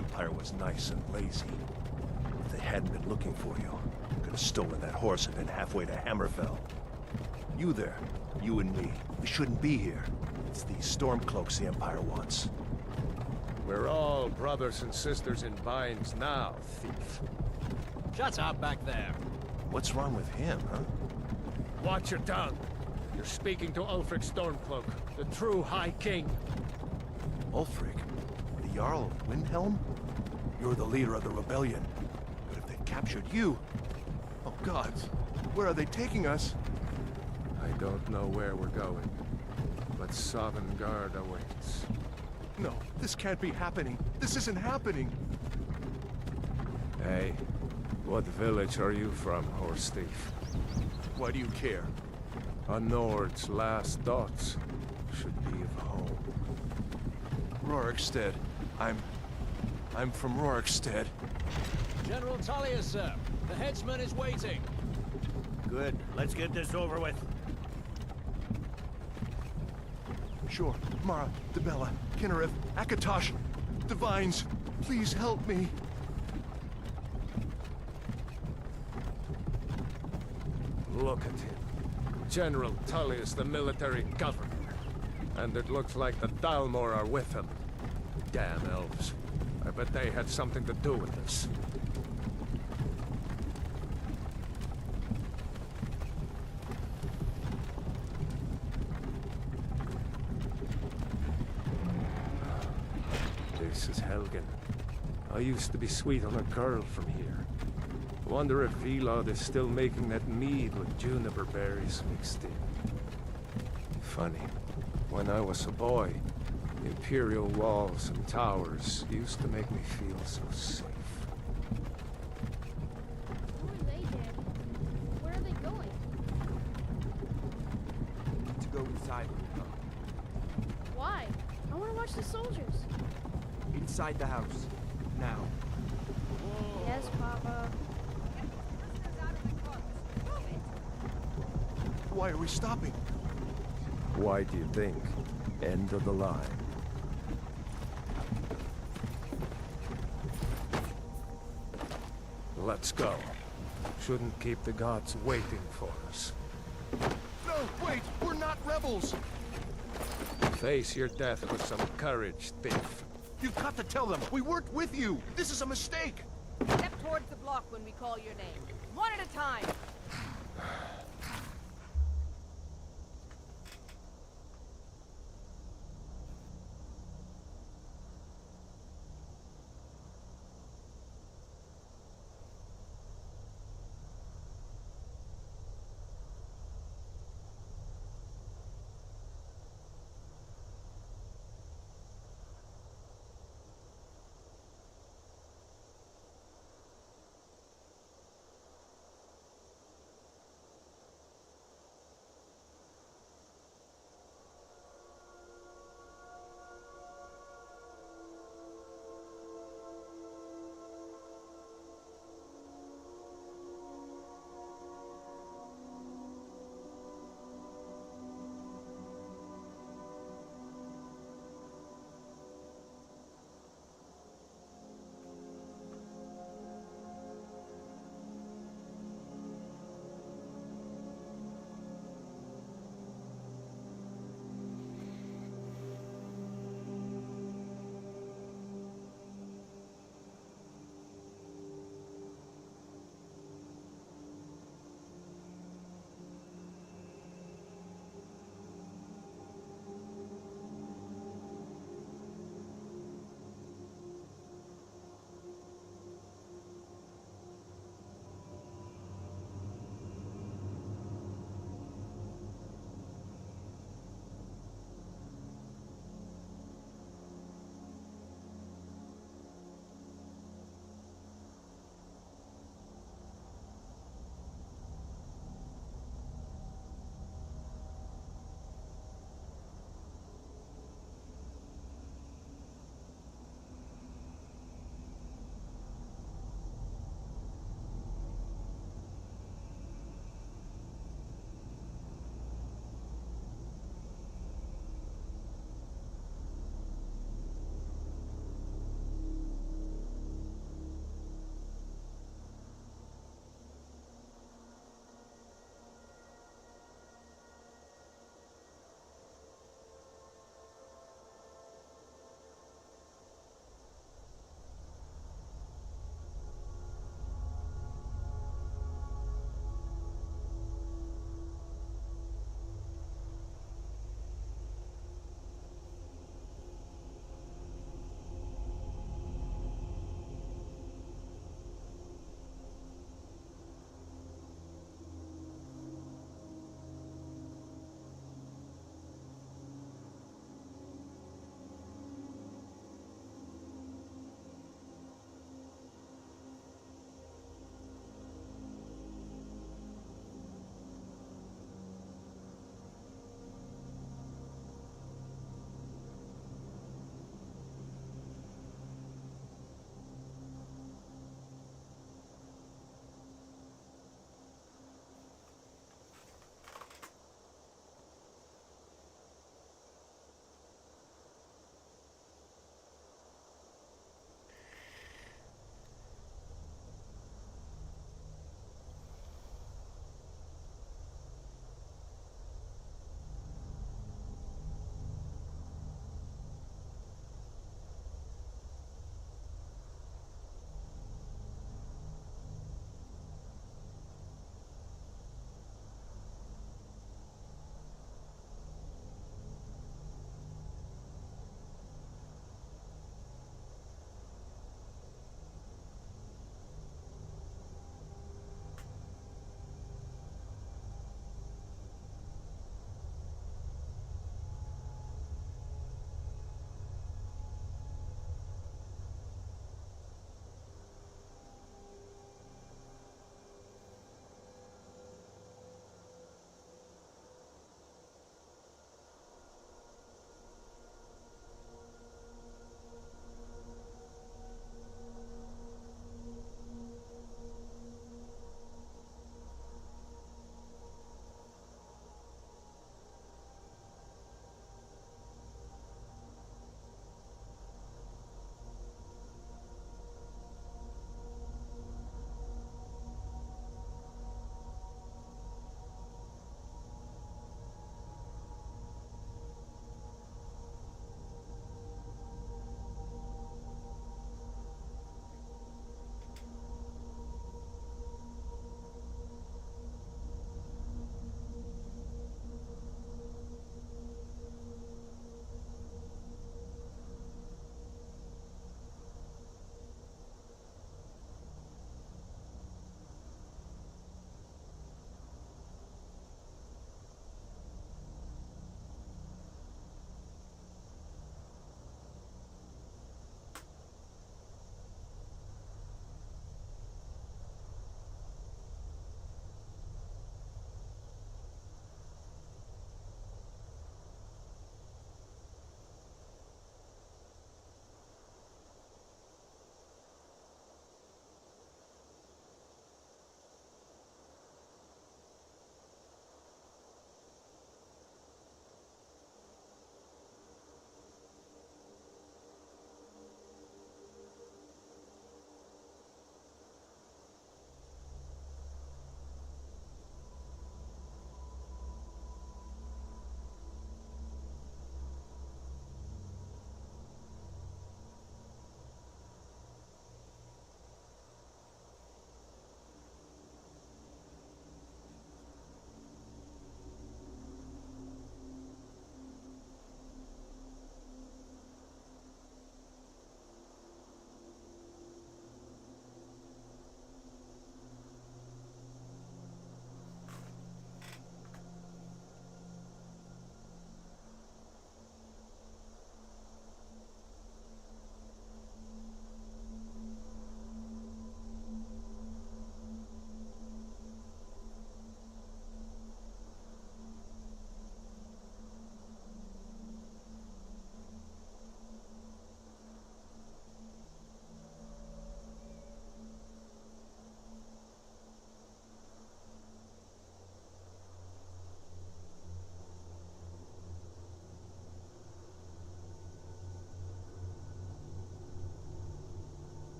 Empire was nice and lazy. If they hadn't been looking for you, could have stolen that horse and been halfway to Hammerfell. You there, you and me, we shouldn't be here. It's these Stormcloaks the Empire wants. We're all brothers and sisters in binds now, thief. Shut up back there. What's wrong with him, huh? Watch your tongue. You're speaking to Ulfric Stormcloak, the true High King. Ulfric? The Jarl of Windhelm? You're the leader of the rebellion. But if they captured you... Oh gods, where are they taking us? I don't know where we're going, but Sovngarde awaits. No, this can't be happening. This isn't happening. Hey, what village are you from, horse thief? Why do you care? A Nord's last thoughts should be of home. Rorikstead. I'm from Rorikstead. General Tullius, sir. The headsman is waiting. Good. Let's get this over with. Sure. Mara, Dibella, Kinnereth, Akatosh, Divines, please help me. Look at him. General Tullius, the military governor. And it looks like the Dalmor are with him. Damn elves. I bet they had something to do with this. This is Helgen. I used to be sweet on a girl from here. Wonder if Vilod is still making that mead with juniper berries mixed in. Funny, when I was a boy, Imperial walls and towers used to make me feel so safe. Who are they, Daddy? Where are they going? To go inside. Why? I want to watch the soldiers. Inside the house. Now. Yes, Papa. Why are we stopping? Why do you think? End of the line. Let's go. Shouldn't keep the gods waiting for us. No, wait! We're not rebels! Face your death with some courage, thief. You've got to tell them! We weren't with you! This is a mistake! Step towards the block when we call your name. One at a time.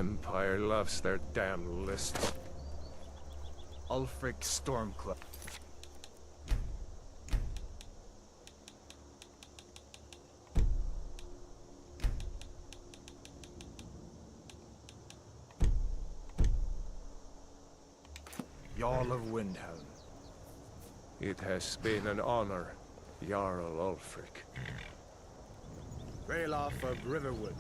Empire loves their damn lists. Ulfric Stormcloak. Jarl of Windhelm. It has been an honor, Jarl Ulfric. Ralof of Riverwood.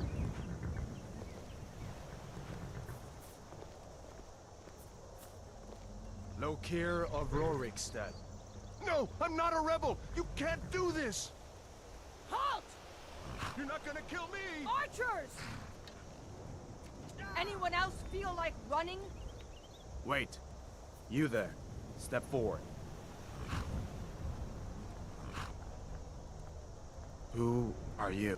Lokir of Rorikstead. No, I'm not a rebel! You can't do this! Halt! You're not gonna kill me! Archers! Anyone else feel like running? Wait. You there. Step forward. Who are you?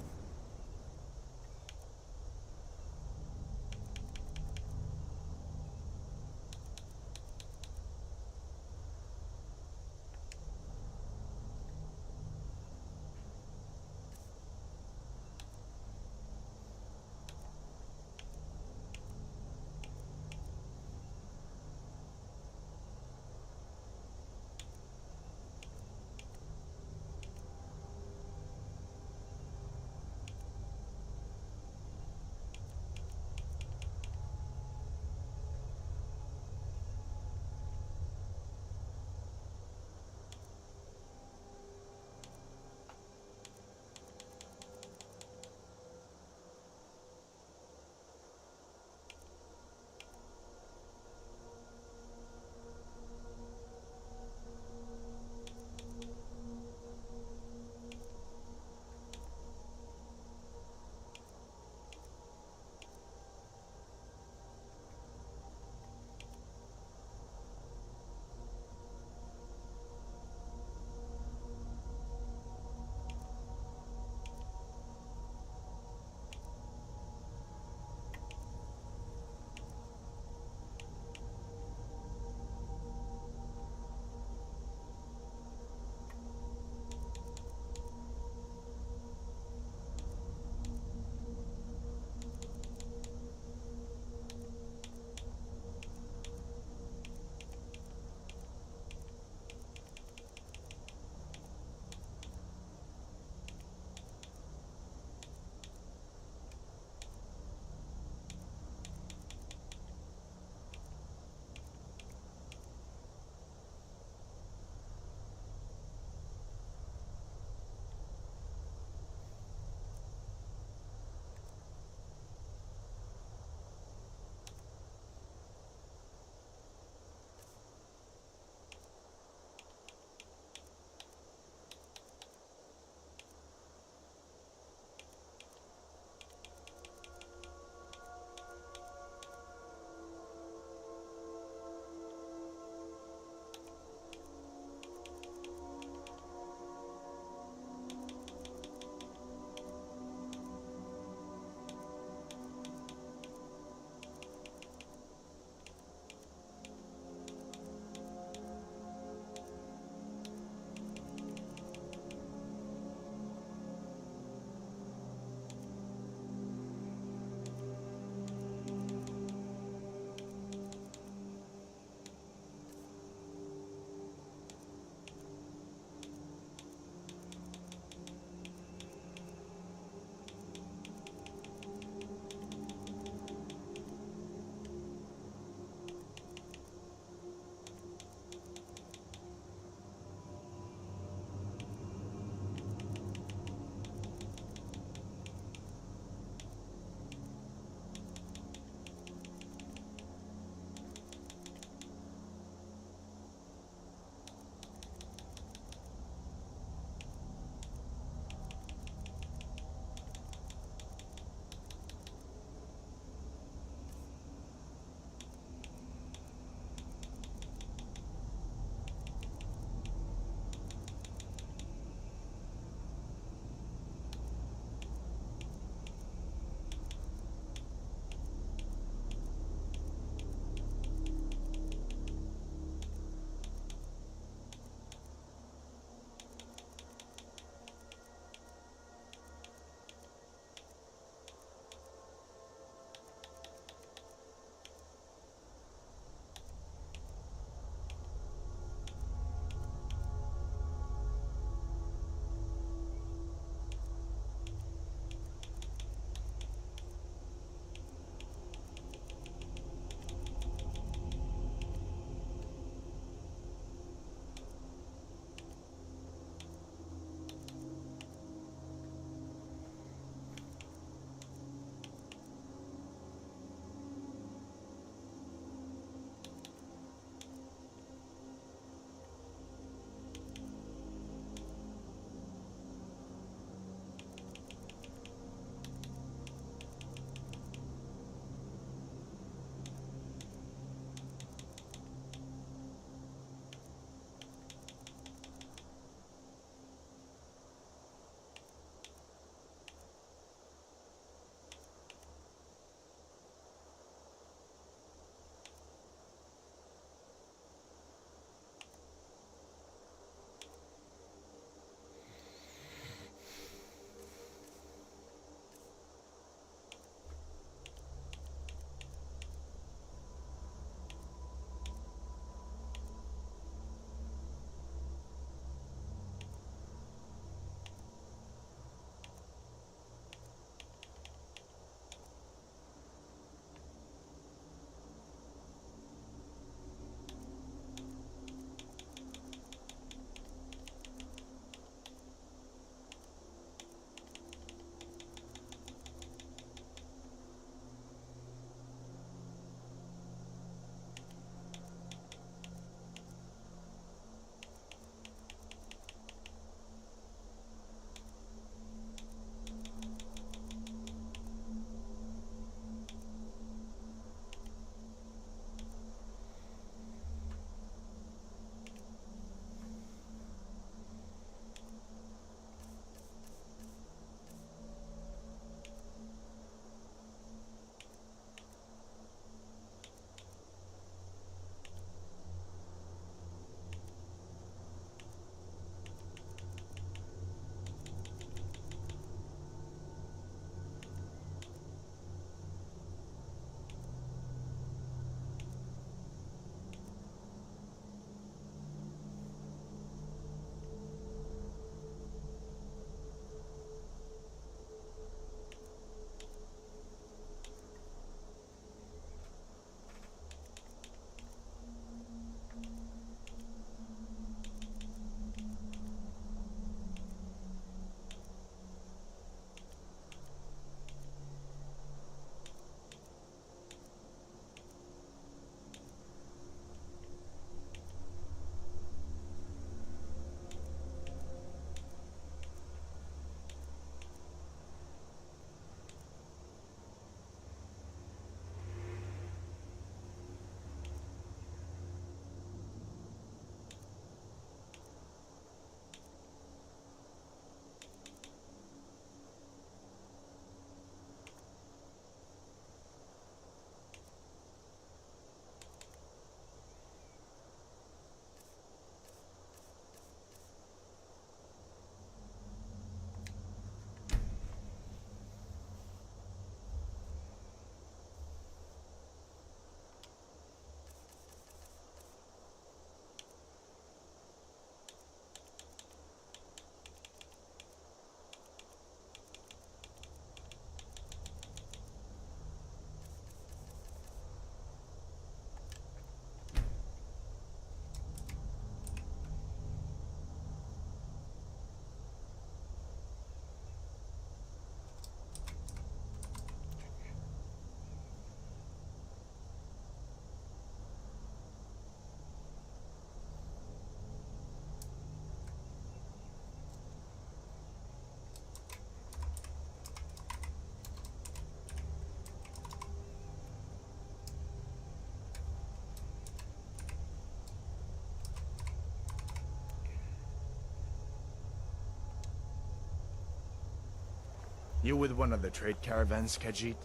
You with one of the trade caravans, Khajiit?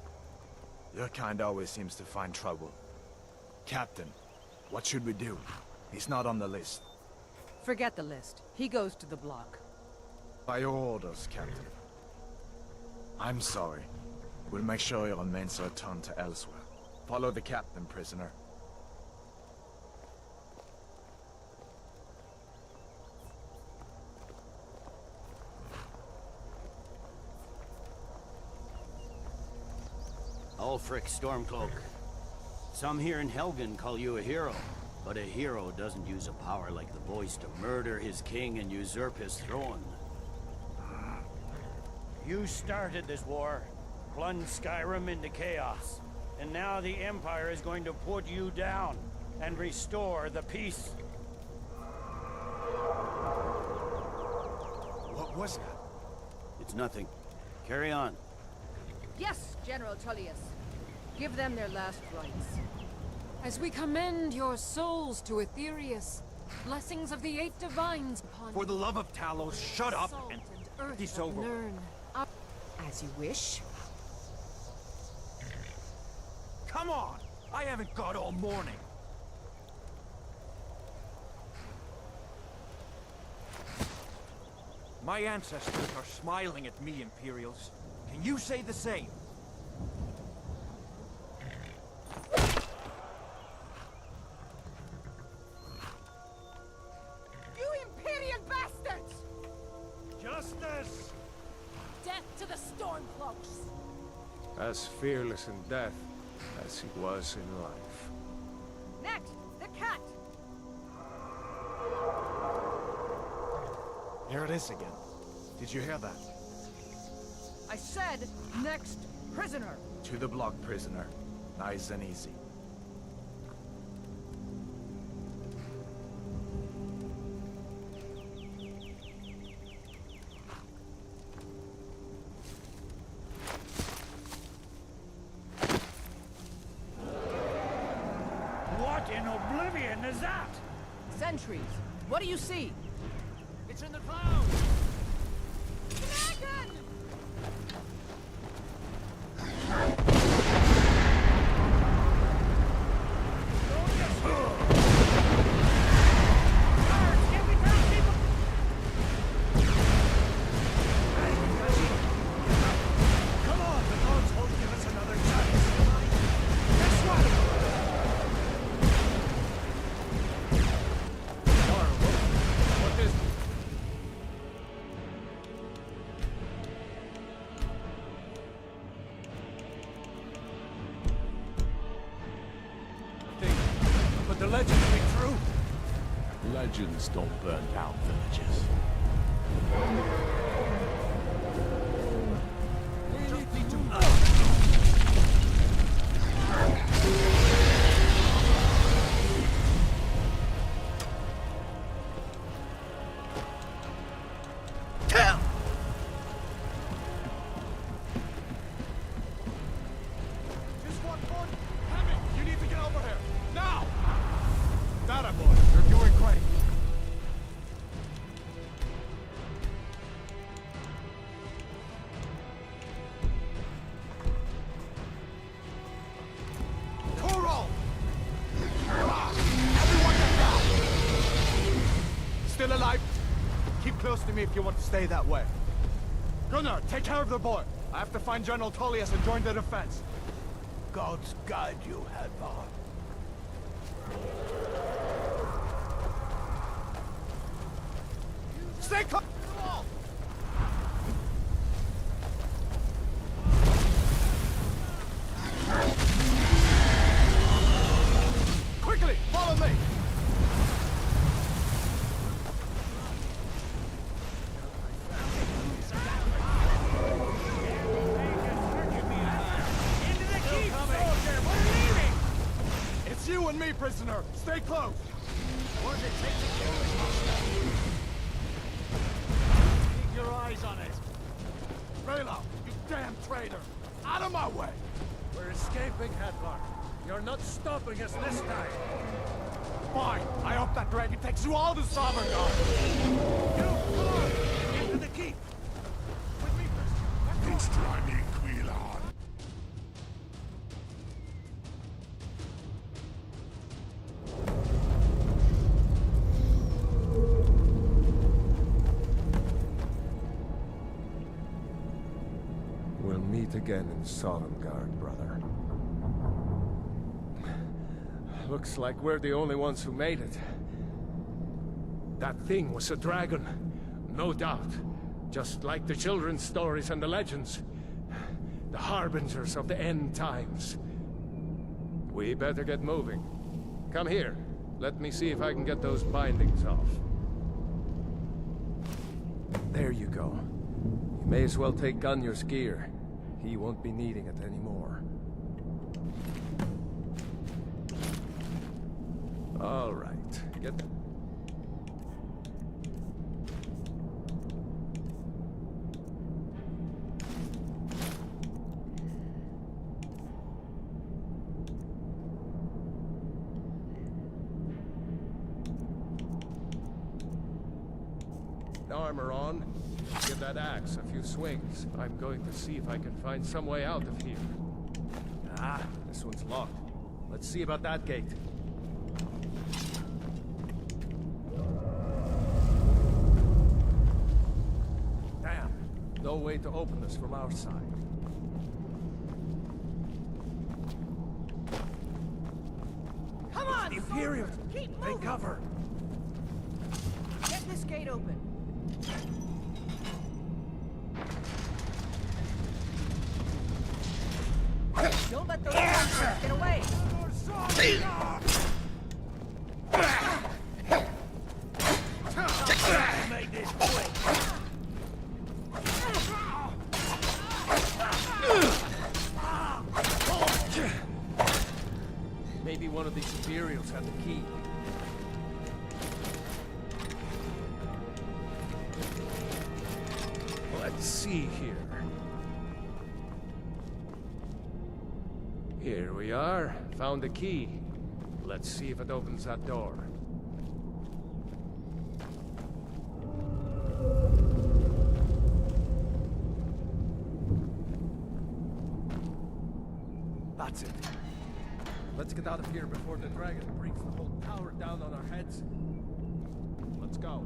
Your kind always seems to find trouble. Captain, what should we do? He's not on the list. Forget the list. He goes to the block. By your orders, Captain. I'm sorry. We'll make sure your remains are returned to elsewhere. Follow the captain, prisoner. Ulfric Stormcloak. Some here in Helgen call you a hero, but a hero doesn't use a power like the voice to murder his king and usurp his throne. You started this war, plunged Skyrim into chaos, and now the Empire is going to put you down and restore the peace. What was that? It's nothing. Carry on. Yes, General Tullius. Give them their last rites. As we commend your souls to Aetherius, blessings of the eight divines upon For the love of Talos, shut up salt and earth this of over. Nirn. As you wish. Come on! I haven't got all morning. My ancestors are smiling at me, Imperials. Can you say the same? You Imperial bastards! Justice! Death to the Stormcloaks! As fearless in death as he was in life. Next, the cat! Here it is again. Did you hear that? I said, next prisoner! To the block, prisoner. Nice and easy. What in oblivion is that? Sentries, what do you see? It's in the clouds! Dragon! Come on, the gods won't give us another chance. Guess what? What is But the legend be true. Legends don't burn down villages. Just need to... Just one more. Hammond, you need to get over here. Now! That boy, you're doing great. Toro! Everyone get down! Still alive? Keep close to me if you want to stay that way. Gunnar, take care of the boy. I have to find General Tullius and join the defense. Gods guide you, Hadvar. Stay close to the wall! Quickly, follow me! It's you and me, prisoner. Stay close. What does it take to kill this monster? Keep your eyes on it. Raylo, you damn traitor! Out of my way! We're escaping, Hadvar. You're not stopping us this time. Fine. I hope that dragon takes you all to Sovereign God. You, come on! Into the keep! With me, prisoner. Let's go. meet again in Sovngarde, brother. Looks like we're the only ones who made it. That thing was a dragon, no doubt. Just like the children's stories and the legends. The harbingers of the end times. We better get moving. Come here. Let me see if I can get those bindings off. There you go. You may as well take Gunnar's gear. He won't be needing it anymore. All right. Get... armor on. Give that axe a few swings. I'm going to see if I can find some way out of here. Ah, this one's locked. Let's see about that gate. Damn, no way to open this from our side. Come on, The Imperials! Keep Take moving. cover! Get this gate open. Don't let those monsters get away. Make this quick. Maybe one of these Imperials had the key. Let's see here. Here we are. Found the key. Let's see if it opens that door. That's it. Let's get out of here before the dragon brings the whole tower down on our heads. Let's go.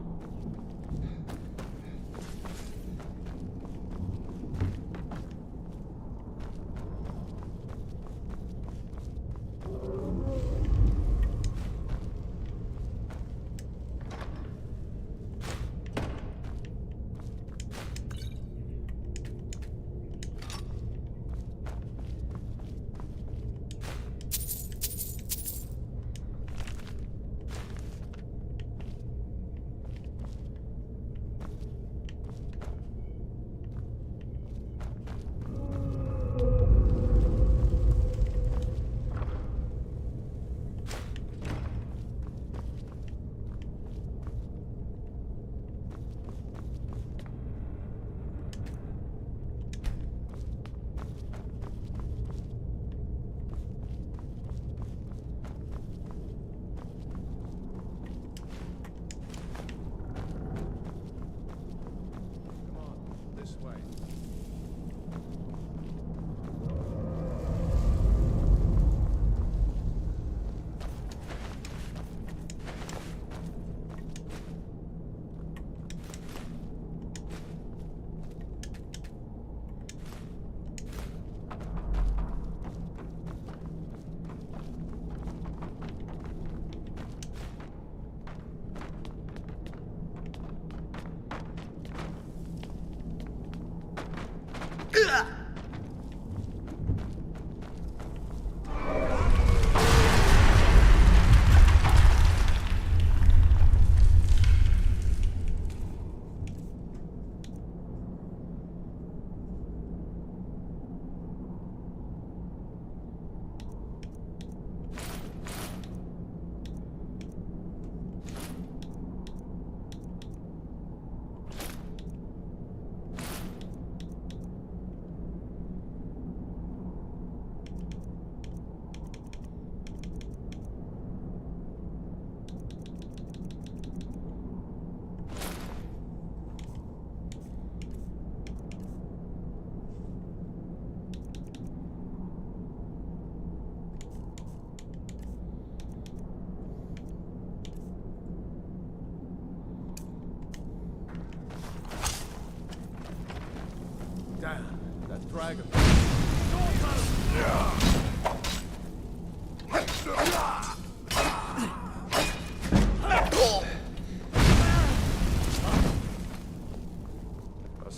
Damn, that dragon.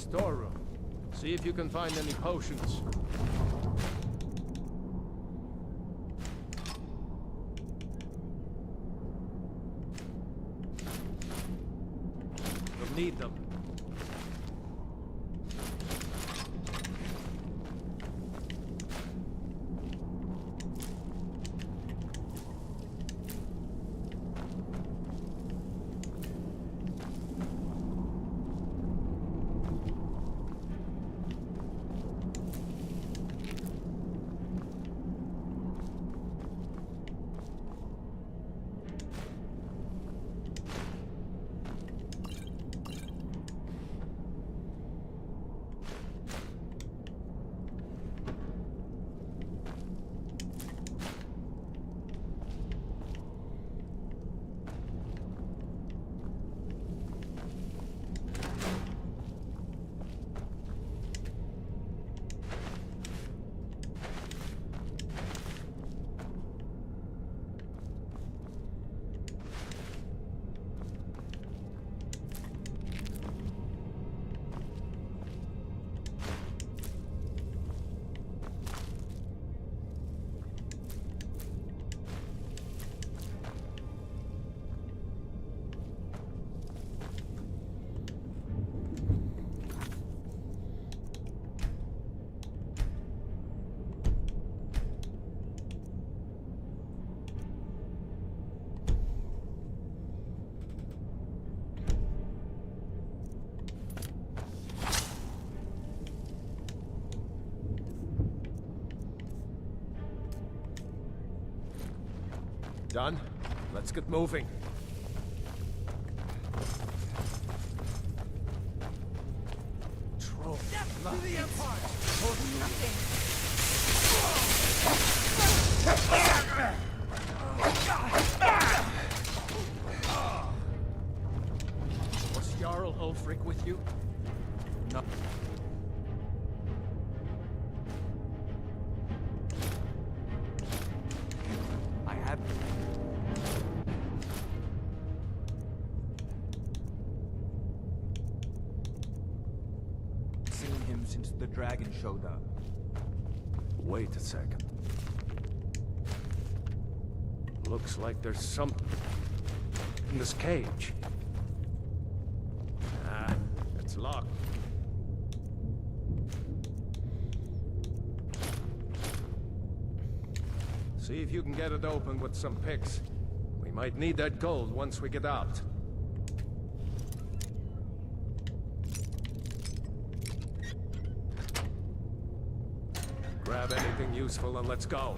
Storeroom. See if you can find any potions. You'll need them. Done? Let's get moving. Troll. To the Empire! Was Jarl Ulfric with you? No. I had... seen him since the dragon showed up. Wait a second. Looks like there's something in this cage. Ah, it's locked. See if you can get it open with some picks. We might need that gold once we get out. Grab anything useful and let's go.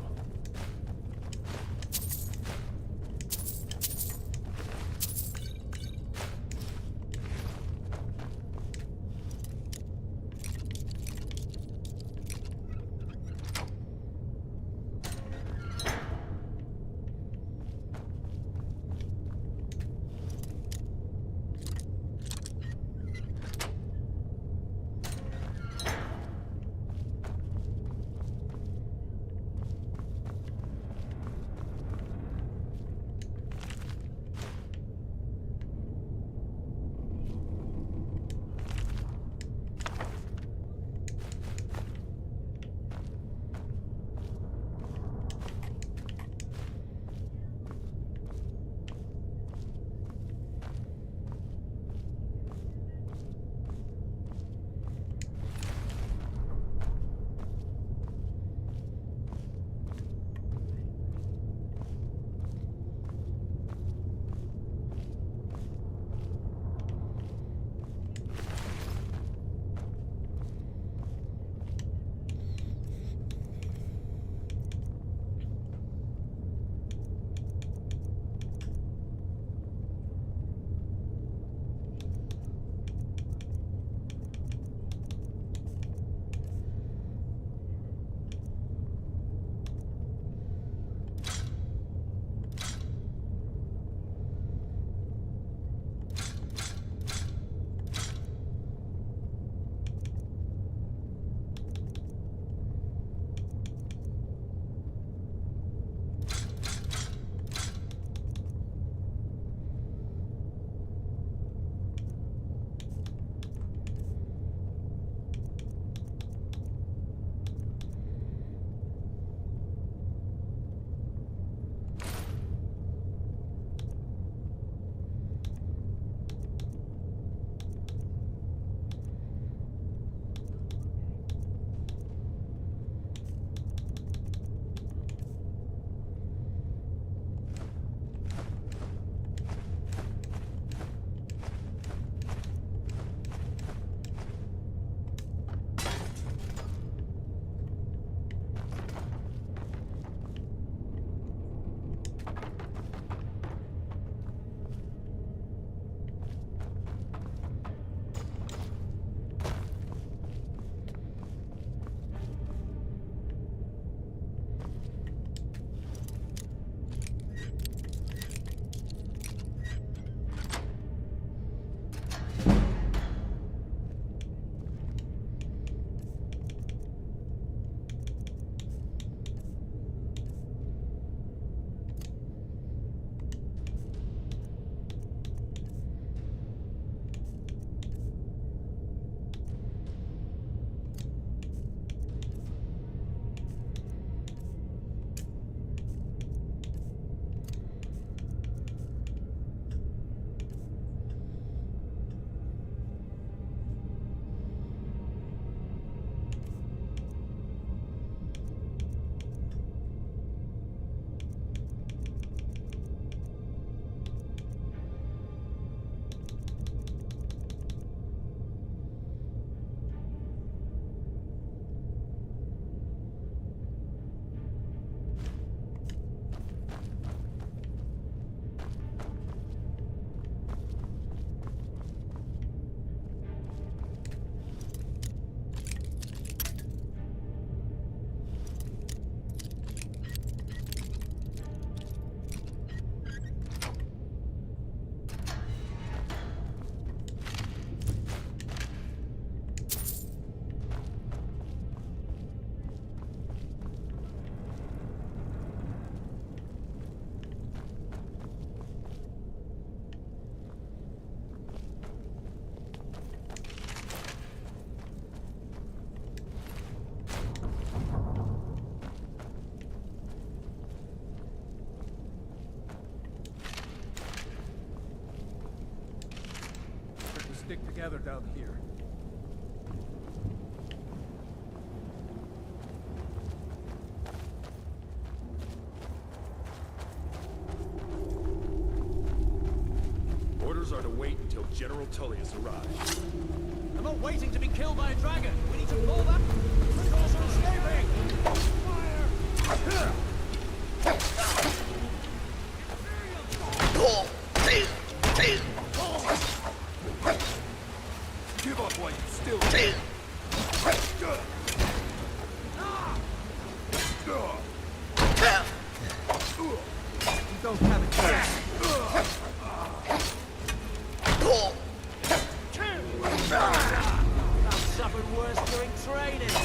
stick together down here. Orders are to wait until General Tullius arrives. I'm not waiting to be killed by a dragon. We need to pull that. Doors are escaping. Fire! Give up while you still You don't have a chance. I've suffered worse during training.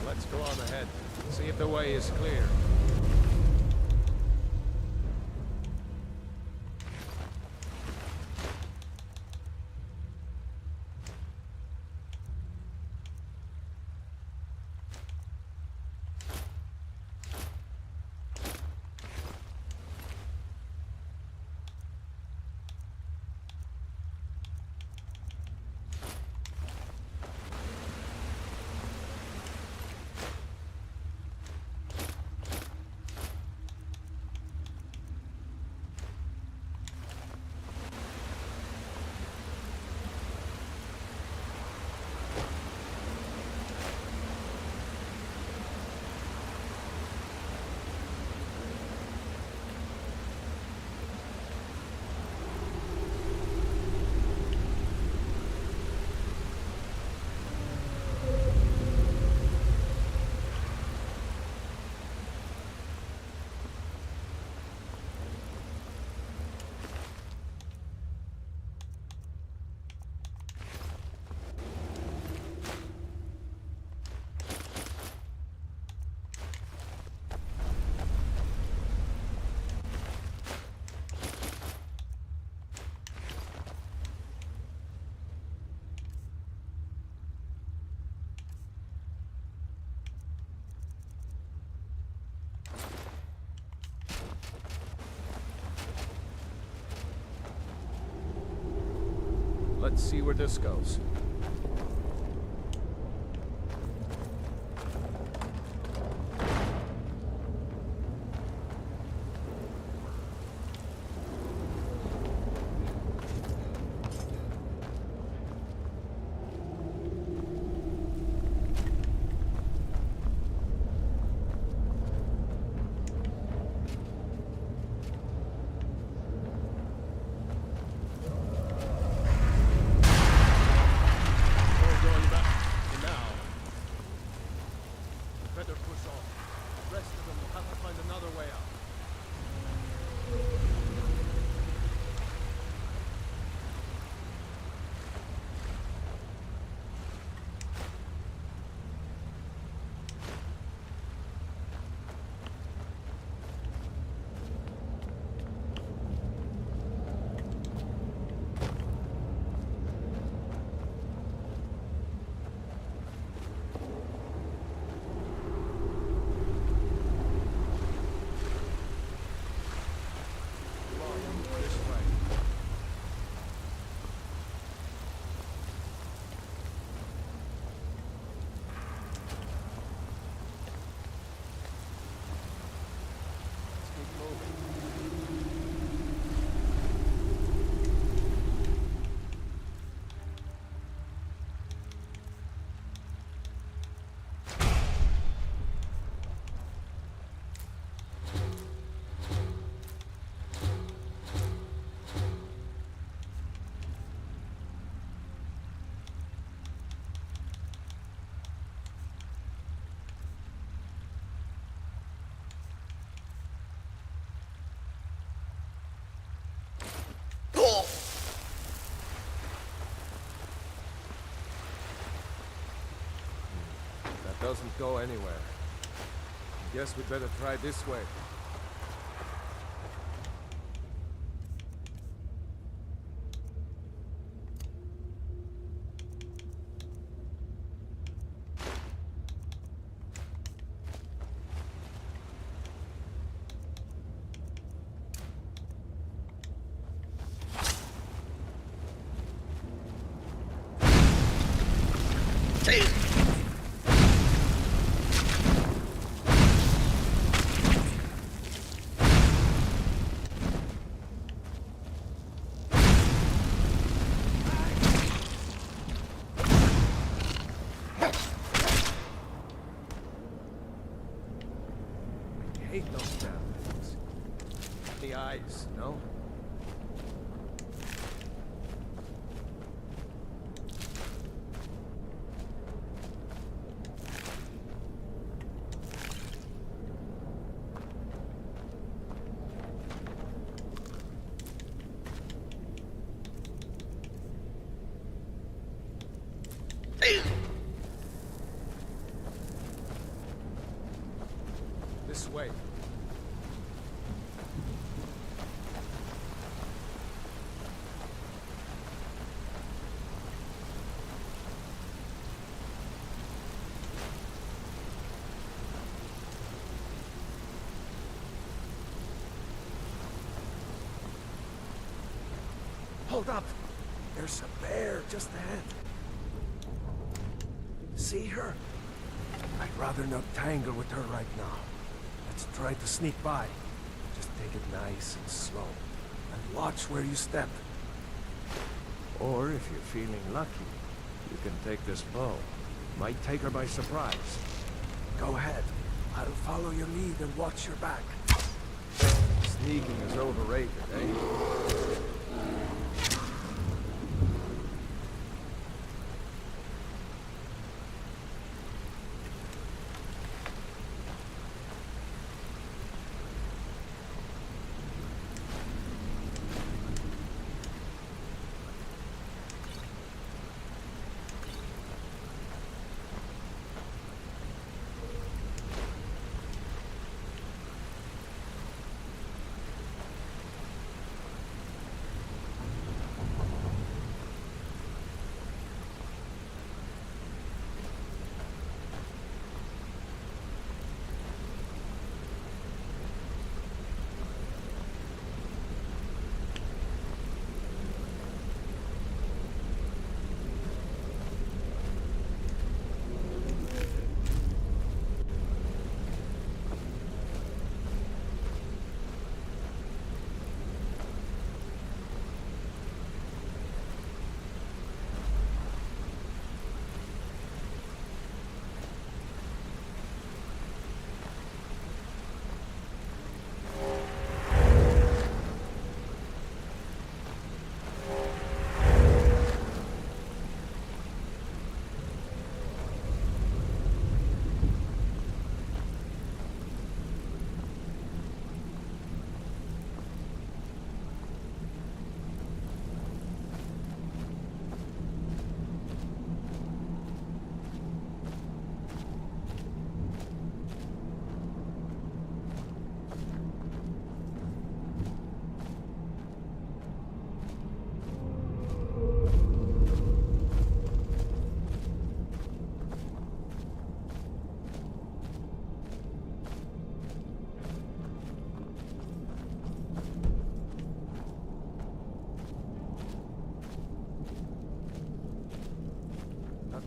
Let's go on ahead. See if the way is clear. Let's see where this goes. Doesn't go anywhere. Guess we'd better try this way. eyes, no? This way. Hold up! There's a bear just ahead. See her? I'd rather not tangle with her right now. Let's try to sneak by. Just take it nice and slow. And watch where you step. Or if you're feeling lucky, you can take this bow. Might take her by surprise. Go ahead. I'll follow your lead and watch your back. Sneaking is overrated, eh?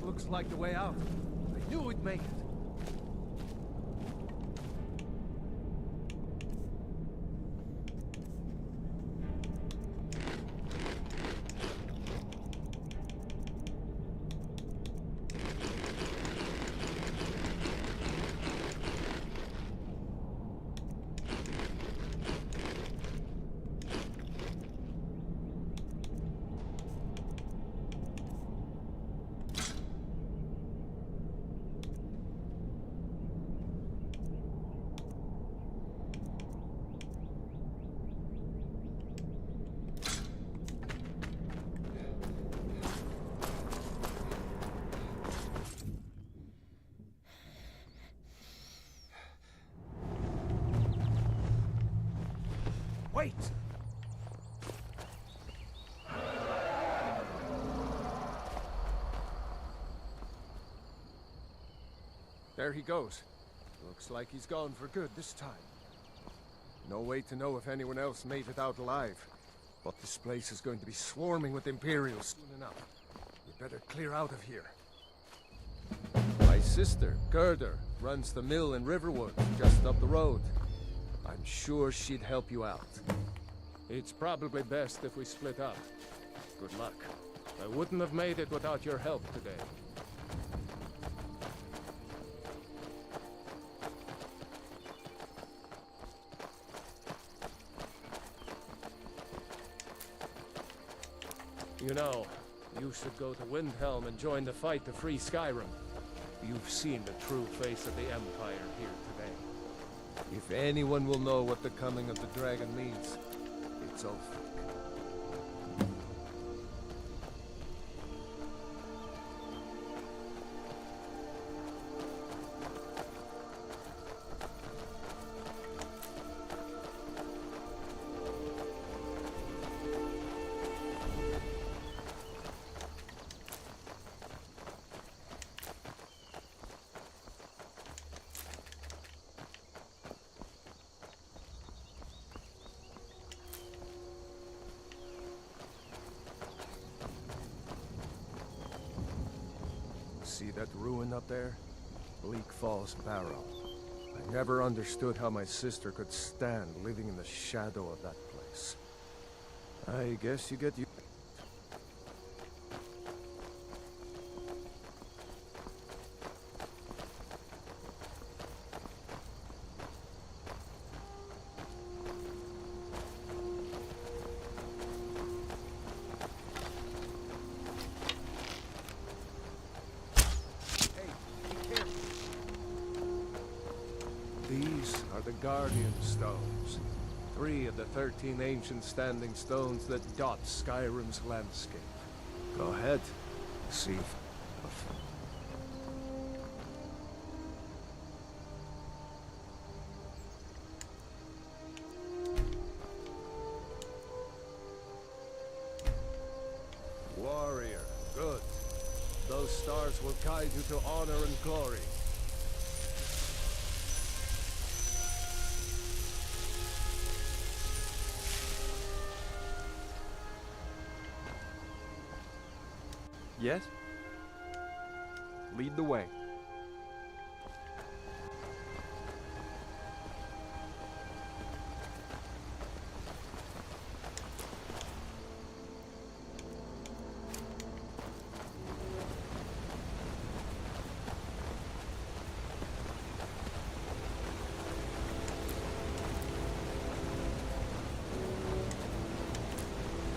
Looks like the way out. I knew we'd make it. Wait! There he goes. Looks like he's gone for good this time. No way to know if anyone else made it out alive. But this place is going to be swarming with Imperials soon enough. We better clear out of here. My sister, Gerda, runs the mill in Riverwood, just up the road. I'm sure she'd help you out. It's probably best if we split up. Good luck. I wouldn't have made it without your help today. You know, you should go to Windhelm and join the fight to free Skyrim. You've seen the true face of the Empire here today. If anyone will know what the coming of the dragon means, it's Ulfric. See that ruin up there? Bleak Falls Barrow. I never understood how my sister could stand living in the shadow of that place. I guess you get used. These are the Guardian Stones. 3 of the 13 ancient standing stones that dot Skyrim's landscape. Go ahead. See. Warrior. Good. Those stars will guide you to honor and glory. Yes? Lead the way.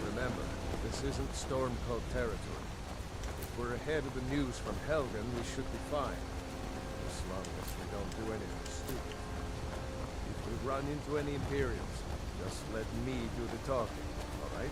Remember, this isn't Stormcloak territory. If we're ahead of the news from Helgen, we should be fine. As long as we don't do anything stupid. If we run into any Imperials, just let me do the talking, alright?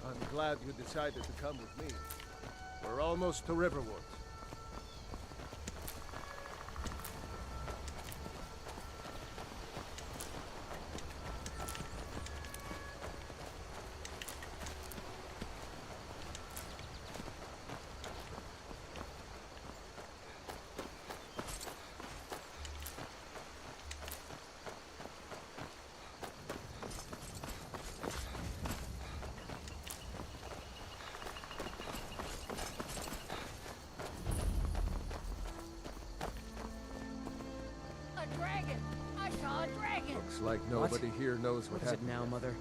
I'm glad you decided to come with me. We're almost to Riverwood. Dragon! I saw a dragon! Looks like nobody here knows what happened. now, Mother?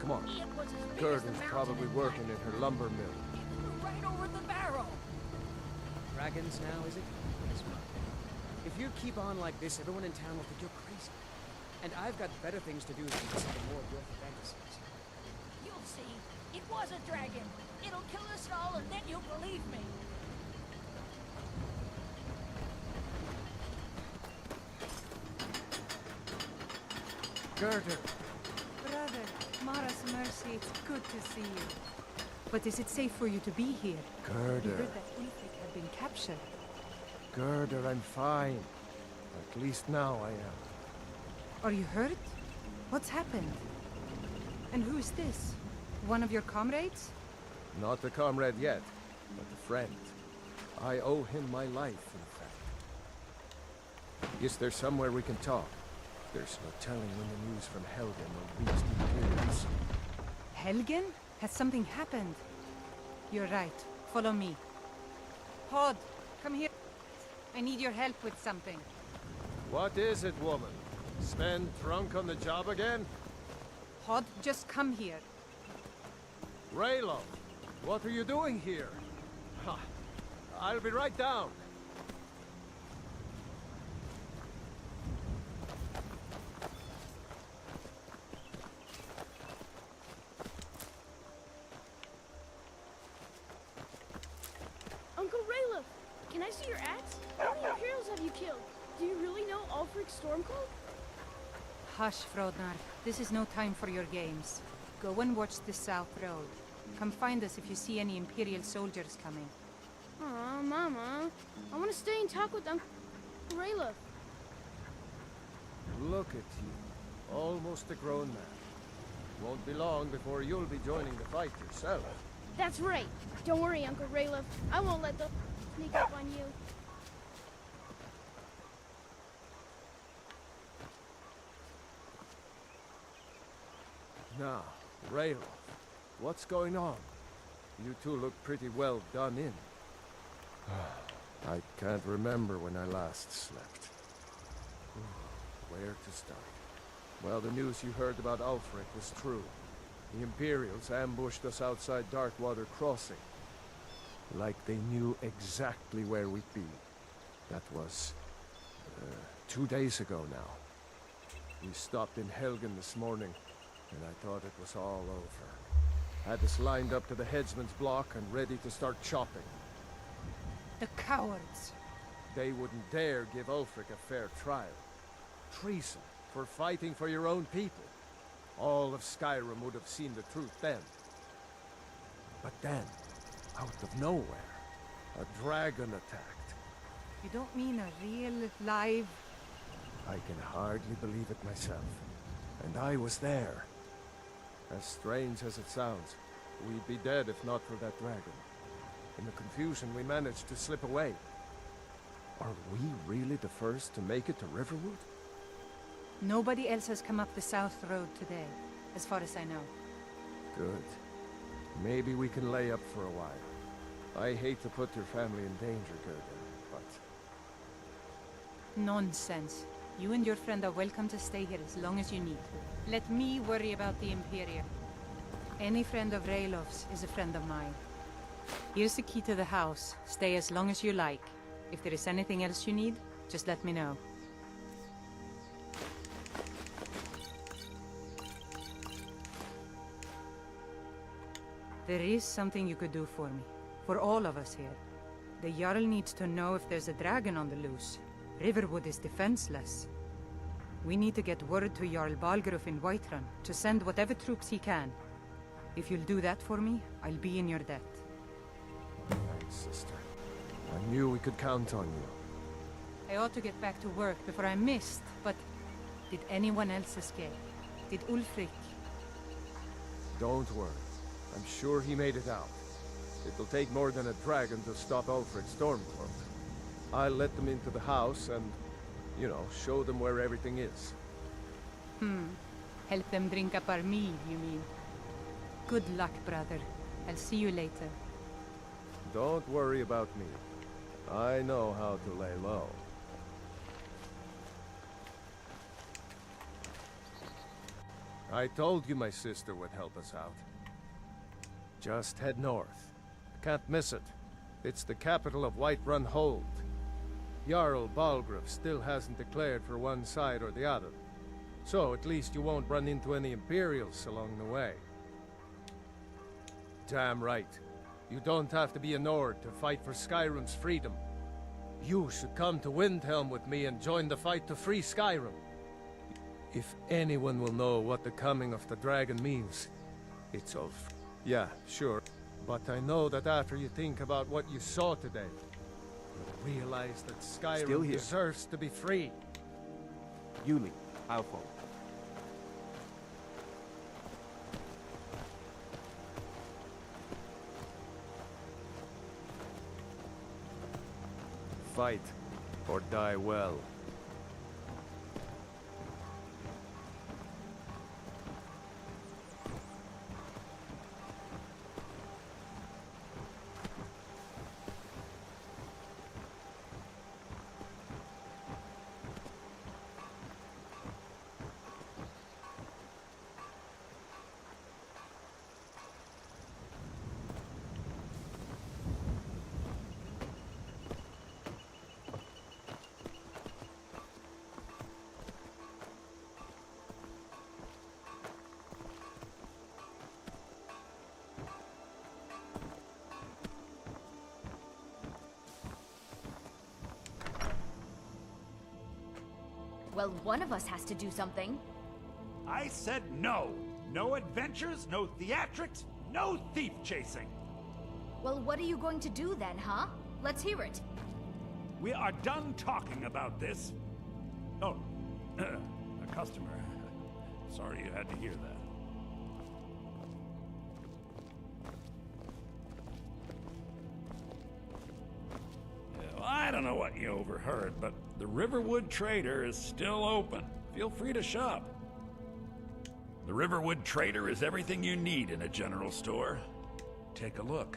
Come on. It was as big as Gerd the is mountain probably in working height. in her lumber mill. It flew right over the barrow! Dragons now, is it? Yes, Mom. If you keep on like this, everyone in town will think you're crazy. And I've got better things to do than listen to more of your fantasies. You'll see. It was a dragon. It'll kill us all and then you'll believe me. Gerder! Brother, Mara's mercy, it's good to see you. But is it safe for you to be here? We Gerder! heard that Ulfric had been captured. Gerder, I'm fine. At least now I am. Are you hurt? What's happened? And who is this? One of your comrades? Not a comrade yet, but a friend. I owe him my life, in fact. Is there somewhere we can talk? There's no telling when the news from Helgen will reach the Imperials. Helgen? Has something happened? You're right. Follow me. Hod, come here. I need your help with something. What is it, woman? Sven drunk on the job again? Hod, just come here. Raylo, what are you doing here? Ha, I'll be right down. Uncle Raylo, can I see your axe? How many Imperials have you killed? Do you really know Ulfric's Stormcloak? Hush, Frodnar. This is no time for your games. Go and watch the South Road. Come find us if you see any Imperial soldiers coming. Aw, Mama. I want to stay and talk with Uncle Raylo. Look at you, almost a grown man. Won't be long before you'll be joining the fight yourself. That's right. Don't worry, Uncle Raylo. I won't let them sneak up on you. Now, Raylo, what's going on? You two look pretty well done in. I can't remember when I last slept. Where to start? Well, the news you heard about Ulfric was true. The Imperials ambushed us outside Darkwater Crossing. Like they knew exactly where we'd be. That was 2 days ago now. We stopped in Helgen this morning, and I thought it was all over. Had us lined up to the headsman's block and ready to start chopping. The cowards! They wouldn't dare give Ulfric a fair trial. Treason for fighting for your own people. All of Skyrim would have seen the truth then. But then, out of nowhere, a dragon attacked. You don't mean a real, live... I can hardly believe it myself. And I was there. As strange as it sounds, we'd be dead if not for that dragon. In the confusion, we managed to slip away. Are we really the first to make it to Riverwood? Nobody else has come up the South Road today, as far as I know. Good. Maybe we can lay up for a while. I hate to put your family in danger, Gerda, but... Nonsense. You and your friend are welcome to stay here as long as you need. Let me worry about the Imperium. Any friend of Raylov's is a friend of mine. Here's the key to the house. Stay as long as you like. If there is anything else you need, just let me know. There is something you could do for me. For all of us here. The Jarl needs to know if there's a dragon on the loose. Riverwood is defenseless. We need to get word to Jarl Balgruuf in Whiterun to send whatever troops he can. If you'll do that for me, I'll be in your debt. Thanks, sister. I knew we could count on you. I ought to get back to work before I'm missed, but... Did anyone else escape? Did Ulfric? Don't worry. I'm sure he made it out. It'll take more than a dragon to stop Ulfric's Stormcloak. I'll let them into the house and, you know, show them where everything is. Help them drink up our mead, you mean? Good luck, brother. I'll see you later. Don't worry about me. I know how to lay low. I told you my sister would help us out. Just head north. Can't miss it. It's the capital of Whiterun Hold. Jarl Balgruuf still hasn't declared for one side or the other. So at least you won't run into any Imperials along the way. Damn right. You don't have to be a Nord to fight for Skyrim's freedom. You should come to Windhelm with me and join the fight to free Skyrim. If anyone will know what the coming of the dragon means, it's Ulf. Yeah, sure. But I know that after you think about what you saw today, you'll realize that Skyrim deserves to be free. You lead. I'll follow. fight, or die well. Well, one of us has to do something. I said no. No adventures, no theatrics, no thief chasing. Well, what are you going to do then, huh? Let's hear it. We are done talking about this. Oh, a customer. Sorry you had to hear that. Well, I don't know what you overheard, but the Riverwood Trader is still open. Feel free to shop. The Riverwood Trader is everything you need in a general store. Take a look.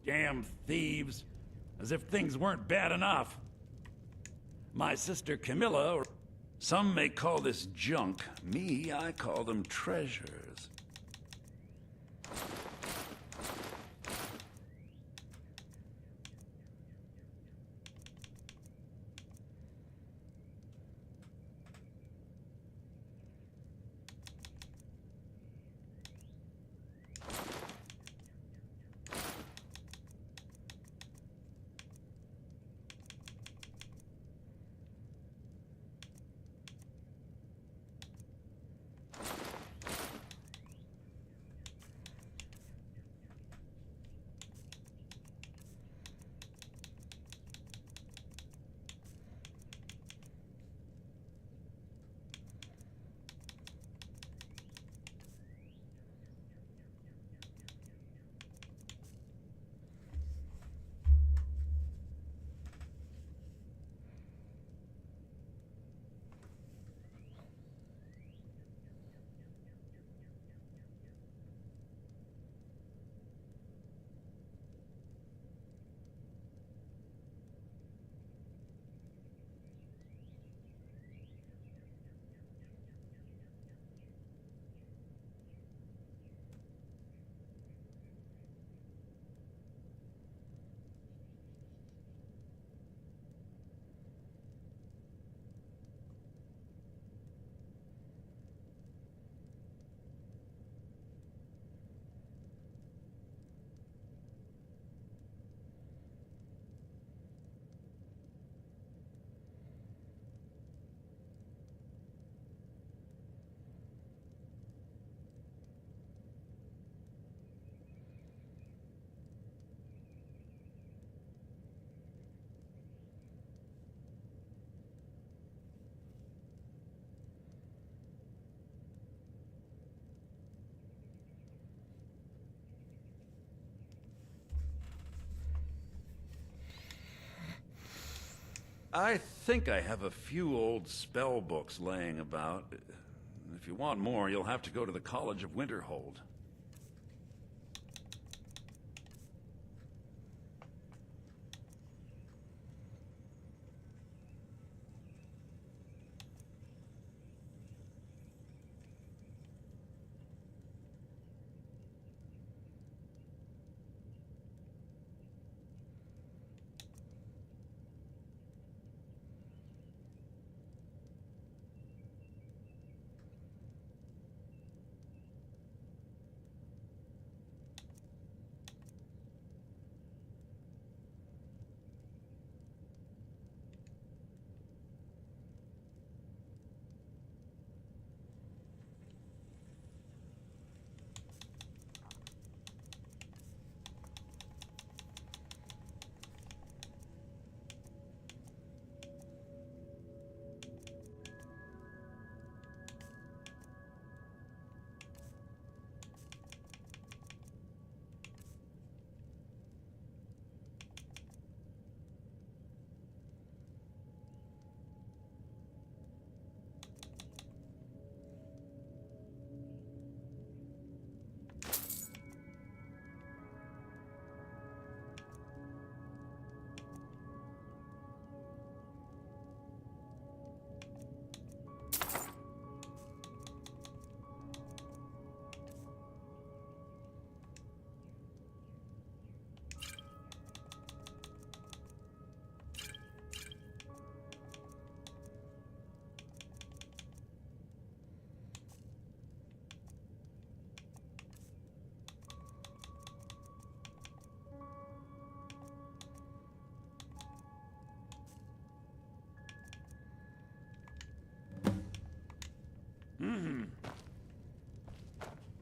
Damn thieves. As if things weren't bad enough. My sister Camilla, or some may call this junk. Me, I call them treasures. I think I have a few old spell books laying about. If you want more, you'll have to go to the College of Winterhold.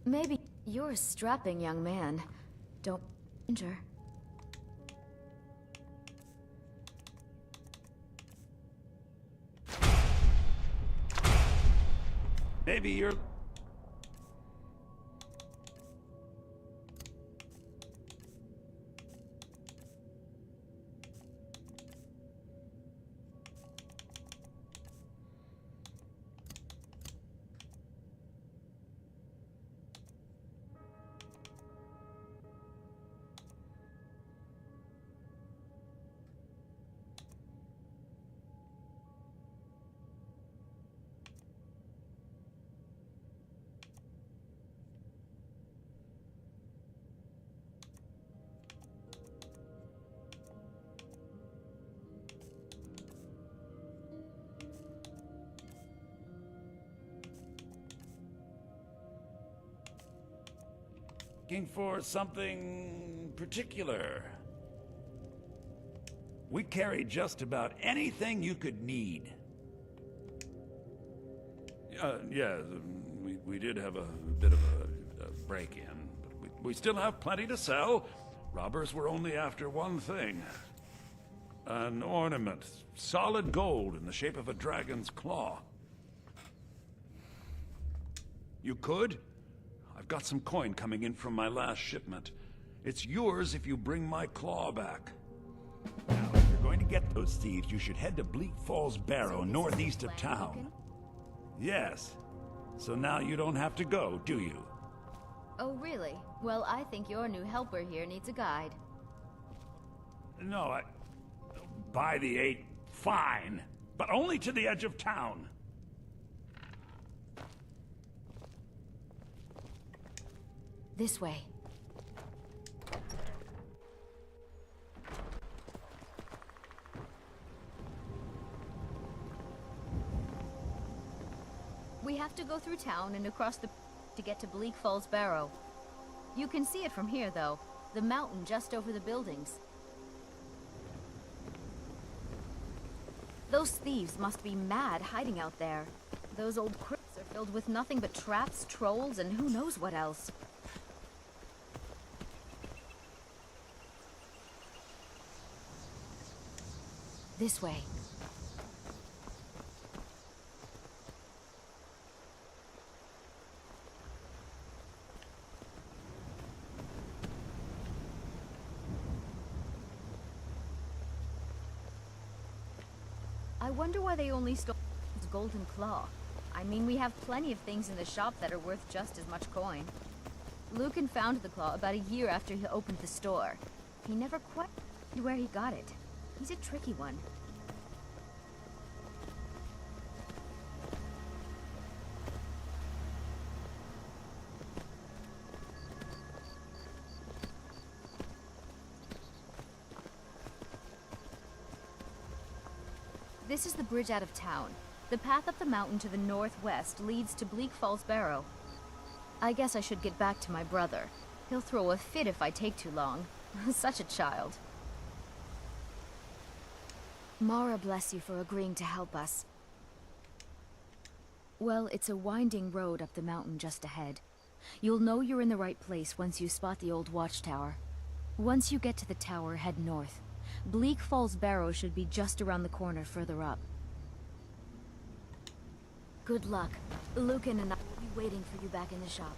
Maybe you're a strapping young man. Don't injure. Maybe you're... Looking for something particular? We carry just about anything you could need. Yeah, we did have a bit of a break-in, but we still have plenty to sell. Robbers were only after one thing. An ornament, solid gold in the shape of a dragon's claw. You could? I've got some coin coming in from my last shipment. It's yours if you bring my claw back. Now, if you're going to get those thieves, you should head to Bleak Falls Barrow, northeast of town. Yes. So now you don't have to go, do you? Oh, really? Well, I think your new helper here needs a guide. No, by the 8, fine. But only to the edge of town. This way. We have to go through town and across the to get to Bleak Falls Barrow. You can see it from here, though. The mountain just over the buildings. Those thieves must be mad hiding out there. Those old crypts are filled with nothing but traps, trolls, and who knows what else. This way. I wonder why they only stole his golden claw. I mean, we have plenty of things in the shop that are worth just as much coin. Lucan found the claw about a year after he opened the store. He never quite knew where he got it. He's a tricky one. This is the bridge out of town. The path up the mountain to the northwest leads to Bleak Falls Barrow. I guess I should get back to my brother. He'll throw a fit if I take too long. Such a child. Mara bless you for agreeing to help us. Well, it's a winding road up the mountain just ahead. You'll know you're in the right place once you spot the old watchtower. Once you get to the tower, head north. Bleak Falls Barrow should be just around the corner further up. Good luck. Lucan and I will be waiting for you back in the shop.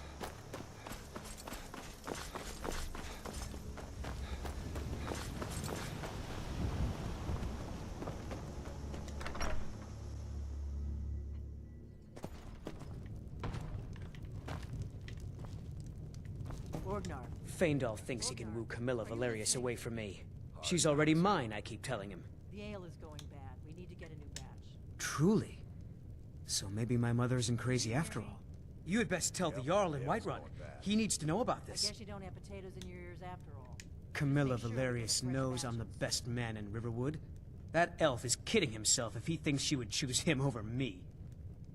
Faendal thinks he can woo Camilla Valerius away from me. She's already mine, I keep telling him. The ale is going bad. We need to get a new batch. Truly? So maybe my mother isn't crazy after all. You had best tell the Jarl in Whiterun. He needs to know about I this. guess you don't have potatoes in your ears after all. Camilla Valerius knows I'm the best man in Riverwood. That elf is kidding himself if he thinks she would choose him over me.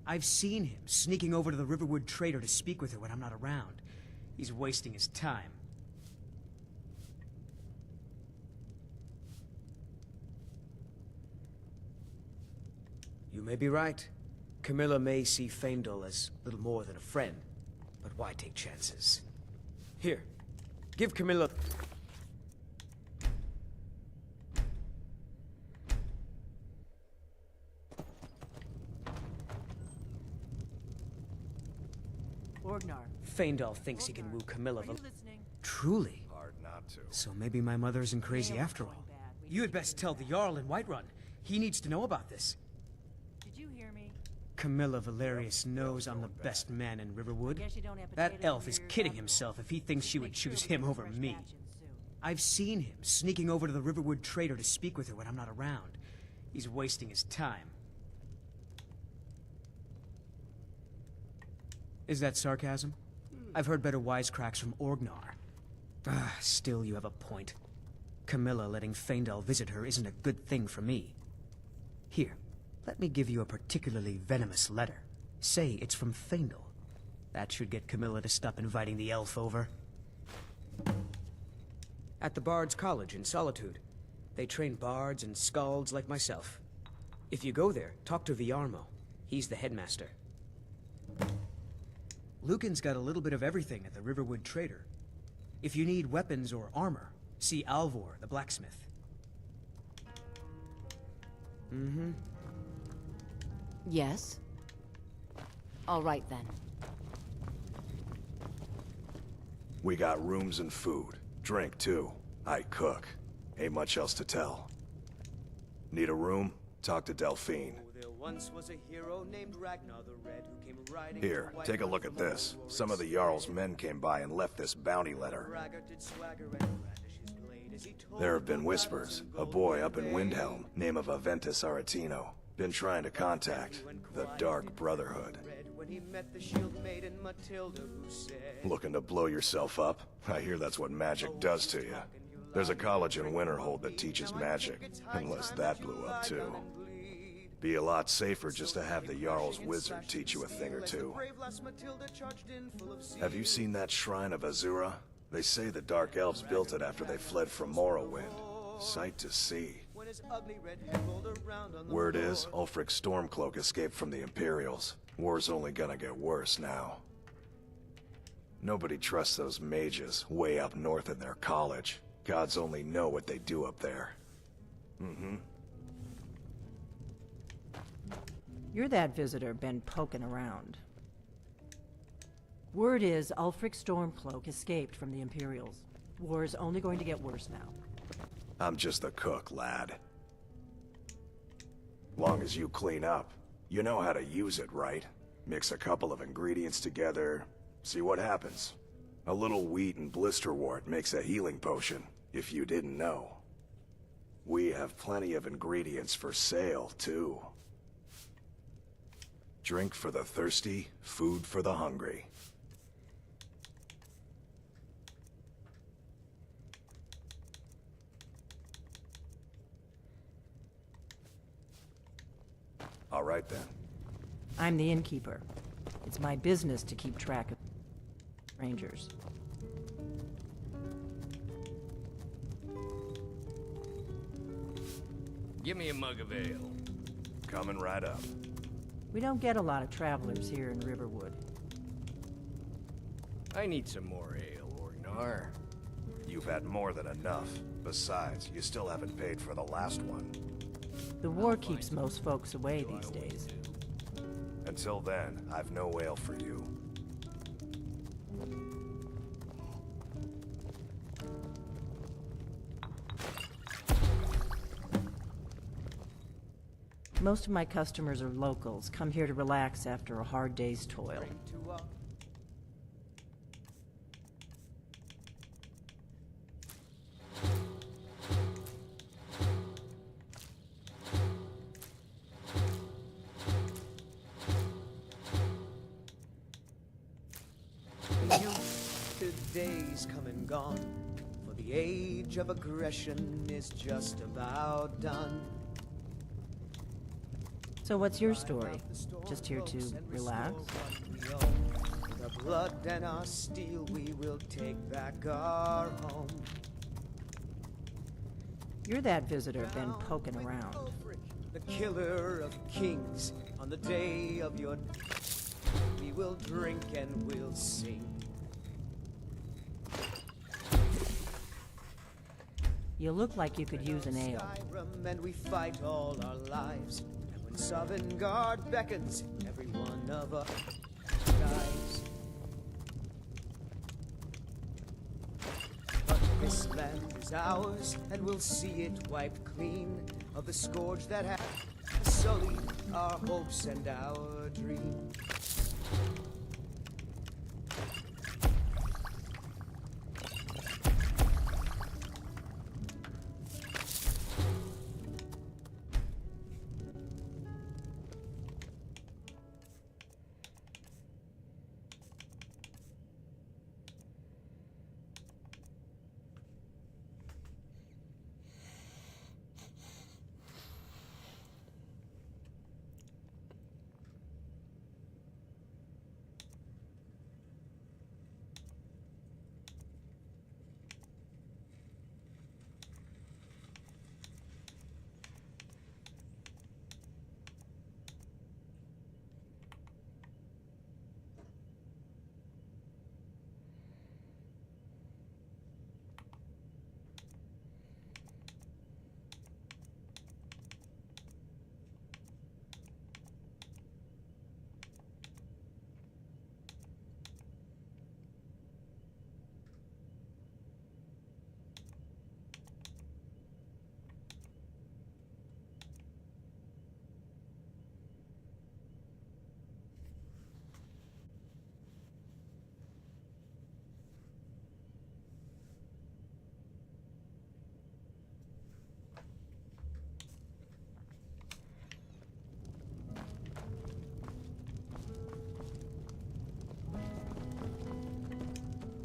I've seen him sneaking over to the Riverwood trader to speak with her when I'm not around. He's wasting his time. You may be right. Camilla may see Faendal as little more than a friend, but why take chances? Here, give Camilla... Orgnar. Faendal thinks he can woo Camilla. Are you listening? Truly? Hard not to. So maybe my mother isn't crazy after all. You had best tell the Jarl in Whiterun. He needs to know about this. Did you hear me? Camilla Valerius knows I'm the best man in Riverwood. Guess you don't have That potatoes elf in is your ears kidding after himself all. if he thinks she would Make sure choose we him get a over fresh me. batch in soon. I've seen him sneaking over to the Riverwood trader to speak with her when I'm not around. He's wasting his time. Is that sarcasm? I've heard better wisecracks from Orgnar. Ah, still you have a point. Camilla letting Faendal visit her isn't a good thing for me. Here, let me give you a particularly venomous letter. Say it's from Faendal. That should get Camilla to stop inviting the elf over. At the Bard's College in Solitude. They train bards and skalds like myself. If you go there, talk to Viarmo. He's the headmaster. Lucan's got a little bit of everything at the Riverwood Trader. If you need weapons or armor, see Alvor, the blacksmith. Mm-hmm. Yes? All right, then. We got rooms and food. Drink, too. I cook. Ain't much else to tell. Need a room? Talk to Delphine. There once was a hero named Ragnar the Red who came riding... Here, take a look at this. Some of the Jarl's men came by and left this bounty letter. There have been whispers. A boy up in Windhelm, name of Aventus Aretino, been trying to contact the Dark Brotherhood. Looking to blow yourself up? I hear that's what magic does to you. There's a college in Winterhold that teaches magic, unless that blew up too. Be a lot safer just to have the Jarl's wizard teach you a thing or two. Have you seen that shrine of Azura? They say the Dark Elves built it after they fled from Morrowind. Sight to see. Word is, Ulfric Stormcloak escaped from the Imperials. War's only gonna get worse now. Nobody trusts those mages way up north in their college. Gods only know what they do up there. Mm-hmm. You're that visitor been poking around. Word is Ulfric Stormcloak escaped from the Imperials. War is only going to get worse now. I'm just the cook, lad. Long as you clean up. You know how to use it, right? Mix a couple of ingredients together, see what happens. A little wheat and blisterwort makes a healing potion, if you didn't know. We have plenty of ingredients for sale, too. Drink for the thirsty, food for the hungry. All right, then. I'm the innkeeper. It's my business to keep track of strangers. Give me a mug of ale. Coming right up. We don't get a lot of travelers here in Riverwood. I need some more ale, Orgnar. You've had more than enough. Besides, you still haven't paid for the last one. The war keeps most folks away these days. Until then, I've no ale for you. Most of my customers are locals, come here to relax after a hard day's toil. Days come and gone, for the age of aggression is just about done. So what's your story? Just here to relax? With our blood and our steel, we will take back our home. You're that visitor been poking around. The killer of kings, on the day of your death, we will drink and we'll sing. You look like you could use an ale. Skyrim, and we fight all our lives. And when Sovngarde beckons, every one of us dies. But this land is ours, and we'll see it wiped clean of the scourge that has sullied our hopes and our dreams.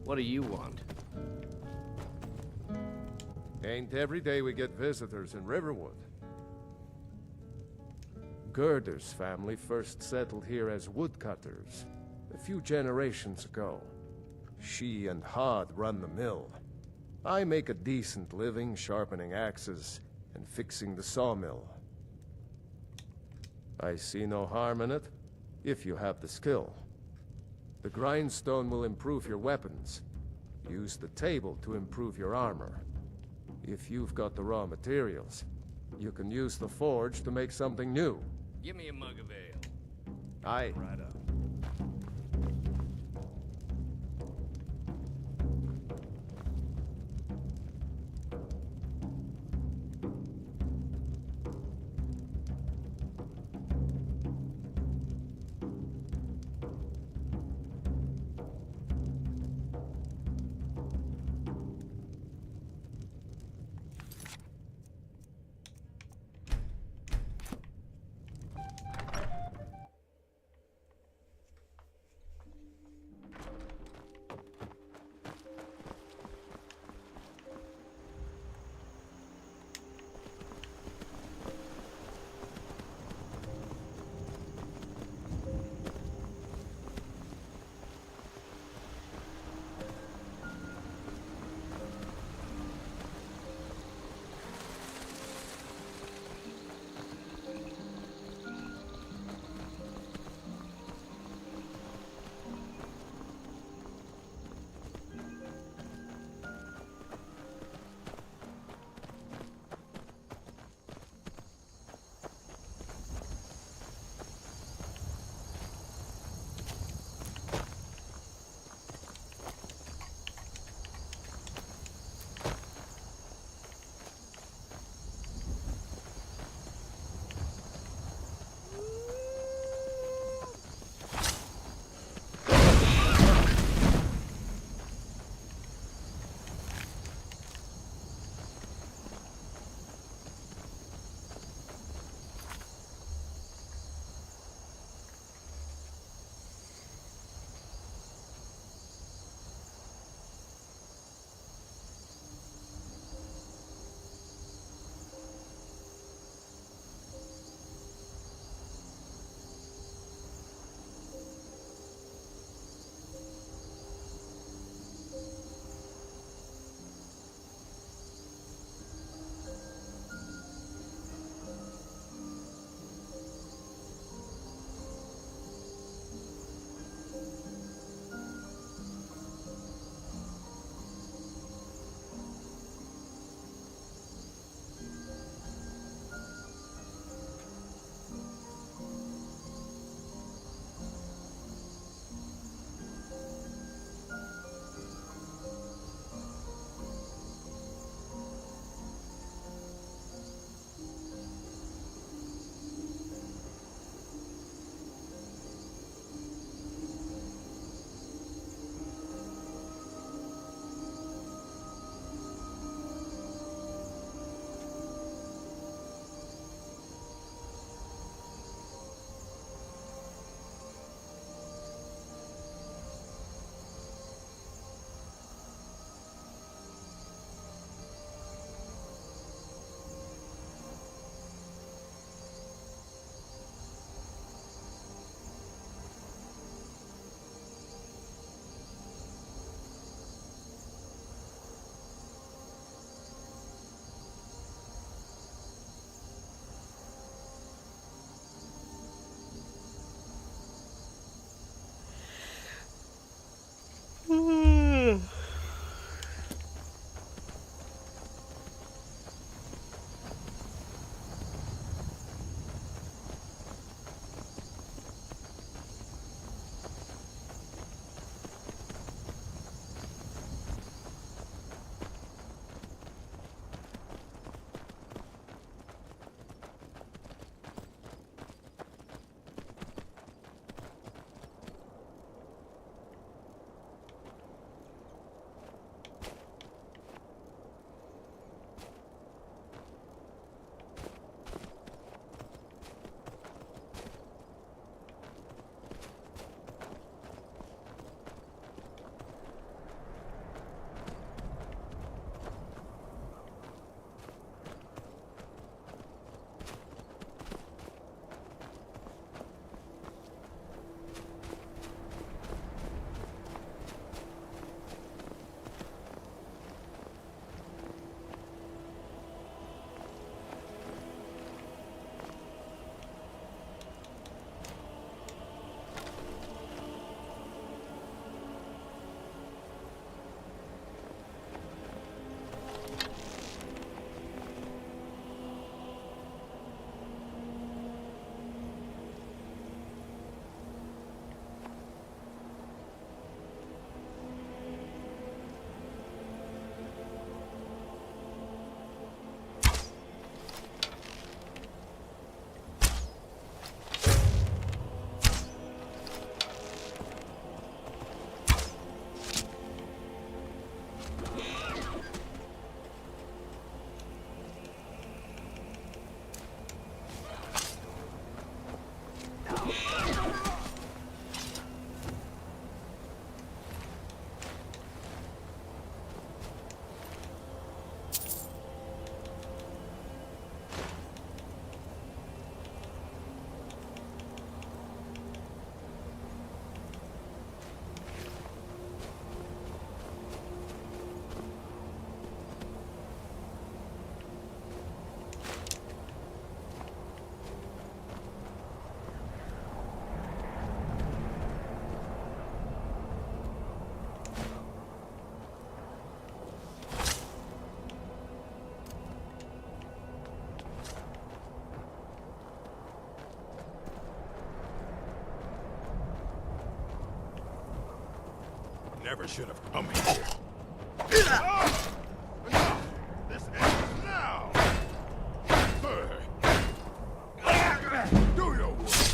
What do you want? Ain't every day we get visitors in Riverwood. Gerder's family first settled here as woodcutters a few generations ago. She and Hod run the mill. I make a decent living sharpening axes and fixing the sawmill. I see no harm in it, if you have the skill. The grindstone will improve your weapons. Use the table to improve your armor. If you've got the raw materials, you can use the forge to make something new. Give me a mug of ale. Aye. Right up. never should have come here. Enough! This ends now! Do your work!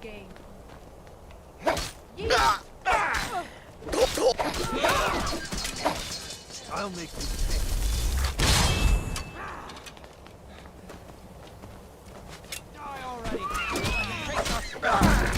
game. I'll make you pay. Die already! Take us!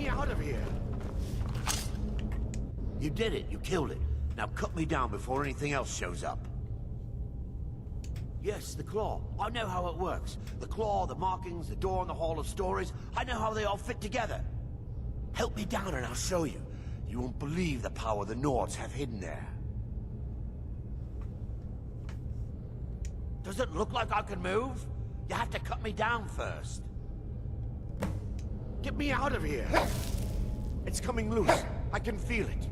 me out of here! You did it. You killed it. Now cut me down before anything else shows up. Yes, the claw. I know how it works. The claw, the markings, the door in the Hall of Stories. I know how they all fit together. Help me down and I'll show you. You won't believe the power the Nords have hidden there. Does it look like I can move? You have to cut me down first. Get me out of here! It's coming loose. I can feel it.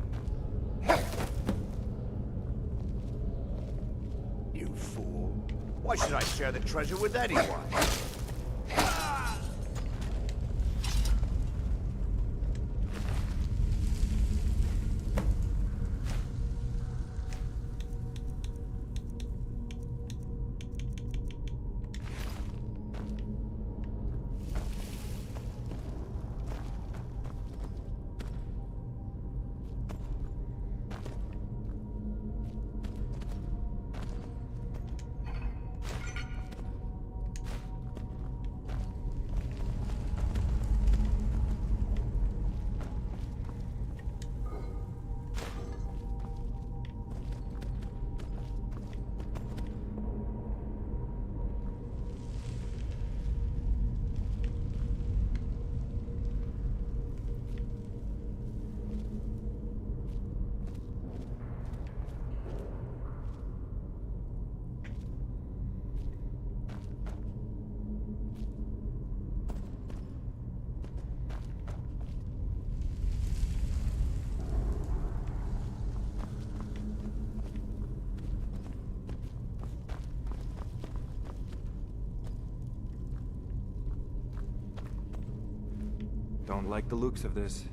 You fool. Why should I share the treasure with anyone? Don't like the looks of this.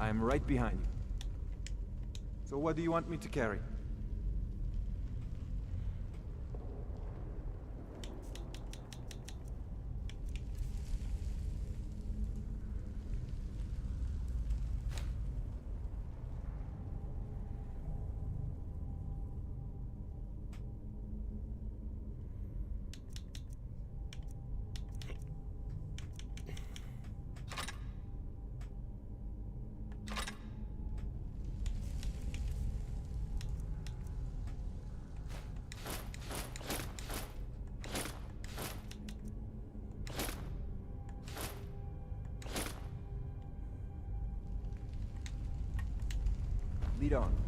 I am right behind you. So what do you want me to carry? Lead on.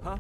Huh?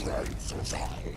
strength as I.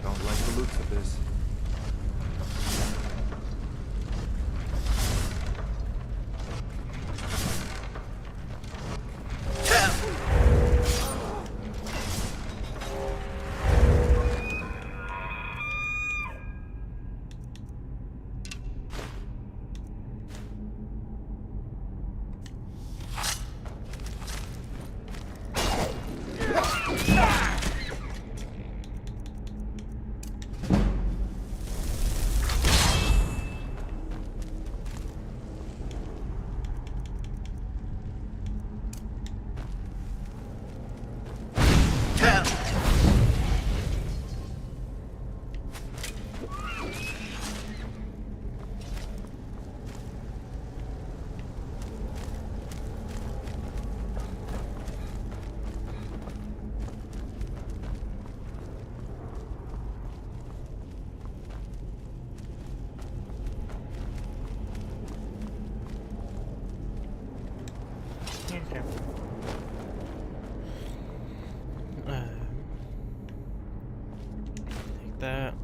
Don't like the looks of this. Okay. Take that.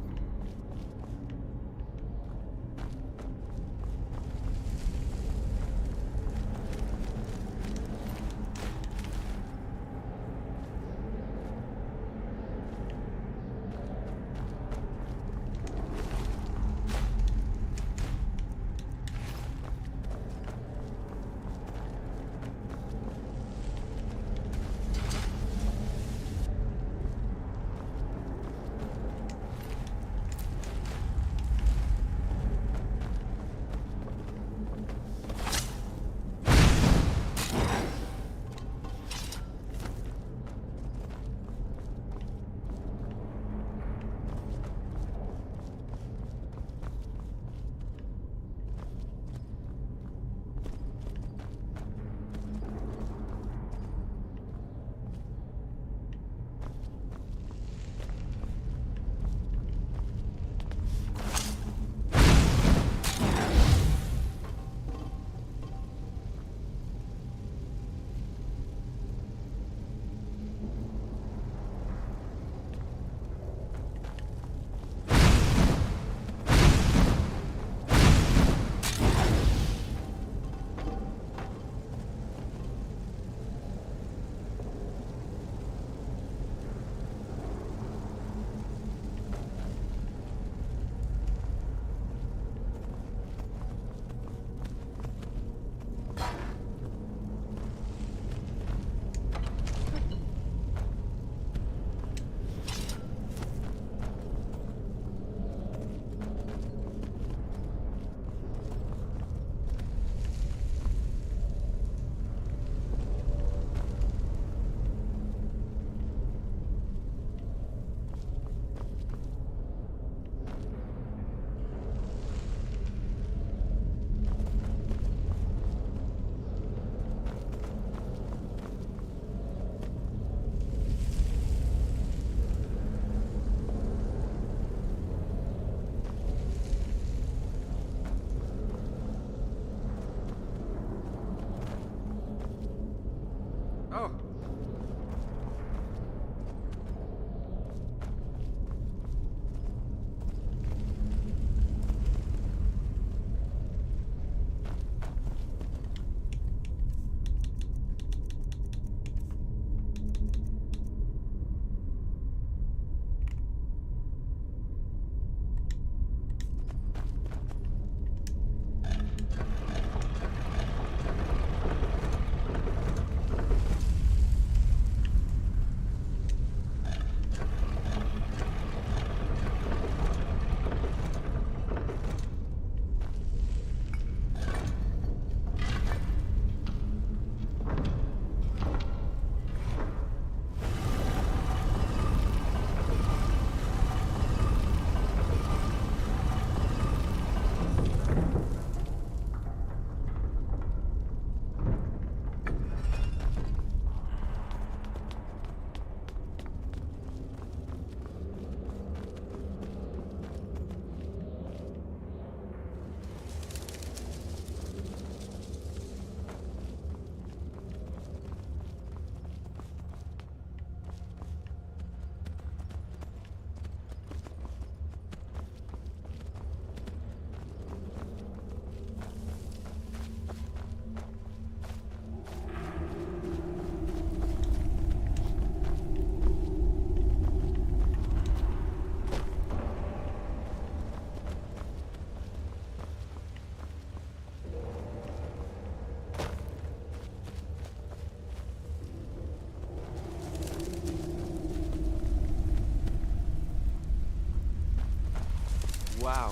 Wow.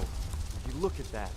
Would you look at that?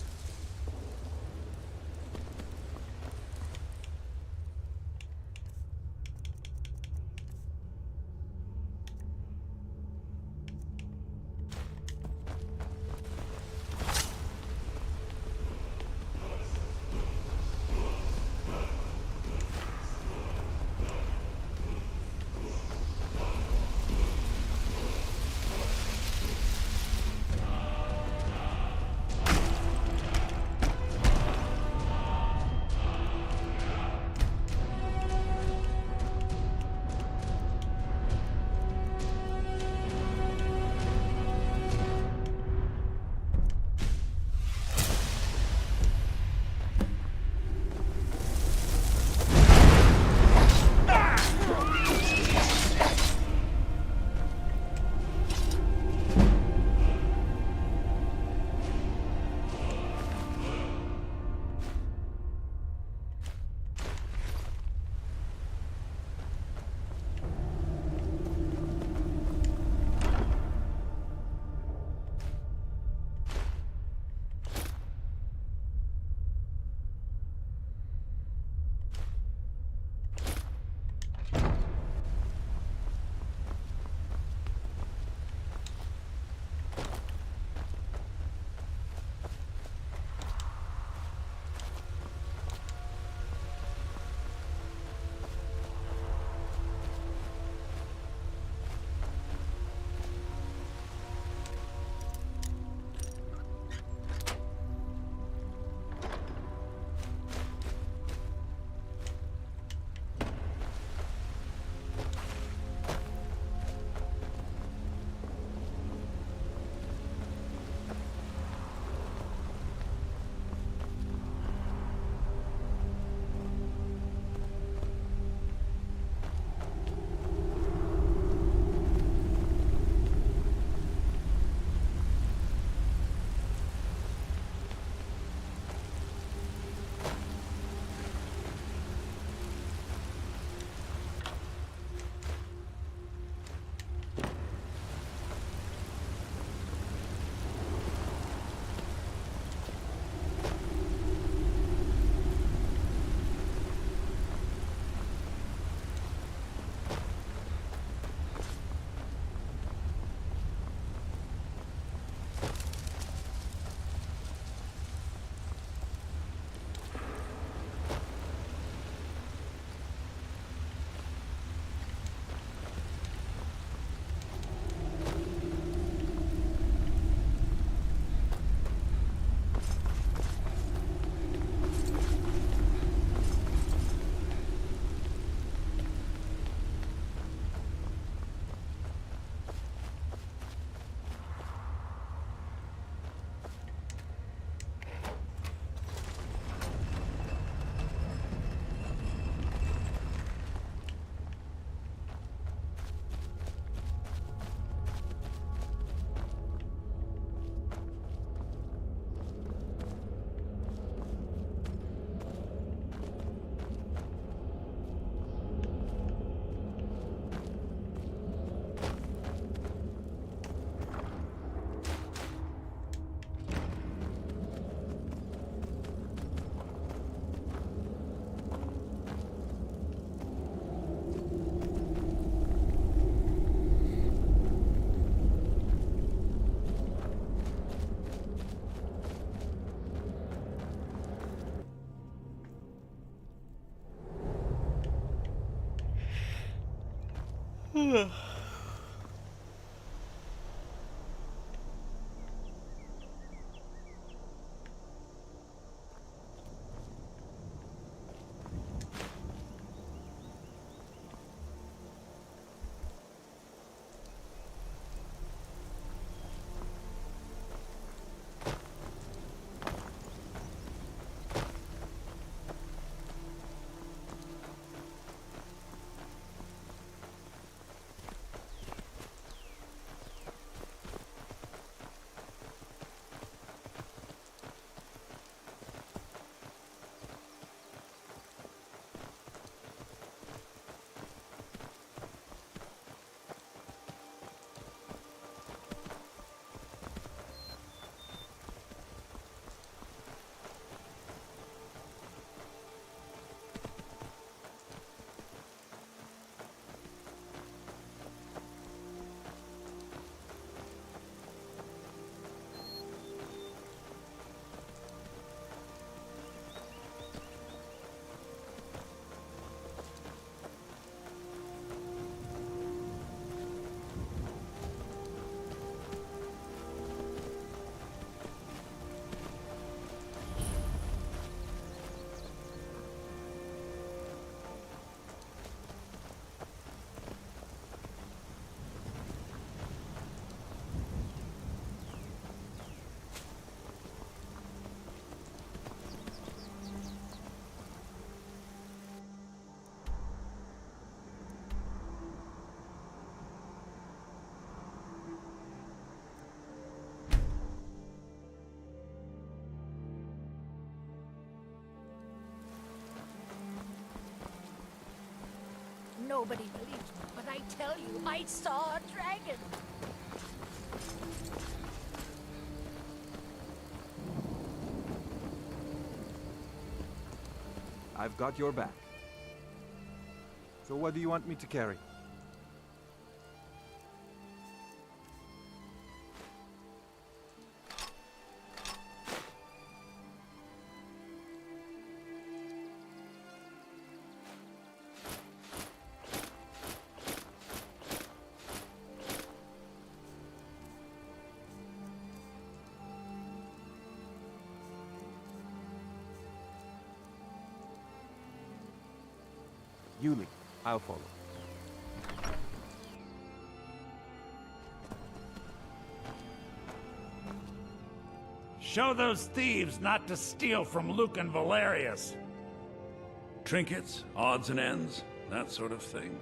Nobody believes me, but I tell you, I saw a dragon. I've got your back. So what do you want me to carry? You lead. I'll follow. Show those thieves not to steal from Luke and Valerius. Trinkets, odds and ends, that sort of thing.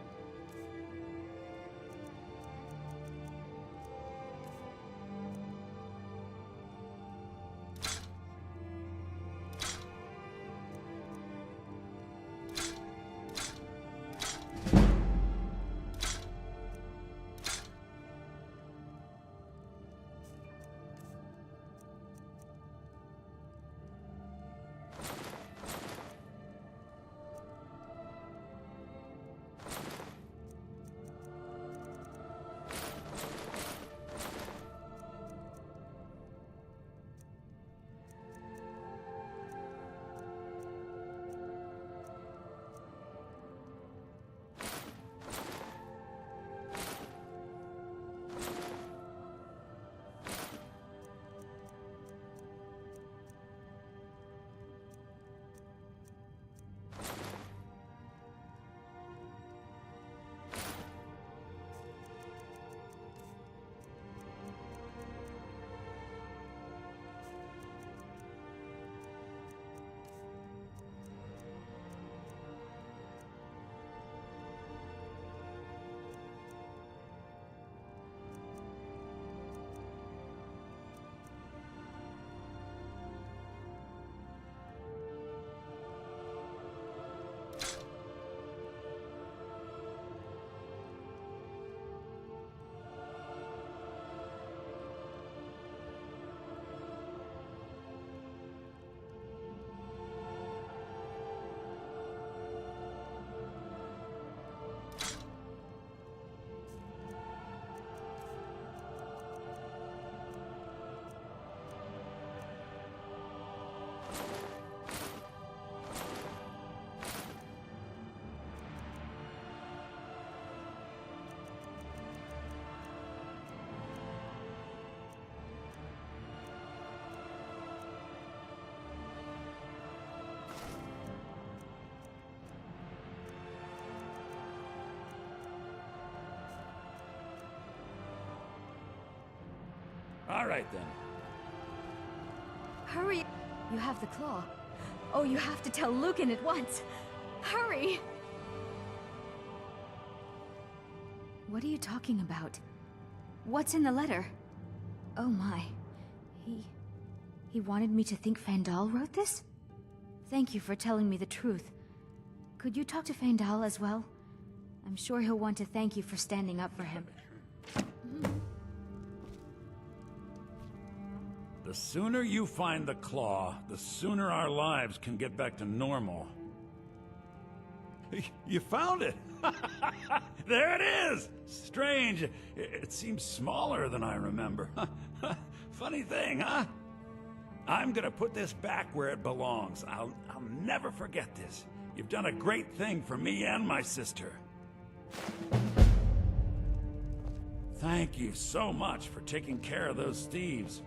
All right, then. Hurry! You have the claw. Oh, you have to tell Lucan at once. Hurry! What are you talking about? What's in the letter? Oh my. He wanted me to think Fandal wrote this? Thank you for telling me the truth. Could you talk to Fandal as well? I'm sure he'll want to thank you for standing up for him. The sooner you find the claw, the sooner our lives can get back to normal. You found it! There it is! Strange. It seems smaller than I remember. Funny thing, huh? I'm gonna put this back where it belongs. I'll never forget this. You've done a great thing for me and my sister. Thank you so much for taking care of those thieves.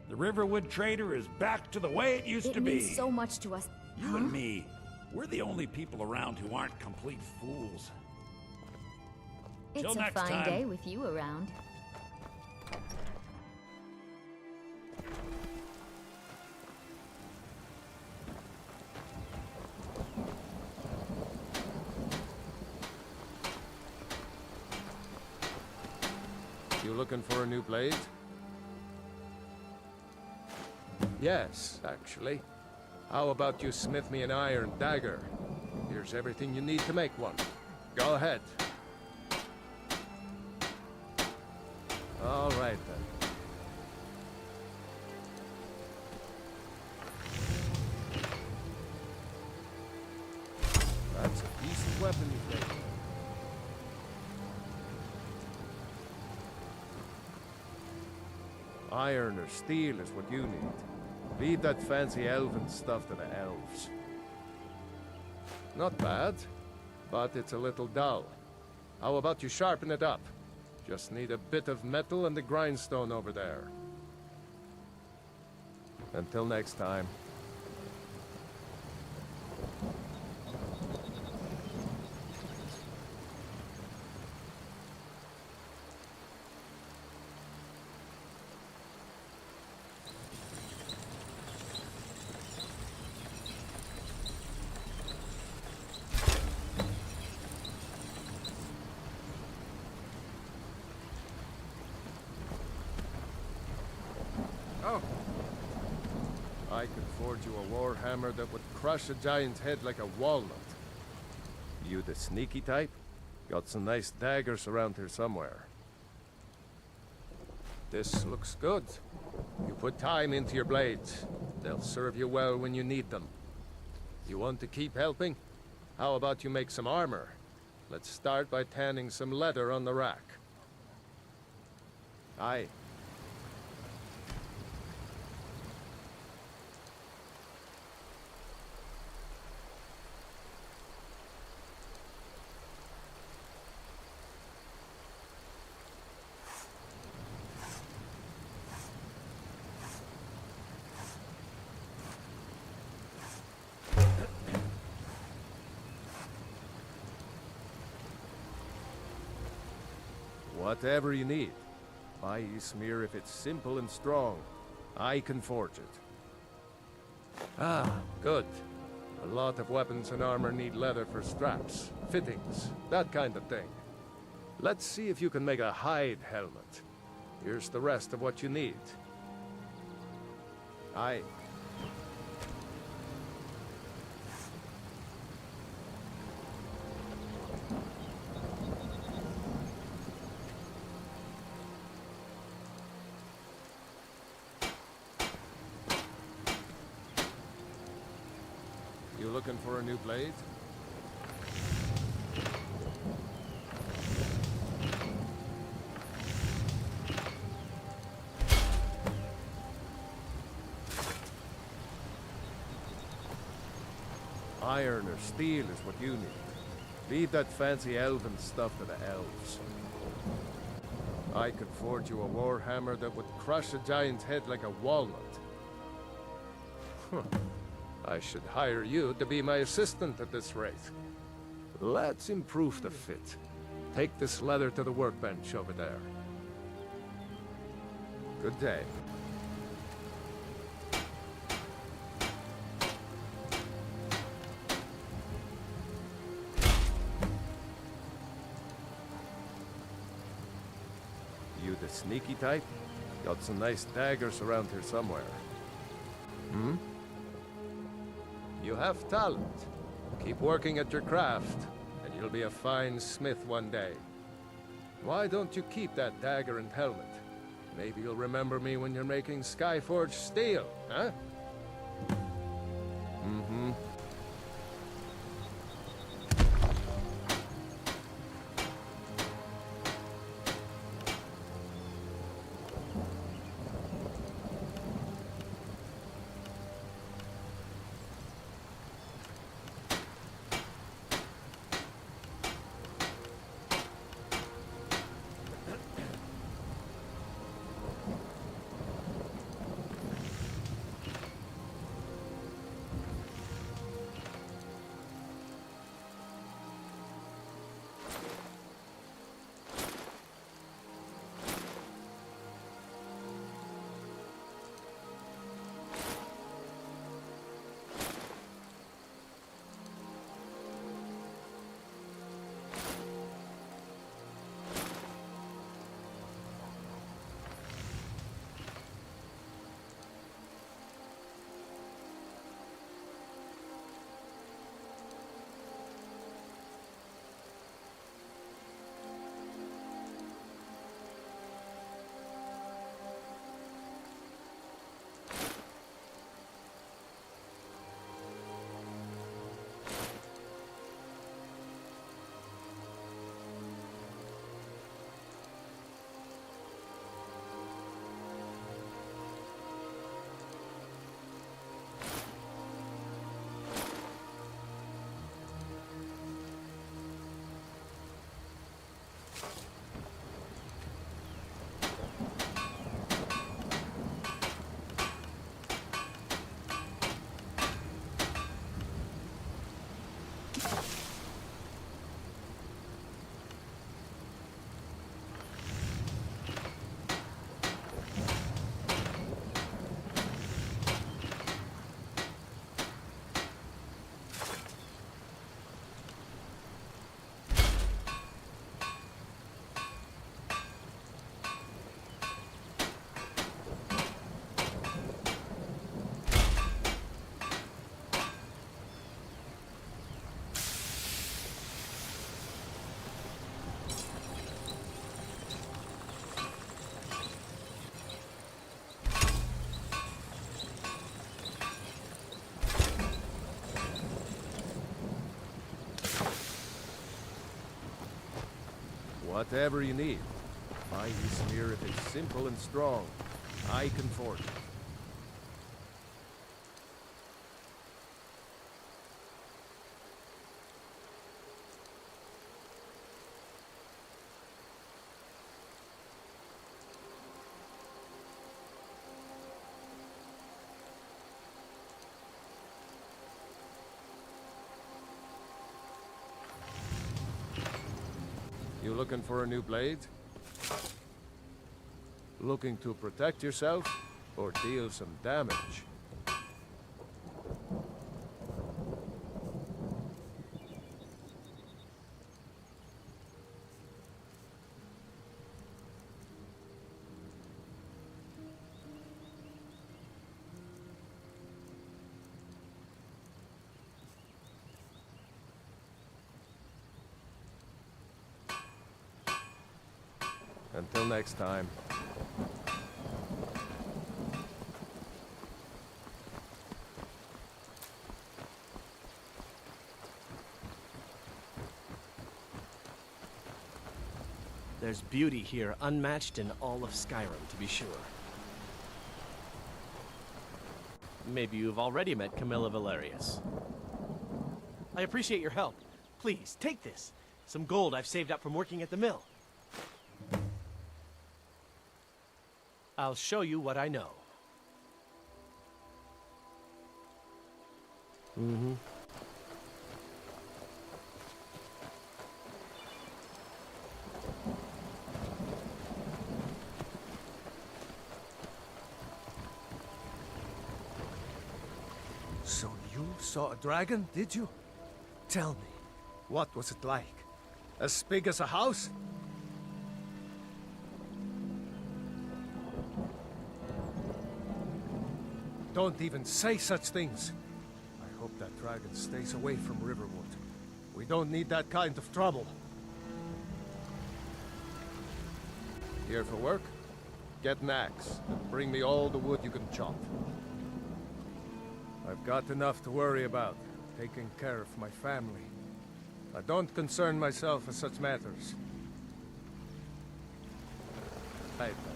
The Riverwood Trader is back to the way it used to be. It means so much to us. You and me, we're the only people around who aren't complete fools. It's Till a next fine time. day with you around. You looking for a new blade? Yes, actually. How about you smith me an iron dagger? Here's everything you need to make one. Go ahead. All right, then. That's a decent weapon you've made. Iron or steel is what you need. Leave that fancy elven stuff to the elves. Not bad, but it's a little dull. How about you sharpen it up? Just need a bit of metal and the grindstone over there. Until next time. Oh. I could forge you a warhammer that would crush a giant's head like a walnut. You the sneaky type? Got some nice daggers around here somewhere. This looks good. You put time into your blades. They'll serve you well when you need them. You want to keep helping? How about you make some armor? Let's start by tanning some leather on the rack. Aye. Whatever you need. Buy Ysmir if it's simple and strong. I can forge it. Ah, good. A lot of weapons and armor need leather for straps, fittings, that kind of thing. Let's see if you can make a hide helmet. Here's the rest of what you need. Aye. You looking for a new blade? Iron or steel is what you need. Leave that fancy elven stuff to the elves. I could forge you a warhammer that would crush a giant's head like a walnut. Huh. I should hire you to be my assistant at this rate. Let's improve the fit. Take this leather to the workbench over there. Good day. You the sneaky type? Got some nice daggers around here somewhere. Hmm? You have talent. Keep working at your craft, and you'll be a fine smith one day. Why don't you keep that dagger and helmet? Maybe you'll remember me when you're making Skyforged steel, huh? Mm-hmm. Whatever you need. Buy this here if it's simple and strong. I can forge it. You looking for a new blade? Looking to protect yourself or deal some damage? Until next time. There's beauty here unmatched in all of Skyrim, to be sure. Maybe you've already met Camilla Valerius. I appreciate your help. Please, take this. Some gold I've saved up from working at the mill. I'll show you what I know. Mm-hmm. So you saw a dragon, did you? Tell me, what was it like? As big as a house? Don't even say such things. I hope that dragon stays away from Riverwood. We don't need that kind of trouble. Here for work? Get an axe and bring me all the wood you can chop. I've got enough to worry about, taking care of my family. I don't concern myself with such matters. Right then.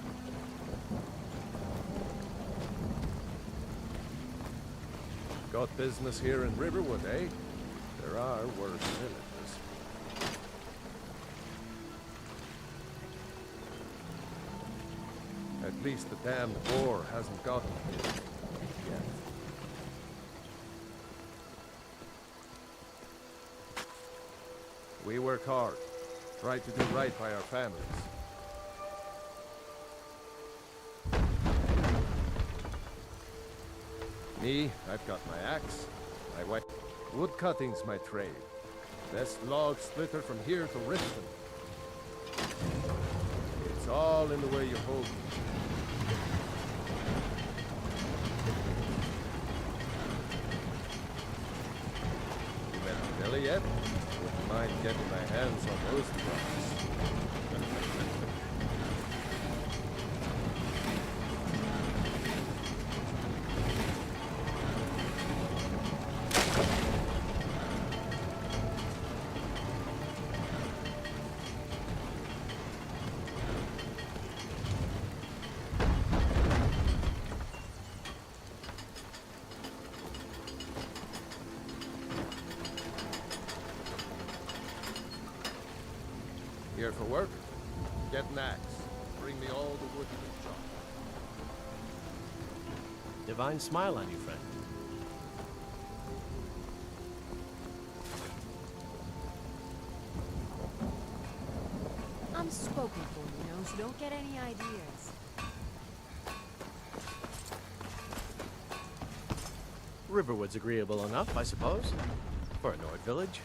Got business here in Riverwood, eh? There are worse villages. At least the damned war hasn't gotten here yet. We work hard, try to do right by our families. Me, I've got my axe. My wife. Wood cutting's my trade. Best log splitter from here to Riften. It's all in the way you hold me. You met Billy yet? Wouldn't mind getting my hands on those drugs. Here for work? Get an axe. Bring me all the wood you can chop. Divine smile on you, friend. I'm spoken for, you know, so don't get any ideas. Riverwood's agreeable enough, I suppose, for a Nord village.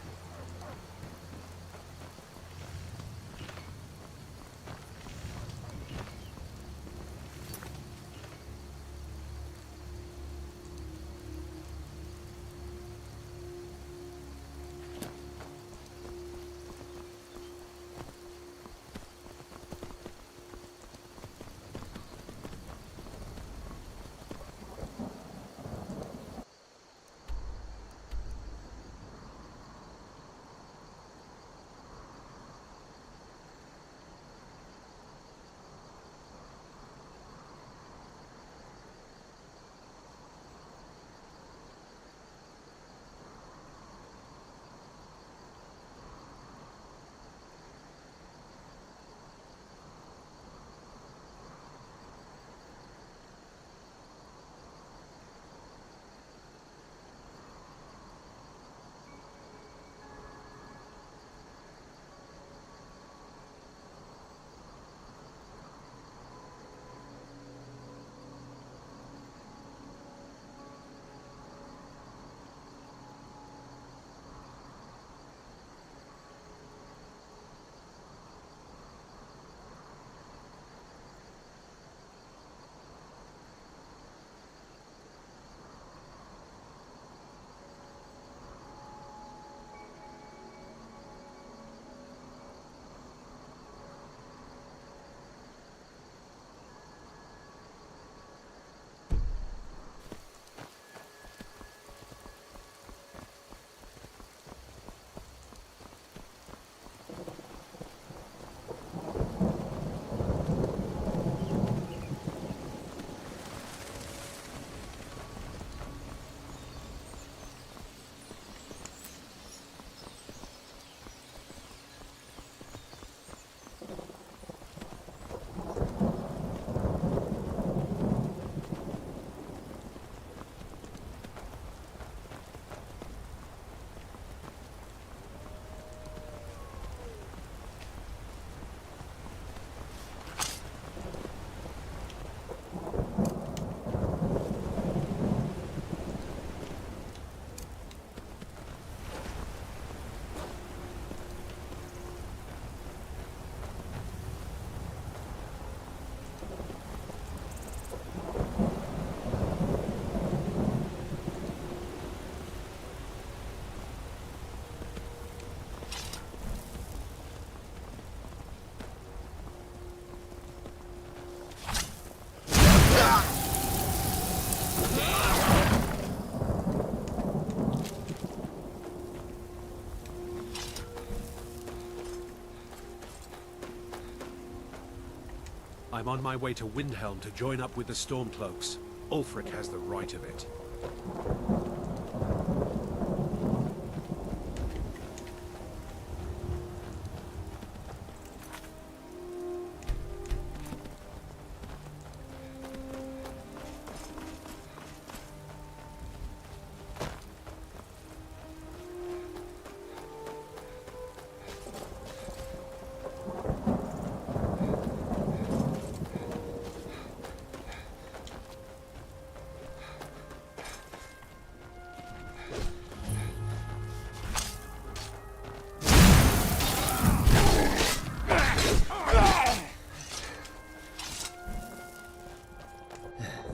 I'm on my way to Windhelm to join up with the Stormcloaks. Ulfric has the right of it.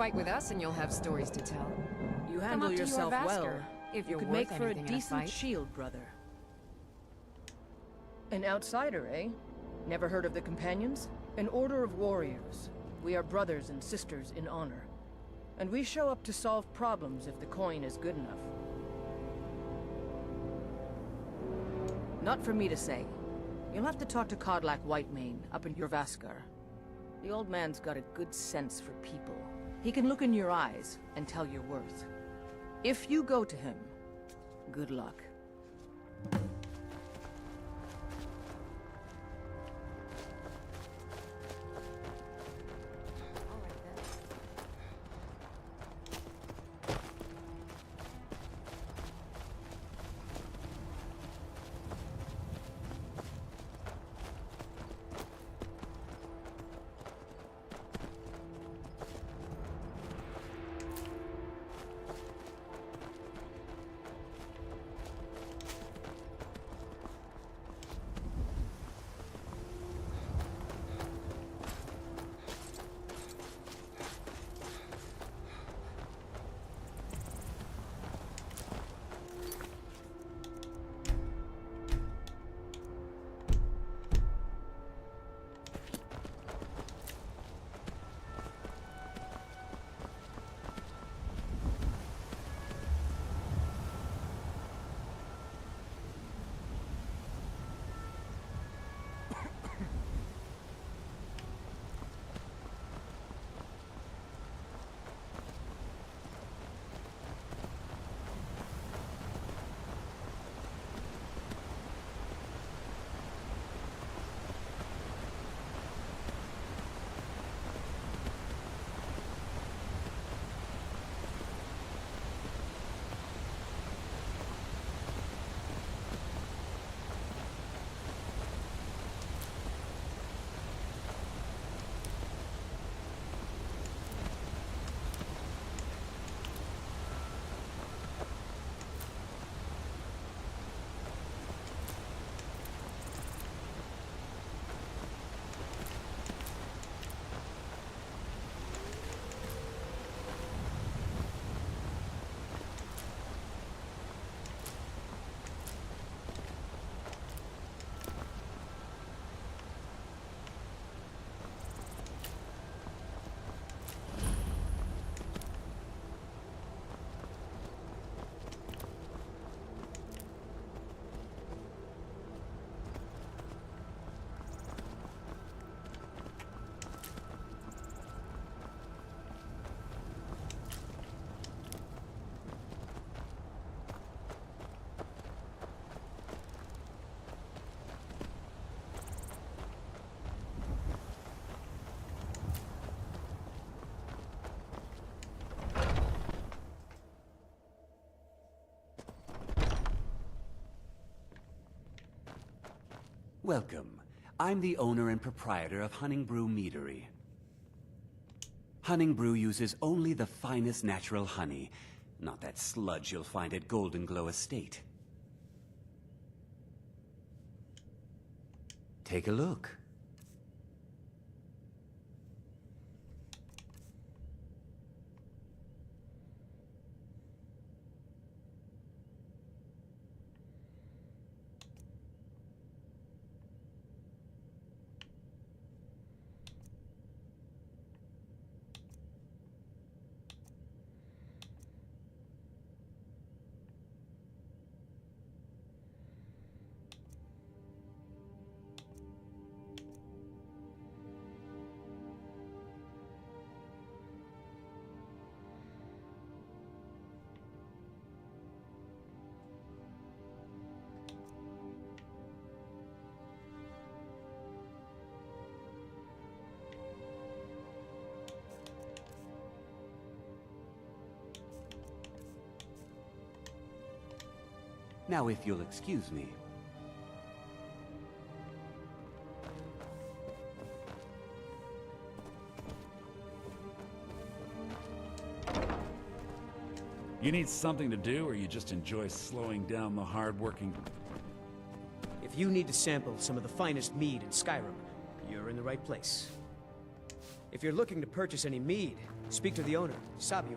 Fight with us and you'll have stories to tell. You Come handle up to your yourself well. Vasker, if You you're could worth make for a anything in a decent fight. shield, brother. An outsider, eh? Never heard of the Companions? An order of warriors. We are brothers and sisters in honor. And we show up to solve problems if the coin is good enough. Not for me to say. You'll have to talk to Kodlak Whitemane up in your Vaskar. The old man's got a good sense for people. He can look in your eyes and tell your worth. If you go to him, good luck. Welcome. I'm the owner and proprietor of Honningbrew Meadery. Honningbrew uses only the finest natural honey, not that sludge you'll find at Golden Glow Estate. Take a look. Now, if you'll excuse me. You need something to do, or you just enjoy slowing down the hard-working... If you need to sample some of the finest mead in Skyrim, you're in the right place. If you're looking to purchase any mead, speak to the owner, Sabu.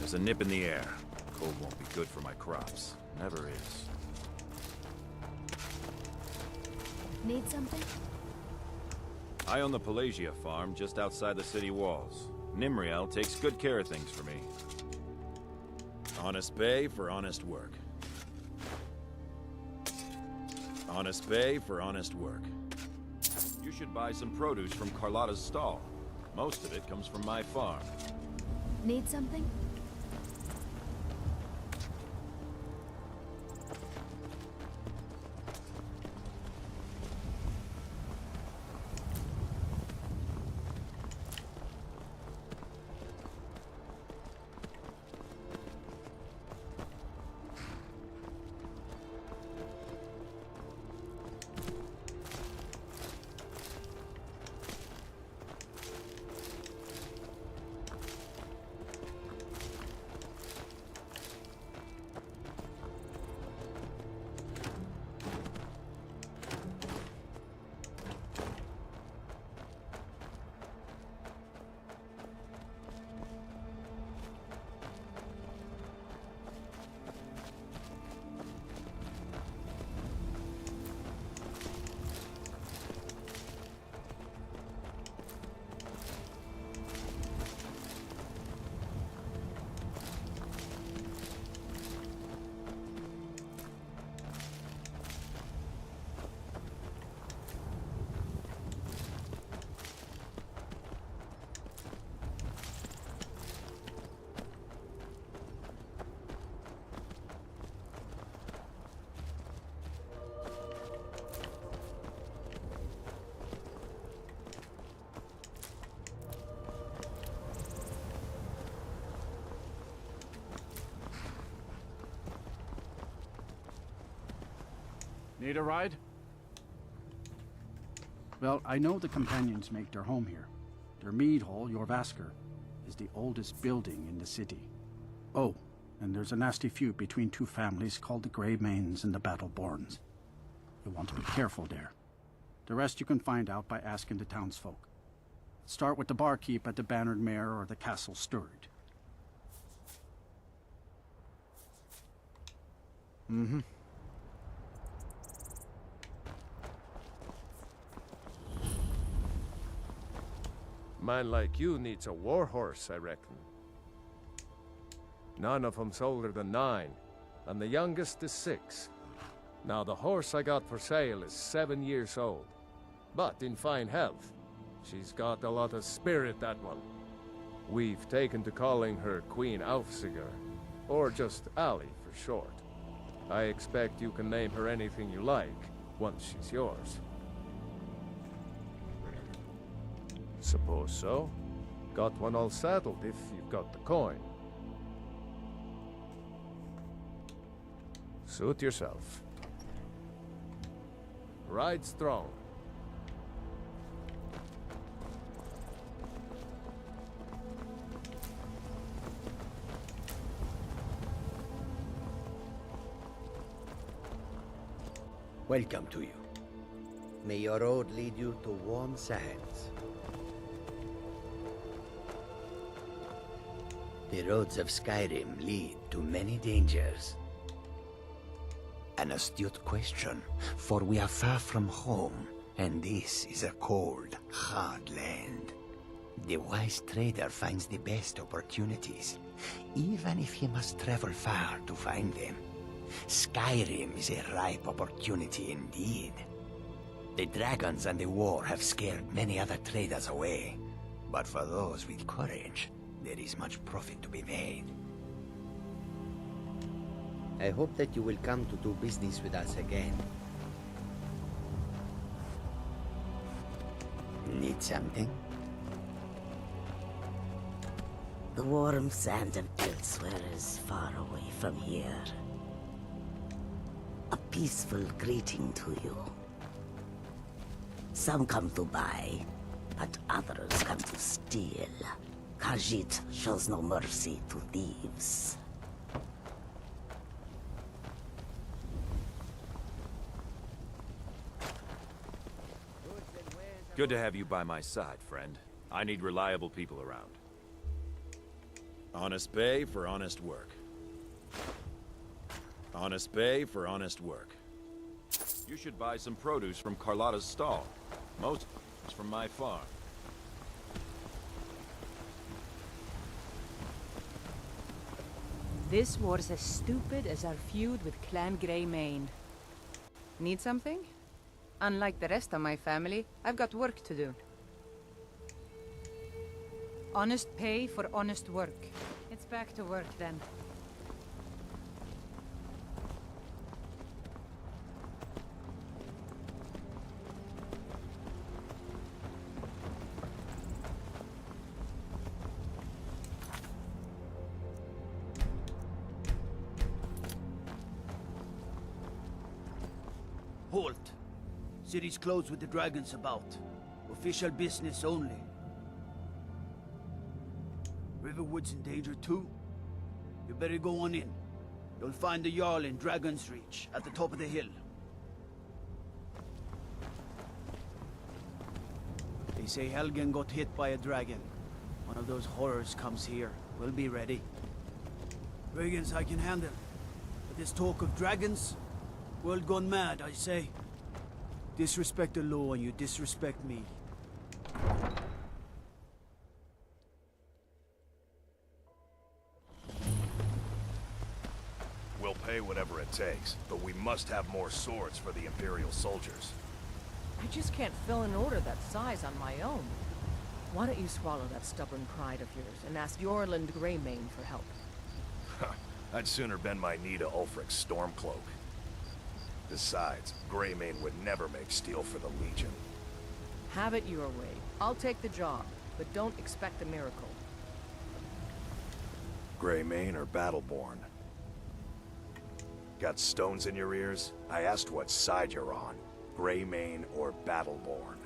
There's a nip in the air. Cold won't be good for my crops. Never is. Need something? I own the Pelagia farm just outside the city walls. Nimriel takes good care of things for me. Honest pay for honest work. Honest pay for honest work. You should buy some produce from Carlotta's stall. Most of it comes from my farm. Need something? Need a ride? Well, I know the companions make their home here. Their mead hall, Jorvaskr, is the oldest building in the city. Oh, and there's a nasty feud between two families called the Greymanes and the Battleborns. You want to be careful there. The rest you can find out by asking the townsfolk. Start with the barkeep at the Bannered Mare or the Castle Steward. Mm-hmm. Man like you needs a warhorse, I reckon. None of 'em's older than 9, and the youngest is 6. Now, the horse I got for sale is 7 years old, but in fine health. She's got a lot of spirit, that one. We've taken to calling her Queen Aufsiger, or just Allie for short. I expect you can name her anything you like, once she's yours. Suppose so. Got one all saddled if you've got the coin. Suit yourself. Ride strong. Welcome to you. May your road lead you to warm sands. The roads of Skyrim lead to many dangers. An astute question, for we are far from home, and this is a cold, hard land. The wise trader finds the best opportunities, even if he must travel far to find them. Skyrim is a ripe opportunity indeed. The dragons and the war have scared many other traders away, but for those with courage, there is much profit to be made. I hope that you will come to do business with us again. Need something? The warm sand of elsewhere is far away from here. A peaceful greeting to you. Some come to buy, but others come to steal. Khajiit shows no mercy to thieves. Good to have you by my side, friend. I need reliable people around. Honest pay for honest work. Honest pay for honest work. You should buy some produce from Carlotta's stall. Most is from my farm. This war's as stupid as our feud with Clan Greymane. Need something? Unlike the rest of my family, I've got work to do. Honest pay for honest work. It's back to work then. Halt. City's closed with the dragons about. Official business only. Riverwood's in danger too. You better go on in. You'll find the Jarl in Dragon's Reach, at the top of the hill. They say Helgen got hit by a dragon. One of those horrors comes here. We'll be ready. Dragons I can handle. But this talk of dragons? World gone mad, I say. Disrespect the law and you disrespect me. We'll pay whatever it takes, but we must have more swords for the Imperial soldiers. I just can't fill an order that size on my own. Why don't you swallow that stubborn pride of yours and ask Yorland Greymane for help? I'd sooner bend my knee to Ulfric's Stormcloak. Besides, Greymane would never make steel for the Legion. Have it your way. I'll take the job, but don't expect a miracle. Greymane or Battleborn? Got stones in your ears? I asked what side you're on. Greymane or Battleborn?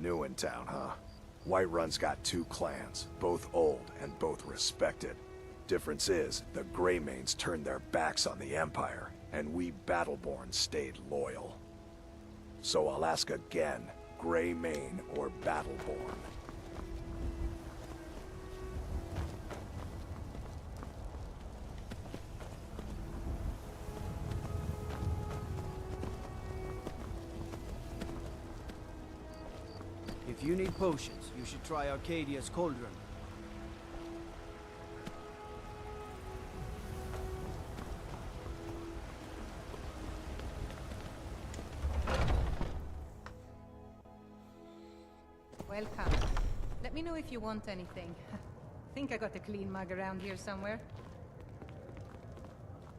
New in town, huh? Whiterun's got two clans, both old and both respected. Difference is, the Greymanes turned their backs on the Empire, and we Battleborn stayed loyal. So I'll ask again, Greymane or Battleborn? If you need potions, you should try Arcadia's Cauldron. Welcome. Let me know if you want anything. Think I got a clean mug around here somewhere.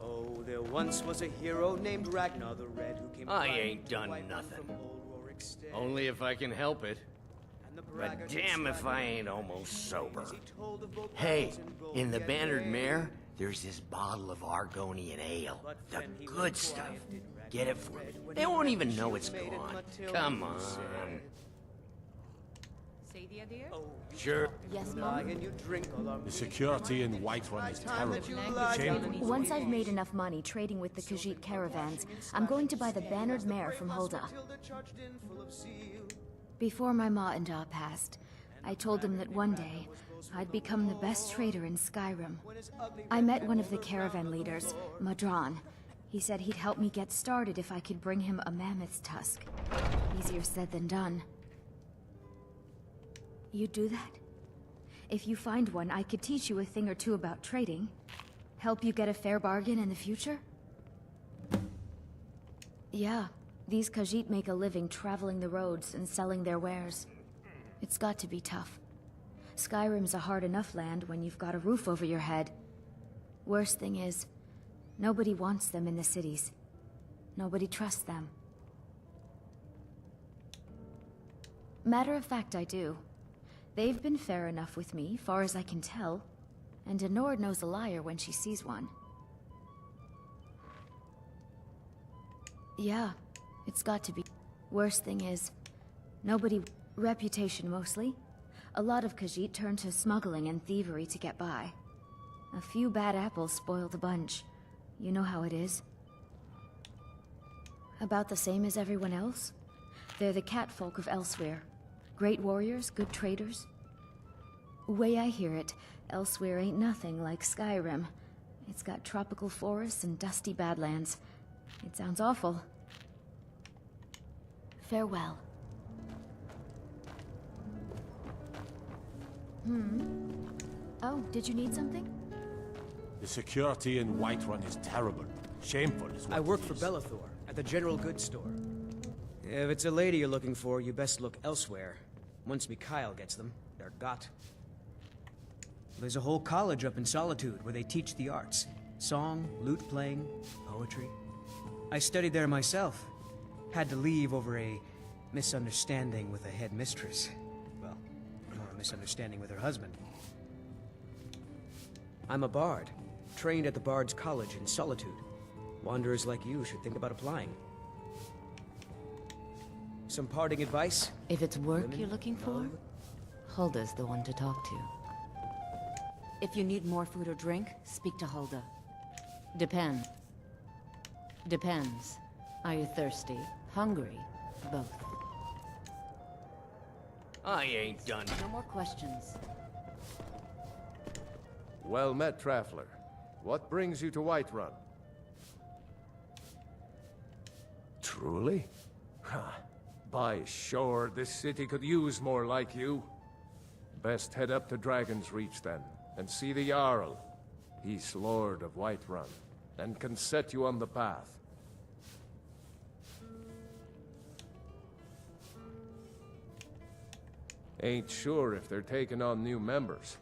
Oh, there once was a hero named Ragnar the Red who came. I ain't done nothing. Only if I can help it. But damn if I ain't almost sober. Hey, in the Bannered Mare, there's this bottle of Argonian ale. The good stuff. Get it for me. They won't even know it's gone. Come on. Say the idea? Sure. Yes, Mom? The security in Whiterun is terrible. Shameful. Once I've made enough money trading with the Khajiit caravans, I'm going to buy the Bannered Mare from Hulda. Before my ma and Da passed, I told them that one day, I'd become the best trader in Skyrim. I met one of the caravan leaders, Madran. He said he'd help me get started if I could bring him a mammoth's tusk. Easier said than done. You'd do that? If you find one, I could teach you a thing or two about trading. Help you get a fair bargain in the future? Yeah, these Khajiit make a living traveling the roads and selling their wares. It's got to be tough. Skyrim's a hard enough land when you've got a roof over your head. Worst thing is, nobody wants them in the cities. Nobody trusts them. Matter of fact, I do. They've been fair enough with me, far as I can tell. And Denord knows a liar when she sees one. Yeah, it's got to be. Worst thing is, nobody... Reputation, mostly. A lot of Khajiit turn to smuggling and thievery to get by. A few bad apples spoil the bunch. You know how it is. About the same as everyone else. They're the catfolk of Elsewhere. Great warriors, good traders. Way I hear it, Elsewhere ain't nothing like Skyrim. It's got tropical forests and dusty badlands. It sounds awful. Farewell. Oh, did you need something? The security in Whiterun is terrible. Shameful is what I work it for is. Bellathor, at the general goods store. If it's a lady you're looking for, you best look elsewhere. Once Mikhail gets them, they're got. There's a whole college up in Solitude where they teach the arts. Song, lute playing, poetry. I studied there myself. Had to leave over a misunderstanding with a headmistress. Well, more a misunderstanding with her husband. I'm a bard, trained at the Bard's College in Solitude. Wanderers like you should think about applying. Some parting advice? If it's work Women? you're looking for, Hulda's the one to talk to. If you need more food or drink, speak to Hulda. Depends. Are you thirsty? Hungry? Both. I ain't done. No more questions. Well met, Traveler. What brings you to Whiterun? Truly? By sure, this city could use more like you. Best head up to Dragon's Reach then, and see the Jarl. He's Lord of Whiterun, and can set you on the path. Ain't sure if they're taking on new members,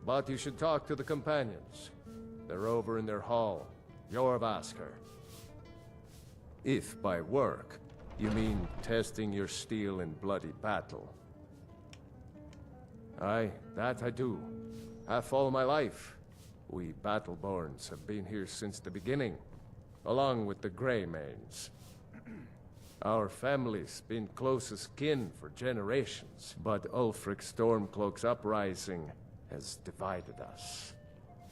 but you should talk to the companions. They're over in their hall, Jorvaskr. If by work, you mean testing your steel in bloody battle. Aye, that I do. Half all my life. We Battleborns have been here since the beginning, along with the Greymanes. Our family's been closest kin for generations, but Ulfric Stormcloak's uprising has divided us.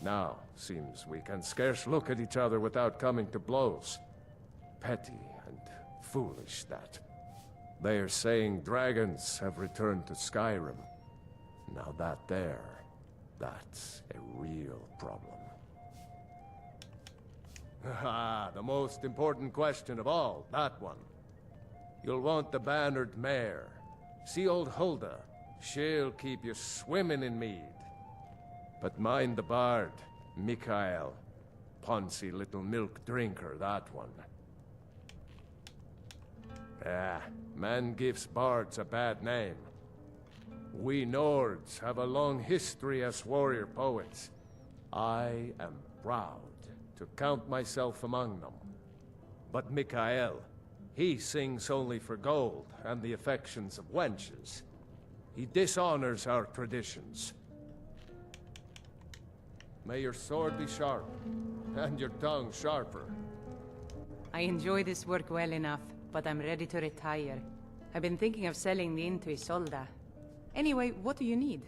Now, seems we can scarce look at each other without coming to blows. Petty and foolish, that. They are saying dragons have returned to Skyrim. Now that's a real problem. Ah, the most important question of all, that one. You'll want the bannered mare. See old Hulda. She'll keep you swimming in mead. But mind the bard, Mikael. Poncy little milk drinker, that one. Ah, man gives bards a bad name. We Nords have a long history as warrior poets. I am proud to count myself among them. But Mikael, he sings only for gold and the affections of wenches. He dishonors our traditions. May your sword be sharp, and your tongue sharper. I enjoy this work well enough, but I'm ready to retire. I've been thinking of selling the inn to Isolda. Anyway, what do you need?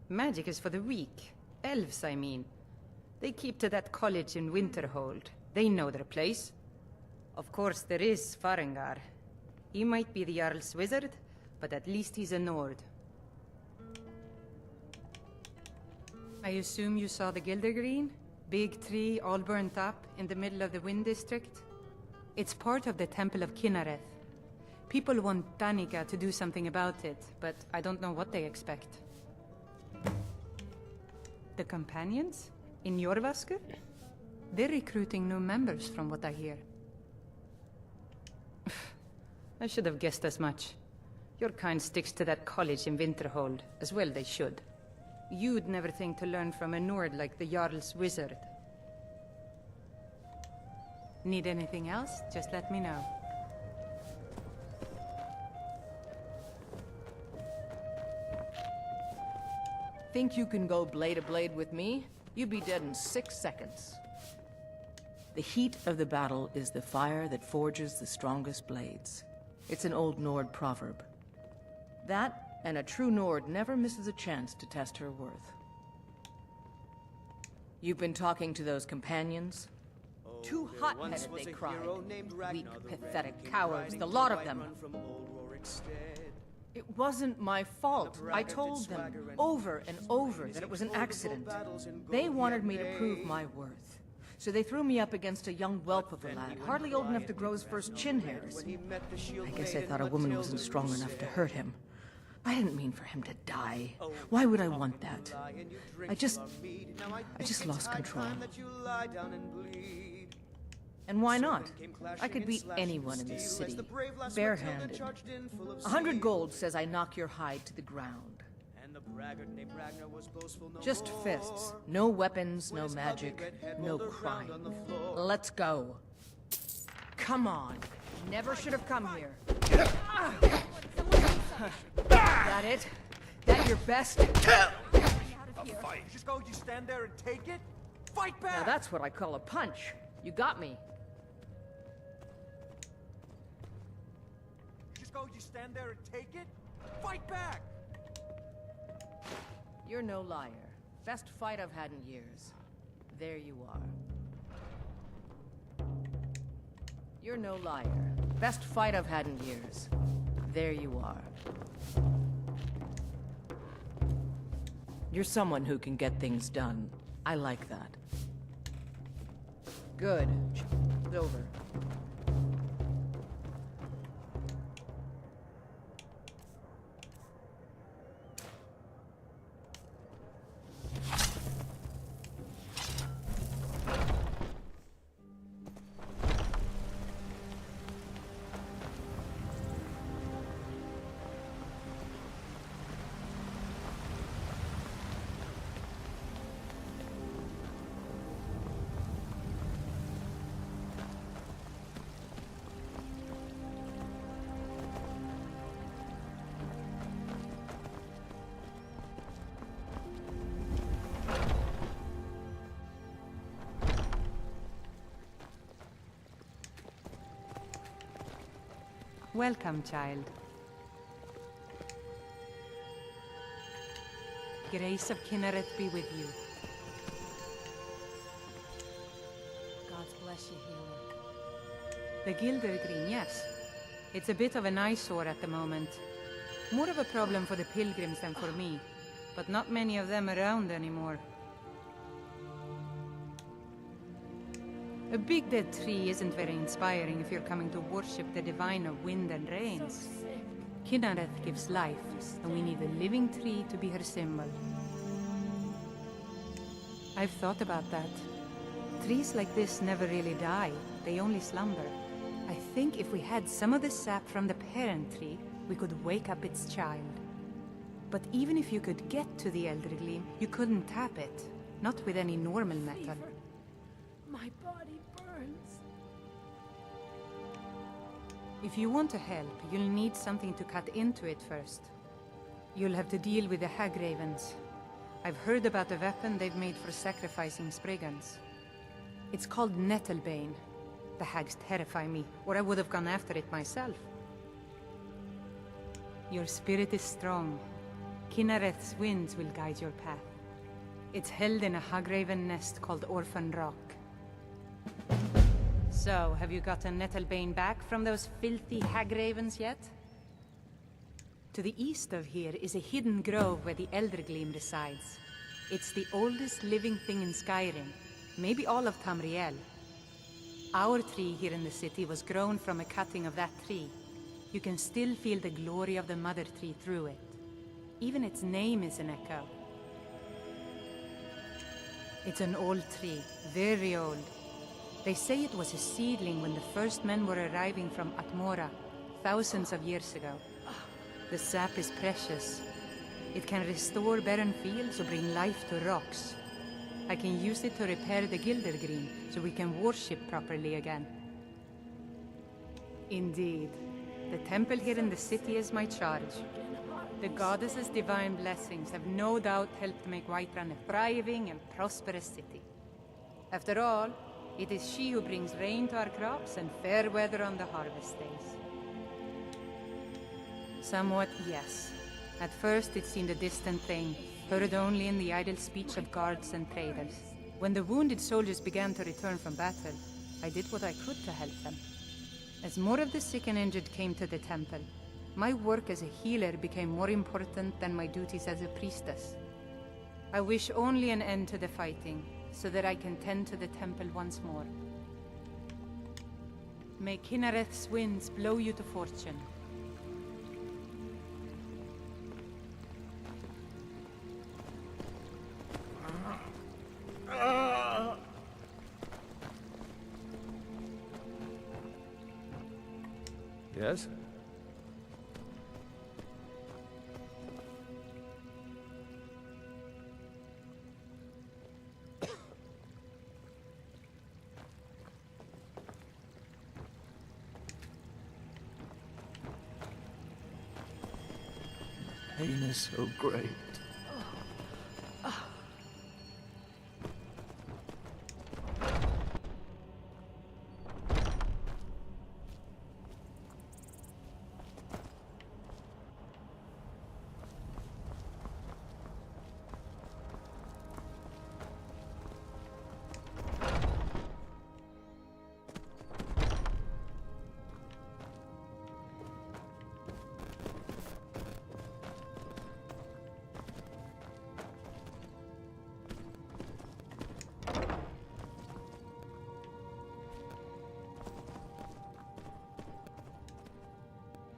Magic is for the weak. Elves, I mean. They keep to that college in Winterhold. They know their place. Of course, there is Farengar. He might be the Jarl's wizard, but at least he's a Nord. I assume you saw the Gildergreen? Big tree, all burnt up, in the middle of the Wind District? It's part of the Temple of Kinnareth. People want Danica to do something about it, but I don't know what they expect. The Companions? In Jorvaskr? They're recruiting new members from what I hear. I should have guessed as much. Your kind sticks to that college in Winterhold, as well they should. You'd never think to learn from a Nord like the Jarl's wizard. Need anything else? Just let me know. Think you can go blade to blade with me? You'd be dead in 6 seconds. The heat of the battle is the fire that forges the strongest blades. It's an old Nord proverb. That, and a true Nord never misses a chance to test her worth. You've been talking to those companions? Too hot-headed, they cried. Weak, pathetic cowards, the lot of them. It wasn't my fault. I told them over and over that it was an accident. They wanted me to prove my worth. So they threw me up against a young whelp of a lad, hardly old enough to grow his first chin hairs. I guess they thought a woman wasn't strong enough to hurt him. I didn't mean for him to die. Why would I want that? I just lost control. And why not? I could beat anyone in this city, barehanded. 100 gold says I knock your hide to the ground. Just fists. No weapons, no magic, no crime. Let's go. Come on. Never should have come here. That it? That your best? A fight. You stand there and take it? Fight back! Now that's what I call a punch. You got me. You stand there and take it? Fight back! You're no liar. Best fight I've had in years. There you are. You're no liar. Best fight I've had in years. There you are. You're someone who can get things done. I like that. Good. It's over. Welcome, child. Grace of Kinnereth be with you. God bless you, healer. The Gilder Green, yes. It's a bit of an eyesore at the moment. More of a problem for the pilgrims than for me, but not many of them around anymore. A big dead tree isn't very inspiring if you're coming to worship the divine of wind and rains. Kinnereth gives life, and we need a living tree to be her symbol. I've thought about that. Trees like this never really die, they only slumber. I think if we had some of the sap from the parent tree, we could wake up its child. But even if you could get to the Elder Gleam, you couldn't tap it. Not with any normal metal. My body burns. If you want to help, you'll need something to cut into it first. You'll have to deal with the Hag Ravens. I've heard about a weapon they've made for sacrificing Spriggans. It's called Nettlebane. The hags terrify me, or I would have gone after it myself. Your spirit is strong. Kinnereth's winds will guide your path. It's held in a Hagraven nest called Orphan Rock. So, have you gotten Nettlebane back from those filthy Hagravens yet? To the east of here is a hidden grove where the Elder Gleam resides. It's the oldest living thing in Skyrim, maybe all of Tamriel. Our tree here in the city was grown from a cutting of that tree. You can still feel the glory of the mother tree through it. Even its name is an echo. It's an old tree, very old. They say it was a seedling when the first men were arriving from Atmora, thousands of years ago. The sap is precious. It can restore barren fields or bring life to rocks. I can use it to repair the Gilder Green, so we can worship properly again. Indeed. The temple here in the city is my charge. The goddess's divine blessings have no doubt helped make Whiterun a thriving and prosperous city. After all, it is she who brings rain to our crops and fair weather on the harvest days. Somewhat, yes. At first it seemed a distant thing, heard only in the idle speech of guards and traders. When the wounded soldiers began to return from battle, I did what I could to help them. As more of the sick and injured came to the temple, my work as a healer became more important than my duties as a priestess. I wish only an end to the fighting, so that I can tend to the temple once more. May Kinnereth's winds blow you to fortune. Yes? Pain is so great.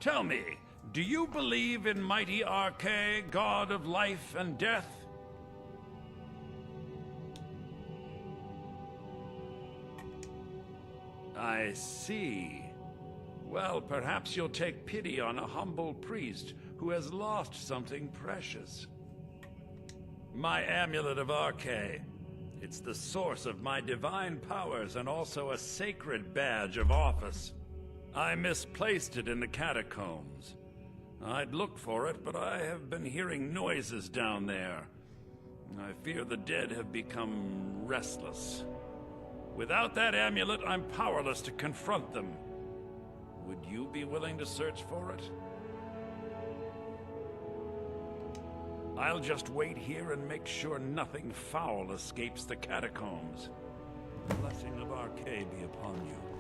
Tell me, do you believe in mighty Arche, god of life and death? I see. Well, perhaps you'll take pity on a humble priest who has lost something precious. My amulet of Arche. It's the source of my divine powers and also a sacred badge of office. I misplaced it in the catacombs. I'd looked for it, but I have been hearing noises down there. I fear the dead have become restless. Without that amulet, I'm powerless to confront them. would you be willing to search for it? I'll just wait here and make sure nothing foul escapes the catacombs. The blessing of Arcade be upon you.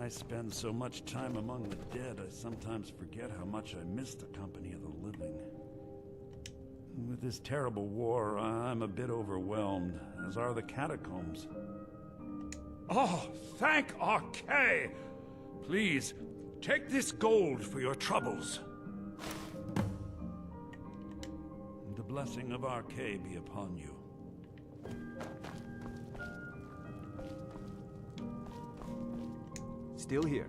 I spend so much time among the dead, I sometimes forget how much I miss the company of the living. With this terrible war, I'm a bit overwhelmed, as are the catacombs. Oh, thank Arcade! Please, take this gold for your troubles. The blessing of Arcade be upon you. Still here.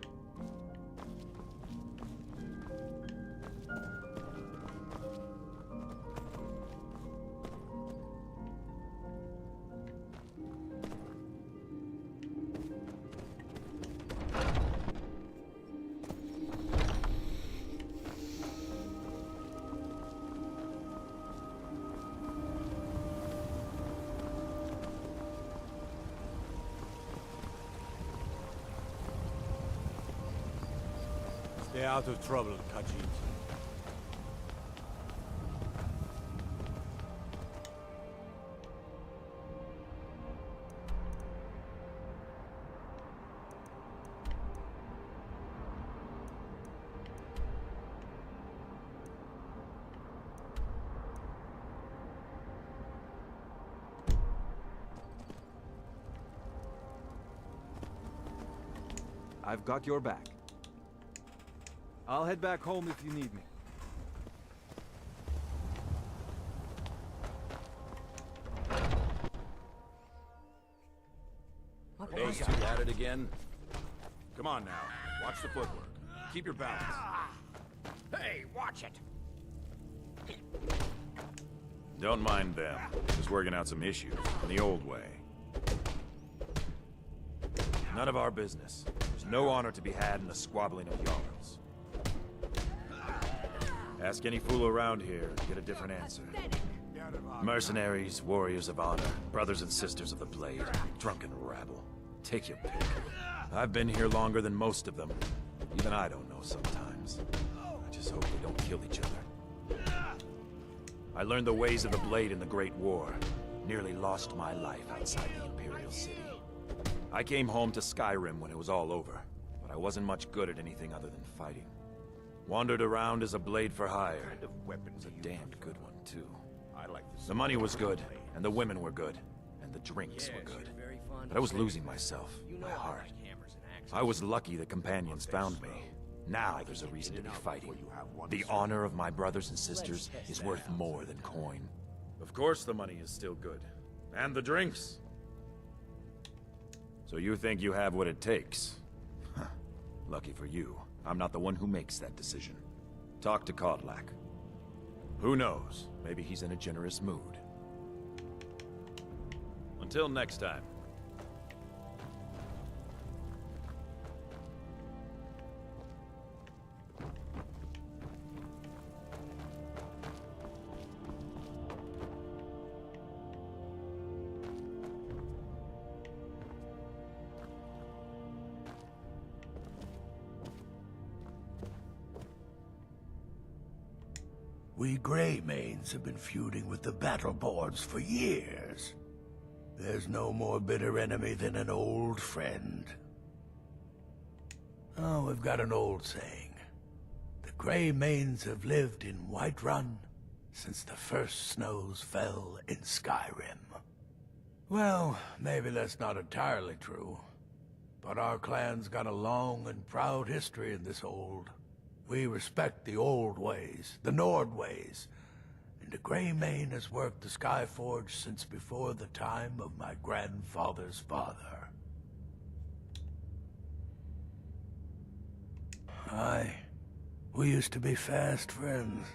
Stay out of trouble, Khajiit. I've got your back. I'll head back home if you need me. Hey, you at it again? Come on now. Watch the footwork. Keep your balance. Hey, watch it! Don't mind them. Just working out some issues in the old way. None of our business. There's no honor to be had in the squabbling of Jarls. Ask any fool around here, get a different answer. Mercenaries, warriors of honor, brothers and sisters of the blade, drunken rabble. Take your pick. I've been here longer than most of them. Even I don't know sometimes. I just hope they don't kill each other. I learned the ways of the blade in the Great War. Nearly lost my life outside the Imperial City. I came home to Skyrim when it was all over, but I wasn't much good at anything other than fighting. Wandered around as a blade for hire. It was a damned good one, too. The money was good, and the women were good, and the drinks were good. But I was losing myself, my heart. I was lucky the companions found me. Now there's a reason to be fighting. The honor of my brothers and sisters is worth more than coin. Of course the money is still good. And the drinks. So you think you have what it takes? Huh. Lucky for you, I'm not the one who makes that decision. Talk to Kodlak. Who knows? Maybe he's in a generous mood. Until next time. We Greymanes have been feuding with the Battleborns for years. There's no more bitter enemy than an old friend. Oh, we've got an old saying. The Greymanes have lived in Whiterun since the first snows fell in Skyrim. Well, maybe that's not entirely true. But our clan's got a long and proud history in this old. We respect the old ways, the Nord ways, and the Greymane has worked the Skyforge since before the time of my grandfather's father. Aye, we used to be fast friends,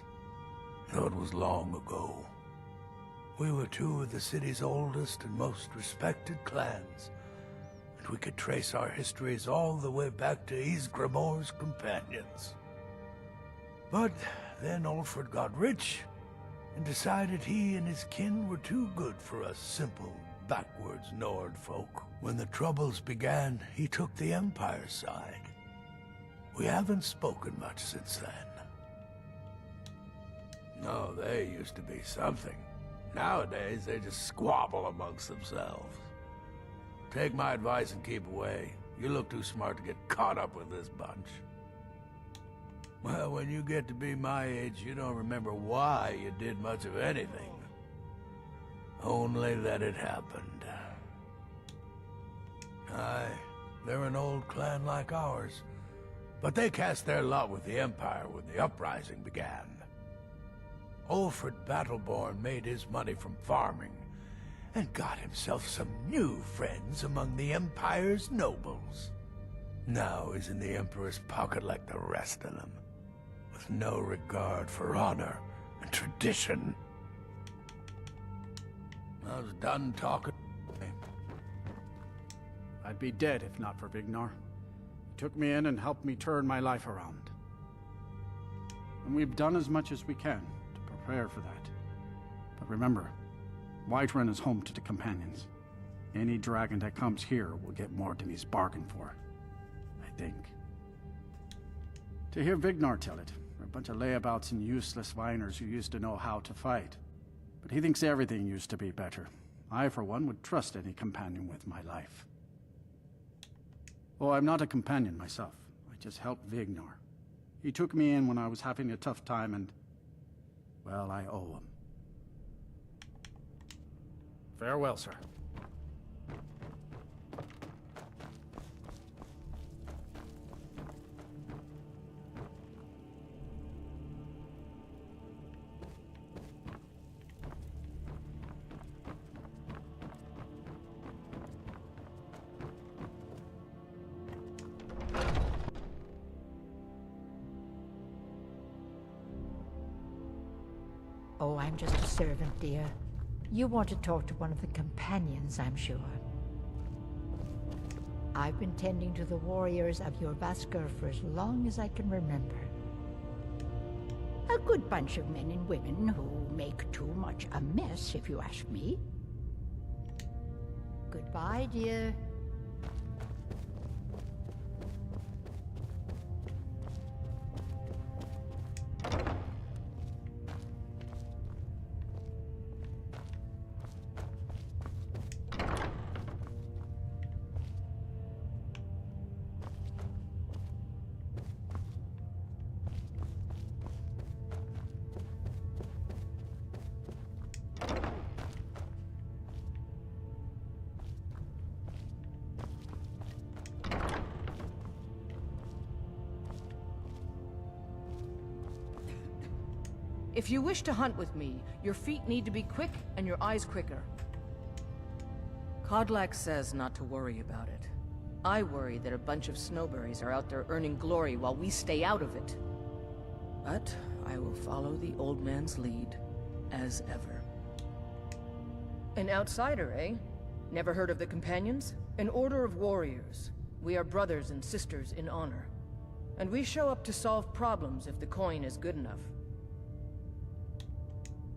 though it was long ago. We were two of the city's oldest and most respected clans, and we could trace our histories all the way back to Ysgramor's companions. But then Ulfred got rich and decided he and his kin were too good for us simple, backwards Nord folk. When the Troubles began, he took the Empire's side. We haven't spoken much since then. No, they used to be something. Nowadays, they just squabble amongst themselves. Take my advice and keep away. You look too smart to get caught up with this bunch. Well, when you get to be my age, you don't remember why you did much of anything. Only that it happened. Aye, they're an old clan like ours. But they cast their lot with the Empire when the uprising began. Ulfred Battleborn made his money from farming, and got himself some new friends among the Empire's nobles. Now he's in the Emperor's pocket like the rest of them, with no regard for honor and tradition. I was done talking. I'd be dead if not for Vignar. He took me in and helped me turn my life around. And we've done as much as we can to prepare for that. But remember, Whiterun is home to the Companions. Any dragon that comes here will get more than he's bargained for. I think. To hear Vignar tell it, we're a bunch of layabouts and useless whiners who used to know how to fight. But he thinks everything used to be better. I, for one, would trust any companion with my life. Oh, I'm not a companion myself. I just helped Vignar. He took me in when I was having a tough time and... well, I owe him. Farewell, sir. Oh, I'm just a servant, dear. You want to talk to one of the companions, I'm sure. I've been tending to the warriors of Jorrvaskr for as long as I can remember. A good bunch of men and women who make too much a mess, if you ask me. Goodbye, dear. If you wish to hunt with me, your feet need to be quick and your eyes quicker. Kodlak says not to worry about it. I worry that a bunch of snowberries are out there earning glory while we stay out of it. But I will follow the old man's lead, as ever. An outsider, eh? Never heard of the Companions? An order of warriors. We are brothers and sisters in honor. And we show up to solve problems if the coin is good enough.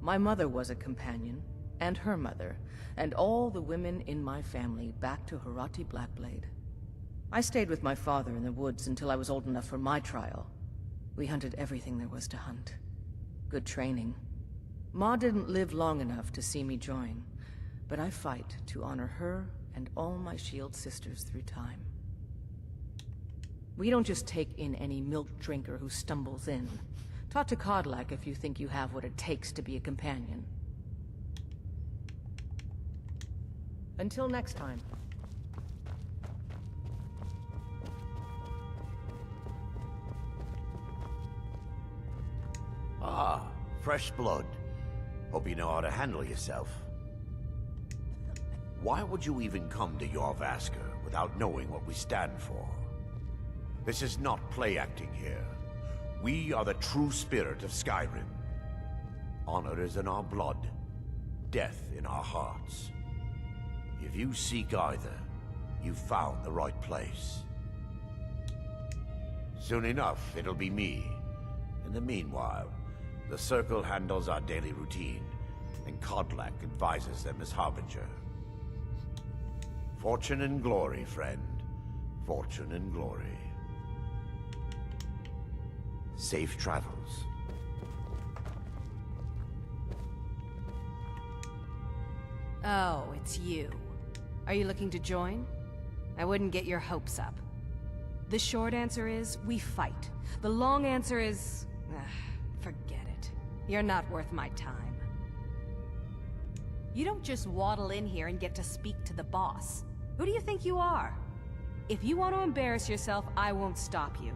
My mother was a companion, and her mother, and all the women in my family back to Harati Blackblade. I stayed with my father in the woods until I was old enough for my trial. We hunted everything there was to hunt. Good training. Ma didn't live long enough to see me join, but I fight to honor her and all my shield sisters through time. We don't just take in any milk drinker who stumbles in. Talk to Kodlak if you think you have what it takes to be a companion. Until next time. Ah, fresh blood. Hope you know how to handle yourself. Why would you even come to Jorrvaskr without knowing what we stand for? This is not play acting here. We are the true spirit of Skyrim. Honor is in our blood, death in our hearts. If you seek either, you've found the right place. Soon enough, it'll be me. In the meanwhile, the Circle handles our daily routine, and Kodlak advises them as Harbinger. Fortune and glory, friend. Fortune and glory. Safe travels. Oh, it's you. Are you looking to join? I wouldn't get your hopes up. The short answer is, we fight. The long answer is... forget it. You're not worth my time. You don't just waddle in here and get to speak to the boss. Who do you think you are? If you want to embarrass yourself, I won't stop you.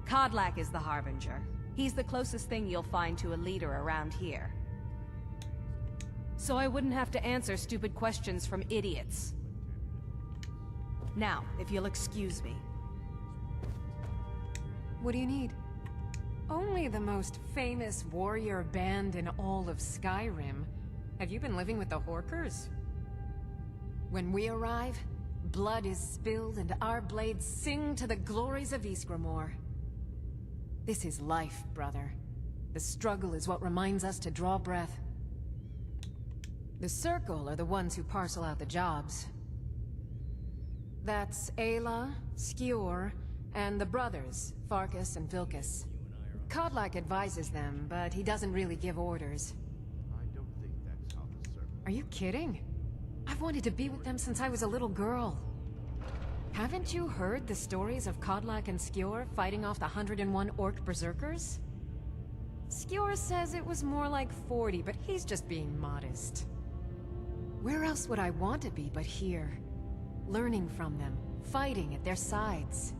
Kodlak is the Harbinger. He's the closest thing you'll find to a leader around here. So I wouldn't have to answer stupid questions from idiots. Now, if you'll excuse me. What do you need? Only the most famous warrior band in all of Skyrim. Have you been living with the Horkers? When we arrive, blood is spilled and our blades sing to the glories of Ysgramor. This is life, brother. The struggle is what reminds us to draw breath. The Circle are the ones who parcel out the jobs. That's Ayla, Skjor, and the brothers, Farkas and Vilkas. Kodlak advises them, but he doesn't really give orders. Are you kidding? I've wanted to be with them since I was a little girl. Haven't you heard the stories of Kodlak and Skjor fighting off the 101 Orc Berserkers? Skjor says it was more like 40, but he's just being modest. Where else would I want to be but here? Learning from them, fighting at their sides.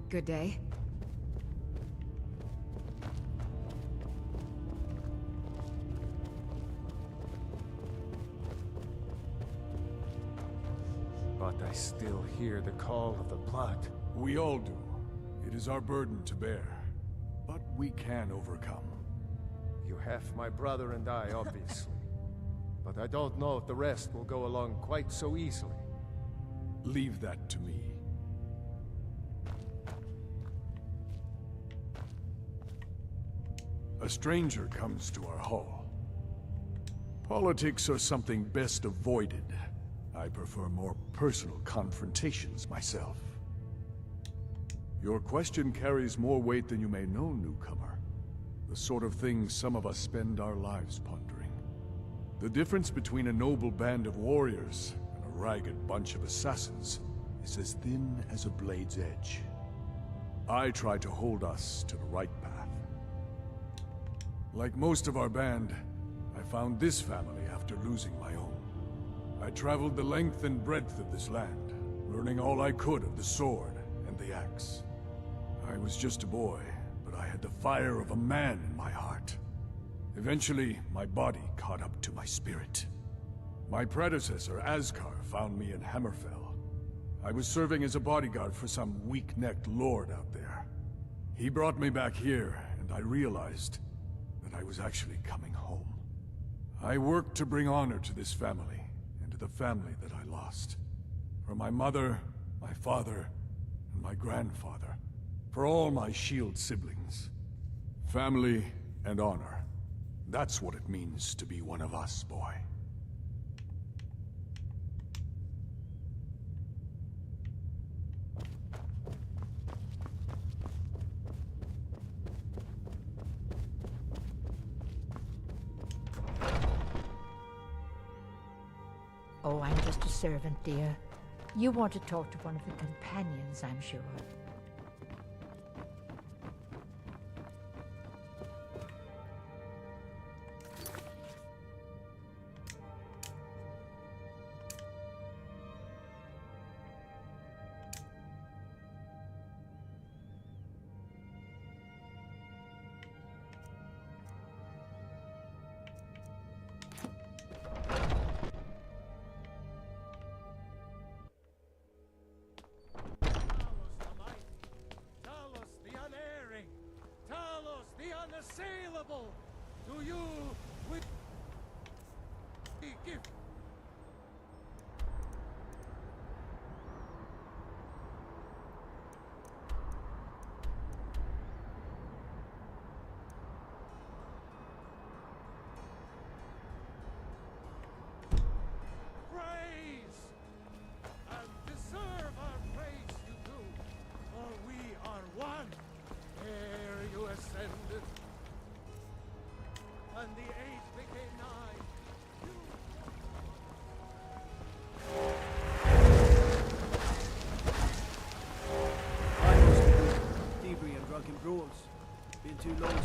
Good day. But I still hear the call of the blood. We all do. It is our burden to bear. But we can overcome. You have my brother and I, obviously. But I don't know if the rest will go along quite so easily. Leave that to me. A stranger comes to our hall. Politics are something best avoided. I prefer more personal confrontations myself. Your question carries more weight than you may know, newcomer. The sort of thing some of us spend our lives pondering. The difference between a noble band of warriors and a ragged bunch of assassins is as thin as a blade's edge. I try to hold us to the right path. Like most of our band, I found this family after losing my own. I traveled the length and breadth of this land, learning all I could of the sword and the axe. I was just a boy, but I had the fire of a man in my heart. Eventually, my body caught up to my spirit. My predecessor, Askar, found me in Hammerfell. I was serving as a bodyguard for some weak-necked lord out there. He brought me back here, and I realized that I was actually coming home. I worked to bring honor to this family, and to the family that I lost. For my mother, my father, and my grandfather. For all my shield siblings. Family and honor. That's what it means to be one of us, boy. Oh, I'm just a servant, dear. You want to talk to one of the companions, I'm sure. Unassailable! To you, we give. Praise! And deserve our praise you do, for we are one. Ere you ascended, and the 8 became 9. Thievery and drunken brawls. Been too long.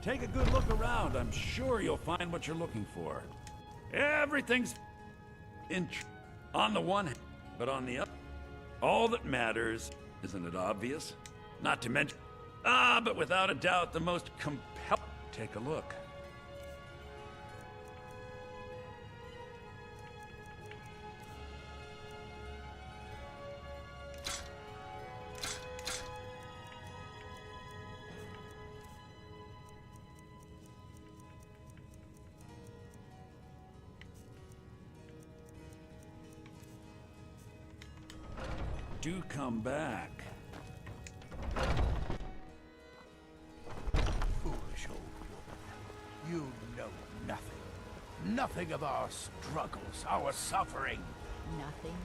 Take a good look around. I'm sure you'll find what you're looking for. Everything's on the one hand, but on the other, all that matters, isn't it obvious? Not to mention, but without a doubt, the most compelling. Take a look. Do come back. Foolish old woman. You know nothing. Nothing of our struggles, our suffering. Nothing?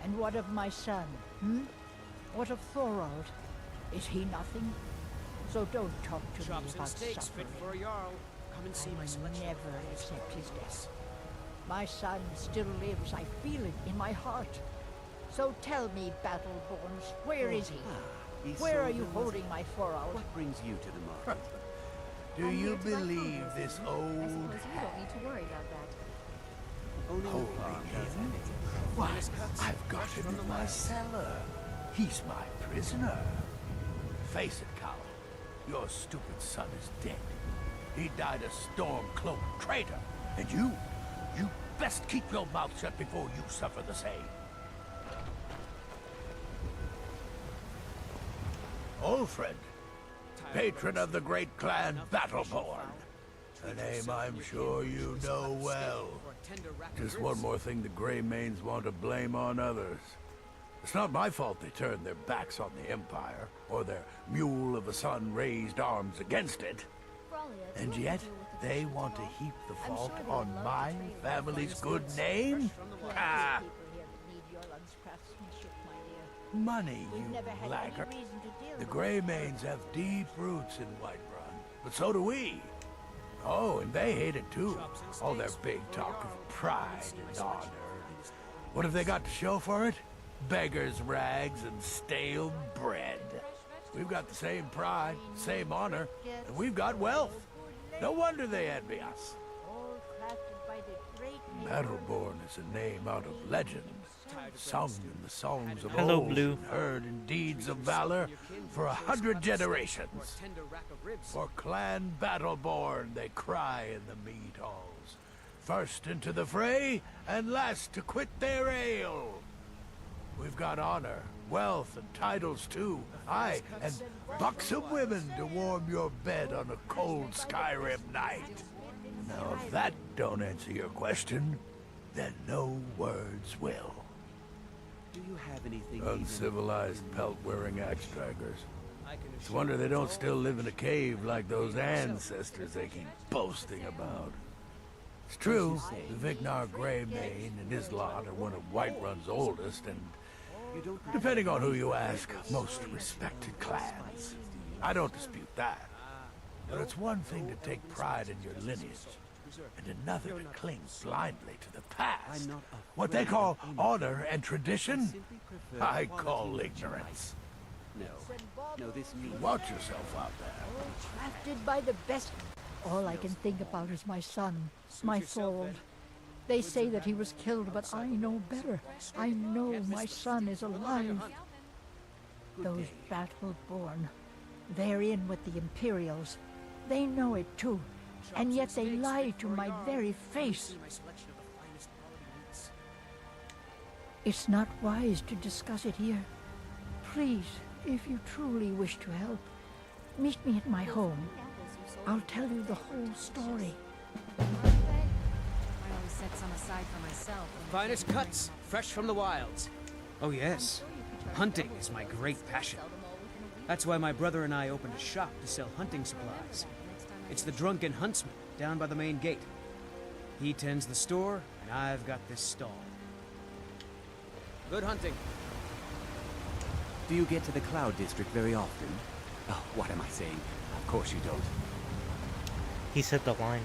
And what of my son, hmm? What of Thorold? Is he nothing? So don't talk to Chops me and about steaks suffering. fit for a Jarl. Come and see I my will selection. never accept his death. My son still lives. I feel it in my heart. So tell me, Battleborns, where is he? Where are you holding my Thorold? What brings you to the market? Do you believe this old I suppose you don't need to worry about that. holding him? Why, I've got him in my cellar. He's my prisoner. Face it, coward. Your stupid son is dead. He died a storm-cloaked traitor. And you best keep your mouth shut before you suffer the same. Ulfred, patron of the great clan Battleborn. A name I'm sure you know well. Just one more thing the Greymanes want to blame on others. It's not my fault they turned their backs on the Empire, or their mule of a son raised arms against it. And yet, they want to heap the fault on my family's good name? Ah! Money, you laggard. The Greymanes have deep roots in Whiterun, but so do we. Oh, and they hate it too. All their big talk of pride and honor. What have they got to show for it? Beggars' rags and stale bread. We've got the same pride, same honor, and we've got wealth. No wonder they envy us. Battleborn is a name out of legend, sung in the songs of old, and heard in deeds of valor for 100 generations. For Clan Battleborn they cry in the mead halls, first into the fray and last to quit their ale. We've got honor, wealth, and titles too. Aye, and buxom women to warm your bed on a cold Skyrim night. Now, if that don't answer your question, then no words will. Do you have anything Uncivilized pelt-wearing axe-draggers. It's a wonder they don't still live in a cave like those ancestors they keep boasting about. It's true, the Vignar Greymane and his lot are one of Whiterun's oldest and, depending on who you ask, most respected clans. I don't dispute that. But it's one thing to take pride in your lineage, and another to cling blindly to the past. What they call honor and tradition, I call ignorance. No, this means... Watch yourself out there. Crafted by the best. All I can think about is my son, my Thorold. They say that he was killed, but I know better. I know my son is alive. Those Battleborn, they're in with the Imperials. They know it too, and yet they lie to my very face. It's not wise to discuss it here. Please, if you truly wish to help, meet me at my home. I'll tell you the whole story. I always set some aside for myself. Finest cuts, fresh from the wilds. Oh yes, hunting is my great passion. That's why my brother and I opened a shop to sell hunting supplies. It's the Drunken Huntsman, down by the main gate. He tends the store, and I've got this stall. Good hunting. Do you get to the Cloud District very often? Oh, what am I saying? Of course you don't. He said the line.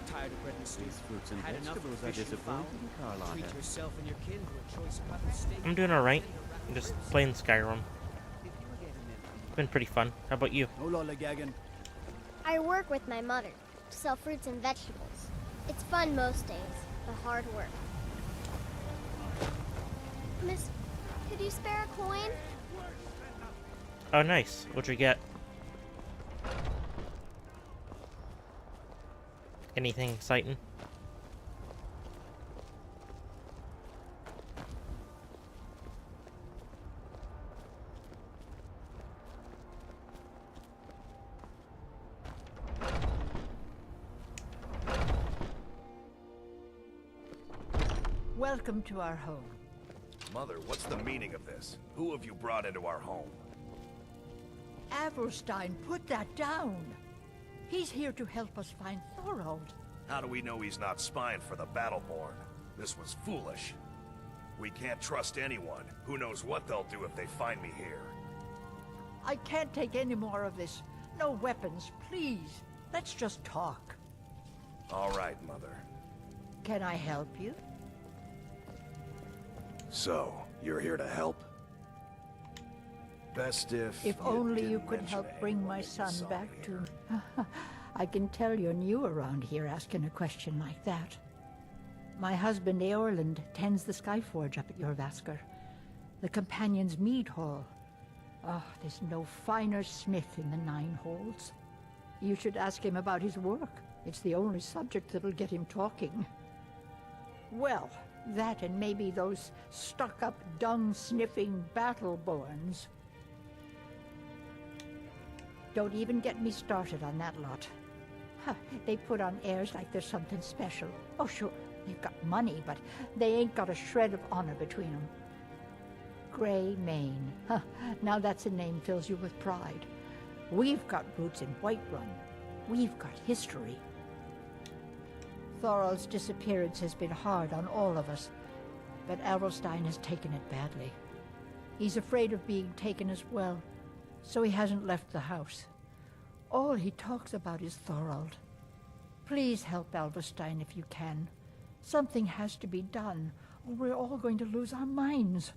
Tired of bread and steak. These fruits and Had enough vegetables of are fish and disappointing, fowl. Carlotta. Treat yourself and your kin to a choice cut of steak. I'm doing alright. I'm just playing Skyrim. Been pretty fun. How about you? I work with my mother to sell fruits and vegetables. It's fun most days, but hard work. Miss, could you spare a coin? Oh, nice. What'd you get? Anything exciting? Welcome to our home. Mother, what's the meaning of this? Who have you brought into our home? Avrelstein, put that down. He's here to help us find Thorold. How do we know he's not spying for the Battleborn? This was foolish. We can't trust anyone. Who knows what they'll do if they find me here. I can't take any more of this. No weapons, please. Let's just talk. All right, Mother. Can I help you? So, you're here to help? Best if only you didn't could mention help bring anyone my that you son saw back here. to... I can tell you're new around here asking a question like that. My husband Eorland tends the Skyforge up at your Vasker. The Companion's Mead Hall. Oh, there's no finer smith in the Nine Halls. You should ask him about his work. It's the only subject that'll get him talking. Well, that and maybe those stuck-up, dung-sniffing Battleborns. Don't even get me started on that lot. Huh, they put on airs like there's something special. Oh, sure, they've got money, but they ain't got a shred of honor between them. Grey Mane. Huh, now that's a name fills you with pride. We've got roots in Whiterun. We've got history. Thorald's disappearance has been hard on all of us, but Alverstein has taken it badly. He's afraid of being taken as well, so he hasn't left the house. All he talks about is Thorald. Please help Alverstein if you can. Something has to be done, or we're all going to lose our minds.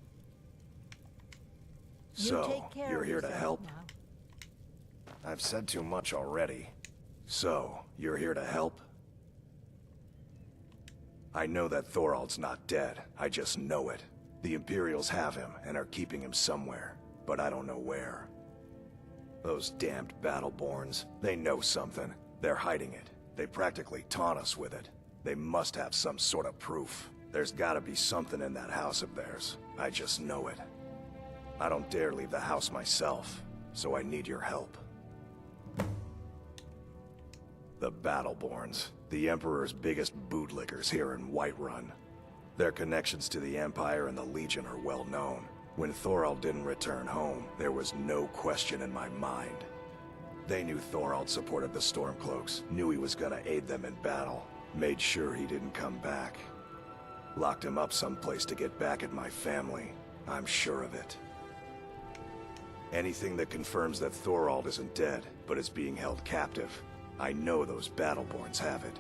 So, you're here to help? Now. I've said too much already. So, you're here to help? I know that Thorald's not dead. I just know it. The Imperials have him and are keeping him somewhere, but I don't know where. Those damned Battleborns, they know something. They're hiding it. They practically taunt us with it. They must have some sort of proof. There's gotta be something in that house of theirs. I just know it. I don't dare leave the house myself, so I need your help. The Battleborns, the Emperor's biggest bootlickers here in Whiterun. Their connections to the Empire and the Legion are well known. When Thorald didn't return home, there was no question in my mind. They knew Thorald supported the Stormcloaks, knew he was gonna aid them in battle, made sure he didn't come back. Locked him up someplace to get back at my family. I'm sure of it. Anything that confirms that Thorald isn't dead, but is being held captive, I know those Battleborns have it.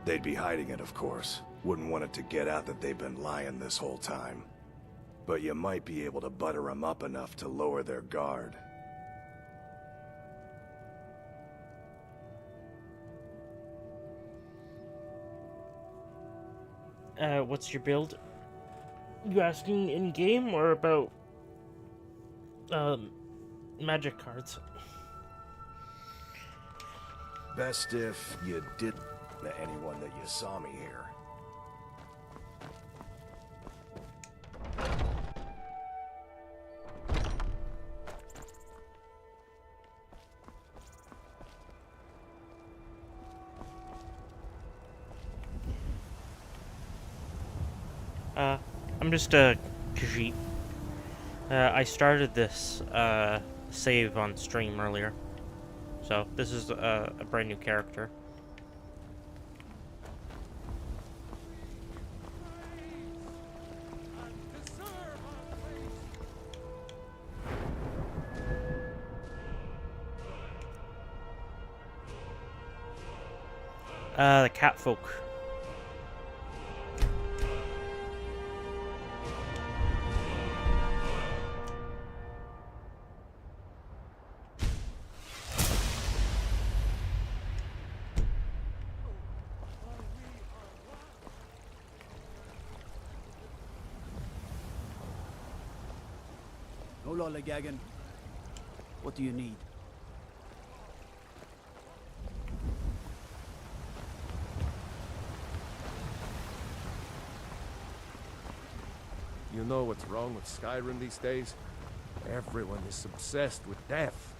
They'd be hiding it, of course. Wouldn't want it to get out that they've been lying this whole time. But you might be able to butter them up enough to lower their guard. What's your build? You asking in-game or about, magic cards? Best if you didn't to anyone that you saw me here. I'm just a Khajiit. I started this save on stream earlier, so this is a brand new character. The catfolk. No lollygagging. What do you need? You know what's wrong with Skyrim these days? Everyone is obsessed with death.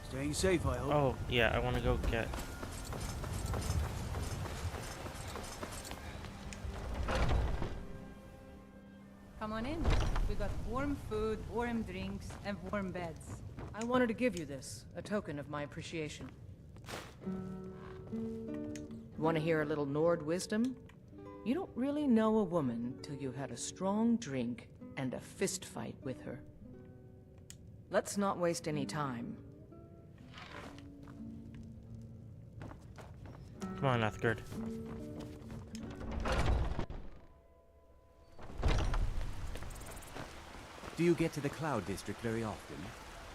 Staying safe, I hope. Oh, yeah, I want to go get... Come on in. We got warm food, warm drinks, and warm beds. I wanted to give you this, a token of my appreciation. Want to hear a little Nord wisdom? You don't really know a woman till you had a strong drink and a fist fight with her. Let's not waste any time. Come on, Uthgard. Do you get to the Cloud District very often?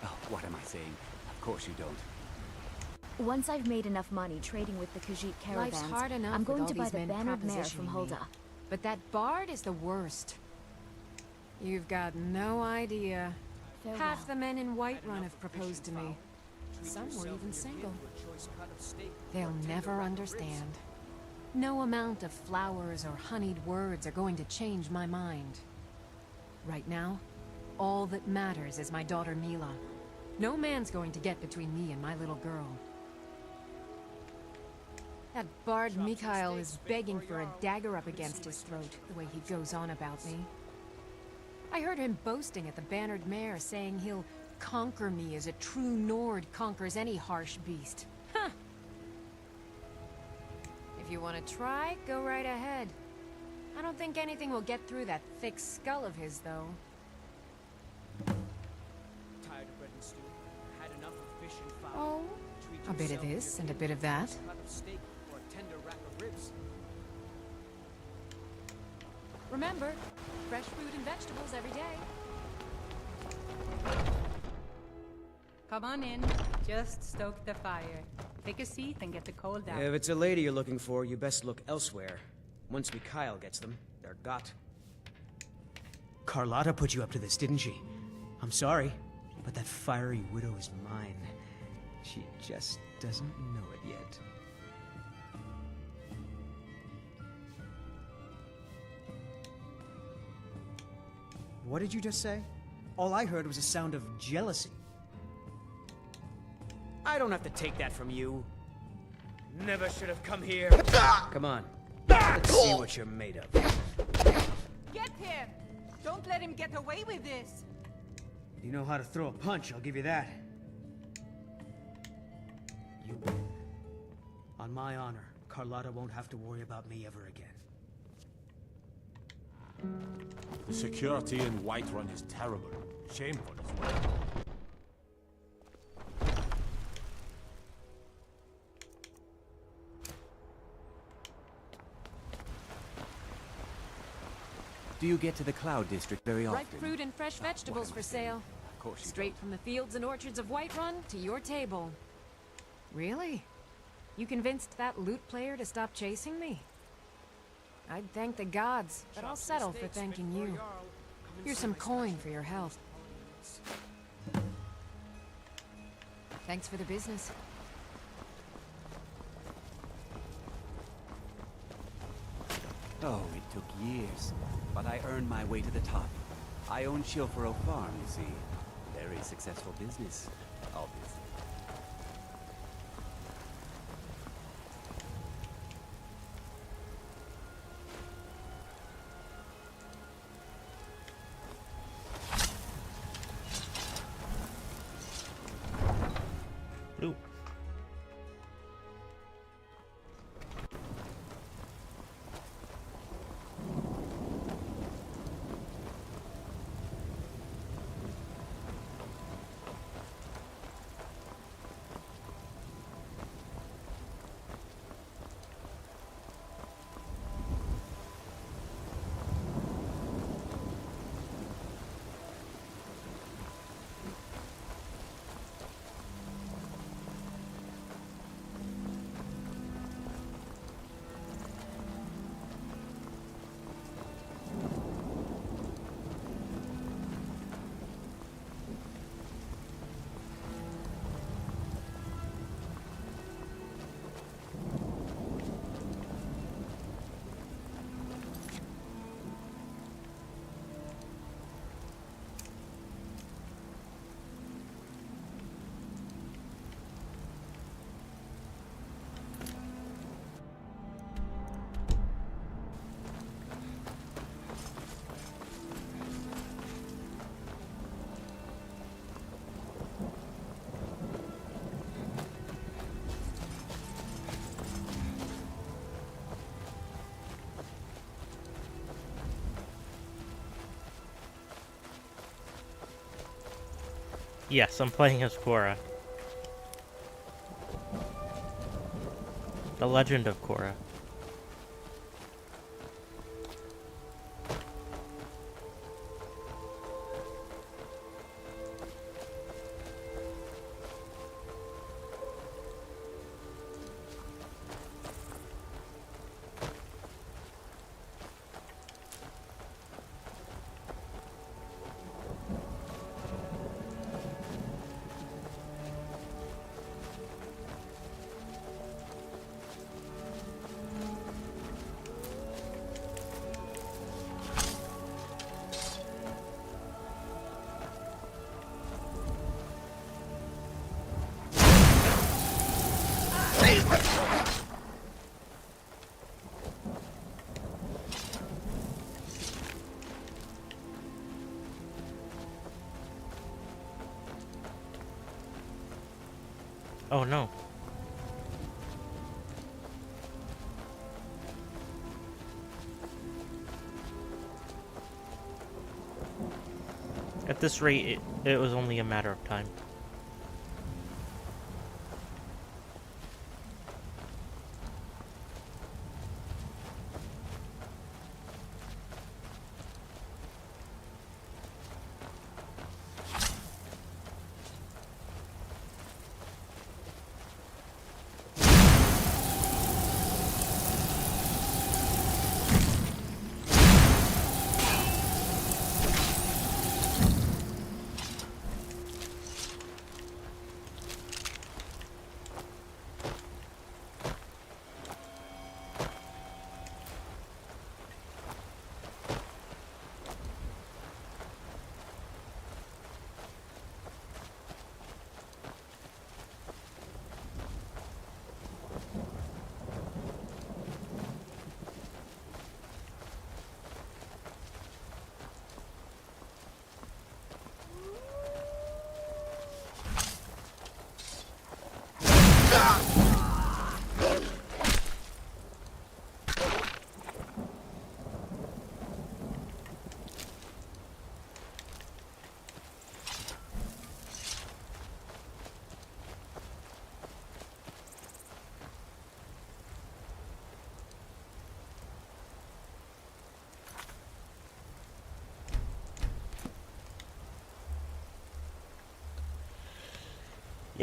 Oh, what am I saying? Of course you don't. Once I've made enough money trading with the Khajiit caravans, Life's hard enough I'm going with to all buy these the men bannered mare from propositioning me. Hulda. But that bard is the worst. You've got no idea. Farewell. Half the men in Whiterun have proposed to me. Some were even single. They'll never understand. No amount of flowers or honeyed words are going to change my mind. Right now, all that matters is my daughter Mila. No man's going to get between me and my little girl. That bard Mikhail is begging for a dagger up against his throat, the way he goes on about me. I heard him boasting at the Bannered Mare, saying he'll conquer me as a true Nord conquers any harsh beast. Huh! If you want to try, go right ahead. I don't think anything will get through that thick skull of his, though. Tired of bread and stew? Had enough of fish and fowl? Oh, a bit of this and a bit of that. Cut of steak or a tender rack of ribs? Remember, fresh fruit and vegetables every day. Come on in. Just stoke the fire. Take a seat and get the cold out. If it's a lady you're looking for, you best look elsewhere. Once Mikhail gets them, they're got. Carlotta put you up to this, didn't she? I'm sorry, but that fiery widow is mine. She just doesn't know it yet. What did you just say? All I heard was a sound of jealousy. I don't have to take that from you. Never should have come here. Come on. Let's see what you're made of. Get him! Don't let him get away with this! You know how to throw a punch, I'll give you that. You... On my honor, Carlotta won't have to worry about me ever again. The security in Whiterun is terrible. Shameful as well. Do you get to the Cloud District very often? Ripe fruit and fresh vegetables for sale. Of course you Straight from the fields and orchards of Whiterun to your table. Really? You convinced that lute player to stop chasing me? I'd thank the gods, but I'll settle for thanking you. Here's some coin for your help. Thanks for the business. Oh, it took years, but I earned my way to the top. I own Shilfaro Farm, you see. Very successful business, obviously. Ooh. Yes, I'm playing as Korra. The Legend of Korra. Oh no. At this rate, it was only a matter of time.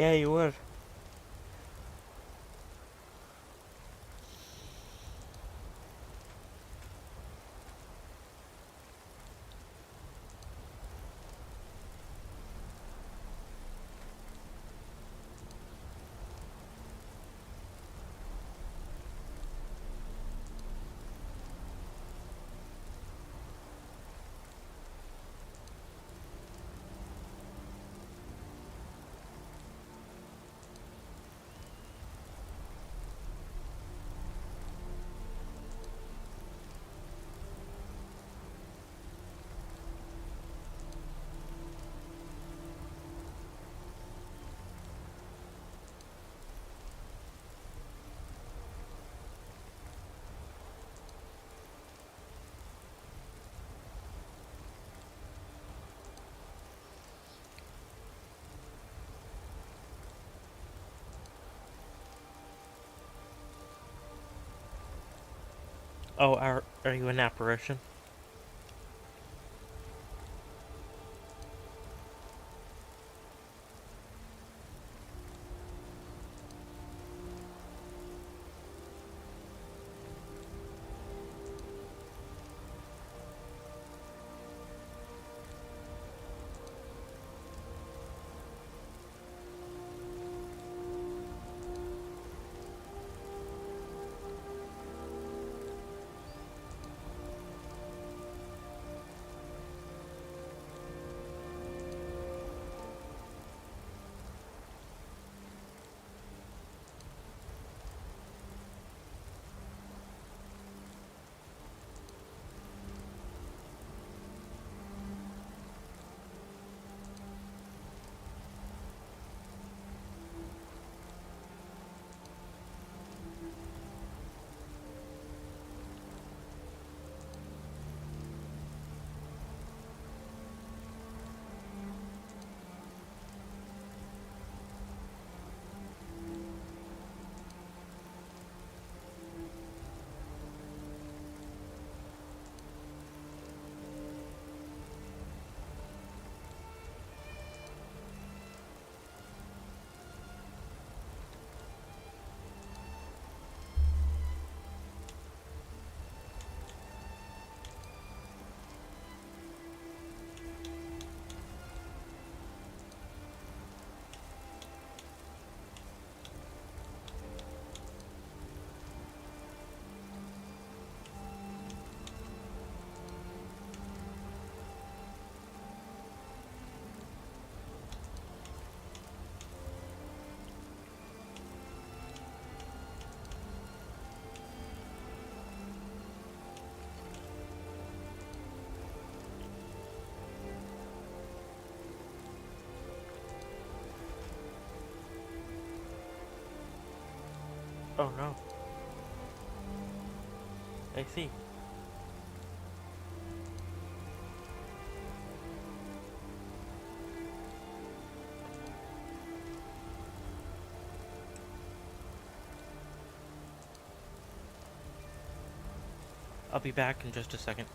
Yeah, you would. Oh, are you an apparition? Oh no. I see. I'll be back in just a second.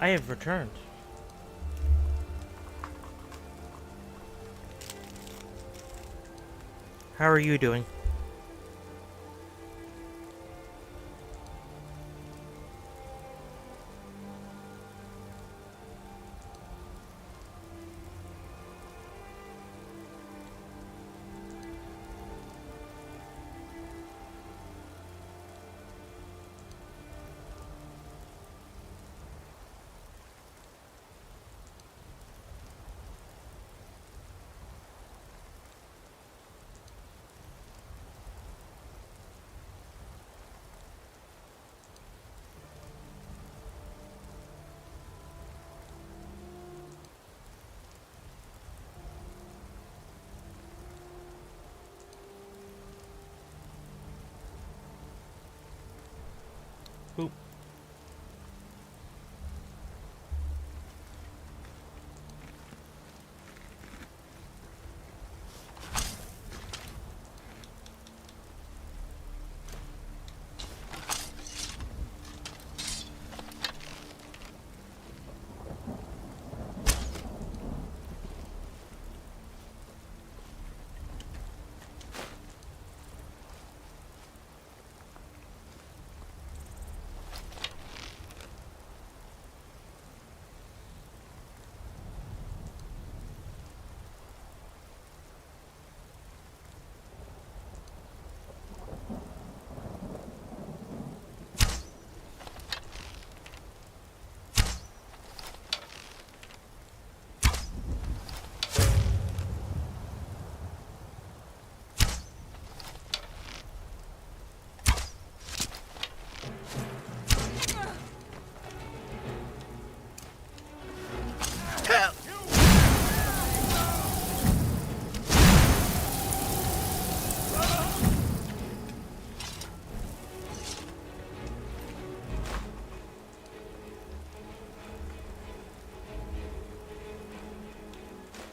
I have returned. How are you doing?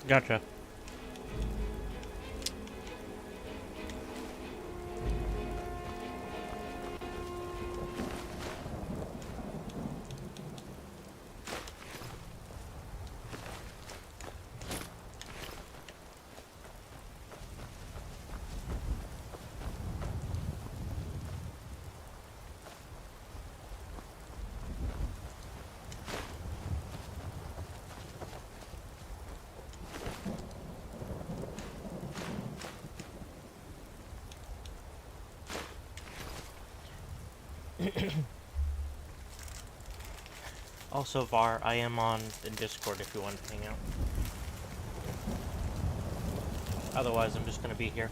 Gotcha. Also, Var, I am on the Discord if you want to hang out. Otherwise, I'm just going to be here.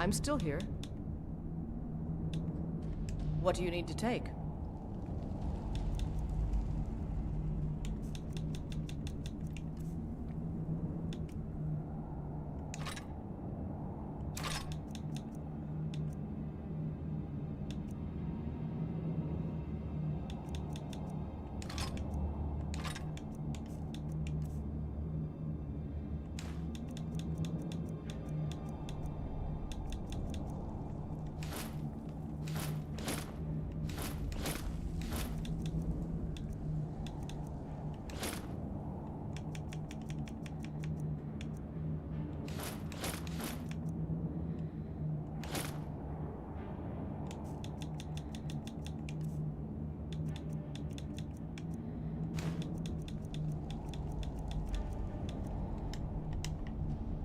I'm still here. What do you need to take?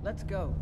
Let's go.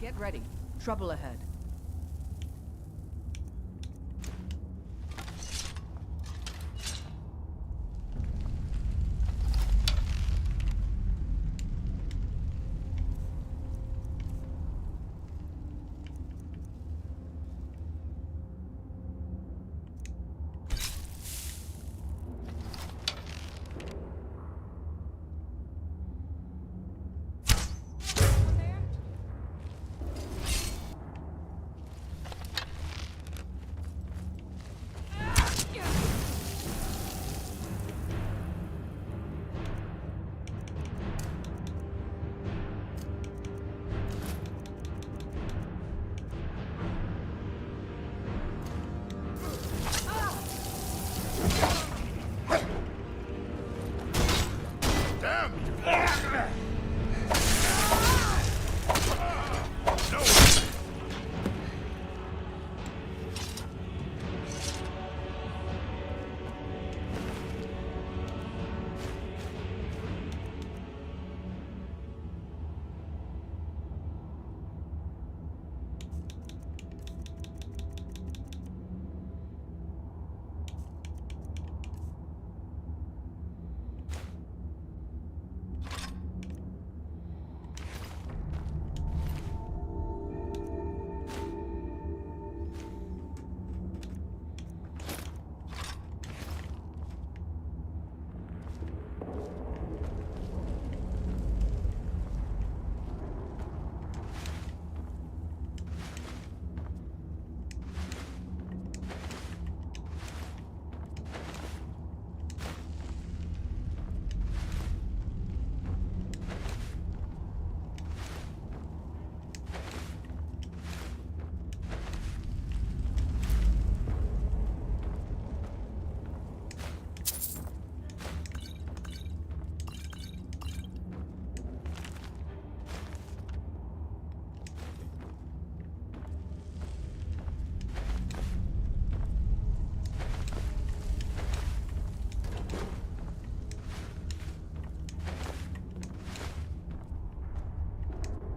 Get ready. Trouble ahead.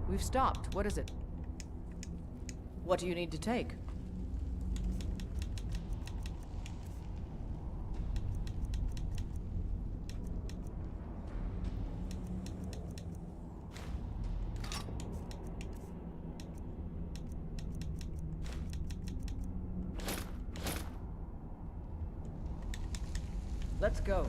We've stopped. What is it? What do you need to take? Let's go.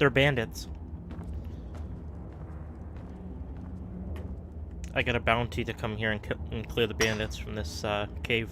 They're bandits. I got a bounty to come here and clear the bandits from this cave.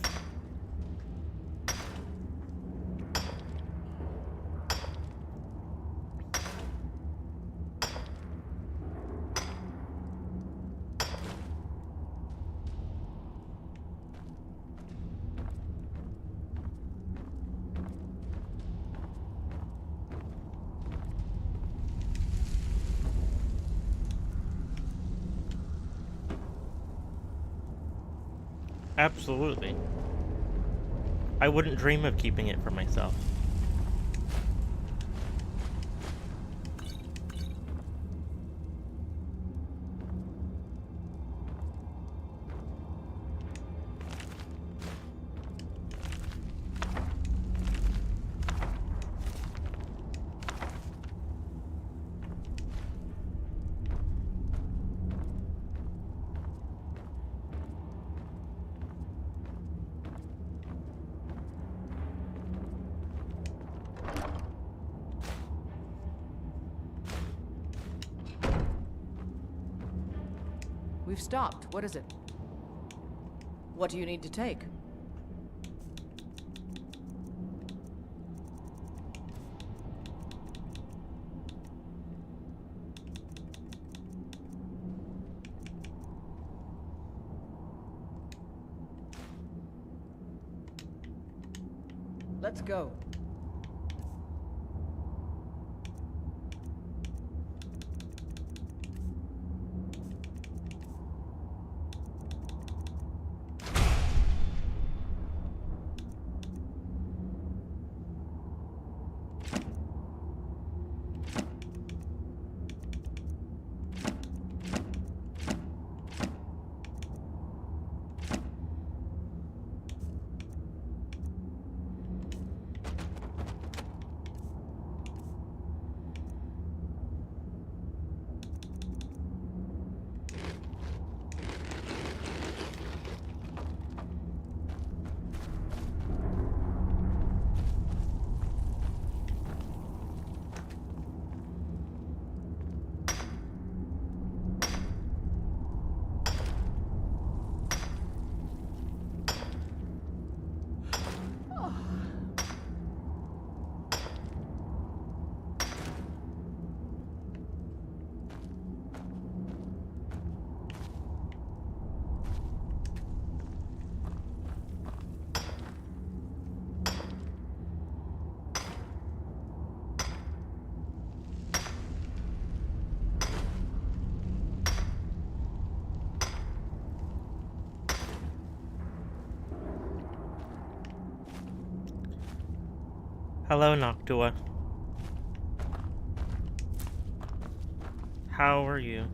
Absolutely. I wouldn't dream of keeping it for myself. We've stopped. What is it? What do you need to take? Let's go. Hello, Noctua. How are you?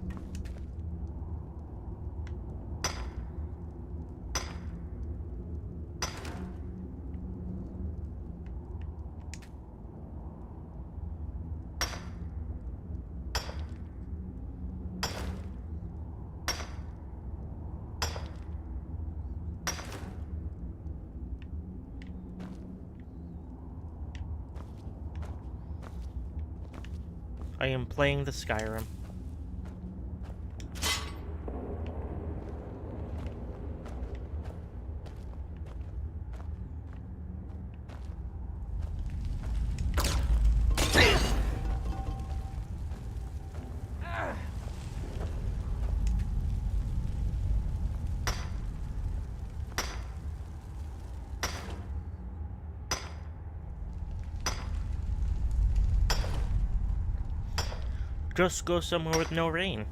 I am playing the Skyrim. Just go somewhere with no rain.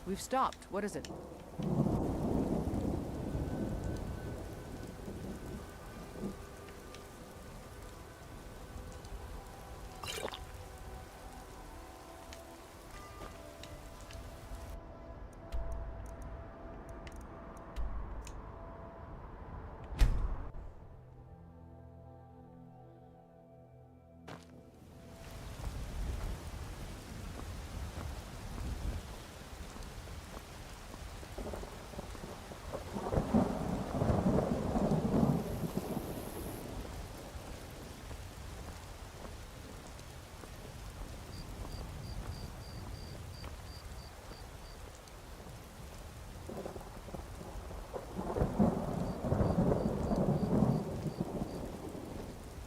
We've stopped. What is it?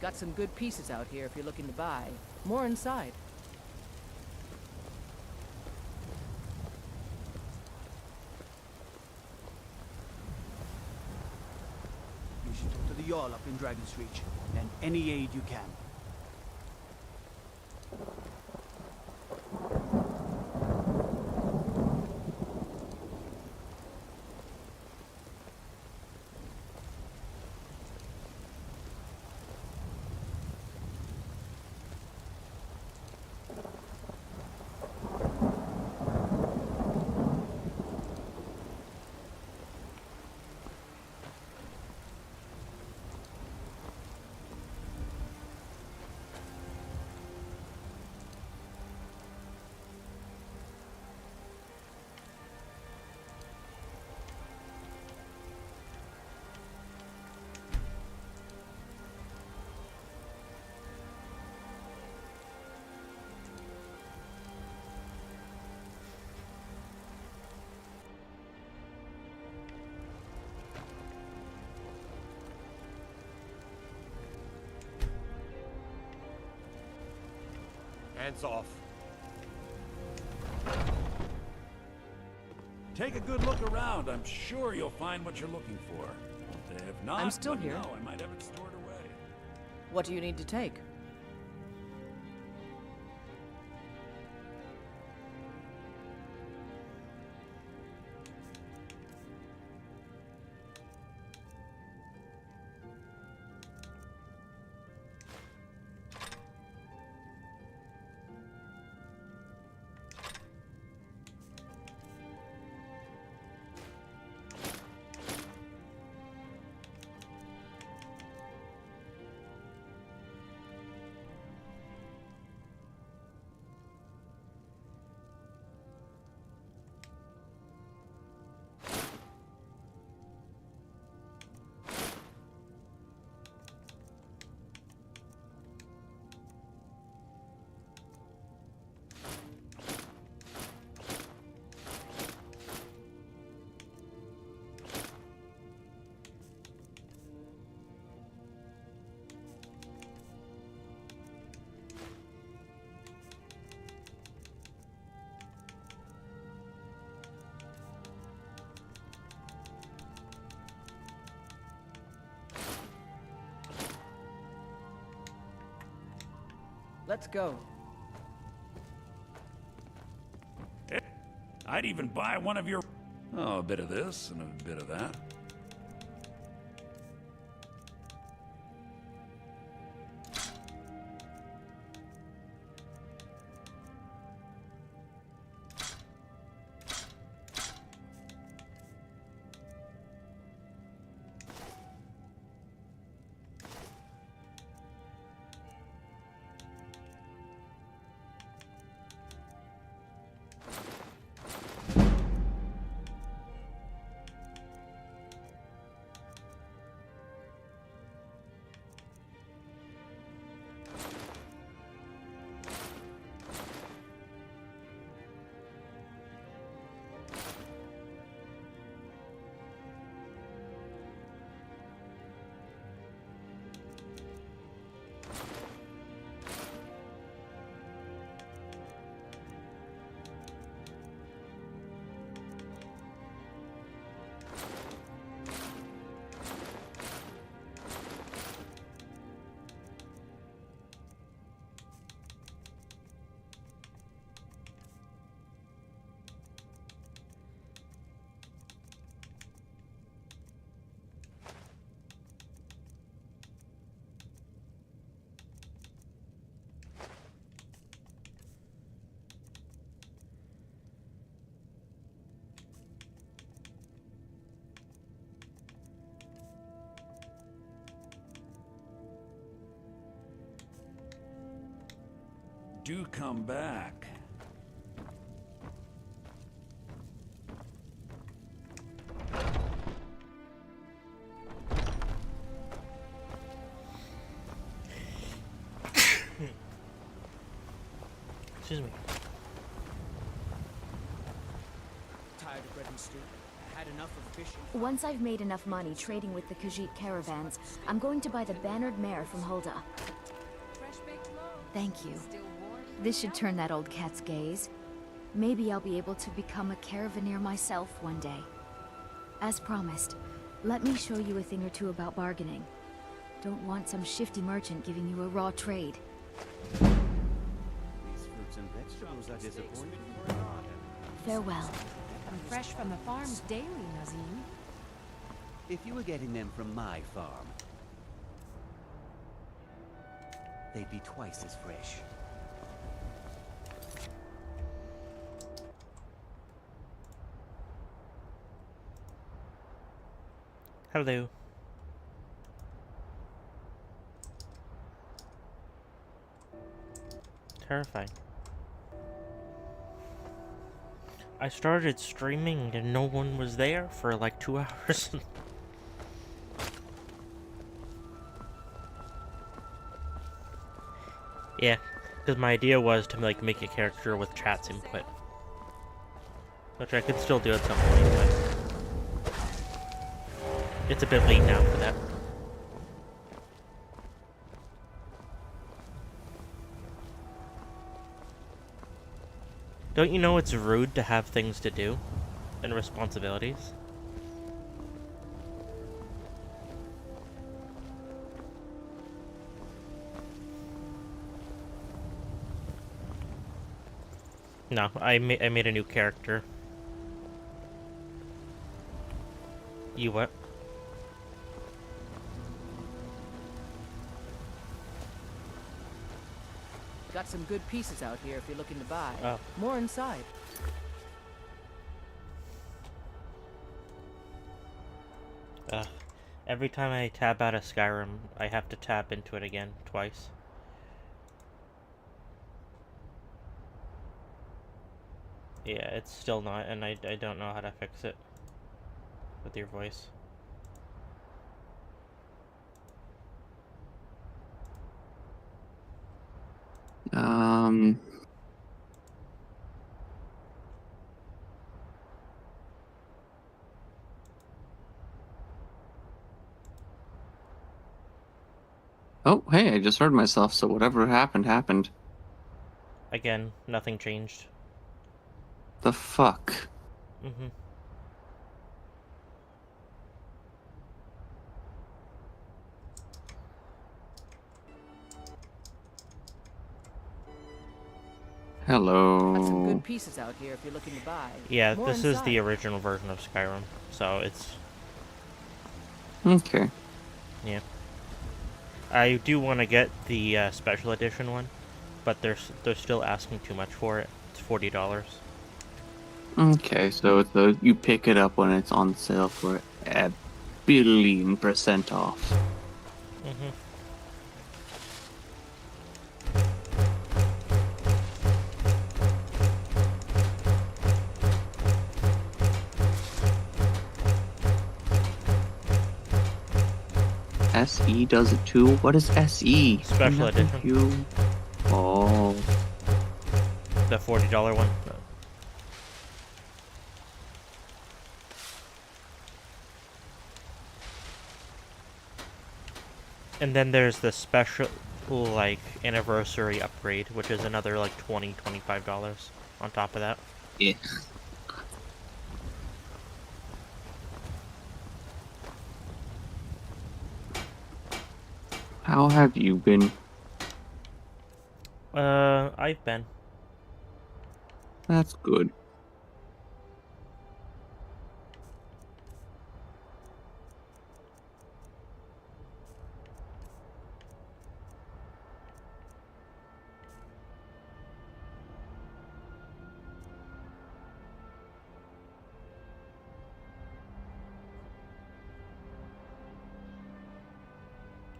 Got some good pieces out here if you're looking to buy. More inside. You should go to the Jarl up in Dragon's Reach. Lend any aid you can. Hands off. Take a good look around. I'm sure you'll find what you're looking for. If not, I'm still let me here. know. I might have it stored away. What do you need to take? Let's go. I'd even buy one of your... Oh, a bit of this and a bit of that. Do come back. Excuse me. Tired of bread and stew? had enough of fishing. Once I've made enough money trading with the Khajiit caravans, I'm going to buy the bannered mare from Hulda. Thank you. This should turn that old cat's gaze. Maybe I'll be able to become a caravaneer myself one day. As promised, let me show you a thing or two about bargaining. Don't want some shifty merchant giving you a raw trade. These fruits and vegetables are disappointing. Farewell. I'm fresh from the farms daily, Nazim. If you were getting them from my farm, they'd be twice as fresh. Hello. Terrifying. I started streaming and no one was there for like 2 hours. Yeah, because my idea was to like make a character with chat's input, which I could still do at some point, but it's a bit late now for that. Don't you know it's rude to have things to do and responsibilities? No, I made a new character. You what? Got some good pieces out here if you're looking to buy. Oh. More inside. Every time I tab out of Skyrim, I have to tap into it again twice. Yeah, it's still not, and I don't know how to fix it with your voice. Oh, hey, I just heard myself, so whatever happened, happened. Again, nothing changed. The fuck? Mm-hmm. Hello. Got some good pieces out here if you're looking to buy. Yeah, More this is inside. the original version of Skyrim, so it's... Okay. Yeah. I do want to get the special edition one, but they're still asking too much for it. It's $40. Okay, so it's you pick it up when it's on sale for a billion% off. Mm-hmm. SE does it too? What is SE? Special edition. Oh. The $40 one. And then there's the special, like, anniversary upgrade, which is another, like, $25 on top of that. Yeah. How have you been? I've been. That's good.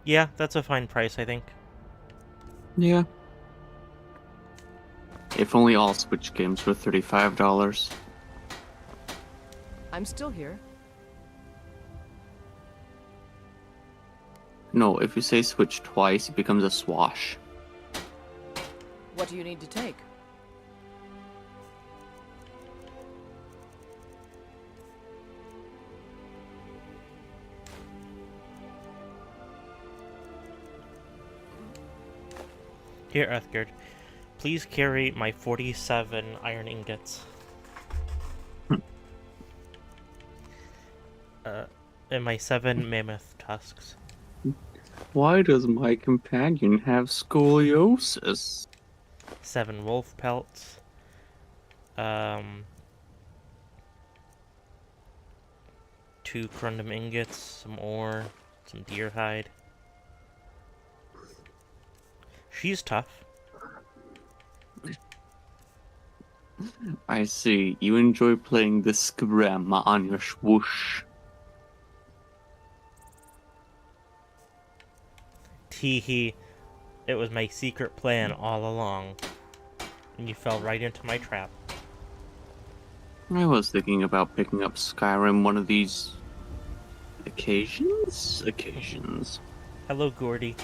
Yeah, that's a fine price, I think. Yeah. If only all Switch games were $35. I'm still here. No, if you say Switch twice, it becomes a swash. What do you need to take? Here, Uthgard. Please carry my 47 iron ingots. And my 7 mammoth tusks. Why does my companion have scoliosis? 7 wolf pelts. 2 corundum ingots, some ore, some deer hide. She's tough. I see. You enjoy playing the Skrim on your swoosh. Teehee. It was my secret plan all along. And you fell right into my trap. I was thinking about picking up Skyrim one of these occasions. Hello, Gordy.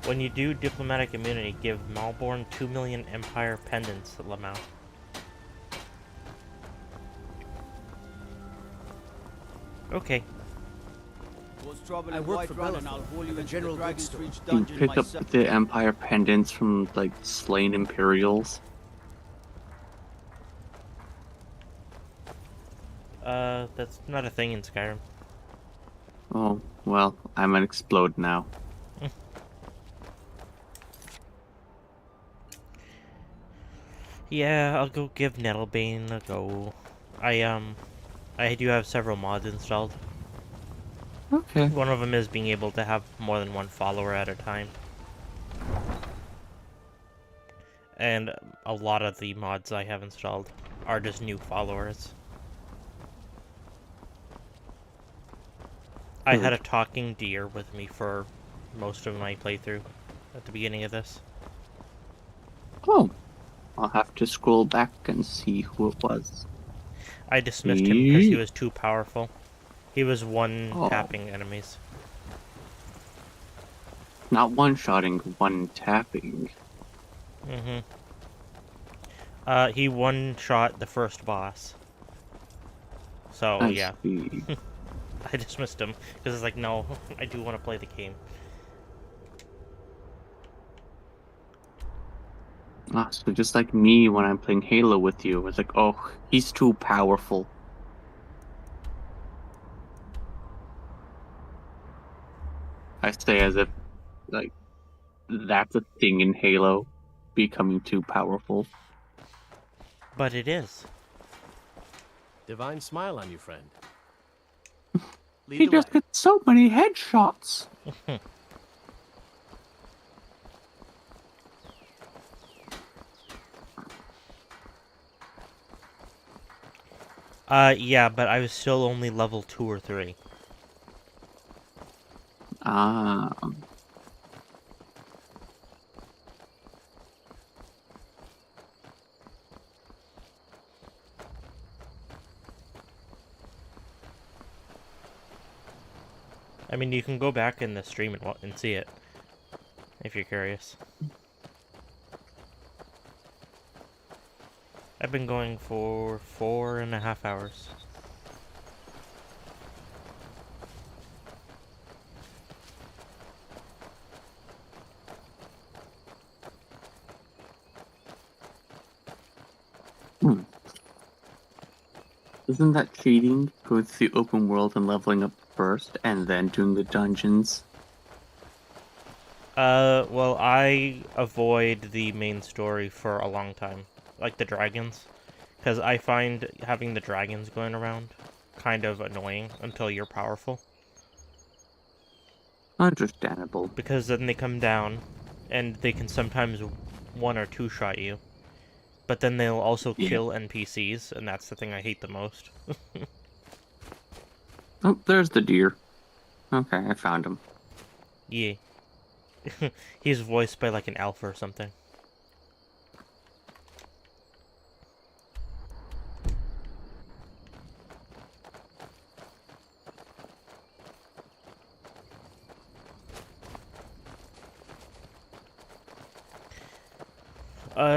When you do diplomatic immunity, give Malborn 2 million Empire pendants, Lamau. Okay. I work for Bellefield, I'll haul you into the Dragon's Reach You dungeon pick up myself. the Empire pendants from, like, slain Imperials. That's not a thing in Skyrim. Oh, well, I'm an explode now. Yeah, I'll go give Nettlebane a go. I do have several mods installed. Okay. One of them is being able to have more than one follower at a time. And a lot of the mods I have installed are just new followers. I had a talking deer with me for most of my playthrough at the beginning of this. Oh. I'll have to scroll back and see who it was. I dismissed him because he was too powerful. He was one-tapping enemies. Not one-shotting, one-tapping. Mm-hmm. He one-shot the first boss. So, I yeah. see. I dismissed him, because it's like, no, I do want to play the game. Ah, so just like me when I'm playing Halo with you, it's like, oh, he's too powerful. I say as if, like, that's a thing in Halo, becoming too powerful. But it is. Divine smile on you, friend. He just gets so many headshots. Yeah, but I was still only level 2 or 3. Ah. I mean, you can go back in the stream and see it, if you're curious. I've been going for 4.5 hours. Isn't that cheating? Going through the open world and leveling up first, and then doing the dungeons? Well, I avoid the main story for a long time. Like the dragons. Because I find having the dragons going around kind of annoying until you're powerful. Understandable. Because then they come down, and they can sometimes 1 or 2 shot you. But then they'll also kill NPCs, and that's the thing I hate the most. Oh, there's the deer. Okay, I found him. Yeah. He's voiced by like an elf or something.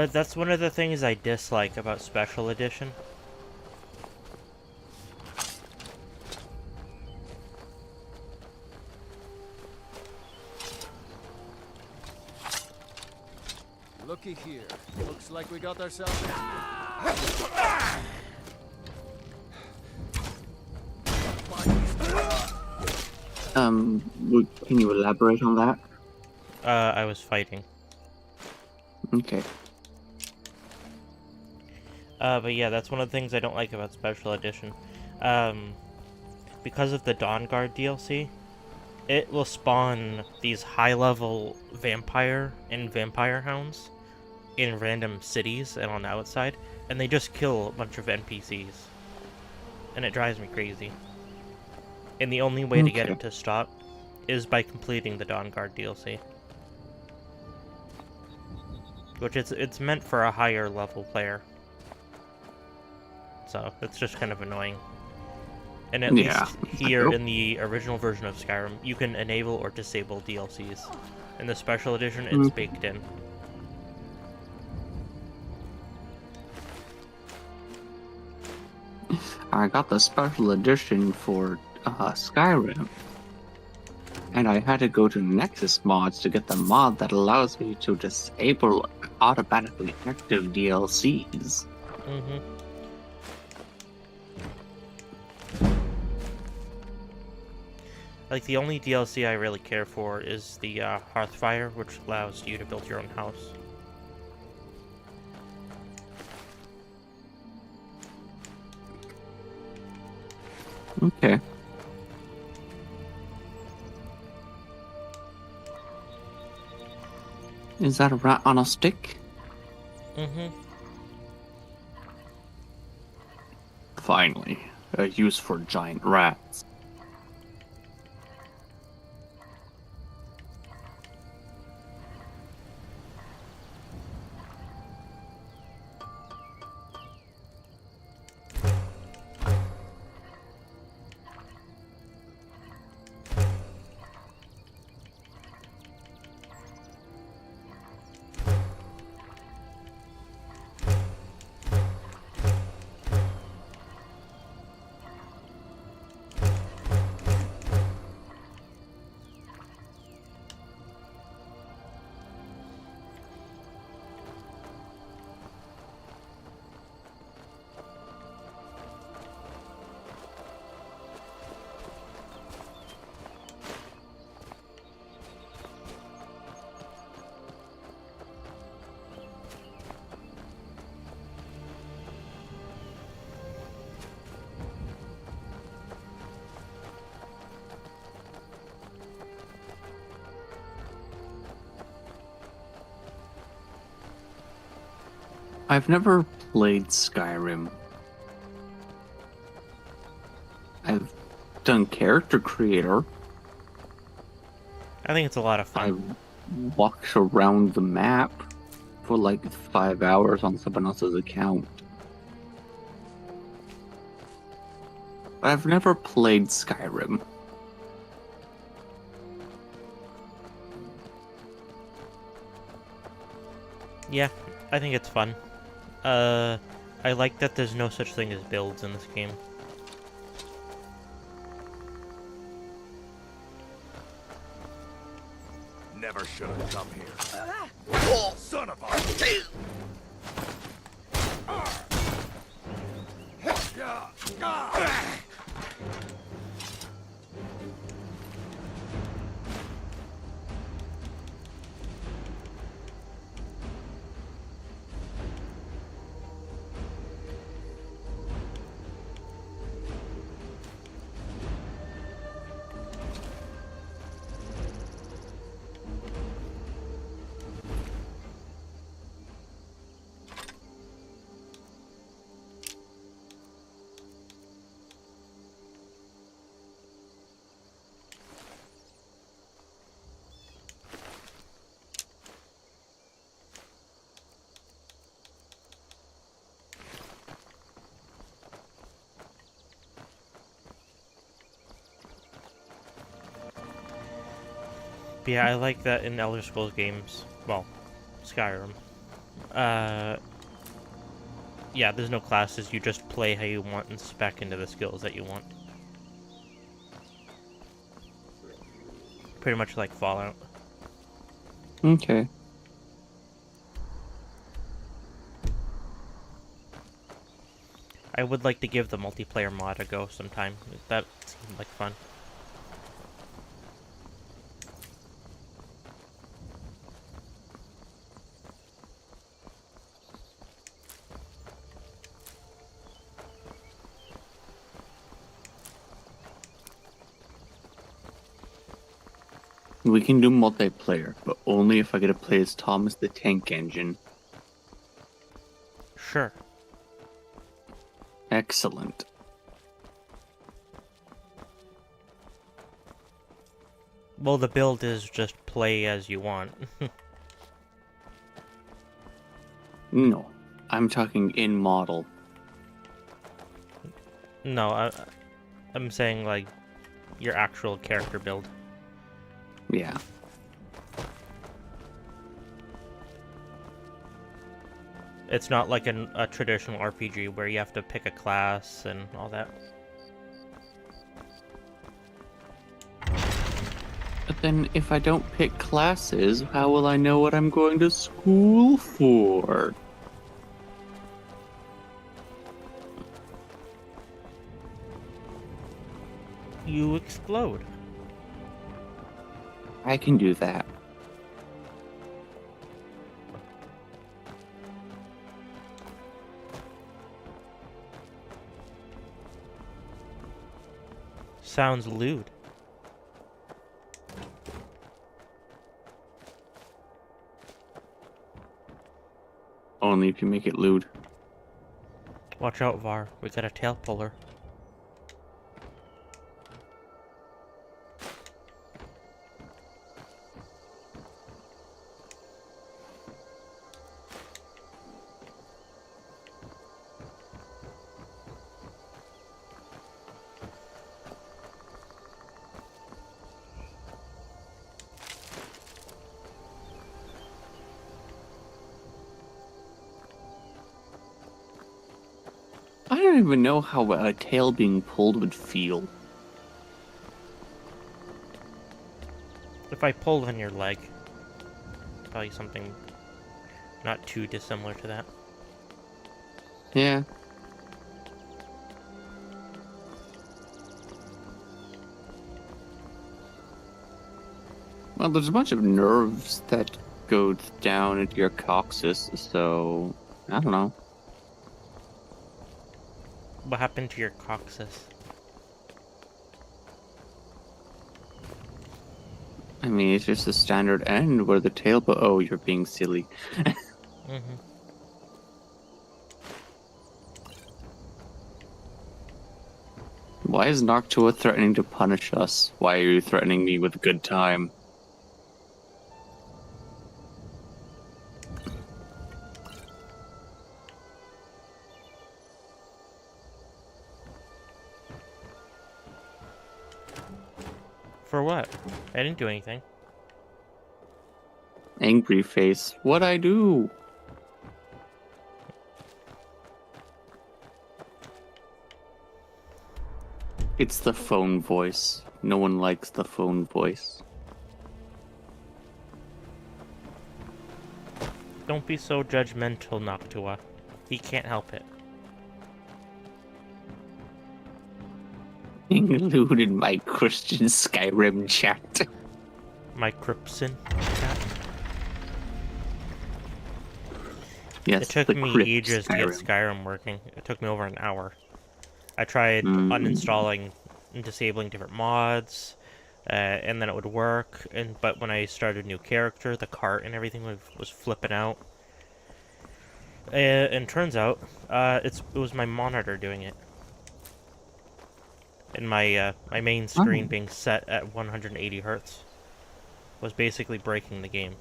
That's one of the things I dislike about Special Edition. Looky here. Looks like we got ourselves Can you elaborate on that? I was fighting. Okay. But yeah, that's one of the things I don't like about Special Edition. Because of the Dawn Guard DLC, it will spawn these high-level vampire and vampire hounds in random cities and on the outside, and they just kill a bunch of NPCs. And it drives me crazy. And the only way to get it to stop is by completing the Dawn Guard DLC. Which it's meant for a higher level player. So, it's just kind of annoying. And at least here in the original version of Skyrim, you can enable or disable DLCs. In the Special Edition, it's baked in. I got the Special Edition for Skyrim. And I had to go to Nexus Mods to get the mod that allows me to disable automatically active DLCs. Mm-hmm. Like, the only DLC I really care for is the Hearthfire, which allows you to build your own house. Okay. Is that a rat on a stick? Mm-hmm. Finally, a use for giant rats. I've never played Skyrim. I've done character creator. I think it's a lot of fun. I walked around the map for like 5 hours on someone else's account. But I've never played Skyrim. Yeah, I think it's fun. I like that there's no such thing as builds in this game. Never should have come here. Oh, son of a... But yeah, I like that in Elder Scrolls games. Well, Skyrim. Yeah, there's no classes. You just play how you want and spec into the skills that you want. Pretty much like Fallout. Okay. I would like to give the multiplayer mod a go sometime. That seemed like fun. We can do multiplayer, but only if I get to play as Thomas the Tank Engine. Sure. Excellent. Well, the build is just play as you want. No, I'm talking in model. No, I'm saying like your actual character build. Yeah. It's not like a traditional RPG where you have to pick a class and all that. But then, if I don't pick classes, how will I know what I'm going to school for? You explode. I can do that. Sounds lewd. Only if you make it lewd. Watch out, Var. We got a tail puller. I don't even know how a tail being pulled would feel. If I pulled on your leg, probably something not too dissimilar to that. Yeah. Well, there's a bunch of nerves that go down into your coccyx, so I don't know. What happened to your coccyx? I mean, it's just a standard end where the tail, but oh, you're being silly. Why is Noctua threatening to punish us? Why are you threatening me with a good time? For what? I didn't do anything. Angry face. What'd I do? It's the phone voice. No one likes the phone voice. Don't be so judgmental, Noctua. He can't help it. Included my Christian Skyrim chat. My Cripson chat. Yes, it took me ages to get Skyrim working. It took me over an hour. I tried uninstalling and disabling different mods, and then it would work. But when I started a new character, the cart and everything was flipping out. And turns out, it was my monitor doing it. And my main screen being set at 180 Hz was basically breaking the game.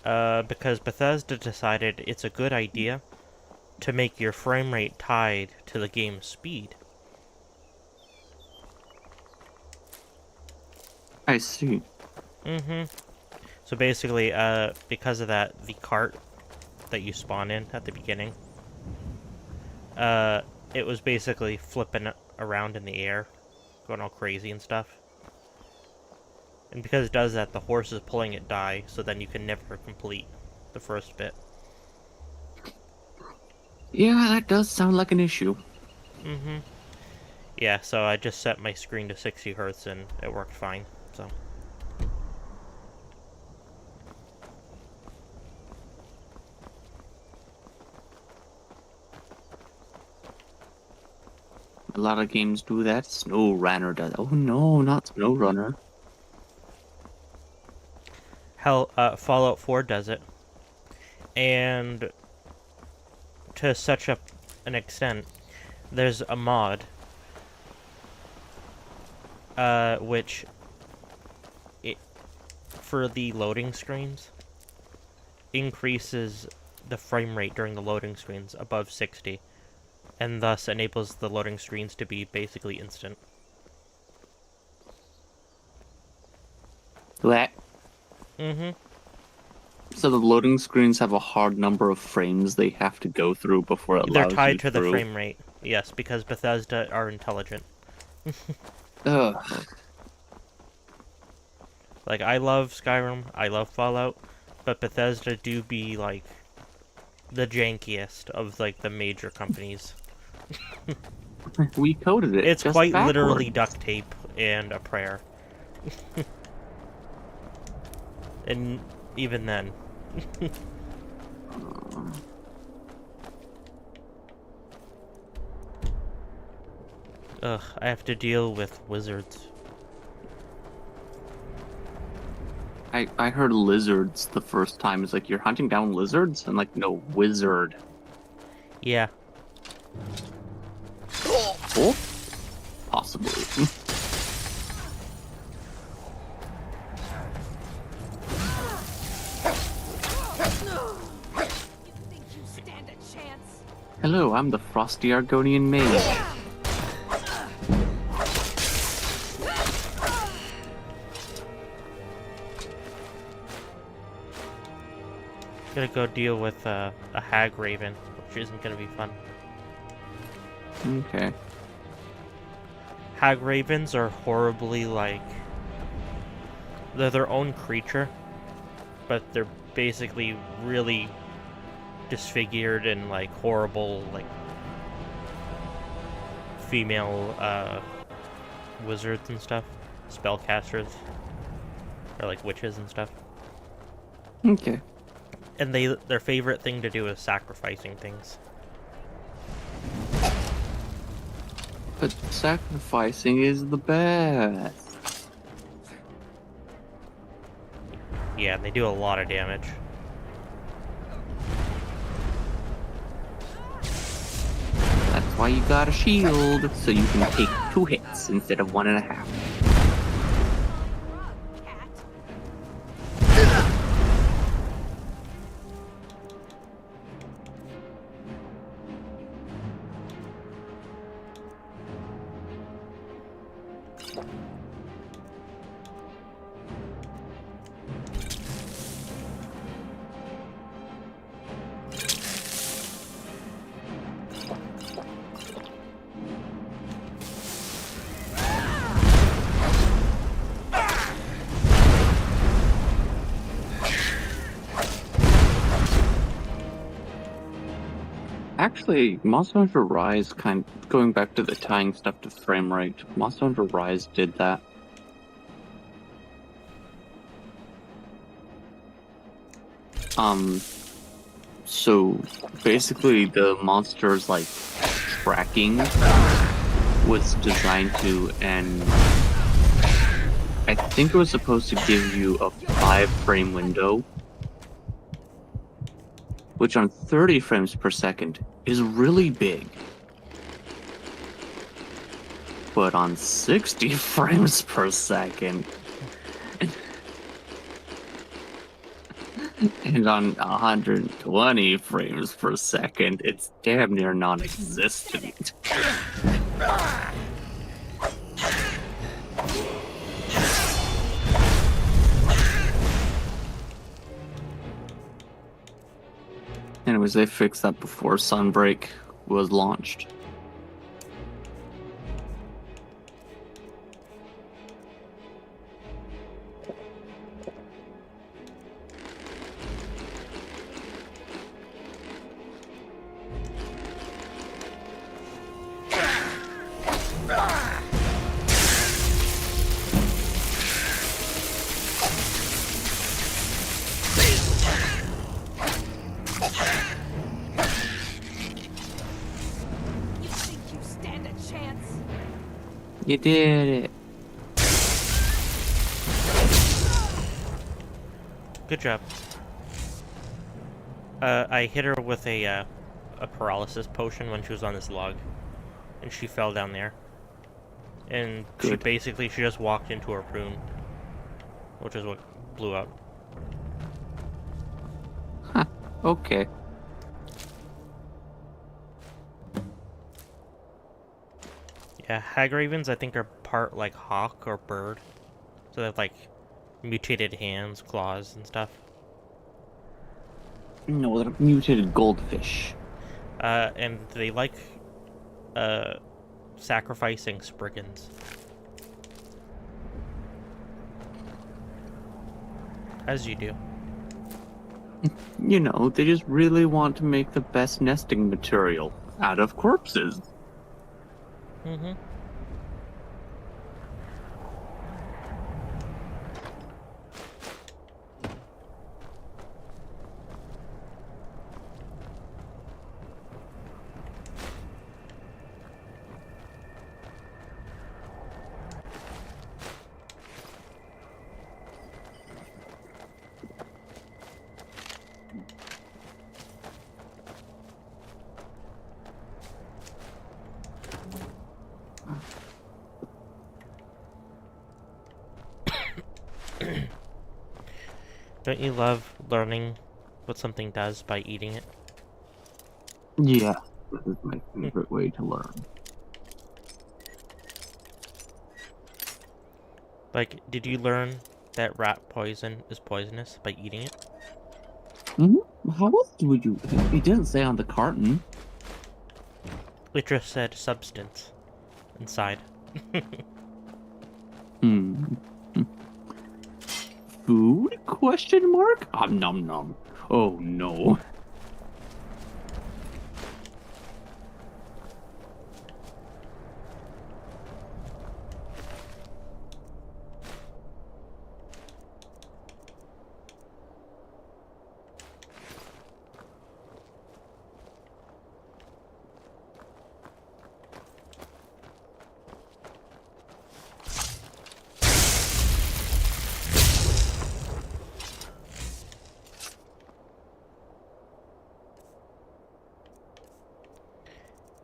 Because Bethesda decided it's a good idea to make your frame rate tied to the game's speed. I see. So basically, because of that, the cart that you spawn in at the beginning, it was basically flipping around in the air, going all crazy and stuff. And because it does that, the horses pulling it die, so then you can never complete the first bit. Yeah, that does sound like an issue. Mm-hmm. Yeah, so I just set my screen to 60 Hz and it worked fine, so. A lot of games do that. SnowRunner does. Oh no, not SnowRunner. Hell, Fallout 4 does it. And to such an extent, there's a mod which for the loading screens increases the frame rate during the loading screens above 60 and thus enables the loading screens to be basically instant. That. Mm-hmm. So the loading screens have a hard number of frames they have to go through before it allows They're tied you to the through. frame rate, yes, because Bethesda are intelligent. Ugh. Like, I love Skyrim, I love Fallout, but Bethesda do be, like, the jankiest of, like, the major companies. We coded it. It's just quite backwards. literally duct tape and a prayer. And even then. Ugh, I have to deal with wizards. I heard lizards the first time. It's like, you're hunting down lizards? I'm like, no, wizard. Yeah. Oh? Possibly. Hello, I'm the Frosty Argonian Mage. Gonna go deal with a hag raven, which isn't gonna be fun. Okay. Hag ravens are horribly, like, they're their own creature, but they're basically really disfigured and, like, horrible, like, female wizards and stuff, spellcasters, or like witches and stuff. Okay. And their favorite thing to do is sacrificing things. But sacrificing is the best. Yeah, and they do a lot of damage. That's why you got a shield, so you can take 2 hits instead of 1.5. Actually, Monster Hunter Rise, going back to the tying stuff to frame rate, Monster Hunter Rise did that. So basically the monster's, like, tracking was designed to, and I think it was supposed to give you a 5-frame window, which on 30 frames per second is really big. But on 60 frames per second, and on 120 frames per second, it's damn near non-existent. Anyways, they fixed that before Sunbreak was launched. You did it. Good job. I hit her with a paralysis potion when she was on this log, and she fell down there. And she just walked into her rune, which is what blew up. Huh. Okay. Yeah, hag ravens I think are part like hawk or bird, so they have like mutated hands, claws, and stuff. No, they're mutated goldfish. And they like sacrificing spriggans. As you do. You know, they just really want to make the best nesting material out of corpses. Mm-hmm. Don't you love learning what something does by eating it? Yeah, this is my favorite way to learn. Like, did you learn that rat poison is poisonous by eating it? How else would you? It didn't say on the carton. It just said substance inside. Food? Question mark? Nom nom. Oh no.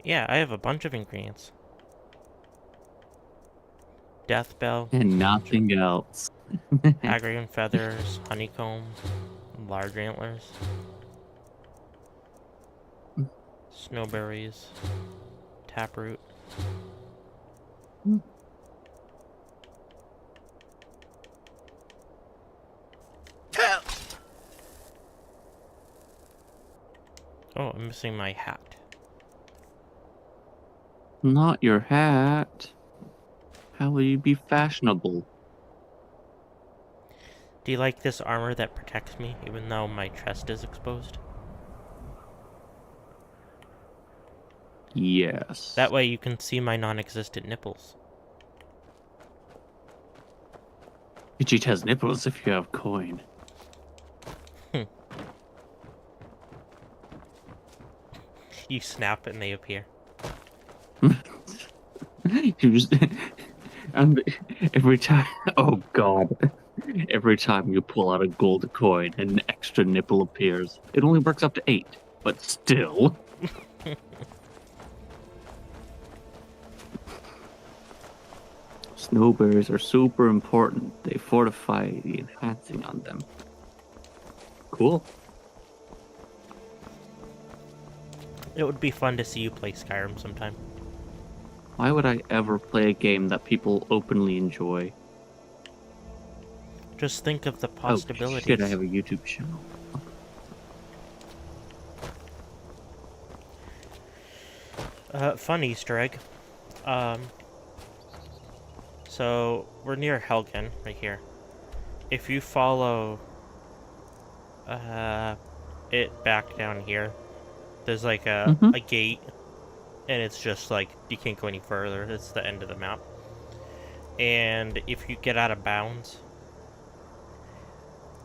Yeah, I have a bunch of ingredients. Death bell. And nothing else. Agrarian feathers, honeycomb, large antlers, snowberries, taproot. Oh, I'm missing my hat. Not your hat. How will you be fashionable? Do you like this armor that protects me, even though my chest is exposed? Yes. That way you can see my non-existent nipples. It just has nipples if you have coin. You snap and they appear. You just... and every time... Oh god. Every time you pull out a gold coin, an extra nipple appears. It only works up to 8, but still. Snowberries are super important. They fortify the enhancing on them. Cool. It would be fun to see you play Skyrim sometime. Why would I ever play a game that people openly enjoy? Just think of the possibilities. Oh shit, I have a YouTube channel. Fun Easter egg. So, we're near Helgen, right here. If you follow it back down here, there's like a gate, and it's just like, you can't go any further. It's the end of the map. And if you get out of bounds,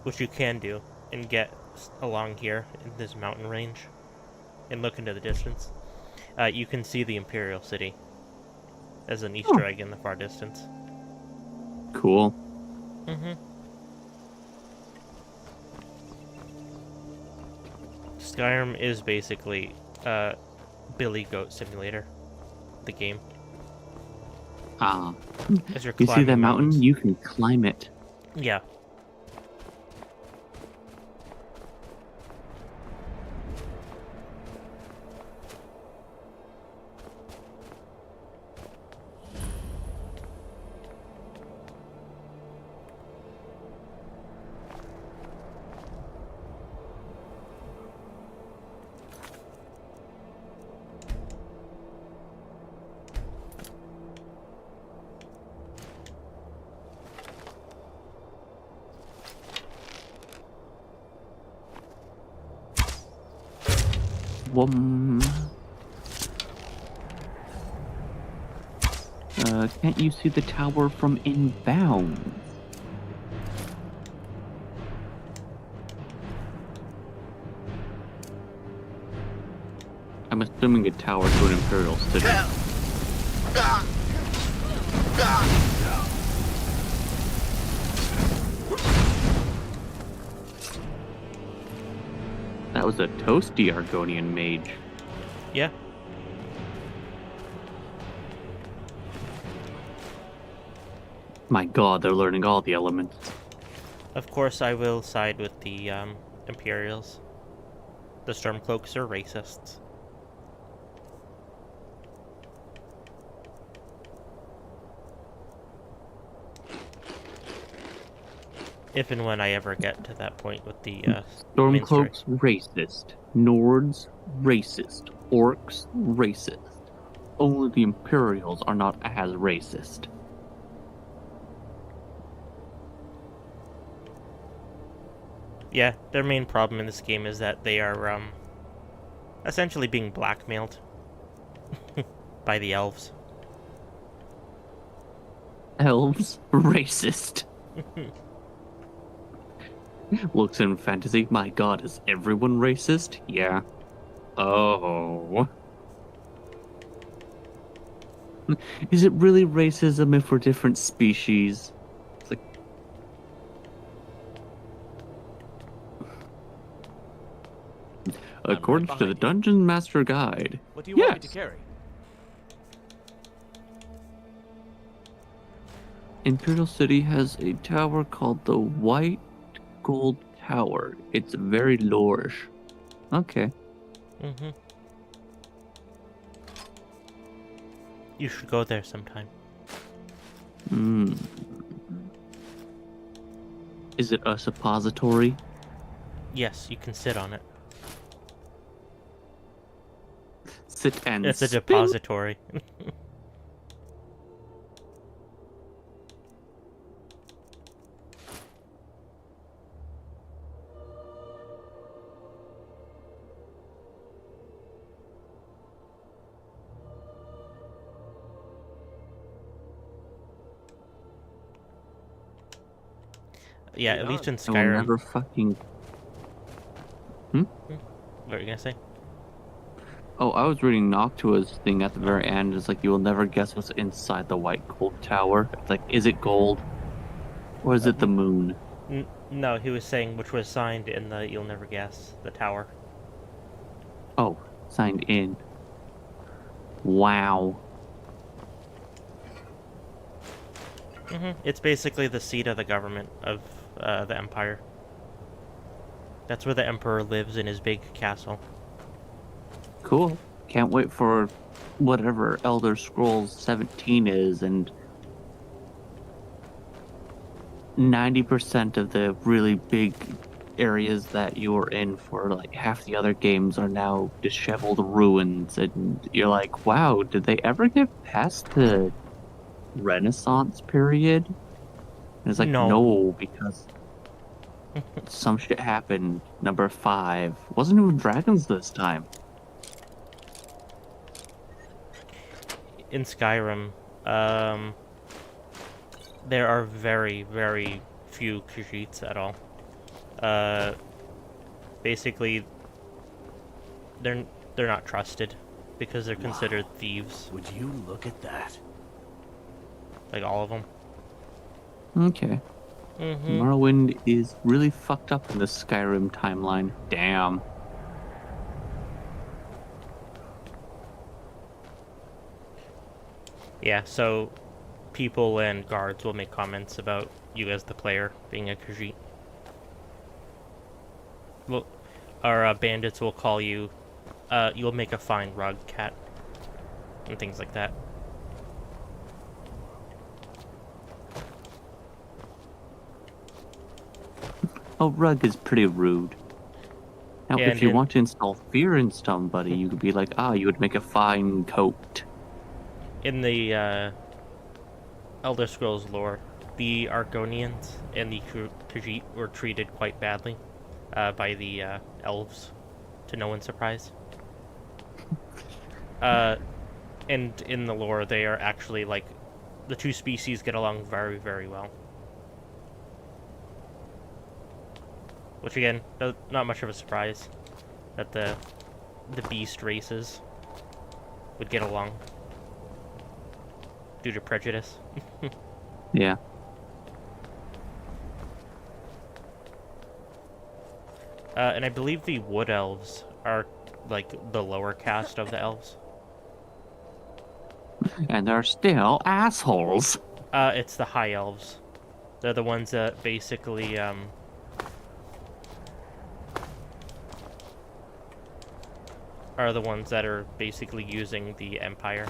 which you can do, and get along here in this mountain range, and look into the distance, you can see the Imperial City. as an Easter egg in the far distance. Cool. Mm-hmm. Skyrim is basically Billy Goat Simulator, the game. Ah. As you're You see that climbing mountain? mountains. You can climb it. Yeah. Can't you see the tower from inbound? I'm assuming a tower to an Imperial city. That was a toasty Argonian mage. Yeah. My god, they're learning all the elements. Of course, I will side with the Imperials. The Stormcloaks are racists. If and when I ever get to that point with the Stormcloaks racist. Nords racist. Orcs racist. Only the Imperials are not as racist. Yeah, their main problem in this game is that they are essentially being blackmailed by the elves. Elves racist. Looks in fantasy. My god, is everyone racist? Yeah. Oh. Is it really racism if we're different species? It's like... According to the Dungeon Master Guide. What do you want me to carry? Imperial City has a tower called the White Gold Tower. It's very large. Okay. Mm-hmm. You should go there sometime. Hmm. Is it a suppository? Yes, you can sit on it. Sit and It's a spin? depository. Yeah, at least in I will Skyrim. never fucking... What were you gonna say? Oh, I was reading Noctua's thing at the very end. It's like, you will never guess what's inside the White Gold Tower. It's like, is it gold? Or is it the moon? No, he was saying which was signed in the You'll Never Guess, the tower. Oh, signed in. Wow. It's basically the seat of the government of the Empire. That's where the Emperor lives in his big castle. Cool. Can't wait for whatever Elder Scrolls 17 is, and 90% of the really big areas that you were in for like half the other games are now disheveled ruins, and you're like, wow, did they ever get past the Renaissance period? And it's like, no, because some shit happened. Number 5 wasn't even dragons this time. In Skyrim, there are very, very few Khajiits at all. Basically, they're not trusted because they're considered thieves. Would you look at that? Like all of them. Okay. Morrowind is really fucked up in the Skyrim timeline. Damn. Yeah, so people and guards will make comments about you as the player being a Khajiit. Well, our bandits will call you, you'll make a fine rug cat, and things like that. Oh, rug is pretty rude. Now, And if you want to install fear in somebody, you could be like, you would make a fine coat. In the Elder Scrolls lore, the Argonians and the Khajiit were treated quite badly by the elves, to no one's surprise. And in the lore, they are actually, like, the two species get along very, very well. Which, again, not much of a surprise that the beast races would get along due to prejudice. Yeah. And I believe the wood elves are, like, the lower caste of the elves. And they're still assholes. It's the high elves. They're the ones that basically, are the ones that are basically using the Empire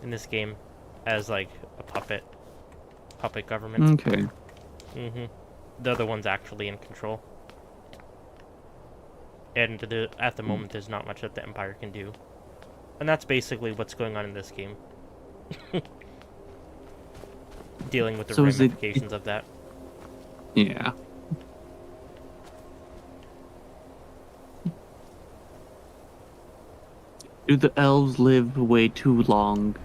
in this game as, like, a puppet government. Okay. They're the ones actually in control. And at the moment, there's not much that the Empire can do. And that's basically what's going on in this game. Dealing with the ramifications of that. Yeah. Do the elves live way too long?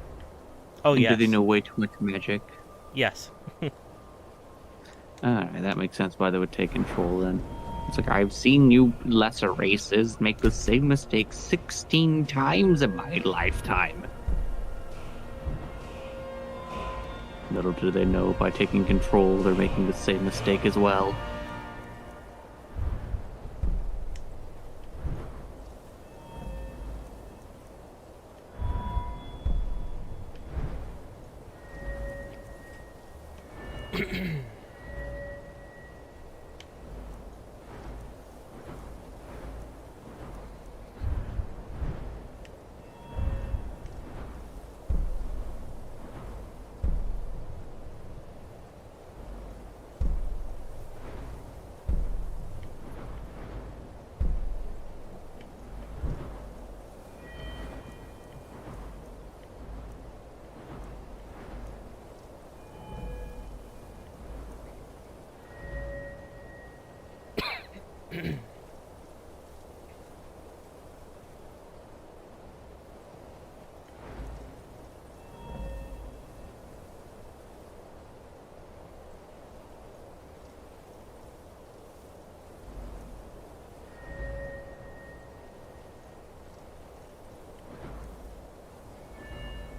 Oh, and yes. Do they know way too much magic? Yes. Alright, that makes sense why they would take control then. It's like, I've seen you lesser races make the same mistake 16 times in my lifetime. Little do they know, by taking control, they're making the same mistake as well.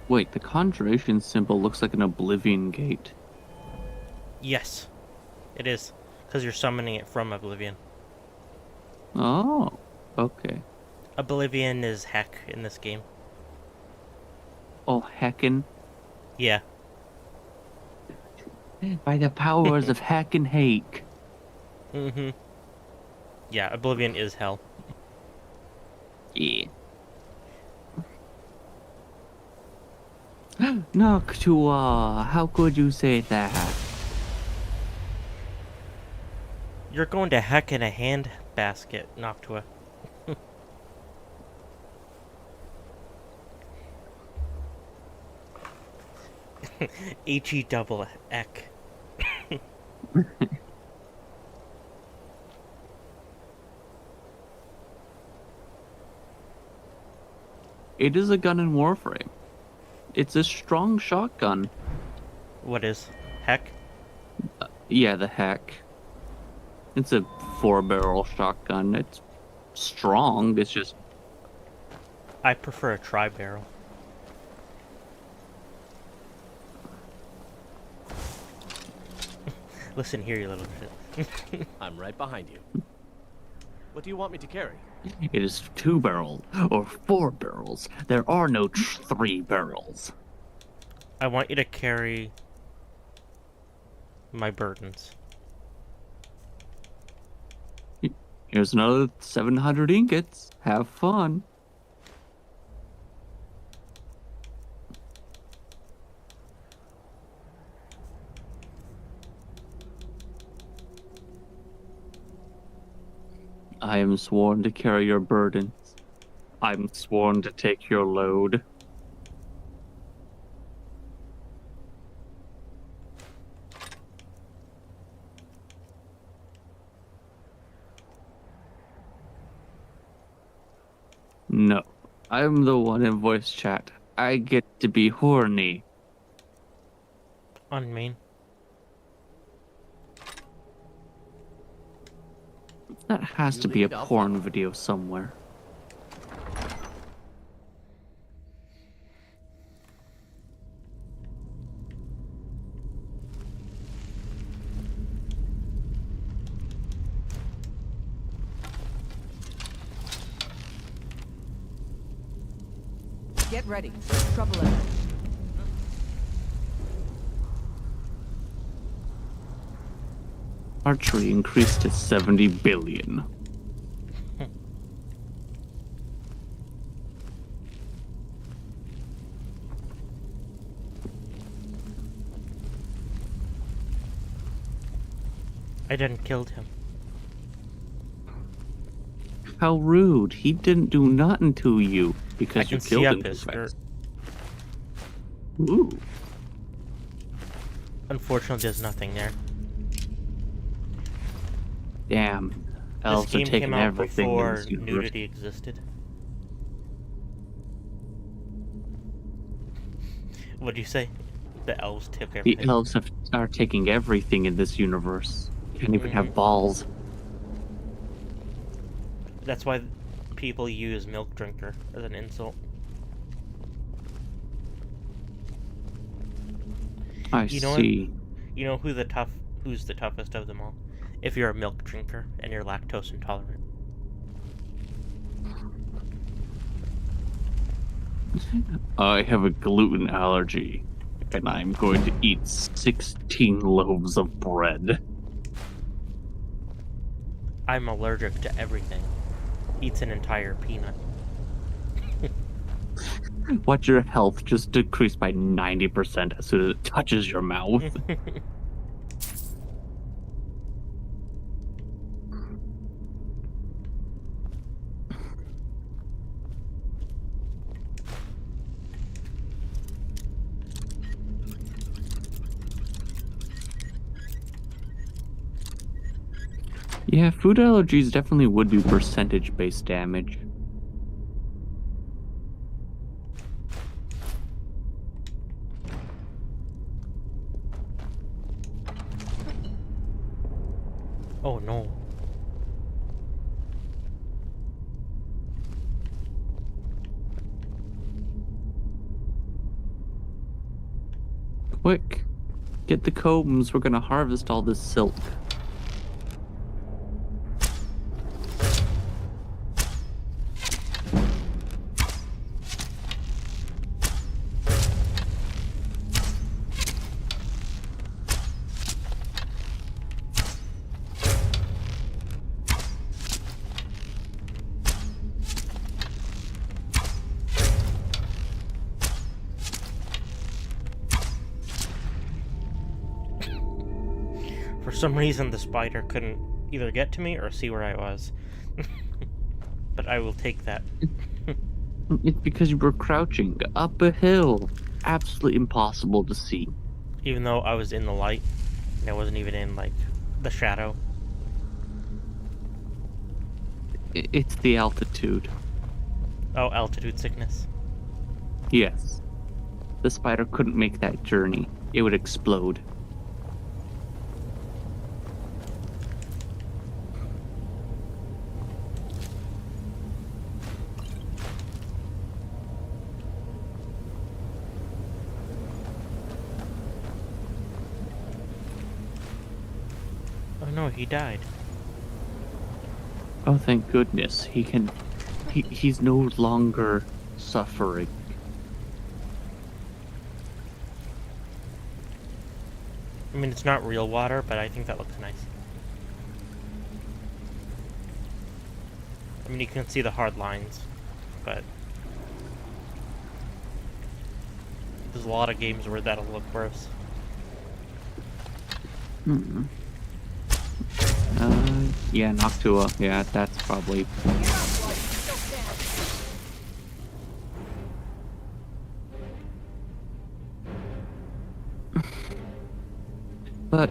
Wait, the conjuration symbol looks like an Oblivion gate. Yes, it is. Because you're summoning it from Oblivion. Oh, okay. Oblivion is heck in this game. Oh, heckin'? Yeah. By the powers of heck and hake. Yeah, Oblivion is hell. Yeah. Noctua, how could you say that? You're going to heck in a hand basket, Noctua. H-E-double-Eck. It is a gun in Warframe. It's a strong shotgun. What is? Heck? Yeah, the heck. It's a 4-barrel shotgun. It's strong, it's just... I prefer a tri-barrel. Listen here, you little shit. I'm right behind you. What do you want me to carry? It is 2 barrels or 4 barrels. There are no 3 barrels. I want you to carry my burdens. Here's another 700 ingots. Have fun. I am sworn to carry your burdens. I'm sworn to take your load. No, I'm the one in voice chat. I get to be horny. Unmean. That has to be a porn video somewhere. Get ready. Trouble ahead. Archery increased to 70 billion. I didn't kill him. How rude. He didn't do nothing to you because I you can killed see him up his too fast. skirt. Ooh. Unfortunately, there's nothing there. Damn. This Elves are game taking came out everything in before this universe. nudity existed. What'd you say? The elves took everything. The elves are taking everything in this universe. Can't even have balls. That's why people use milk drinker as an insult. I You know see. You know who's the toughest of them all? If you're a milk drinker and you're lactose intolerant. I have a gluten allergy, and I'm going to eat 16 loaves of bread. I'm allergic to everything. Eats an entire peanut. Watch your health just decrease by 90% as soon as it touches your mouth. Yeah, food allergies definitely would do percentage-based damage. Oh no. Quick, get the combs, we're gonna harvest all this silk. For some reason, the spider couldn't either get to me or see where I was. But I will take that. It's because you were crouching up a hill. Absolutely impossible to see. Even though I was in the light, and I wasn't even in, like, the shadow. It's the altitude. Oh, altitude sickness. Yes. The spider couldn't make that journey. It would explode. no, he died. Oh, thank goodness. He's no longer suffering. I mean, it's not real water, but I think that looks nice. I mean, you can see the hard lines, but there's a lot of games where that'll look gross. Yeah, Noctua. Yeah, that's probably... But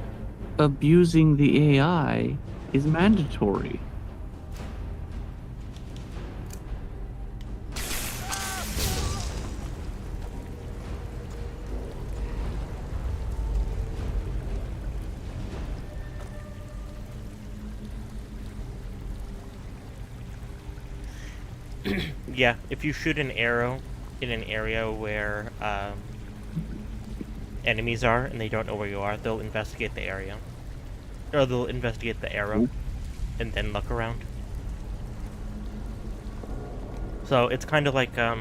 abusing the AI is mandatory. Yeah, if you shoot an arrow in an area where enemies are and they don't know where you are, they'll investigate the area. Or they'll investigate the arrow and then look around. So it's kind of like how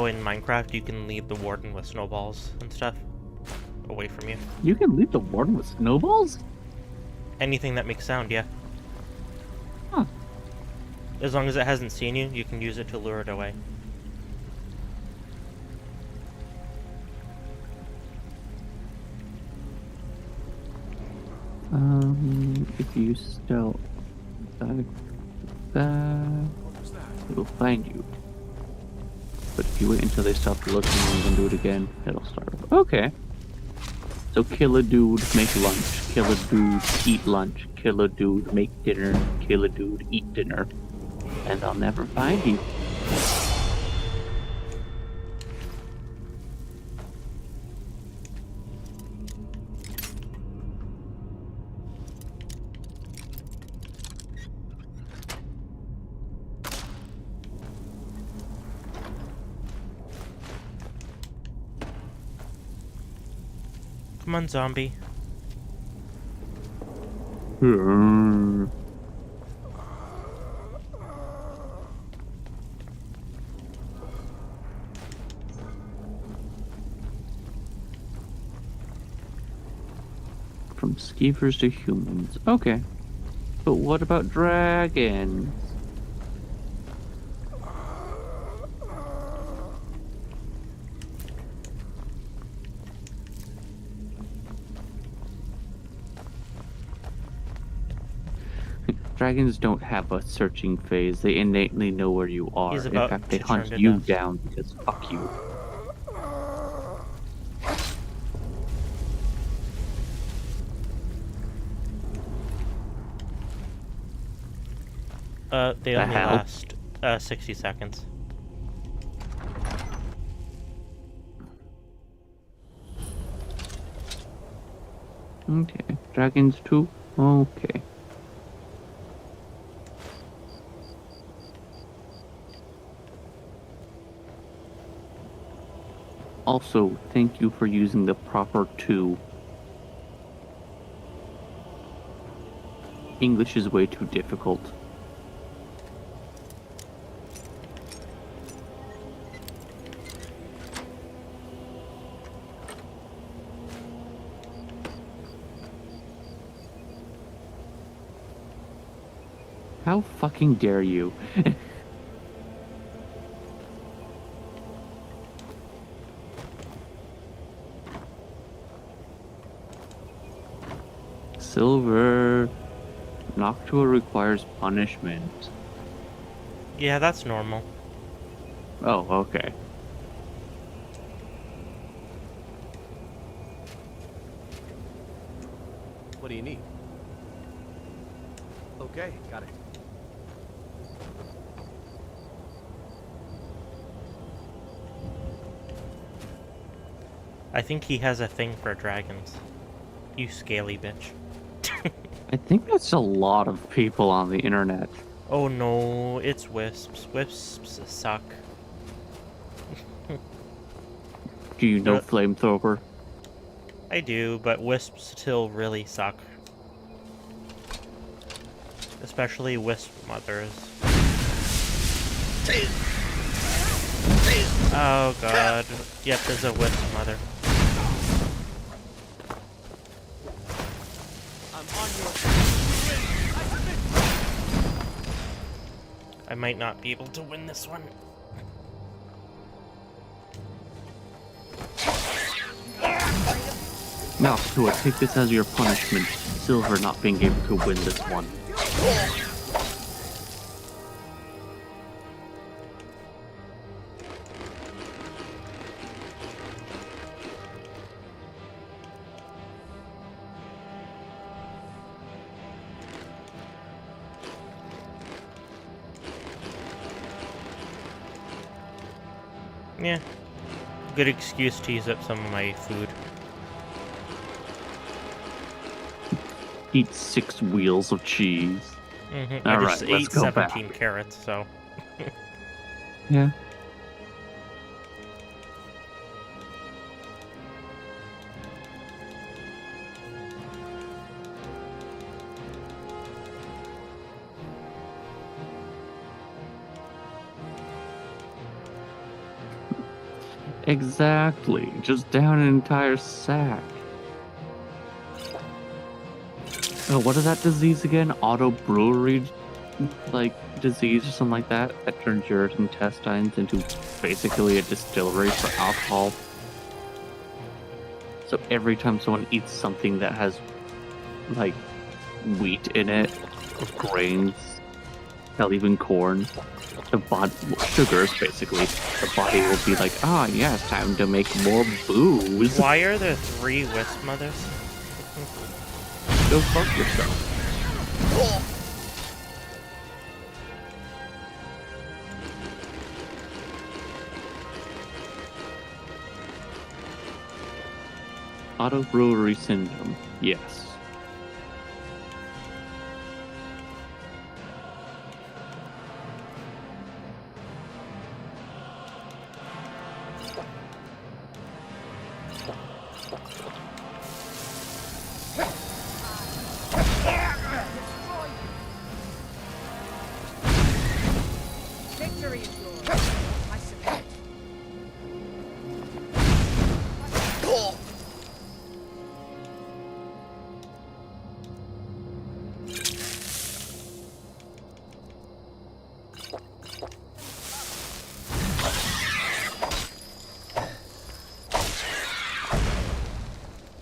in Minecraft you can leave the warden with snowballs and stuff away from you. You can leave the warden with snowballs? Anything that makes sound, yeah. Huh. As long as it hasn't seen you, you can use it to lure it away. If you stealth back, it'll find you. But if you wait until they stop looking and then do it again, it'll start. Okay. So kill a dude, make lunch. Kill a dude, eat lunch. Kill a dude, make dinner. Kill a dude, eat dinner. And they'll never find you. Come on, zombie. From skeevers to humans. Okay. But what about dragons? Dragons don't have a searching phase. They innately know where you are. In fact, they hunt you down because fuck you. They only last 60 seconds. Okay. Dragons too? Okay. Also, thank you for using the proper to. English is way too difficult. How fucking dare you? Silver. Noctua requires punishment. Yeah, that's normal. Oh, okay. What do you need? Okay, got it. I think he has a thing for dragons. You scaly bitch. I think that's a lot of people on the internet. Oh no, it's wisps. Wisps suck. Do you know flamethrower? I do, but wisps still really suck. Especially wisp mothers. Oh god. Yep, there's a wisp mother. I might not be able to win this one. Now, Tua, take this as your punishment. Silver not being able to win this one. Yeah. Good excuse to use up some of my food. Eat 6 wheels of cheese. Mm-hmm. All I right, just let's ate go 17 back. carrots, so... Yeah. Exactly. Just down an entire sack. Oh, what is that disease again? Auto brewery, like, disease or something like that? That turns your intestines into basically a distillery for alcohol. So every time someone eats something that has, like, wheat in it, or grains, hell, even corn, the body, sugars basically, the body will be like, ah, yeah, it's time to make more booze. Why are there 3 wisp mothers? Go fuck yourself. Auto brewery syndrome, yes. Victory is yours. I submit.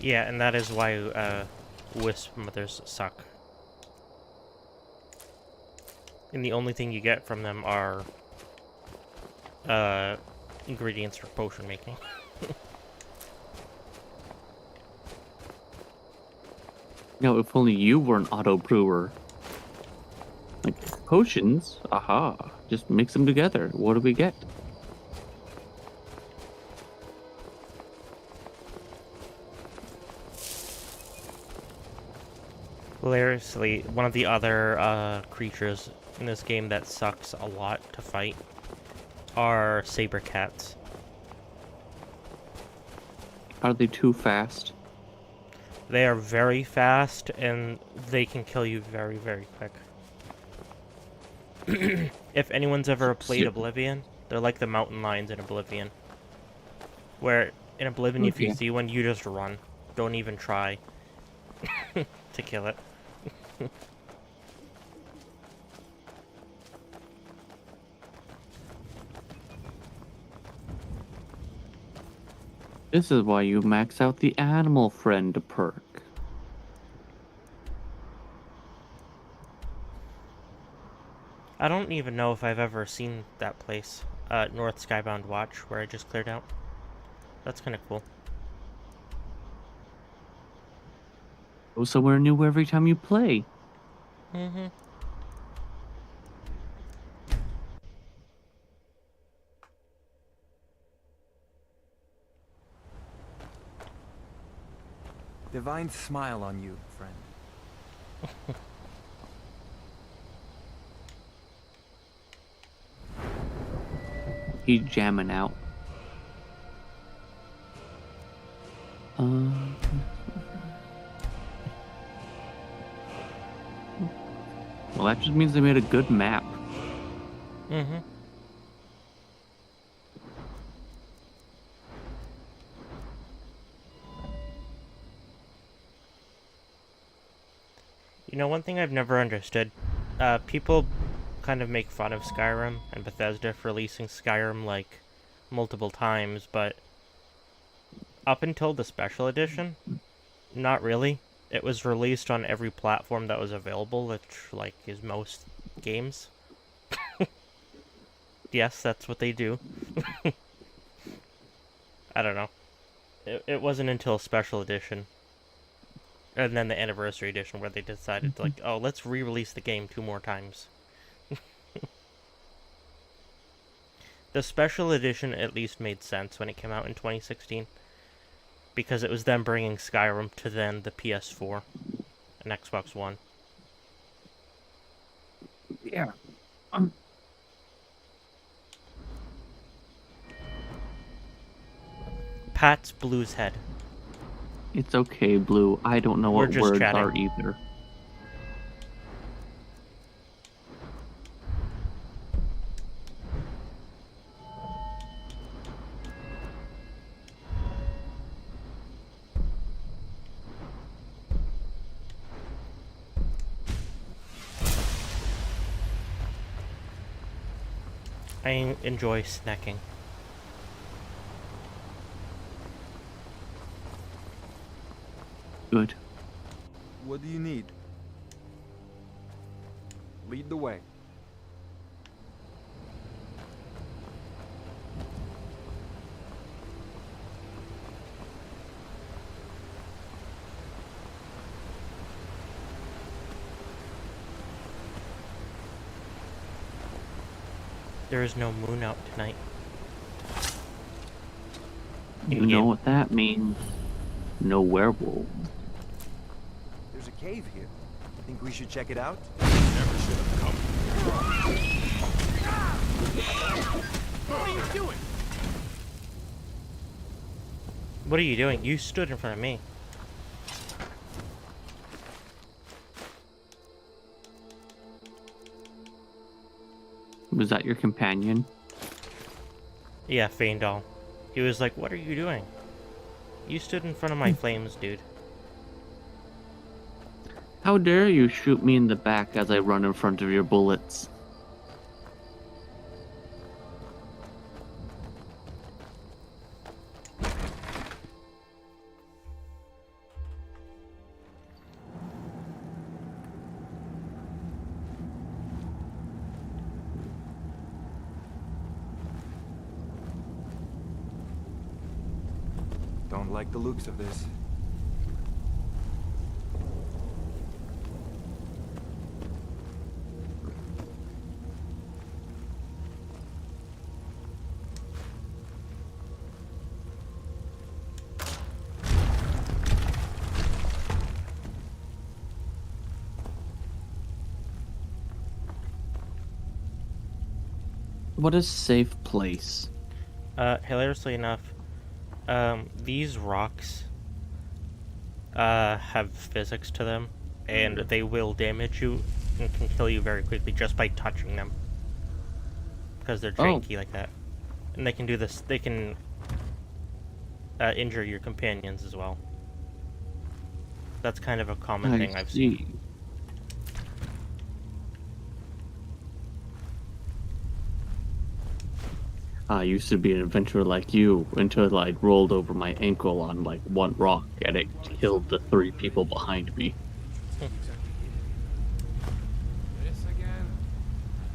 Yeah, and that is why wisp mothers suck. And the only thing you get from them are ingredients for potion making. Now, if only you were an auto brewer. Like, potions? Aha. Just mix them together. What do we get? Hilariously, one of the other creatures in this game that sucks a lot to fight are saber cats. Are they too fast? They are very fast, and they can kill you very, very quick. If anyone's ever played Oblivion, they're like the mountain lions in Oblivion. Where, in Oblivion, if you see one, you just run. Don't even try to kill it. This is why you max out the animal friend perk. I don't even know if I've ever seen that place, North Skybound Watch, where I just cleared out. That's kind of cool. Go somewhere new every time you play. Mm-hmm. Divine smile on you, friend. He's jamming out. Well, that just means they made a good map. Mm-hmm. You know, one thing I've never understood, people kind of make fun of Skyrim and Bethesda for releasing Skyrim, like, multiple times, but up until the special edition, not really. It was released on every platform that was available, which, like, is most games. Yes, that's what they do. I don't know. It wasn't until special edition, and then the anniversary edition, where they decided to, like, oh, let's re-release the game 2 more times. The special edition at least made sense when it came out in 2016, because it was them bringing Skyrim to then the PS4 and Xbox One. Yeah. Pat's Blue's head. It's okay, Blue. I don't know what words chatting. are either. I enjoy snacking. Good. What do you need? Lead the way. There is no moon out tonight. You know what that means. No werewolf. There's a cave here. Think we should check it out? Never should have come. What are you doing? What are you doing? You stood in front of me. Was that your companion? Yeah, Faendal. He was like, what are you doing? You stood in front of my flames, dude. How dare you shoot me in the back as I run in front of your bullets? Don't like the looks of this. What a safe place. Hilariously enough, these rocks have physics to them, and they will damage you and can kill you very quickly just by touching them. Because they're janky like that. And they can do this, they can injure your companions as well. That's kind of a common thing I've seen. I used to be an adventurer like you until I rolled over my ankle on like one rock and it killed the 3 people behind me. This again?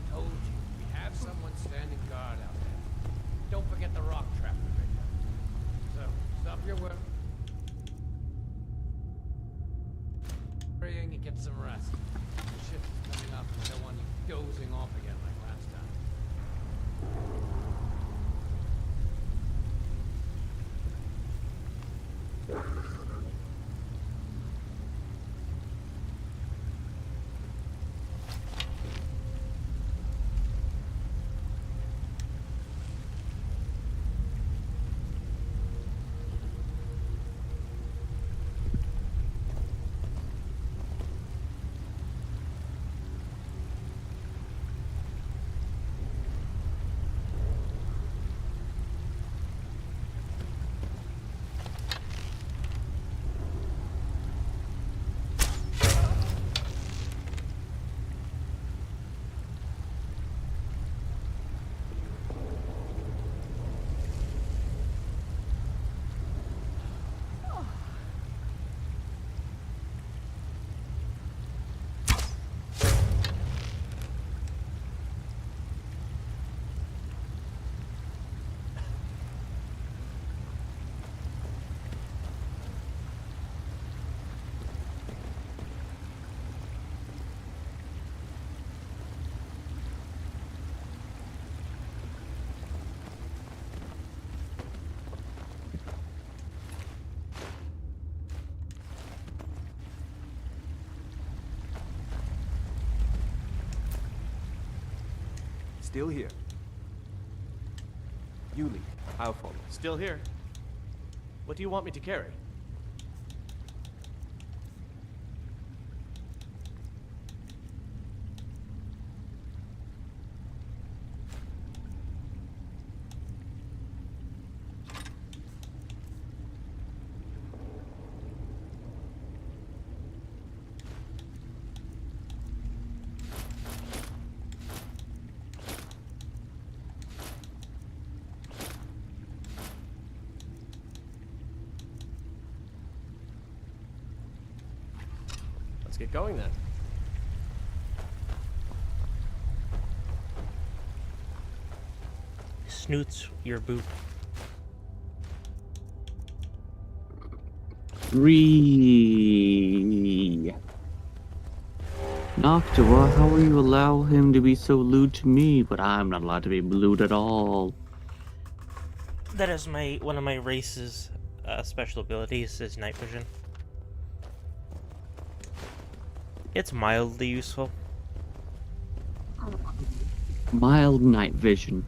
I told you, we have someone standing guard out there. Don't forget the rock trap we picked up. So, stop your work. Hurrying and get some rest. The shift is coming up and I don't want you dozing off again like last time. still here. You lead. I'll follow. Still here. What do you want me to carry? Let's get going then. Snoots your boot. 3. Noctua, how will you allow him to be so lewd to me, but I'm not allowed to be lewd at all? That is one of my race's special abilities is night vision. It's mildly useful. Mild night vision.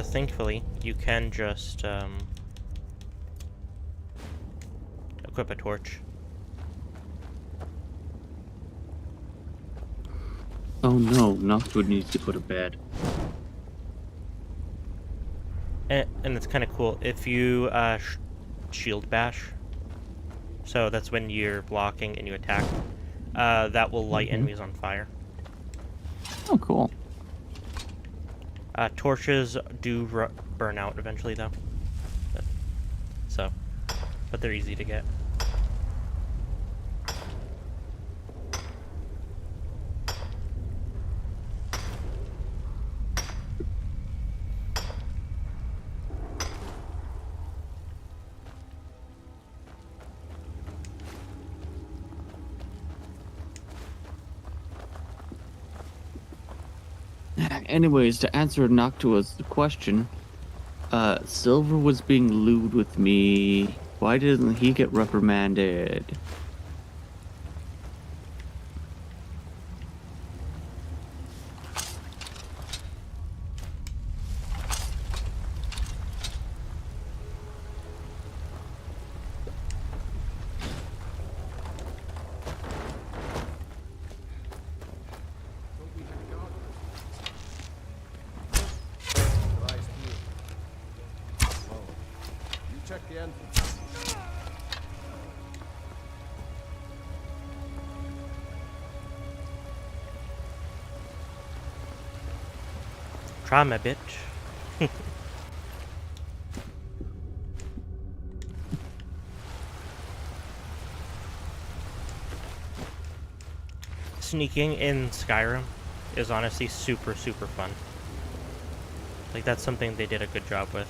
Thankfully, you can just equip a torch. Oh no, Noctua needs to go to bed. And it's kind of cool if you shield bash. So that's when you're blocking and you attack. That will light enemies on fire. Oh, cool. Torches do burn out eventually, though. But they're easy to get. Anyways, to answer Noctua's question, Silver was being lewd with me. Why didn't he get reprimanded? Check the entrance. Try my bitch. Sneaking in Skyrim is honestly super fun. Like, that's something they did a good job with.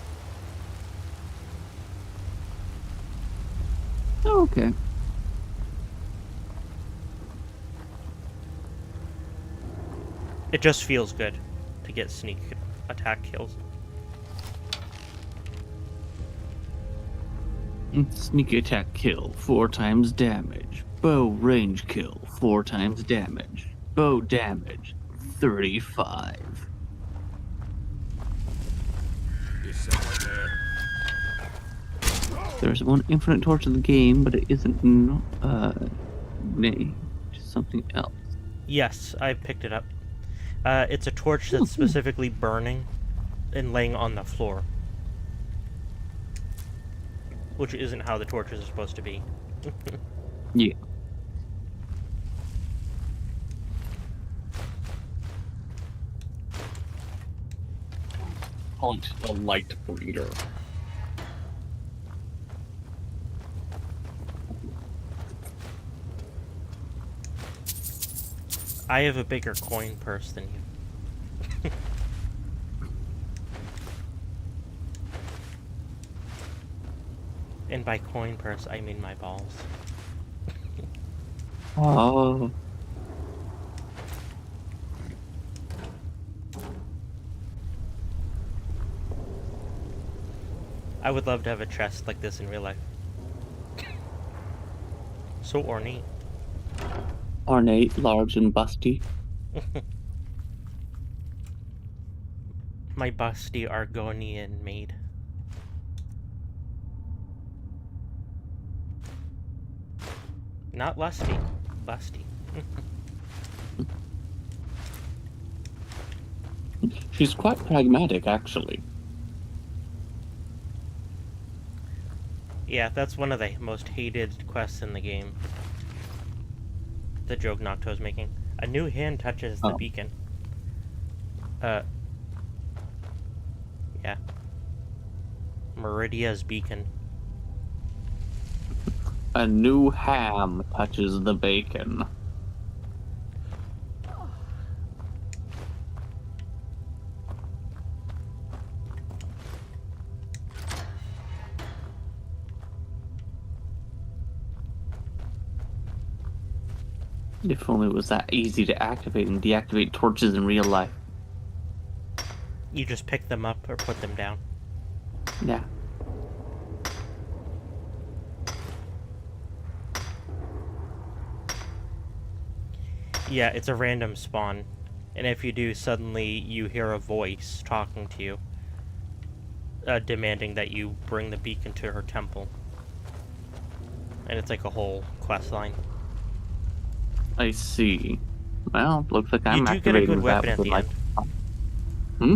Oh, okay. It just feels good to get sneak attack kills. Sneak attack kill, 4 times damage. Bow range kill, 4 times damage. Bow damage, 35. Is someone there? There's one infinite torch in the game, but it isn't nay, just something else. Yes, I picked it up. It's a torch that's specifically burning and laying on the floor. Which isn't how the torches are supposed to be. Yeah. Hunt the light breeder. I have a bigger coin purse than you. And by coin purse, I mean my balls. Oh. I would love to have a chest like this in real life. So ornate. Ornate, large, and busty. My busty Argonian maid. Not lusty, busty. She's quite pragmatic, actually. Yeah, that's one of the most hated quests in the game. The joke Nocto's making. A new hand touches the beacon. Yeah. Meridia's beacon. A new ham touches the bacon. If only it was that easy to activate and deactivate torches in real life. You just pick them up or put them down. Yeah. Yeah, it's a random spawn. And if you do, suddenly you hear a voice talking to you. Demanding that you bring the beacon to her temple. And it's like a whole quest line. I see. Well, looks like I'm you do get a good weapon at the end. Hmm?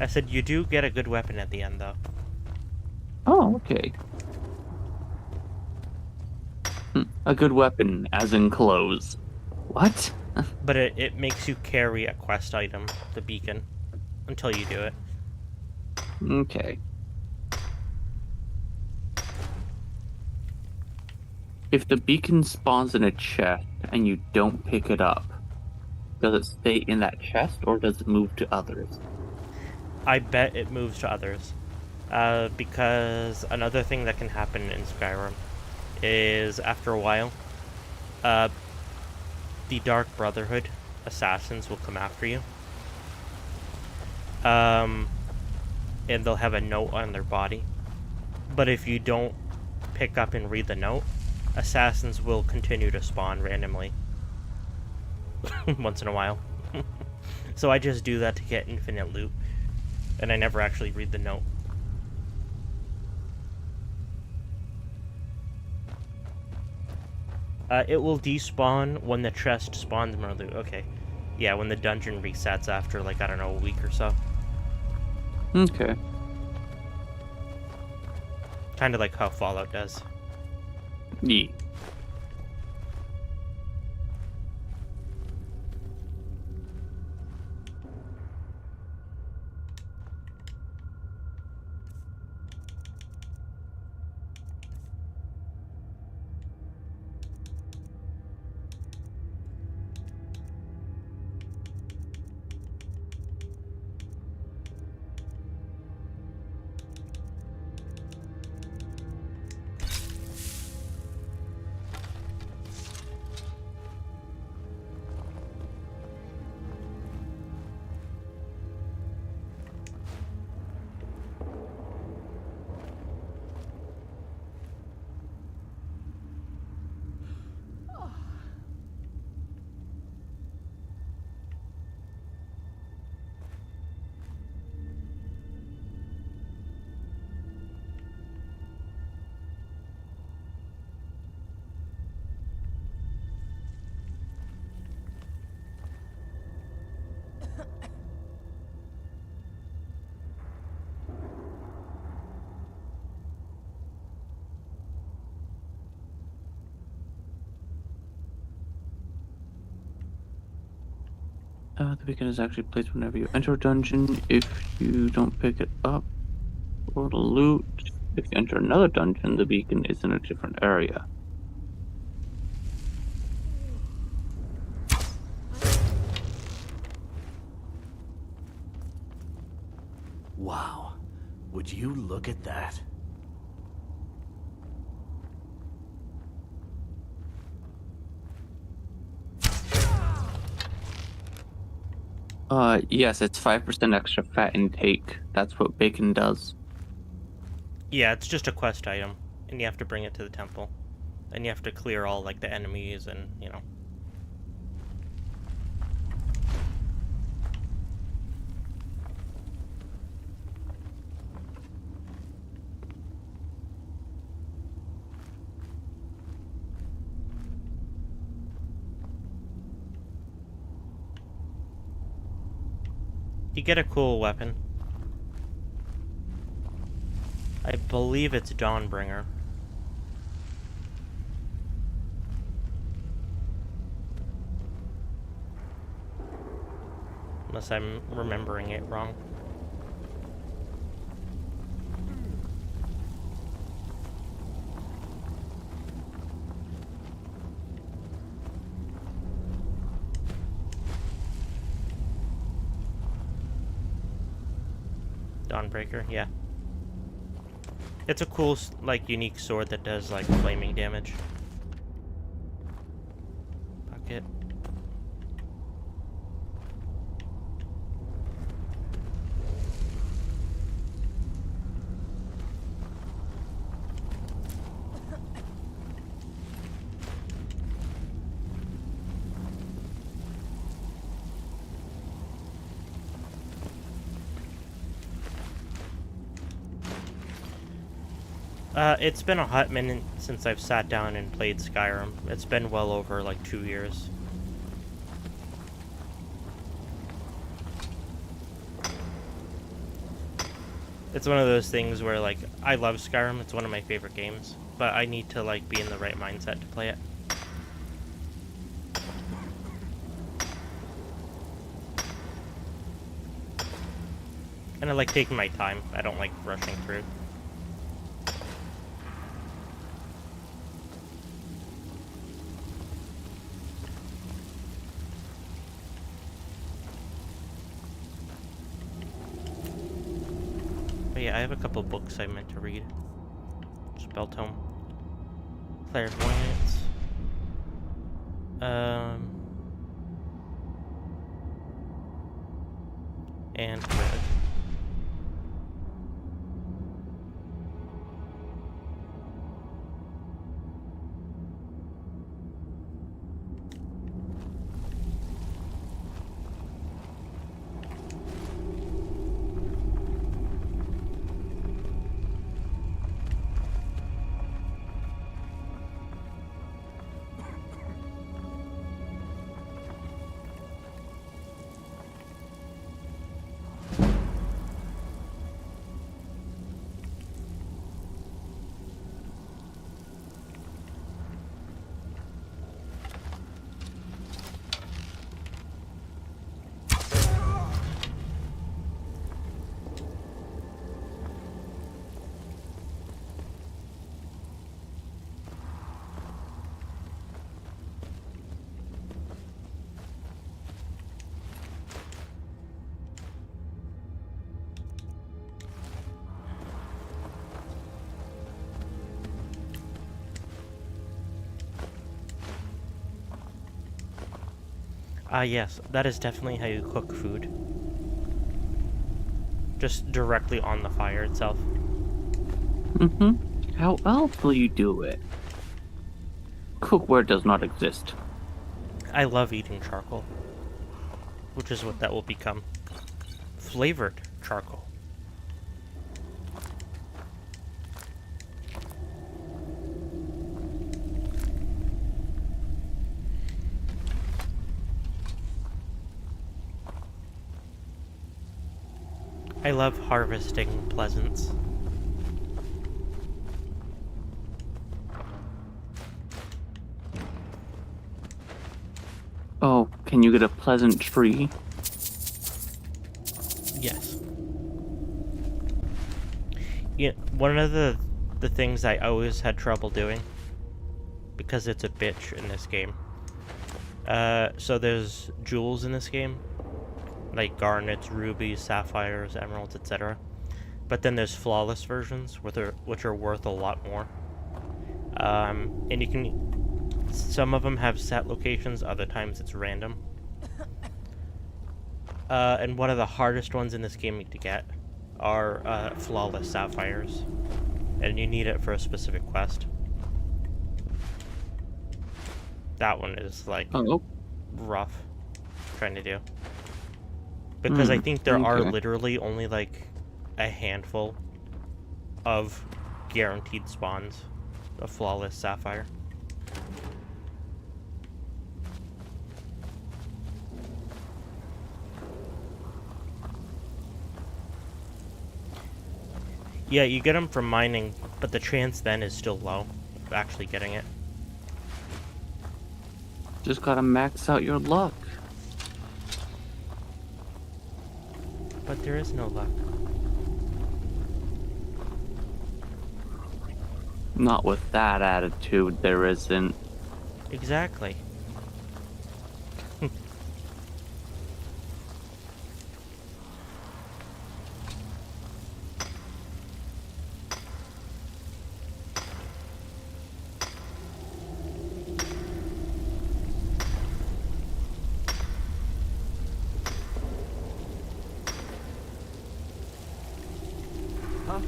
I said you do get a good weapon at the end, though. Oh, okay. A good weapon, as in clothes. What? But it makes you carry a quest item, the beacon, until you do it. Okay. If the beacon spawns in a chest and you don't pick it up, does it stay in that chest or does it move to others? I bet it moves to others. Because another thing that can happen in Skyrim is after a while, the Dark Brotherhood assassins will come after you. And they'll have a note on their body. But if you don't pick up and read the note, assassins will continue to spawn randomly. Once in a while. So I just do that to get infinite loot. And I never actually read the note. It will despawn when the chest spawns more loot. Okay. Yeah, when the dungeon resets after, like, I don't know, a week or so. Okay. Kind of like how Fallout does. Yeah. The beacon is actually placed whenever you enter a dungeon. If you don't pick it up or loot, if you enter another dungeon, the beacon is in a different area. Wow. Would you look at that? Yes, it's 5% extra fat intake. That's what bacon does. Yeah, it's just a quest item, and you have to bring it to the temple. And you have to clear all, like, the enemies and, you know. You get a cool weapon. I believe it's Dawnbringer. Unless I'm remembering it wrong. Dawnbreaker, yeah. It's a cool, like, unique sword that does, like, flaming damage. Bucket. It's been a hot minute since I've sat down and played Skyrim. It's been well over, like, 2 years. It's one of those things where, like, I love Skyrim, it's one of my favorite games, but I need to, like, be in the right mindset to play it. And I like taking my time, I don't like rushing through. But yeah, I have a couple books I meant to read. Spell Tome. Clairvoyance. And Red. Yes, that is definitely how you cook food. Just directly on the fire itself. Mm-hmm. How else will you do it? Cookware does not exist. I love eating charcoal. Which is what that will become. Flavored charcoal. I love harvesting pleasants. Oh, can you get a pleasant tree? Yes. Yeah, one of the things I always had trouble doing, because it's a bitch in this game. So there's jewels in this game, like garnets, rubies, sapphires, emeralds, etc. But then there's flawless versions, which are worth a lot more. And you can... Some of them have set locations, other times it's random. And one of the hardest ones in this game to get are flawless sapphires. And you need it for a specific quest. That one is, like, rough trying to do. Because I think there are literally only, like, a handful of guaranteed spawns of flawless sapphire. Yeah, you get them from mining, but the chance then is still low of actually getting it. Just gotta max out your luck. But there is no luck. Not with that attitude, there isn't. Exactly. Huh?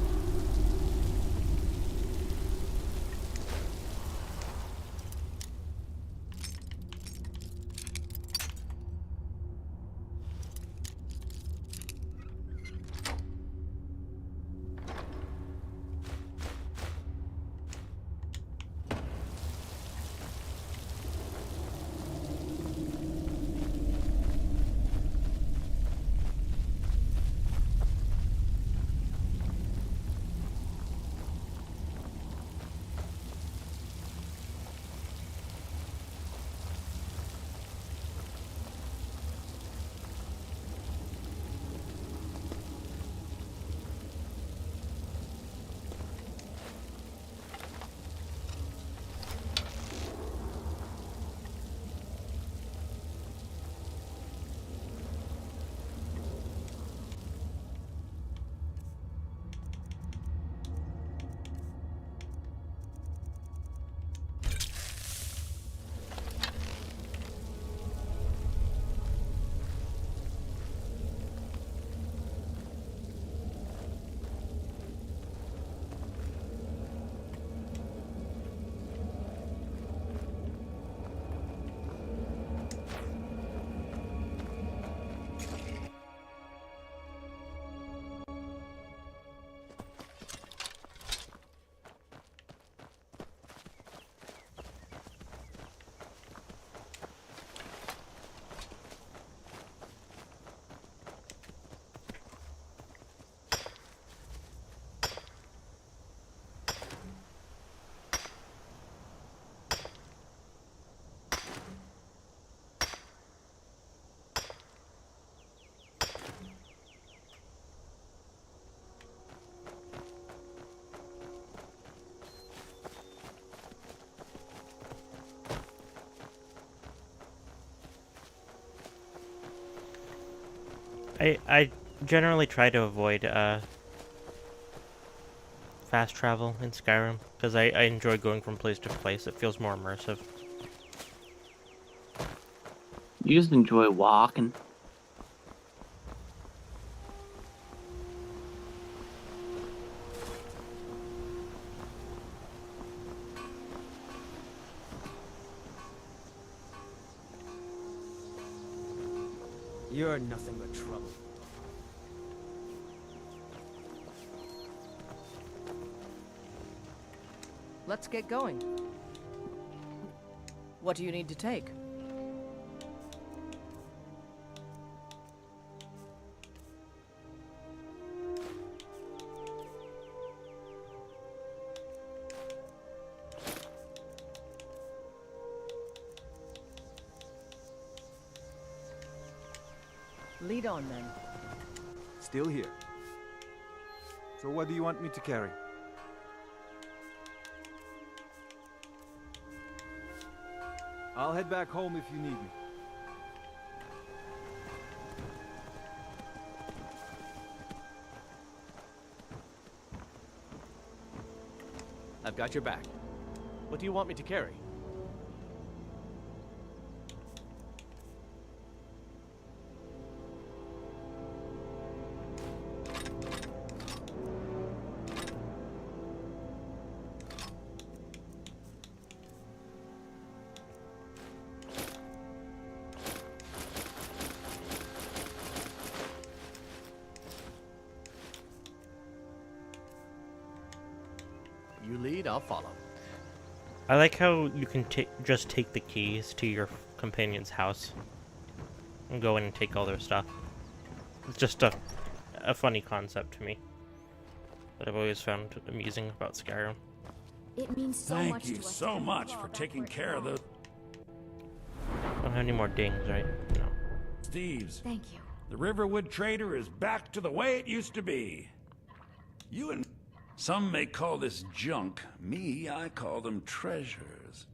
I generally try to avoid fast travel in Skyrim because I enjoy going from place to place. It feels more immersive. You just enjoy walking. You're nothing but trouble. Let's get going. What do you need to take? Lead on, then. Still here. So what do you want me to carry? I'll head back home if you need me. I've got your back. What do you want me to carry? You lead, I'll follow. I like how you can just take the keys to your companion's house and go in and take all their stuff. It's just a funny concept to me. that I've always found amusing about Skyrim. It means so Thank much you to us. so much for taking care of the I don't have any more dings, right? No. thieves. Thank you. The Riverwood Trader is back to the way it used to be. You and some may call this junk. Me, I call them treasures.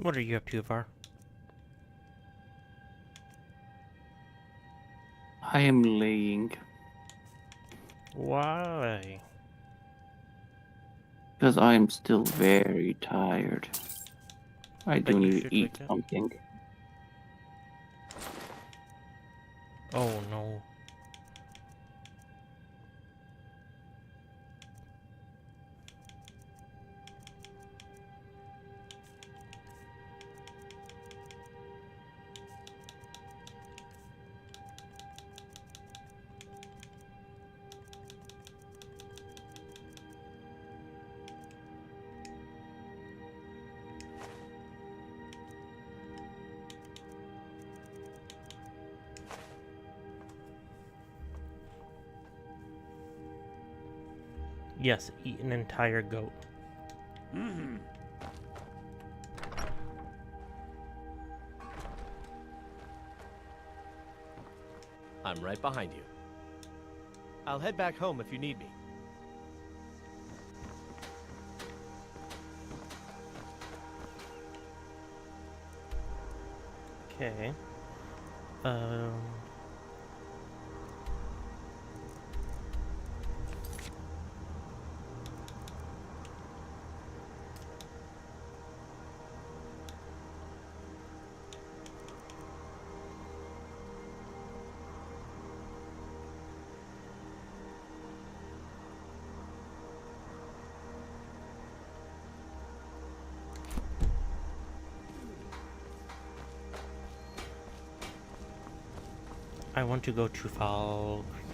What are you up to, Var? I am laying. Why? Because I am still very tired. I do need to eat something. Oh no. Yes, eat an entire goat. Mm-hmm. I'm right behind you. I'll head back home if you need me. Okay. I want to go to Fall Creek.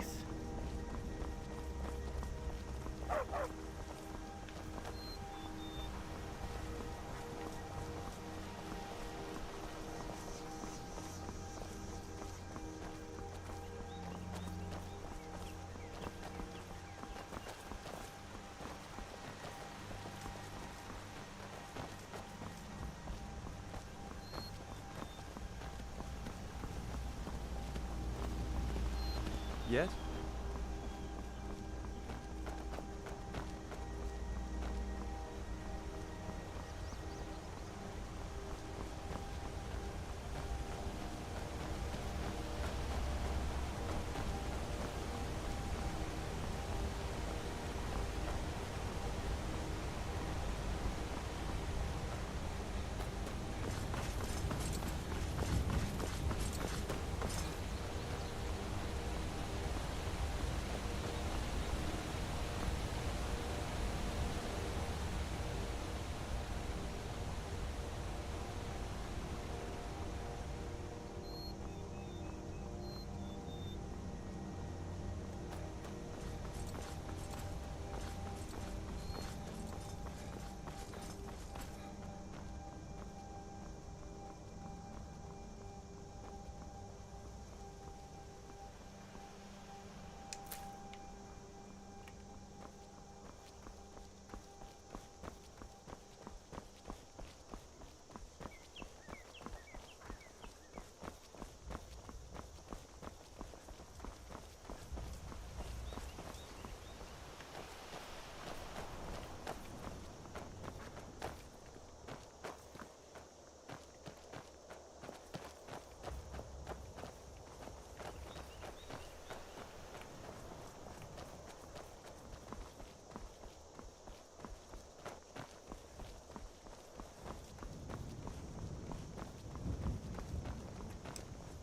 yet?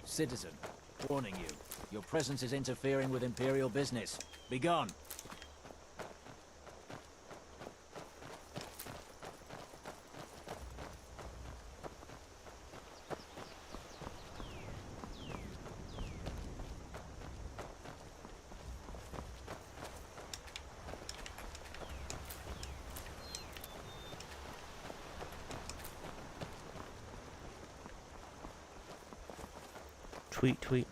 Citizen, warning you. Your presence is interfering with Imperial business. Be gone. Tweet, tweet.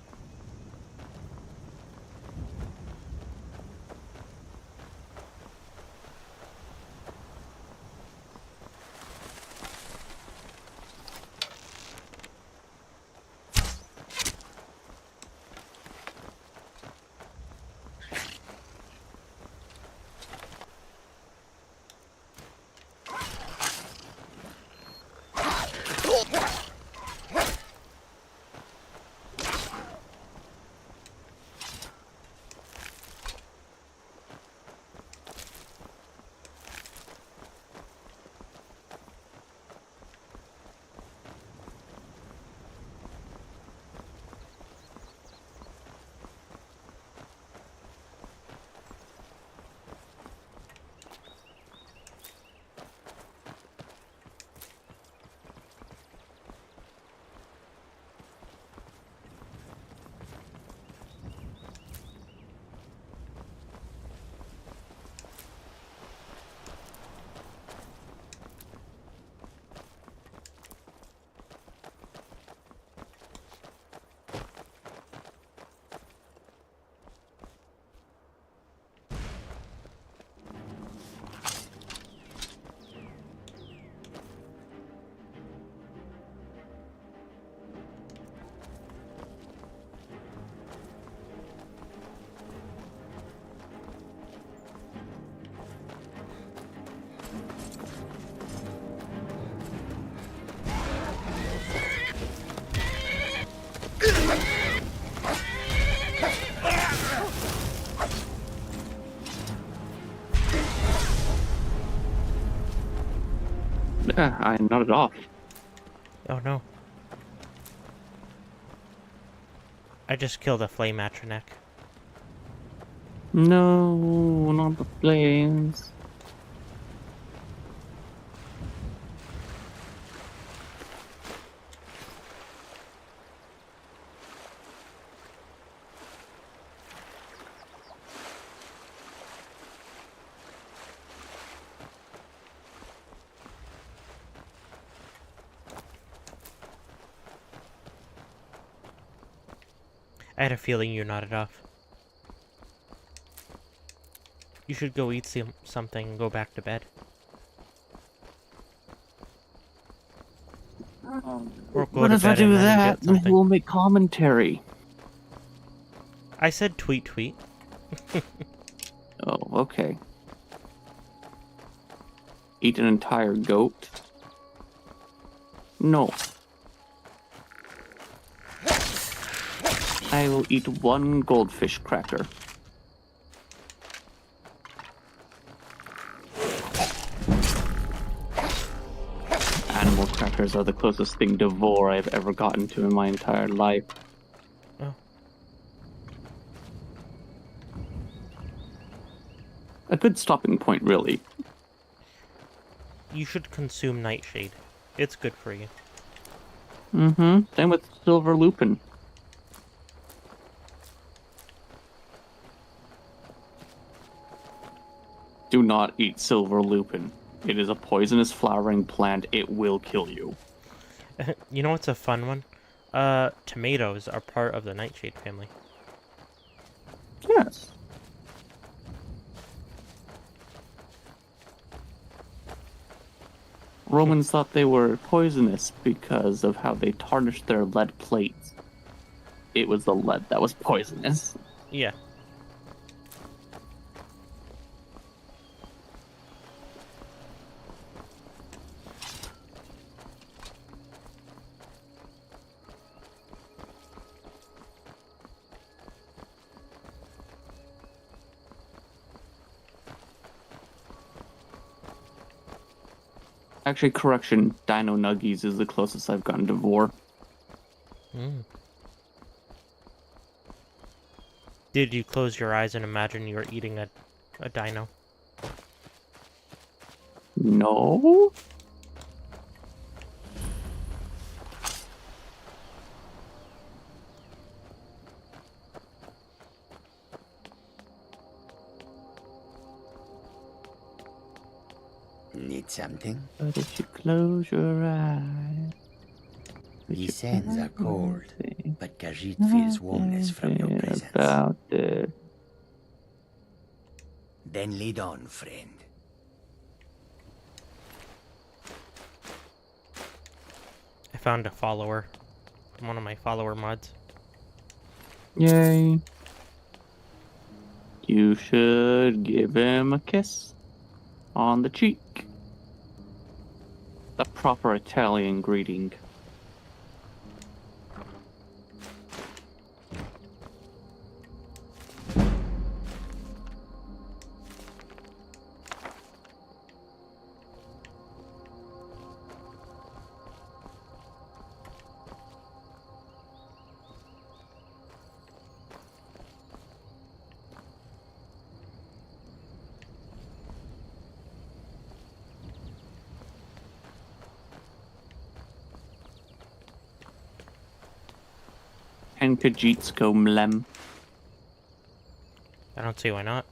Yeah, I nodded off. Oh no. I just killed a flame atronek. No, not the flames. I had a feeling you nodded off. You should go eat something and go back to bed. Or go What to if I bed do and then that? get Then something. who will make commentary? I said tweet tweet. Oh, okay. Eat an entire goat? No. I will eat one goldfish cracker. Animal crackers are the closest thing to vor I've ever gotten to in my entire life. Oh. A good stopping point, really. You should consume nightshade. It's good for you. Mm-hmm. Same with silver lupin. Do not eat silver lupin. It is a poisonous flowering plant. It will kill you. You know what's a fun one? Tomatoes are part of the nightshade family. Yes. Romans thought they were poisonous because of how they tarnished their lead plates. It was the lead that was poisonous. Yeah. Actually, correction, Dino Nuggies is the closest I've gotten to vor. Mm. Did you close your eyes and imagine you were eating a dino? No. Need something? But if you close your eyes... The sands are cold, but Khajiit feels warmness from your presence. About this. Then lead on, friend. I found a follower. One of my follower mods. Yay. You should give him a kiss on the cheek. The proper Italian greeting. And Khajiits go mlem. I don't see why not.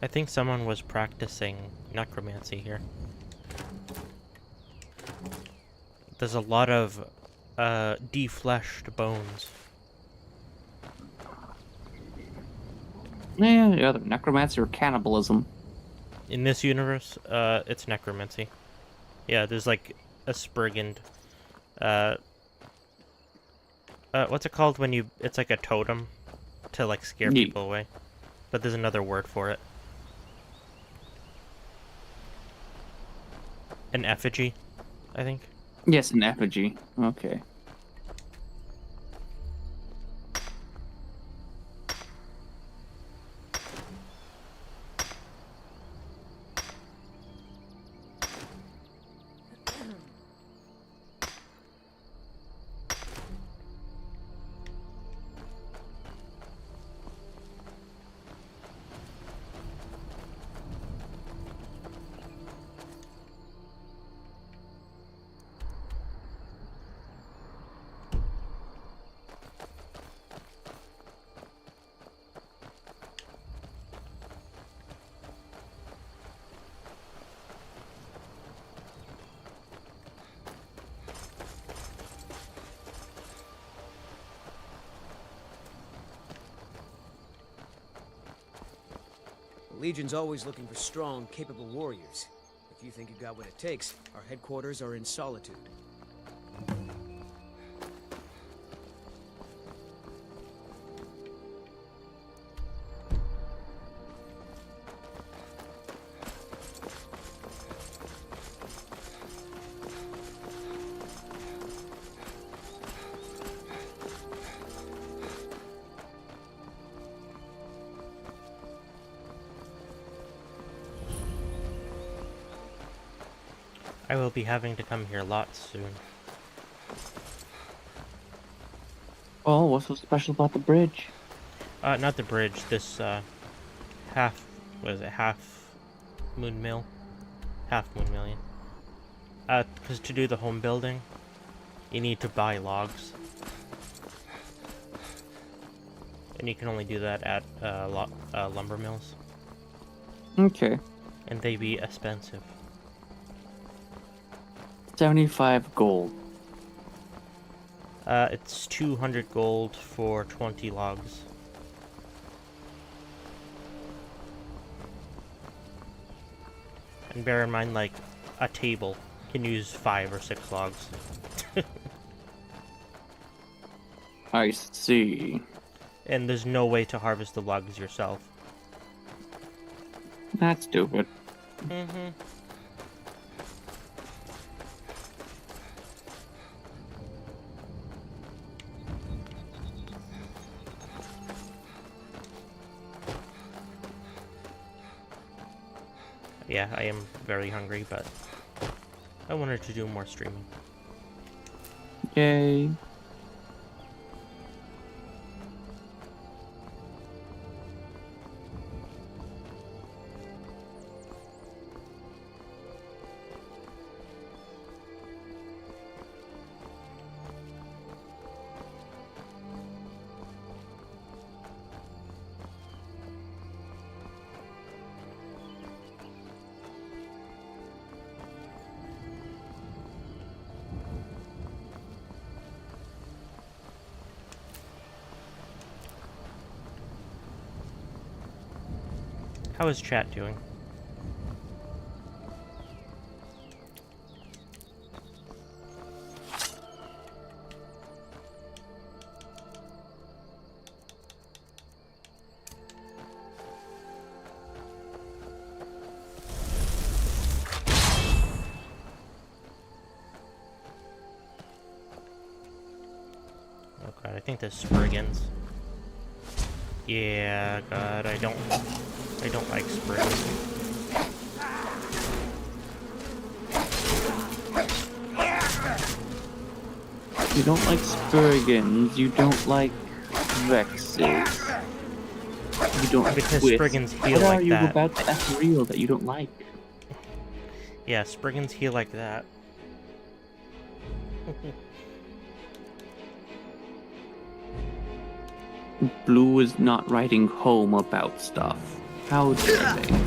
I think someone was practicing necromancy here. There's a lot of defleshed bones. Yeah, either necromancy or cannibalism. In this universe, it's necromancy. Yeah, there's like a sprigand. What's it called when you... It's like a totem to like scare people away. But there's another word for it. An effigy, I think. Yes, an effigy. Okay. The Legion's always looking for strong, capable warriors. If you think you got what it takes, our headquarters are in Solitude. I will be having to come here lots soon. Oh, what's so special about the bridge? Not the bridge, this, half moon mill? Half moon mill, yeah. Because to do the home building, you need to buy logs. And you can only do that at, lumber mills. Okay. And they be expensive. 75 gold. It's 200 gold for 20 logs. And bear in mind, like, a table can use 5 or 6 logs. I see. And there's no way to harvest the logs yourself. That's stupid. Mm-hmm. Yeah, I am very hungry, but I wanted to do more streaming. Yay. How is chat doing? Oh god, I think there's Spriggans. Yeah, god, I don't like Spriggans. You don't like Spriggans, you don't like Vexes. You don't because twist. Spriggans heal what like are you that. about the ethereal that you don't like? Yeah, Spriggans heal like that. Blue is not writing home about stuff. How dare they?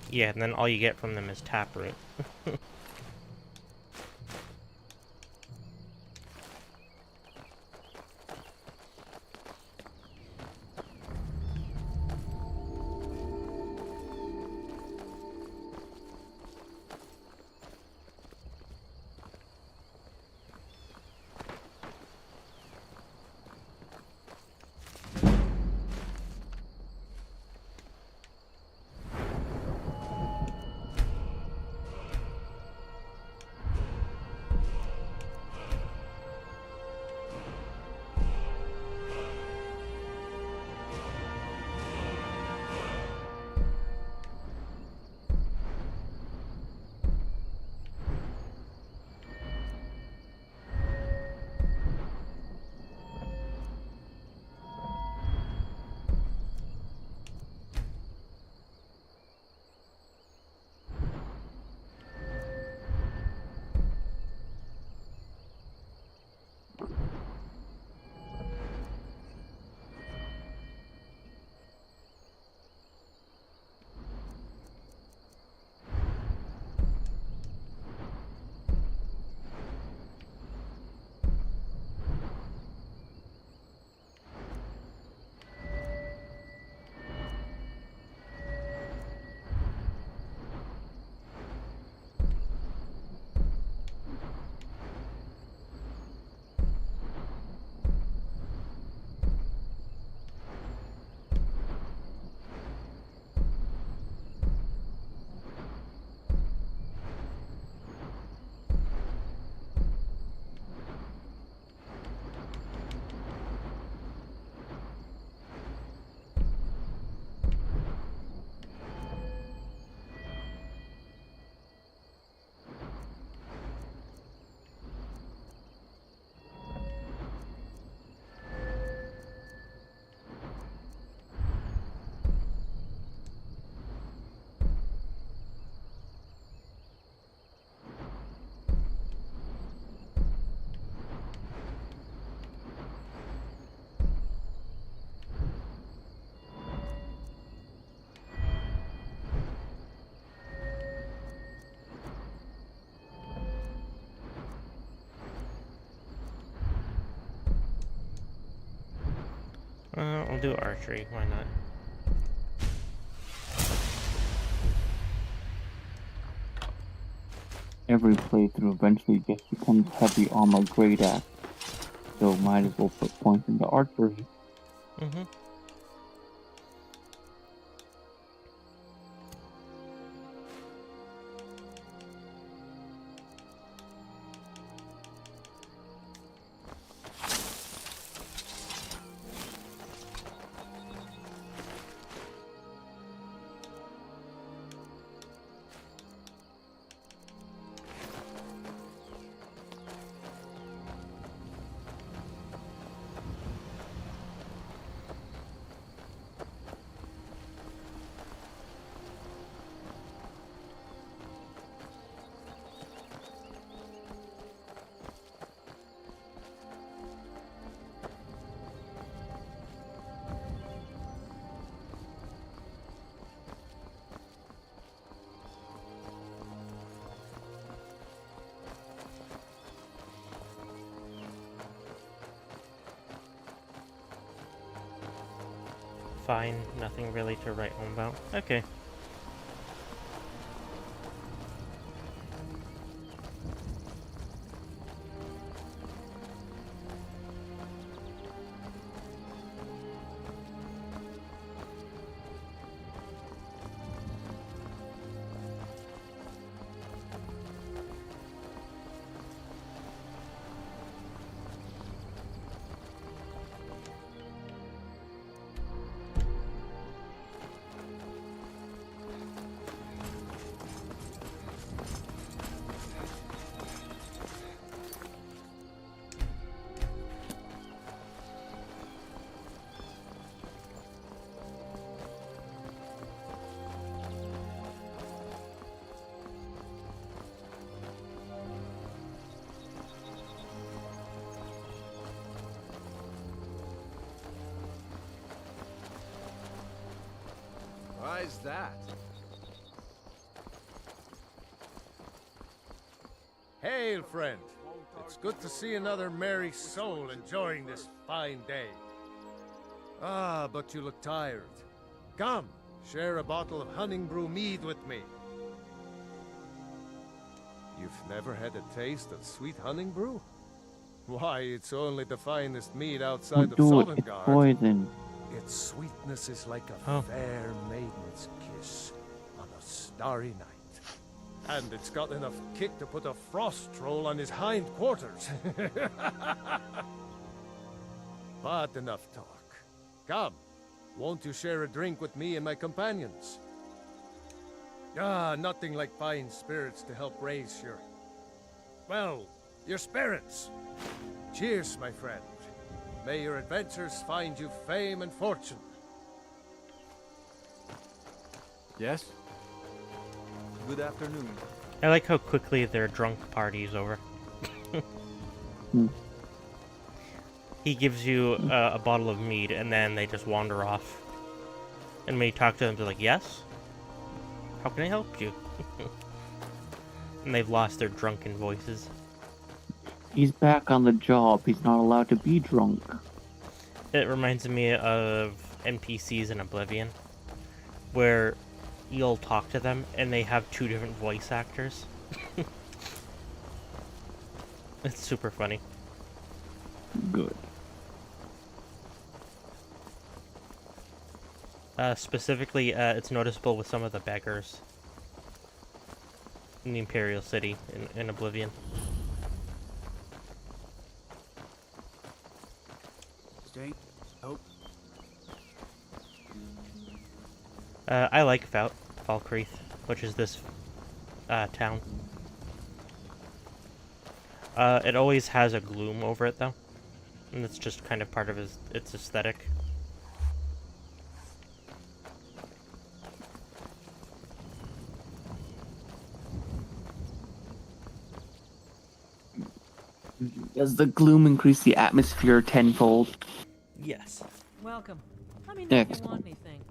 Yeah, and then all you get from them is taproot. I'll do archery. Why not? Every playthrough eventually just becomes heavy armor great axe, so might as well put points into archery. Mm-hmm. Fine, nothing really to write home about. Okay. Why's that? Hail, friend. It's good to see another merry soul enjoying this fine day. Ah, but you look tired. Come, share a bottle of honey brew mead with me. You've never had a taste of sweet honey brew? Why, it's only the finest mead outside of Do it, it's Sovngarde. poison. Its sweetness is like a fair maiden's kiss on a starry night. And it's got enough kick to put a frost troll on his hind quarters. But enough talk. Come, won't you share a drink with me and my companions? Ah, nothing like fine spirits to help raise your... well, your spirits. Cheers, my friend. May your adventures find you fame and fortune. Yes? Good afternoon. I like how quickly their drunk party's over. He gives you a bottle of mead, and then they just wander off. And when you talk to them, they're like, yes? How can I help you? And they've lost their drunken voices. He's back on the job. He's not allowed to be drunk. It reminds me of NPCs in Oblivion, where you'll talk to them and they have two different voice actors. It's super funny. Good. Specifically, it's noticeable with some of the beggars in the Imperial City in Oblivion. Stay. Oh. I like Falkreath, which is this town. It always has a gloom over it, though, and it's just kind of part of its aesthetic. Does the gloom increase the atmosphere tenfold? Yes. Welcome. Let me know if you Excellent. want anything.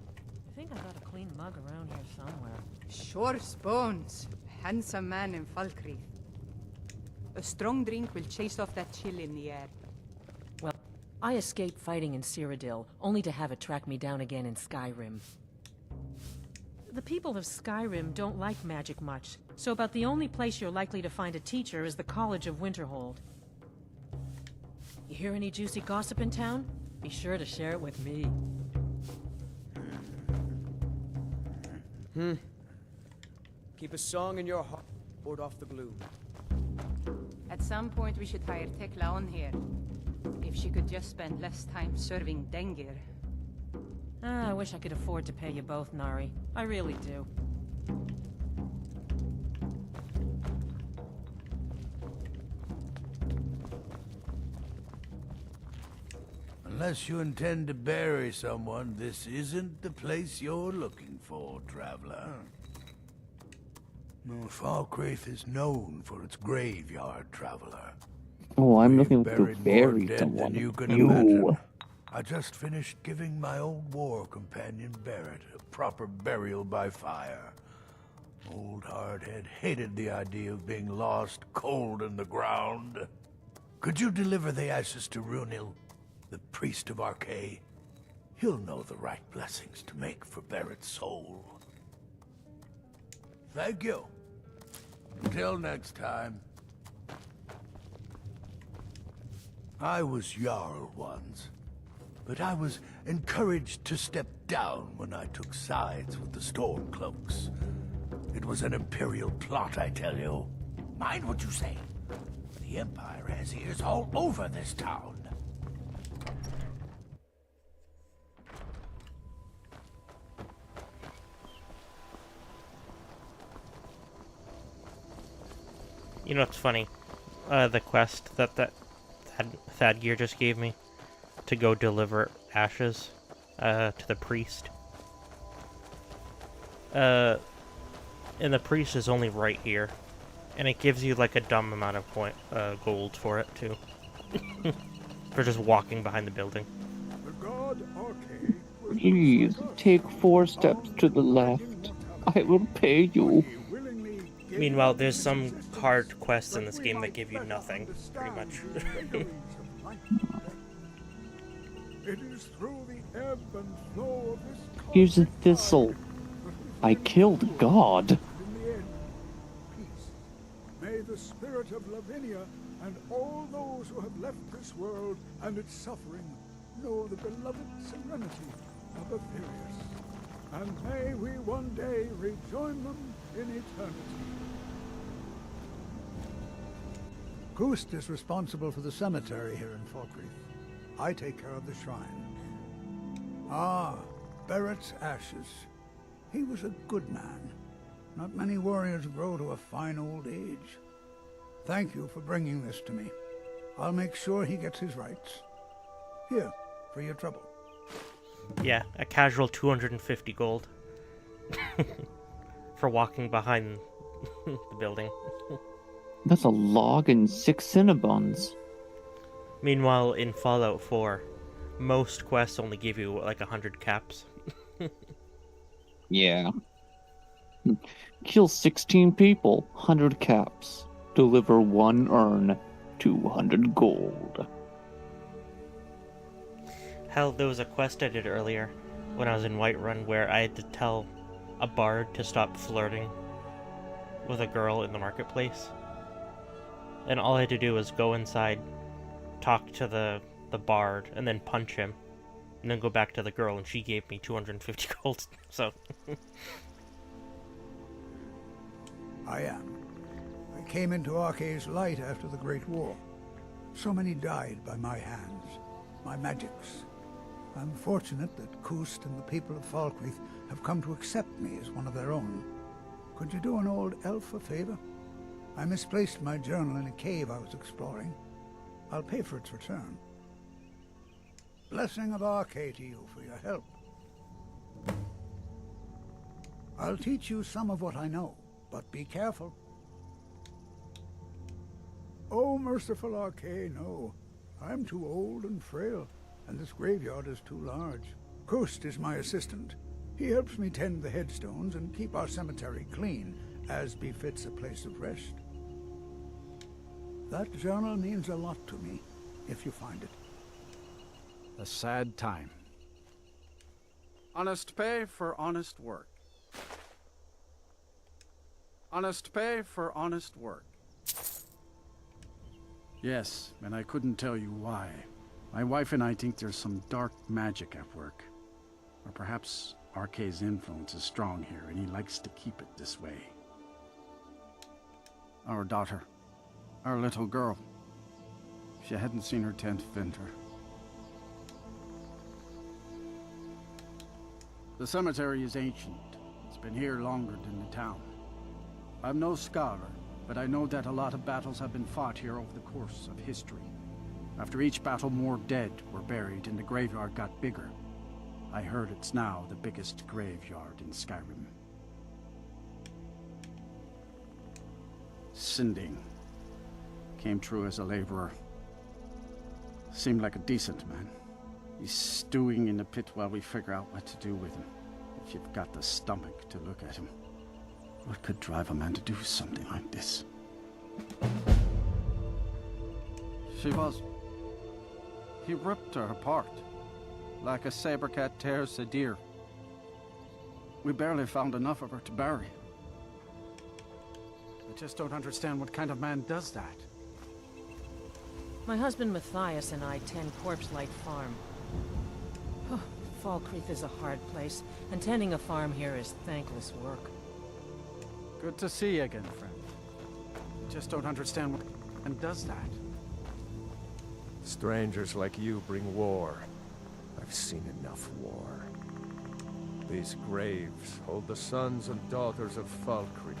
I think I got a clean mug around here somewhere. Sure bones. Handsome man in Falkreath. A strong drink will chase off that chill in the air. Well, I escaped fighting in Cyrodiil, only to have it track me down again in Skyrim. The people of Skyrim don't like magic much, so about the only place you're likely to find a teacher is the College of Winterhold. You hear any juicy gossip in town? Be sure to share it with me. Keep a song in your heart, ward off the gloom. At some point we should hire Tekla on here. If she could just spend less time serving Dengir. I wish I could afford to pay you both, Nari. I really do. Unless you intend to bury someone, this isn't the place you're looking for, traveler. No, Falkreath is known for its graveyard, traveler. Oh, I'm We've looking to buried more bury dead someone. than you can imagine. I just finished giving my old war companion Barrett a proper burial by fire. Old Hardhead hated the idea of being lost cold in the ground. Could you deliver the ashes to Runil, the priest of Arkay? He'll know the right blessings to make for Barrett's soul. Thank you. Until next time. I was Jarl once, but I was encouraged to step down when I took sides with the Stormcloaks. It was an Imperial plot, I tell you. Mind what you say. The Empire has ears all over this town. You know what's funny? The quest that Thadgear just gave me to go deliver ashes to the priest. And the priest is only right here, and it gives you like a dumb amount of gold for it too, for just walking behind the building. Please take 4 steps to the left. I will pay you. Meanwhile, there's some hard quests in this game that give you nothing, pretty much. It is through the ebb and flow of this Here's a thistle. I killed God. in the end, peace. May the spirit of Lavinia and all those who have left this world and its suffering know the beloved serenity of Aetherius. And may we one day rejoin them in eternity. Gust is responsible for the cemetery here in Falkreath. I take care of the shrine. Ah, Barrett's ashes. He was a good man. Not many warriors grow to a fine old age. Thank you for bringing this to me. I'll make sure he gets his rights. Here, for your trouble. Yeah, a casual 250 gold for walking behind the building. That's a log and 6 Cinnabons. Meanwhile, in Fallout 4, most quests only give you like 100 caps. Yeah. Kill 16 people, 100 caps. Deliver 1 urn, 200 gold. Hell, there was a quest I did earlier when I was in Whiterun where I had to tell a bard to stop flirting with a girl in the marketplace. And all I had to do was go inside, talk to the bard, and then punch him. And then go back to the girl, and she gave me 250 gold, so... I am. I came into Arkay's light after the Great War. So many died by my hands, my magics. I'm fortunate that Gust and the people of Falkreath have come to accept me as one of their own. Could you do an old elf a favor? I misplaced my journal in a cave I was exploring. I'll pay for its return. Blessing of Arkay to you for your help. I'll teach you some of what I know, but be careful. Oh, merciful Arkay, no. I'm too old and frail, and this graveyard is too large. Gust is my assistant. He helps me tend the headstones and keep our cemetery clean, as befits a place of rest. That journal means a lot to me, if you find it. A sad time. Honest pay for honest work. Honest pay for honest work. Yes, and I couldn't tell you why. My wife and I think there's some dark magic at work. Or perhaps Arkay's influence is strong here, and he likes to keep it this way. Our daughter. Our little girl. She hadn't seen her 10th winter. The cemetery is ancient. It's been here longer than the town. I'm no scholar, but I know that a lot of battles have been fought here over the course of history. After each battle, more dead were buried and the graveyard got bigger. I heard it's now the biggest graveyard in Skyrim. Sinding came through as a laborer. Seemed like a decent man. He's stewing in the pit while we figure out what to do with him. If you've got the stomach to look at him. What could drive a man to do something like this? He ripped her apart. Like a saber cat tears a deer. We barely found enough of her to bury. I just don't understand what kind of man does that. My husband Matthias and I tend Corpse Light Farm. Fall Creek is a hard place, and tending a farm here is thankless work. Good to see you again, friend. I just don't understand what man does that. Strangers like you bring war. I've seen enough war. These graves hold the sons and daughters of Falkreath.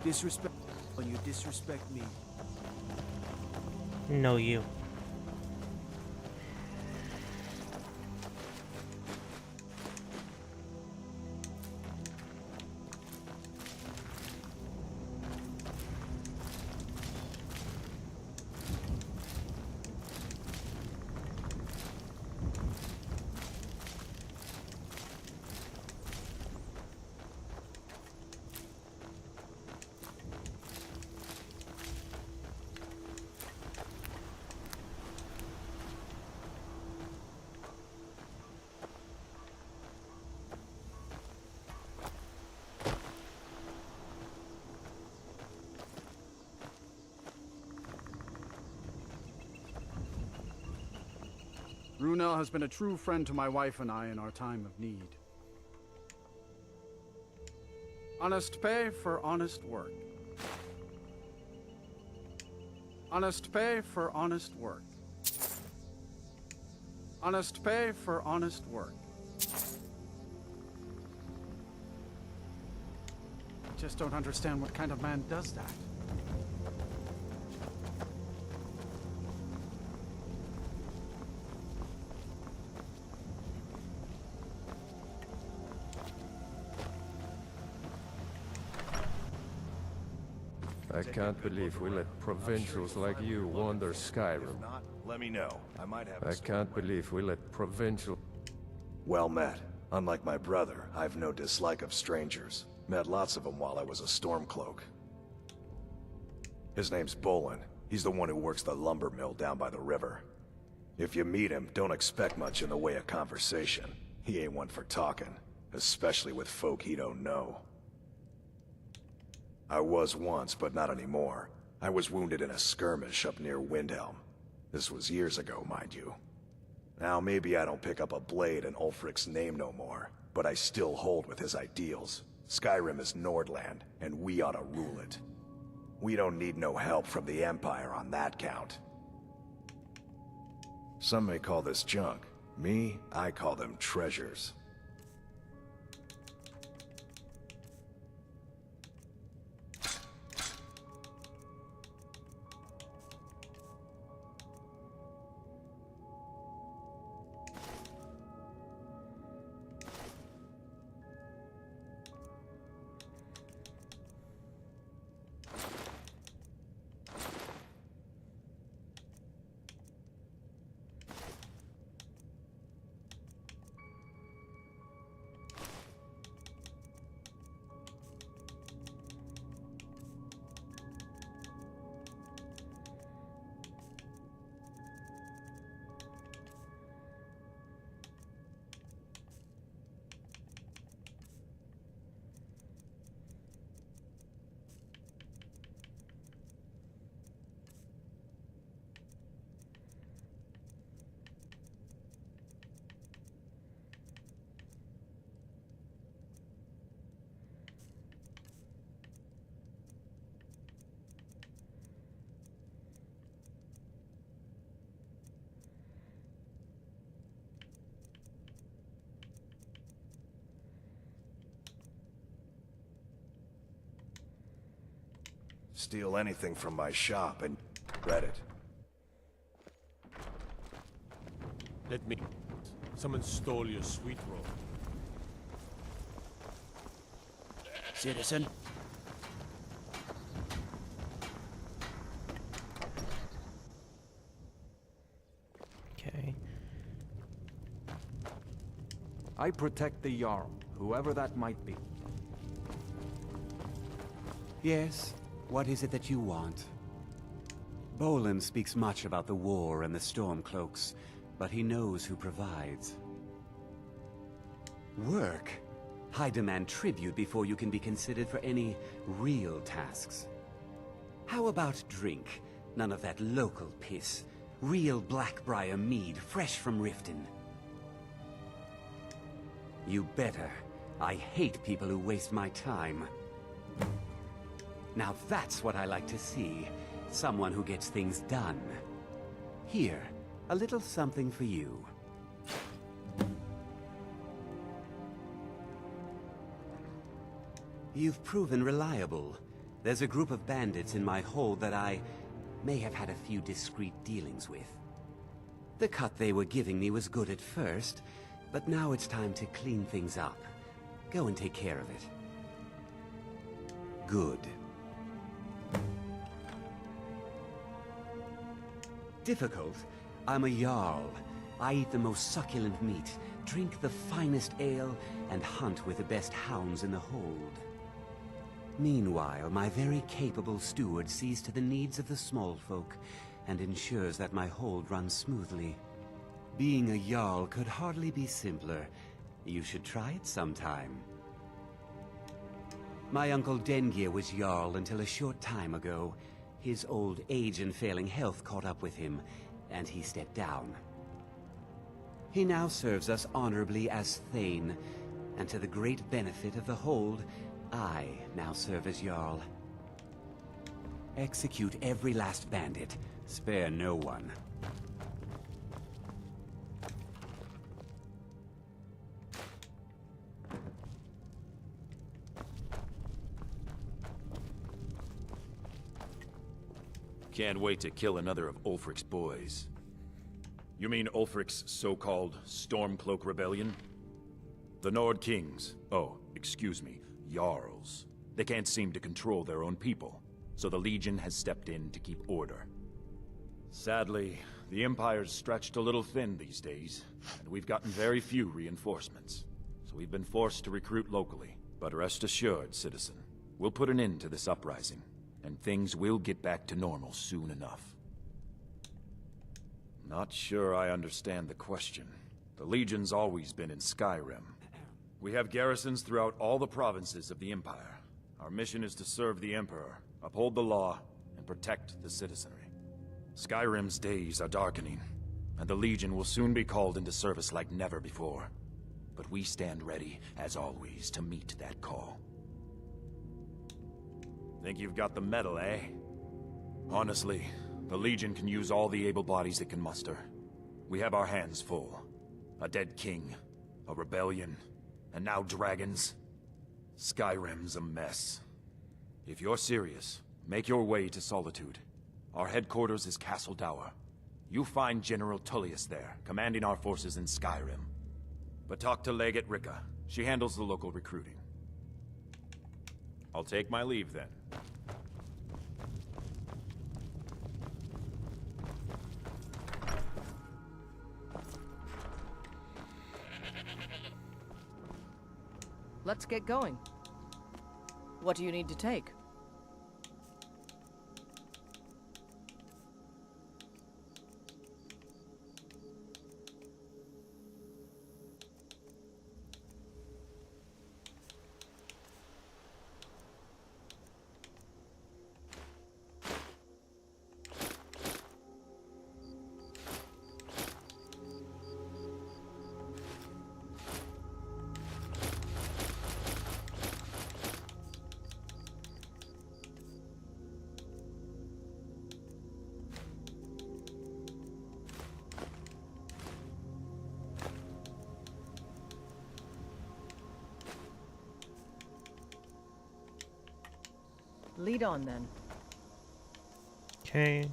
Disrespect when you disrespect me. No, you. Runel has been a true friend to my wife and I in our time of need. Honest pay for honest work. Honest pay for honest work. Honest pay for honest work. I just don't understand what kind of man does that. I can't believe we let provincials like you wander Skyrim. If not, let me know. I might have I can't believe we let provincial... Well met. Unlike my brother, I've no dislike of strangers. Met lots of them while I was a Stormcloak. His name's Bolin. He's the one who works the lumber mill down by the river. If you meet him, don't expect much in the way of conversation. He ain't one for talking, especially with folk he don't know. I was once, but not anymore. I was wounded in a skirmish up near Windhelm. This was years ago, mind you. Now maybe I don't pick up a blade in Ulfric's name no more, but I still hold with his ideals. Skyrim is Nordland, and we ought to rule it. We don't need no help from the Empire on that count. Some may call this junk. Me, I call them treasures. Steal anything from my shop and read it. Let me... Someone stole your sweet roll. Citizen? Okay. I protect the Jarl, whoever that might be. Yes? What is it that you want? Bolin speaks much about the war and the Stormcloaks, but he knows who provides. Work? I demand tribute before you can be considered for any real tasks. How about drink? None of that local piss. Real Blackbriar mead, fresh from Riften. You better. I hate people who waste my time. Now that's what I like to see. Someone who gets things done. Here, a little something for you. You've proven reliable. There's a group of bandits in my hold that I may have had a few discreet dealings with. The cut they were giving me was good at first, but now it's time to clean things up. Go and take care of it. Good. Difficult? I'm a Jarl. I eat the most succulent meat, drink the finest ale, and hunt with the best hounds in the hold. Meanwhile, my very capable steward sees to the needs of the small folk and ensures that my hold runs smoothly. Being a Jarl could hardly be simpler. You should try it sometime. My uncle Dengir was Jarl until a short time ago. His old age and failing health caught up with him, and he stepped down. He now serves us honorably as Thane, and to the great benefit of the hold, I now serve as Jarl. Execute every last bandit. Spare no one. Can't wait to kill another of Ulfric's boys. You mean Ulfric's so-called Stormcloak Rebellion? The Nord Kings, oh, excuse me, Jarls. They can't seem to control their own people, so the Legion has stepped in to keep order. Sadly, the Empire's stretched a little thin these days, and we've gotten very few reinforcements. So we've been forced to recruit locally. But rest assured, citizen, we'll put an end to this uprising, and things will get back to normal soon enough. Not sure I understand the question. The Legion's always been in Skyrim. We have garrisons throughout all the provinces of the Empire. Our mission is to serve the Emperor, uphold the law, and protect the citizenry. Skyrim's days are darkening, and the Legion will soon be called into service like never before. But we stand ready, as always, to meet that call. Think you've got the mettle, eh? Honestly, the Legion can use all the able bodies it can muster. We have our hands full. A dead king, a rebellion, and now dragons. Skyrim's a mess. If you're serious, make your way to Solitude. Our headquarters is Castle Dower. You find General Tullius there, commanding our forces in Skyrim. But talk to Legate Ricka. She handles the local recruiting. I'll take my leave then. Let's get going. What do you need to take? Lead on, then. Okay.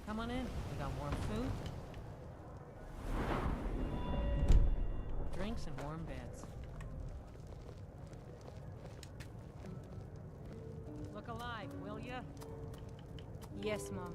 Come on in. We got warm food, drinks, and warm beds. Look alive, will ya? Yes, Mom.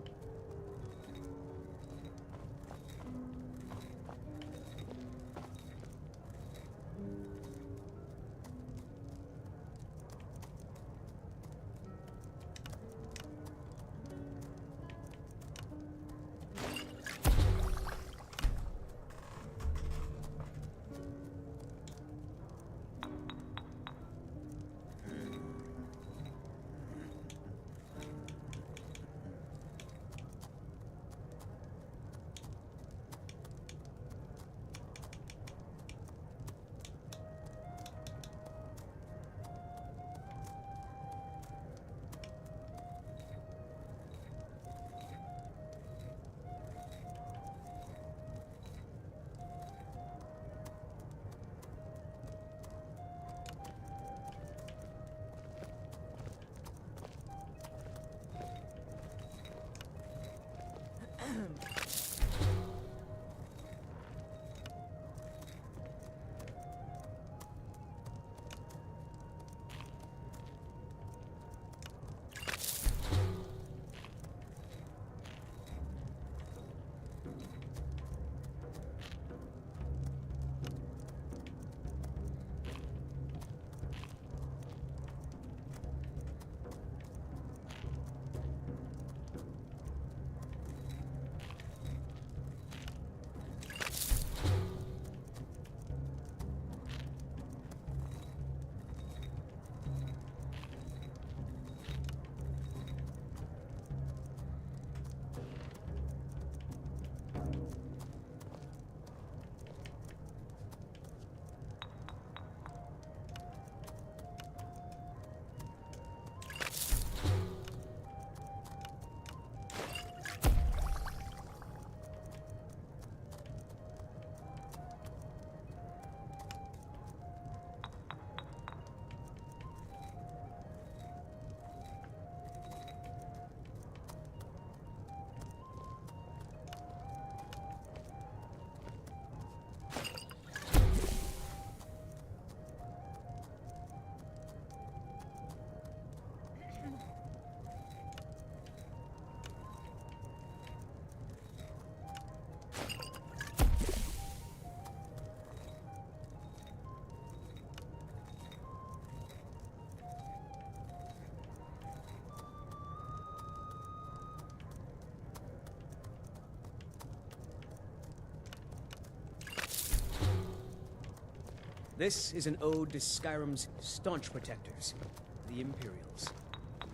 This is an ode to Skyrim's staunch protectors, the Imperials.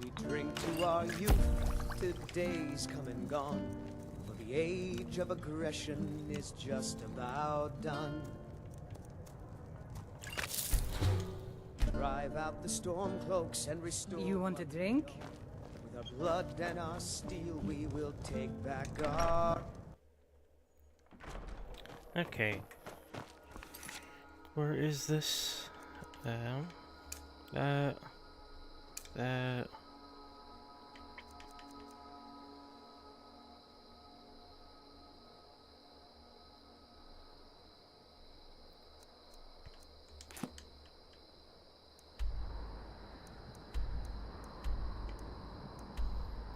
We drink to our youth, to days come and gone, for the age of aggression is just about done. Drive out the storm cloaks and restore... You want a drink? With our blood and our steel, we will take back our... Okay. Where is this? That.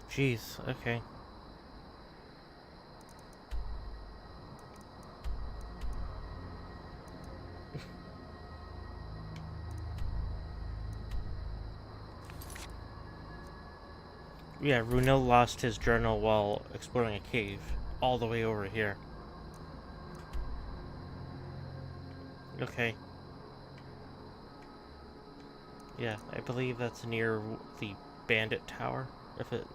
Jeez, okay. Yeah, Runil lost his journal while exploring a cave, all the way over here. Okay. Yeah, I believe that's near the bandit tower, if it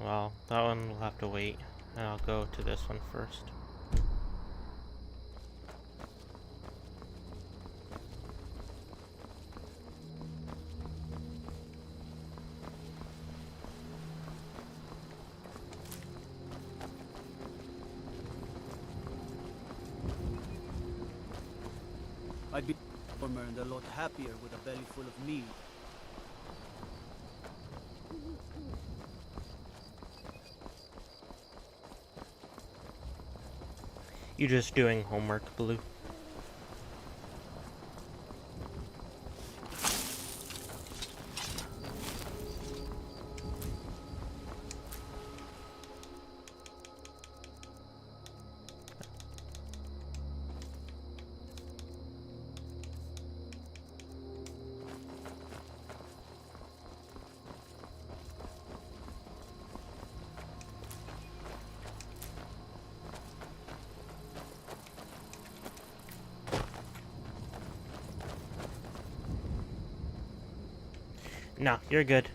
Well, that one will have to wait, and I'll go to this one first. I'd be warmer and a lot happier with a belly full of meat. You just doing homework, Blue? No, you're good.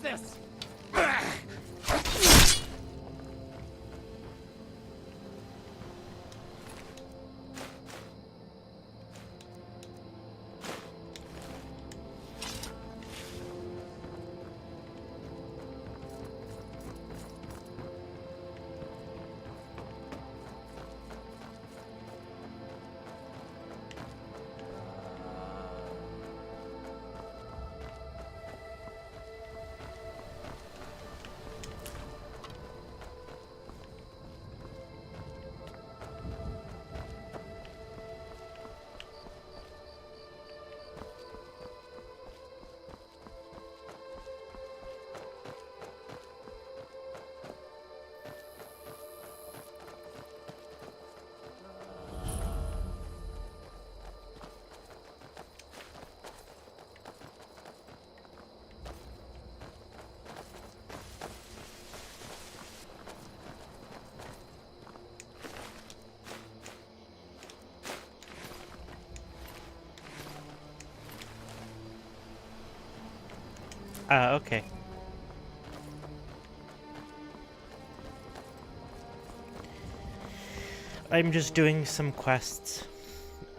this! Okay. I'm just doing some quests,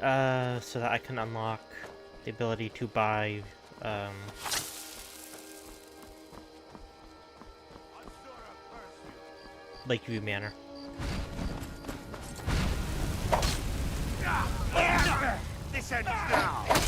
so that I can unlock the ability to buy, Lakeview Manor. sense now!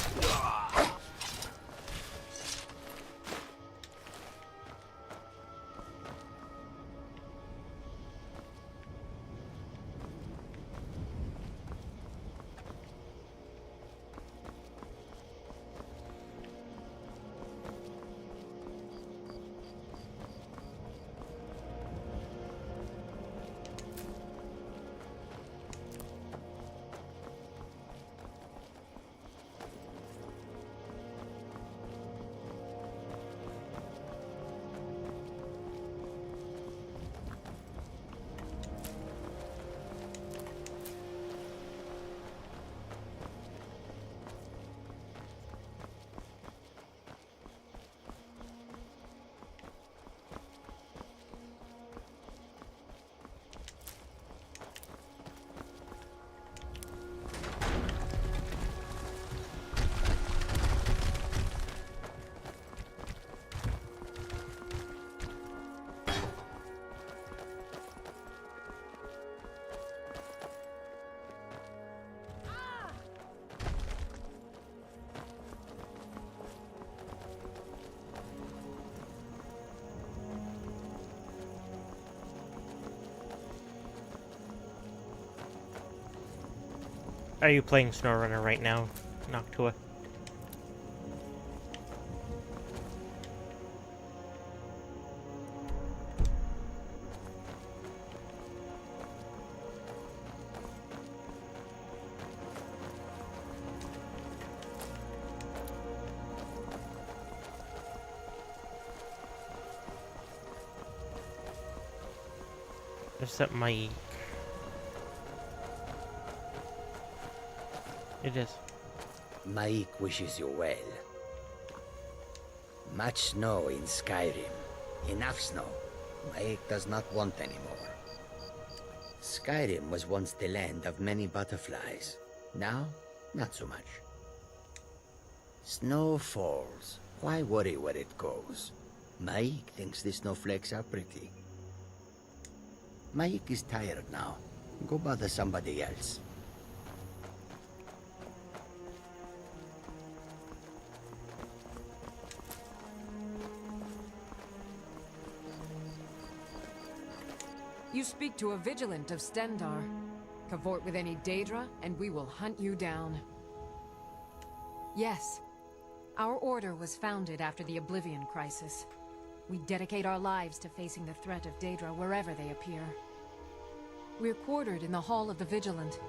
Are you playing SnowRunner right now, Noctua? Is that my... It is. Maik wishes you well. Much snow in Skyrim. Enough snow. Maik does not want any more. Skyrim was once the land of many butterflies. Now, not so much. Snow falls. Why worry where it goes? Maik thinks the snowflakes are pretty. Maik is tired now. Go bother somebody else. You speak to a vigilant of Stendar. Cavort with any Daedra, and we will hunt you down. Yes. Our order was founded after the Oblivion Crisis. We dedicate our lives to facing the threat of Daedra wherever they appear. We're quartered in the Hall of the Vigilant.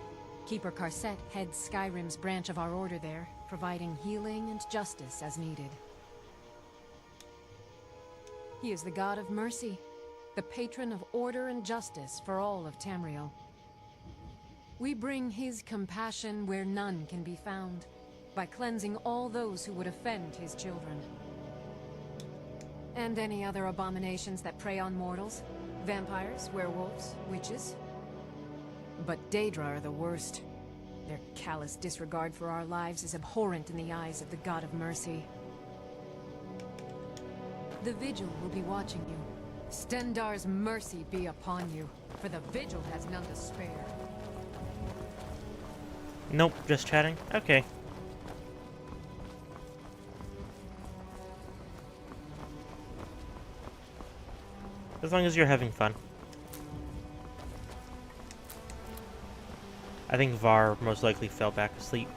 Keeper Karset heads Skyrim's branch of our order there, providing healing and justice as needed. He is the god of mercy, the patron of order and justice for all of Tamriel. We bring his compassion where none can be found, by cleansing all those who would offend his children. And any other abominations that prey on mortals. Vampires, werewolves, witches. But Daedra are the worst. Their callous disregard for our lives is abhorrent in the eyes of the god of mercy. The Vigil will be watching you. Stendar's mercy be upon you, for the Vigil has none to spare. Nope, just chatting? Okay. As long as you're having fun. I think Var most likely fell back asleep.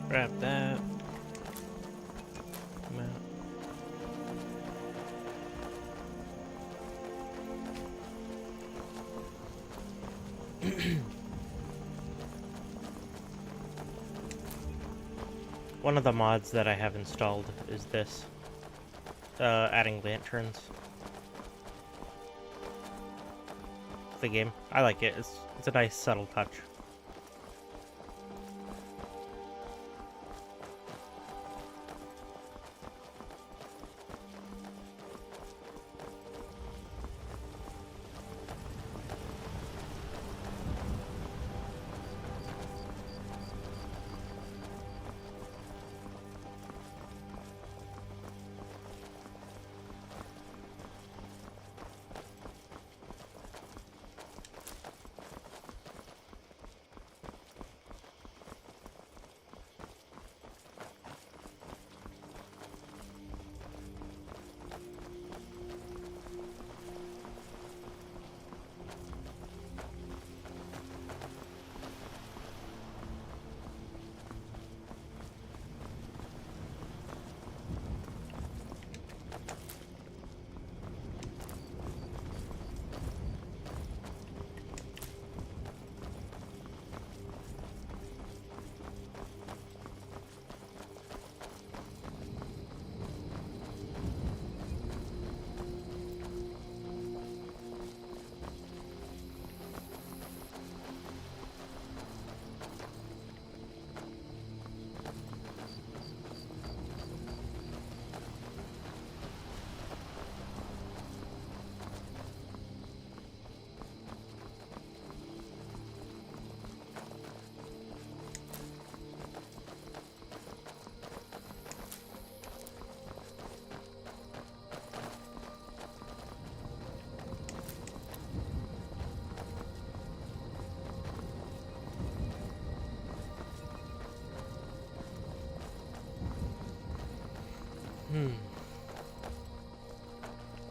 Grab that. Come out. One of the mods that I have installed is this. Adding lanterns. The game. I like it. It's a nice subtle touch.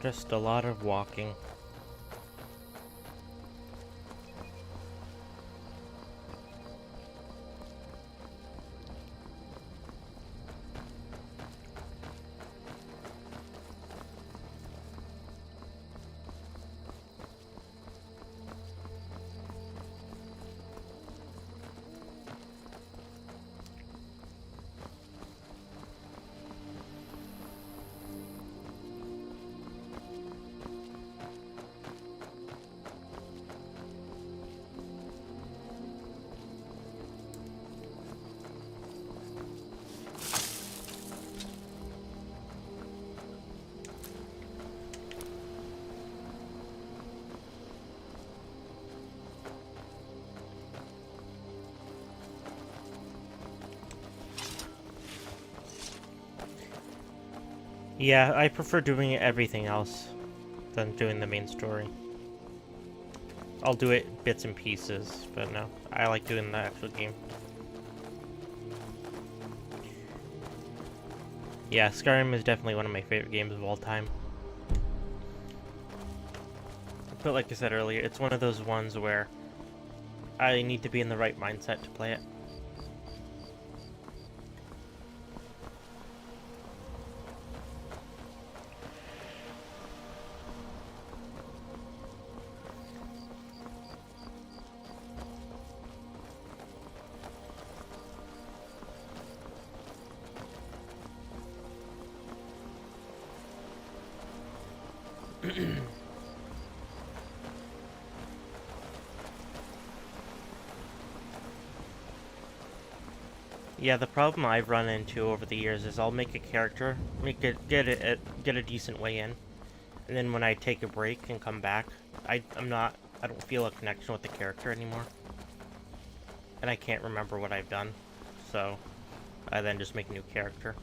Just a lot of walking. Yeah, I prefer doing everything else than doing the main story. I'll do it bits and pieces, but no, I like doing the actual game. Yeah, Skyrim is definitely one of my favorite games of all time. But like I said earlier, it's one of those ones where I need to be in the right mindset to play it. Yeah, the problem I've run into over the years is I'll make a character, get a decent way in, and then when I take a break and come back, I don't feel a connection with the character anymore, and I can't remember what I've done, so I then just make a new character.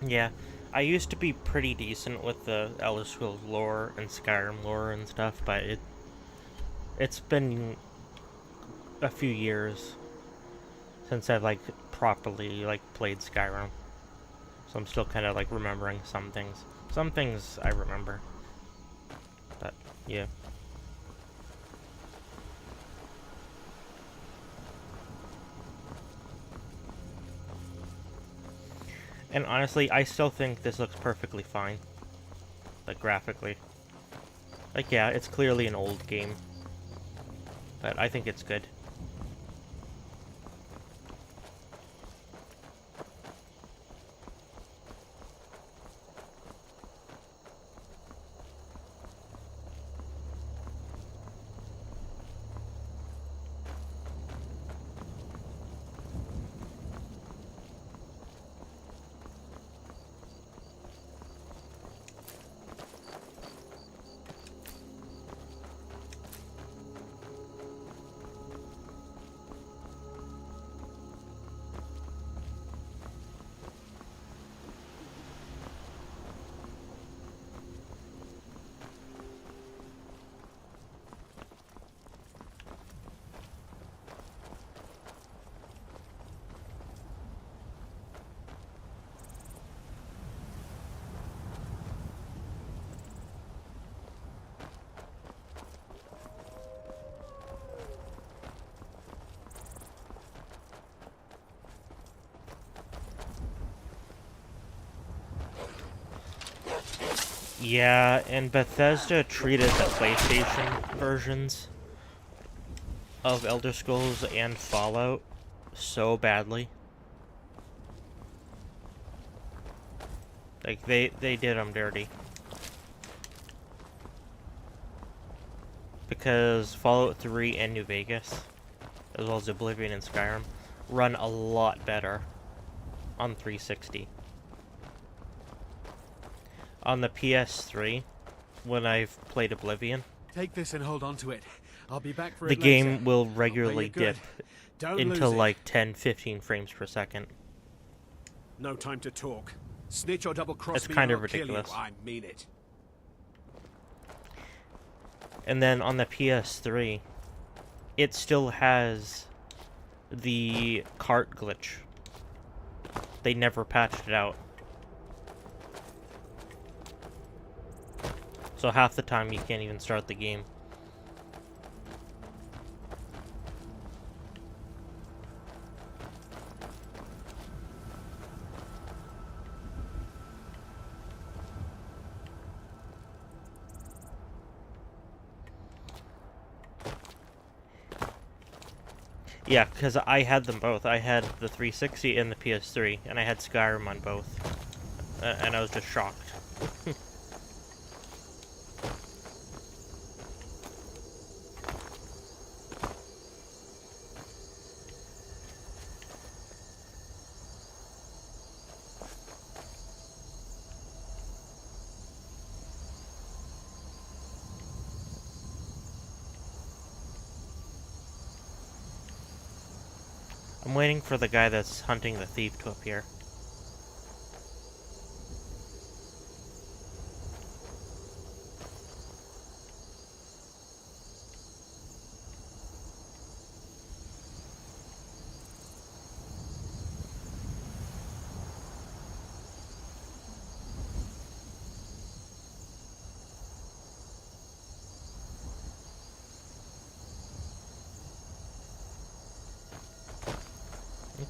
Yeah, I used to be pretty decent with the Elder Scrolls lore and Skyrim lore and stuff, but it's been a few years since I've like properly like played Skyrim. So I'm still kind of like remembering some things. Some things I remember. But yeah. And honestly, I still think this looks perfectly fine. Like, graphically. Like, yeah, it's clearly an old game. But I think it's good. Yeah, and Bethesda treated the PlayStation versions of Elder Scrolls and Fallout so badly. Like, they did them dirty. Because Fallout 3 and New Vegas, as well as Oblivion and Skyrim, run a lot better on 360. On the PS3, when I've played Oblivion, Take this and hold on to it. I'll be back for the it game later. will I'll pay regularly you good. dip Don't into lose it. like 10-15 frames per second. No time to talk. Snitch or double cross It's me kind and of I'll kill you. ridiculous. I mean it. And then on the PS3, it still has the cart glitch. They never patched it out. So half the time you can't even start the game. Yeah, because I had them both. I had the 360 and the PS3, and I had Skyrim on both. And I was just shocked. I'm waiting for the guy that's hunting the thief to appear.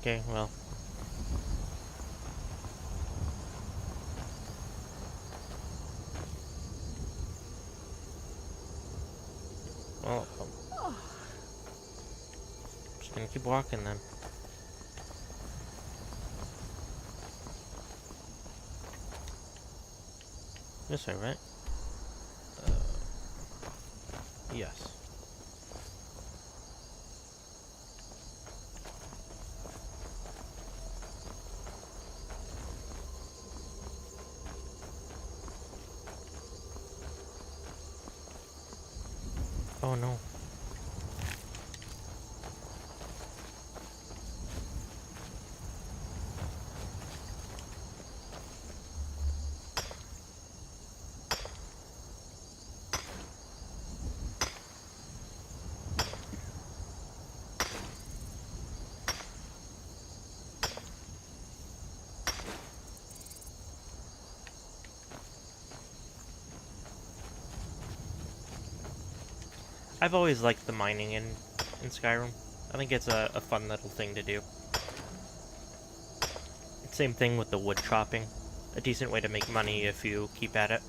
Okay, well. Well, just gonna keep walking then. This way, right? Yes. Oh no. I've always liked the mining in Skyrim. I think it's a fun little thing to do. Same thing with the wood chopping. A decent way to make money if you keep at it.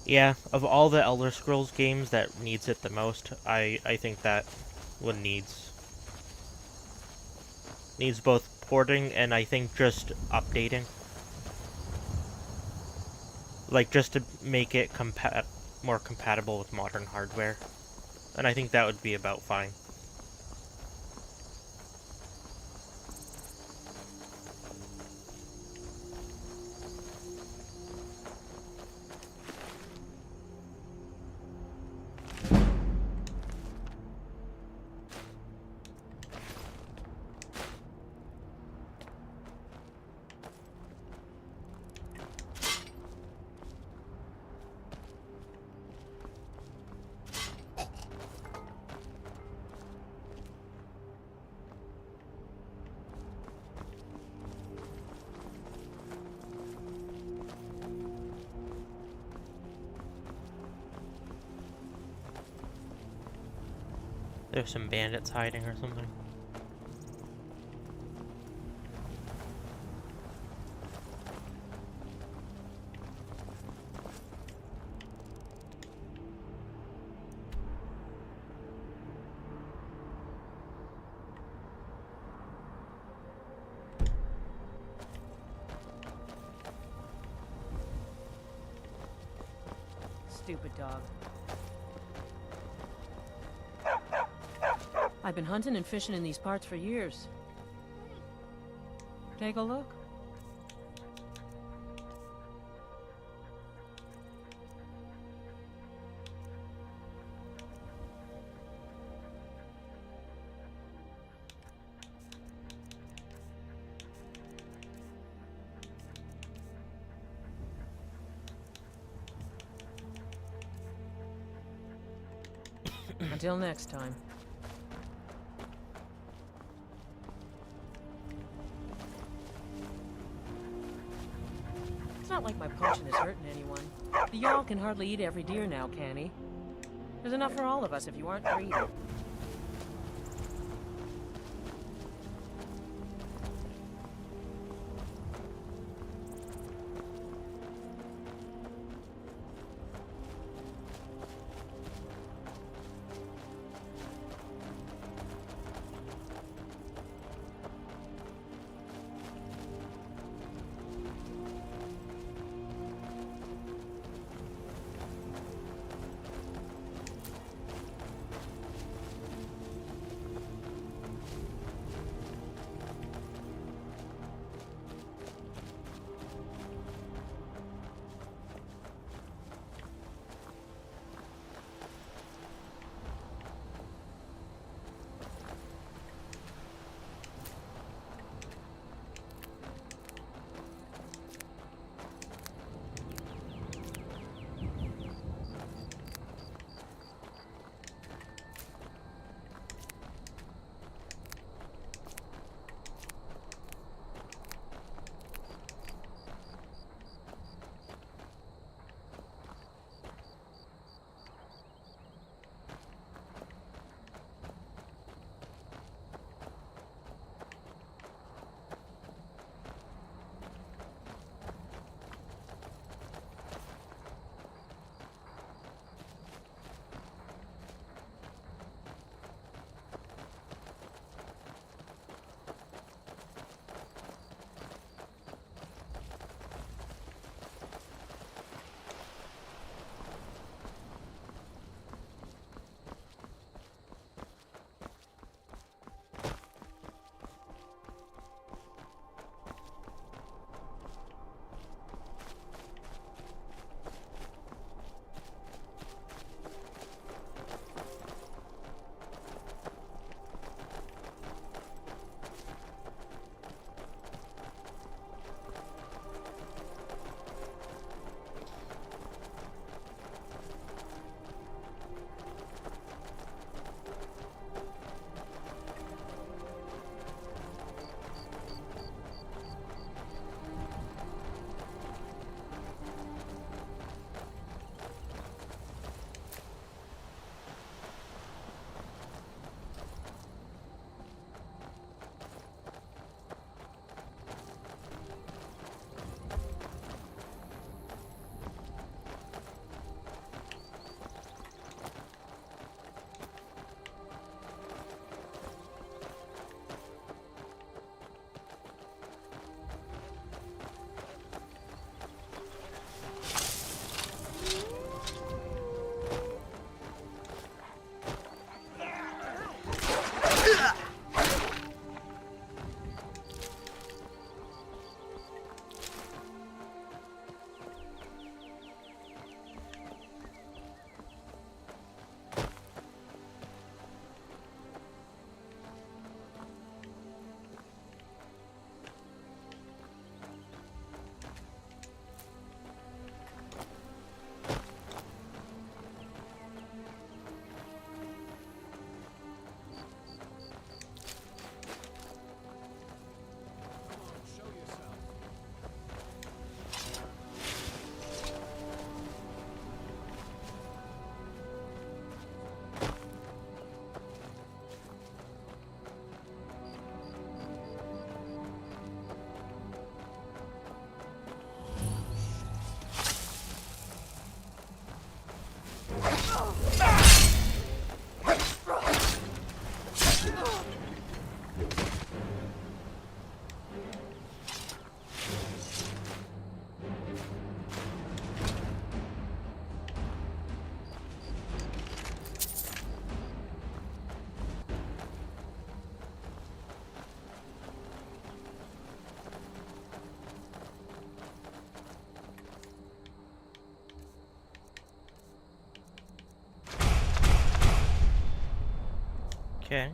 Yeah, of all the Elder Scrolls games that needs it the most, I think that one needs both porting and I think just updating. Like, just to make it more compatible with modern hardware. And I think that would be about fine. There's some bandits hiding or something. Stupid dog. I've been hunting and fishing in these parts for years. Take a look. Until next time. It's not like my potion is hurting anyone. The Jarl can hardly eat every deer now, can he? There's enough for all of us if you aren't greedy. Okay.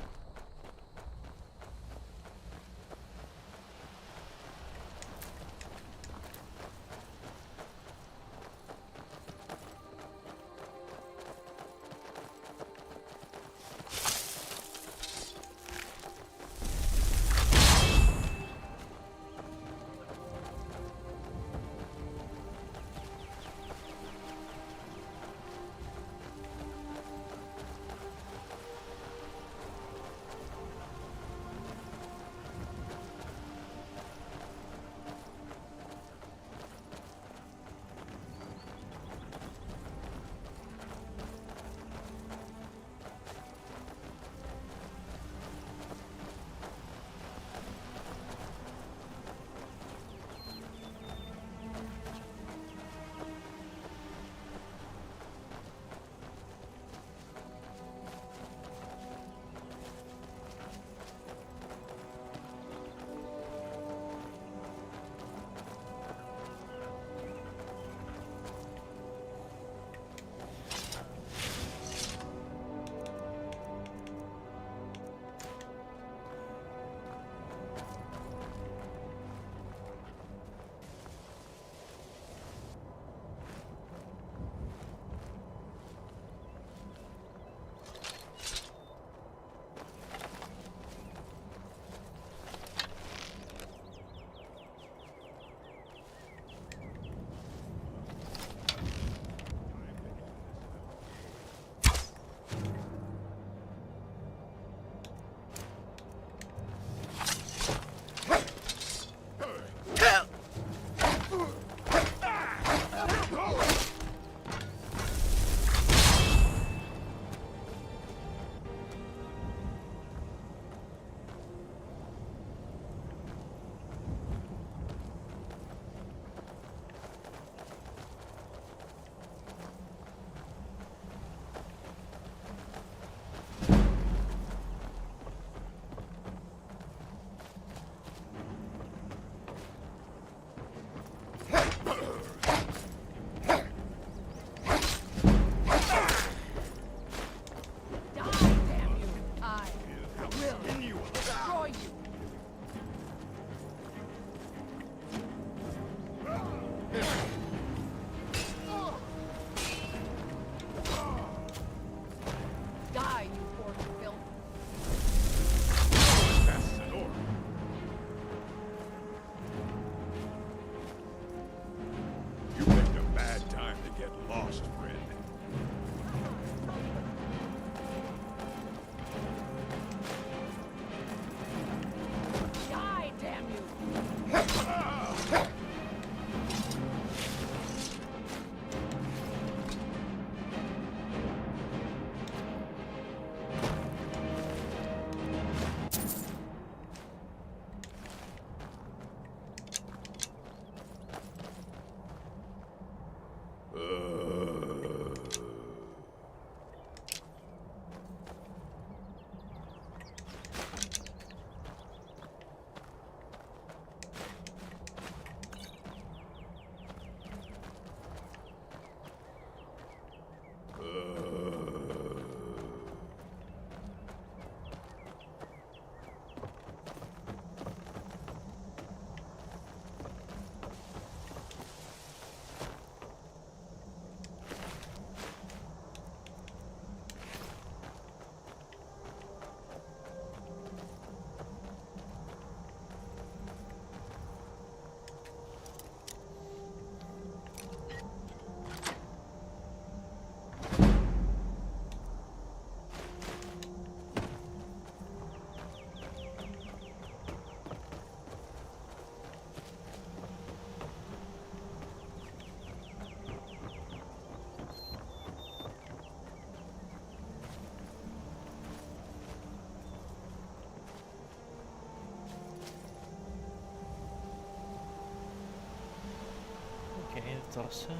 It's all set.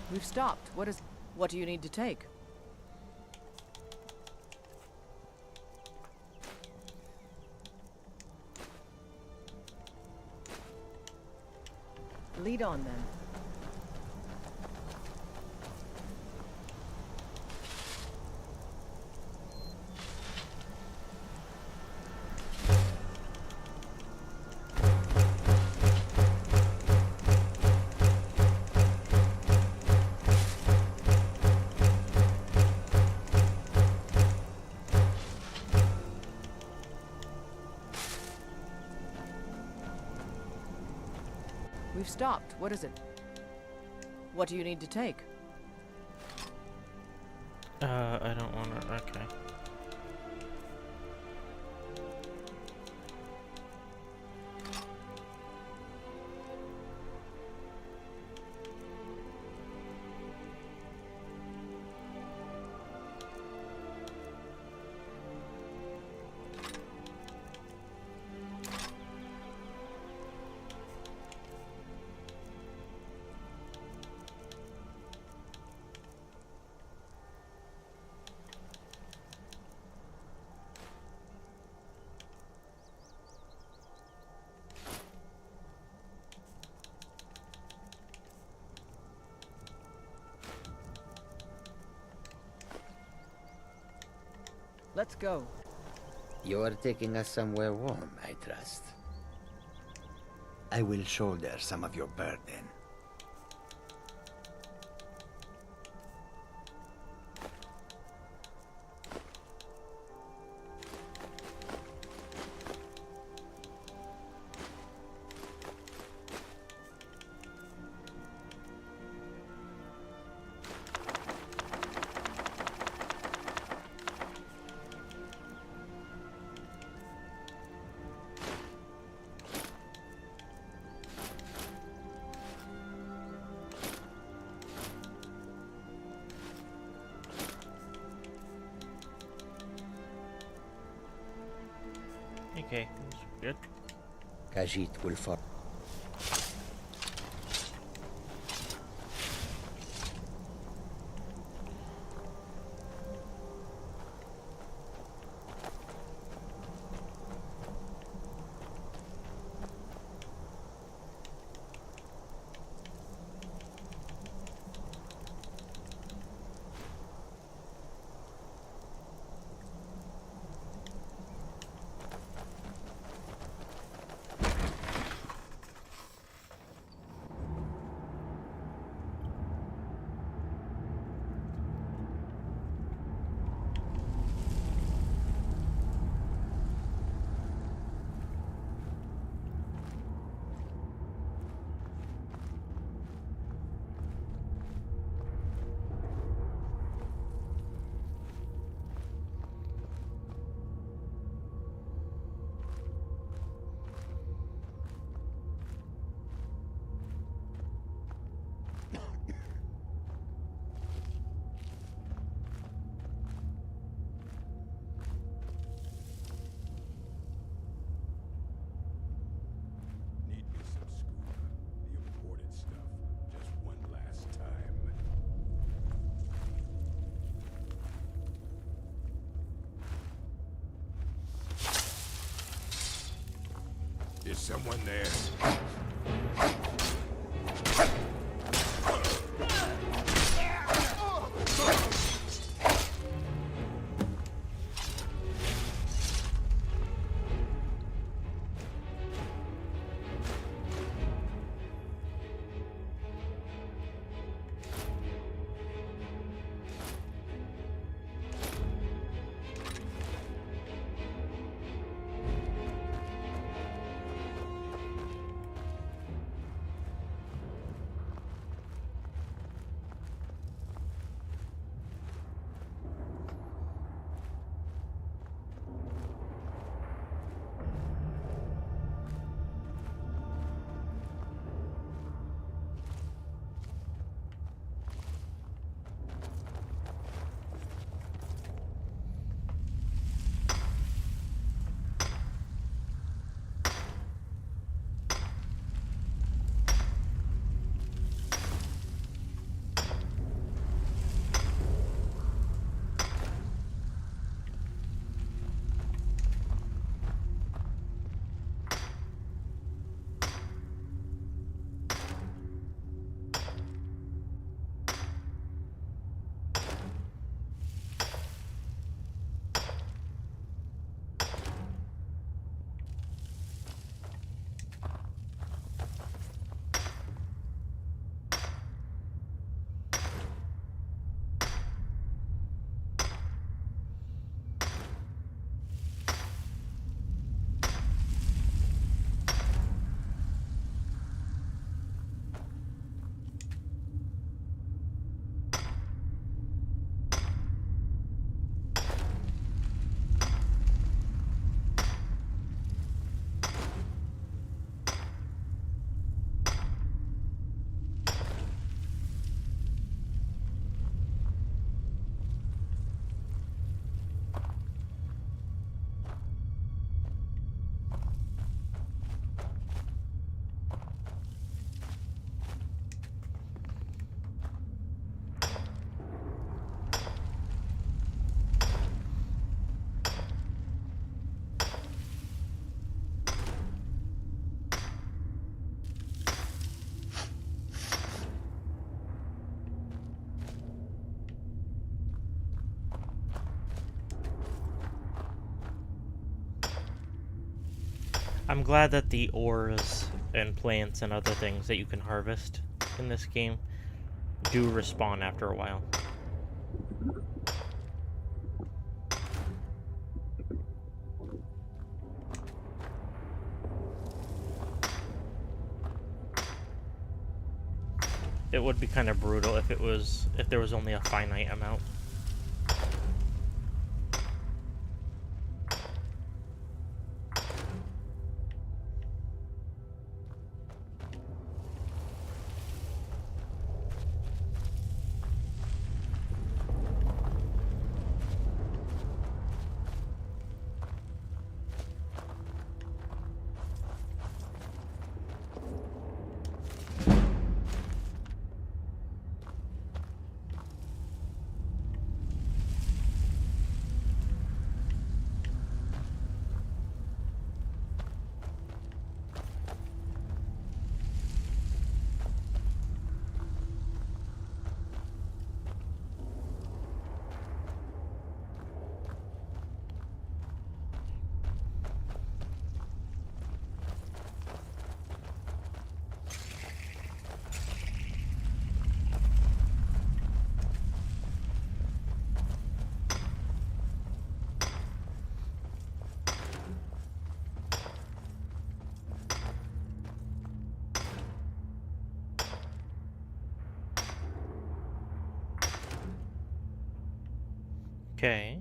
We've stopped. What do you need to take? Lead on then. We've stopped. What is it? What do you need to take? I don't want to. Okay. Let's go. You're taking us somewhere warm, I trust. I will shoulder some of your burden. Okay, good. Khajiit will follow. Is someone there? I'm glad that the ores and plants and other things that you can harvest in this game do respawn after a while. It would be kind of brutal if there was only a finite amount. Okay.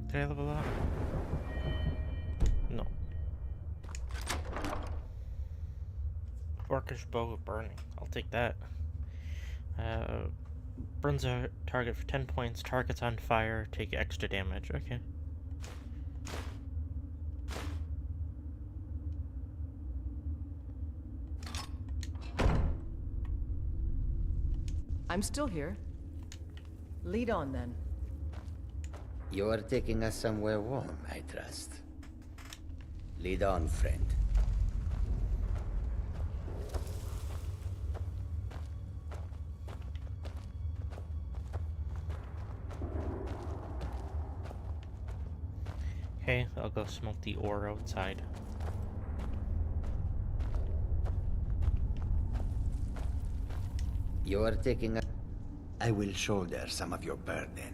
Did I level up? No. Orcish bow of burning. I'll take that. Burns a target for 10 points. Targets on fire take extra damage. Okay. I'm still here. Lead on, then. You are taking us somewhere warm, I trust. Lead on, friend. Okay, I'll go smoke the ore outside. You are taking us... I will shoulder some of your burden.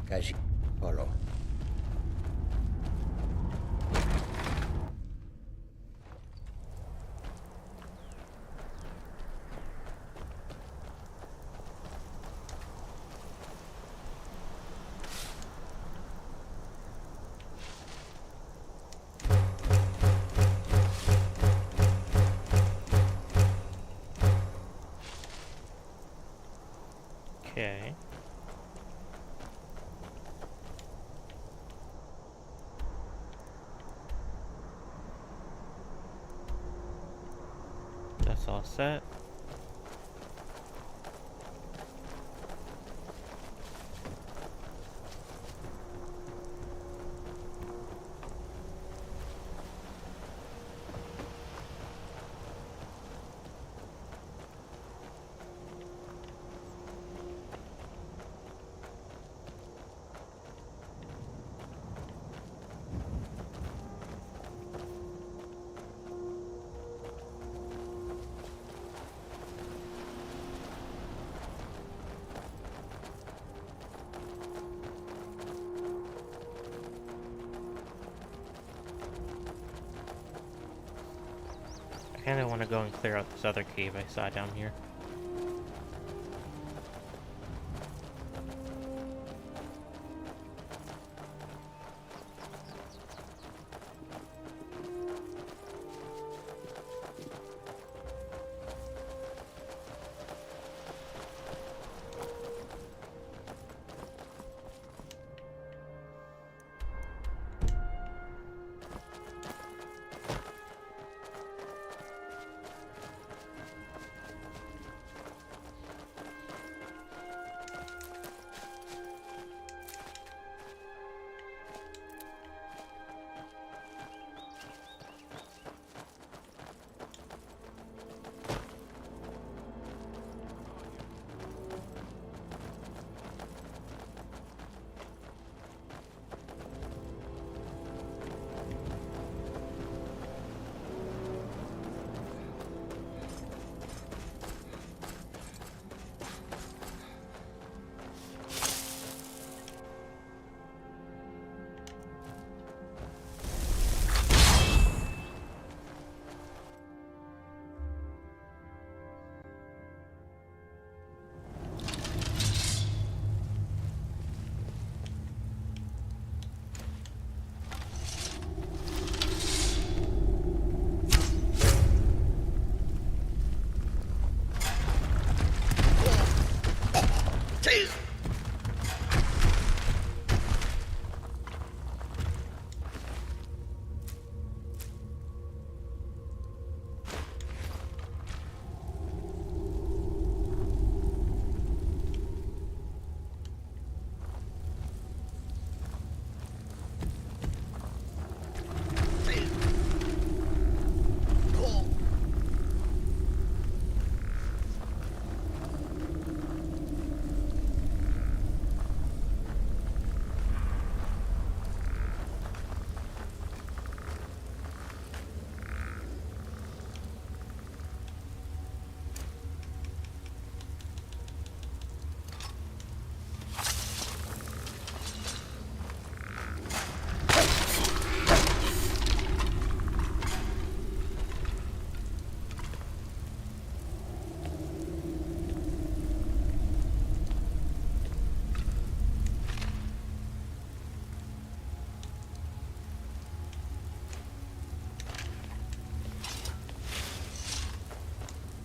Kashi, follow. Okay. That's all set. kinda wanna go and clear out this other cave I saw down here.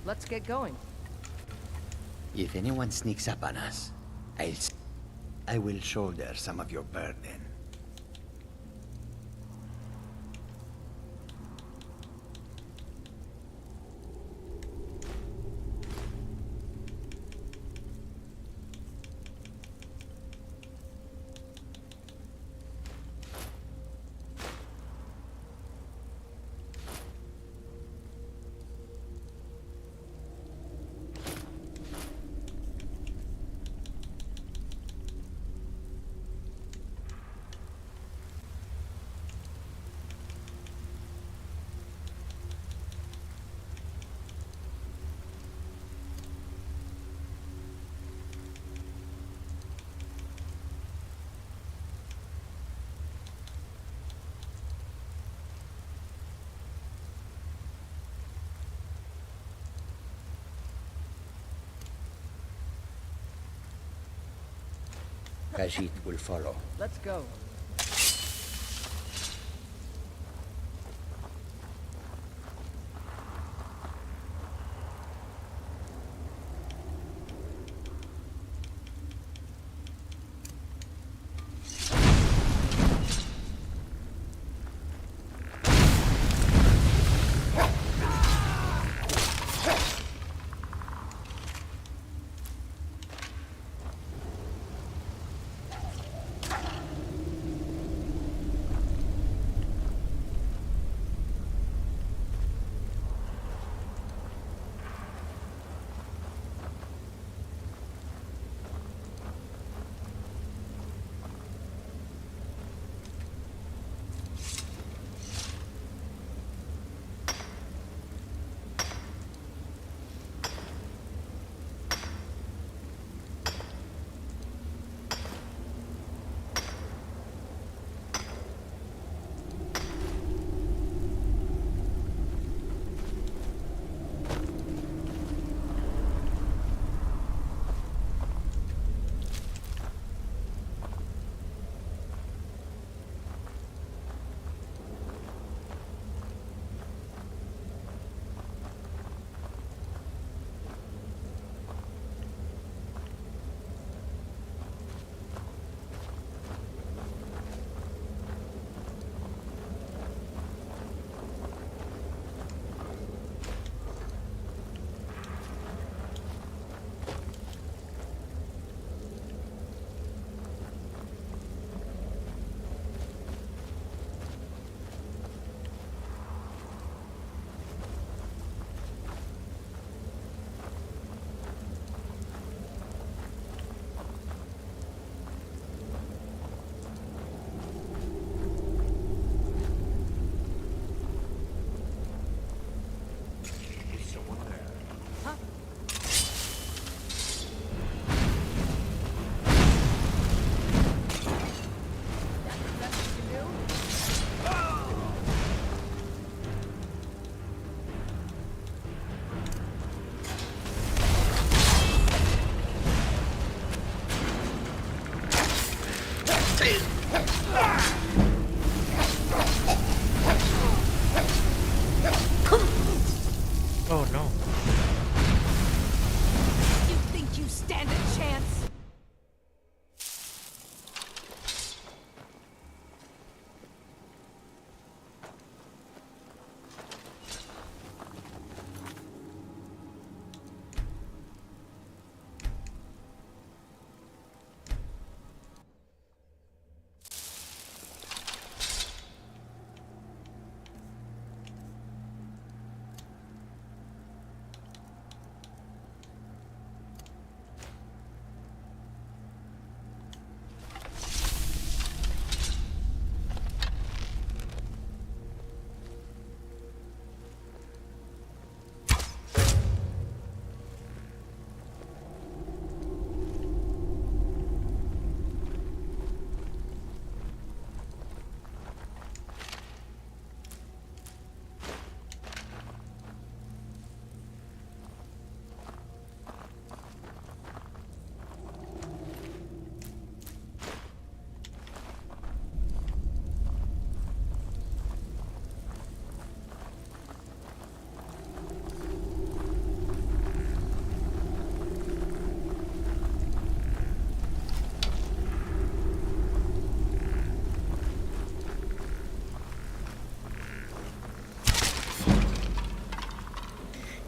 Let's get going. If anyone sneaks up on us, I will shoulder some of your burden. Khajiit will follow. Let's go.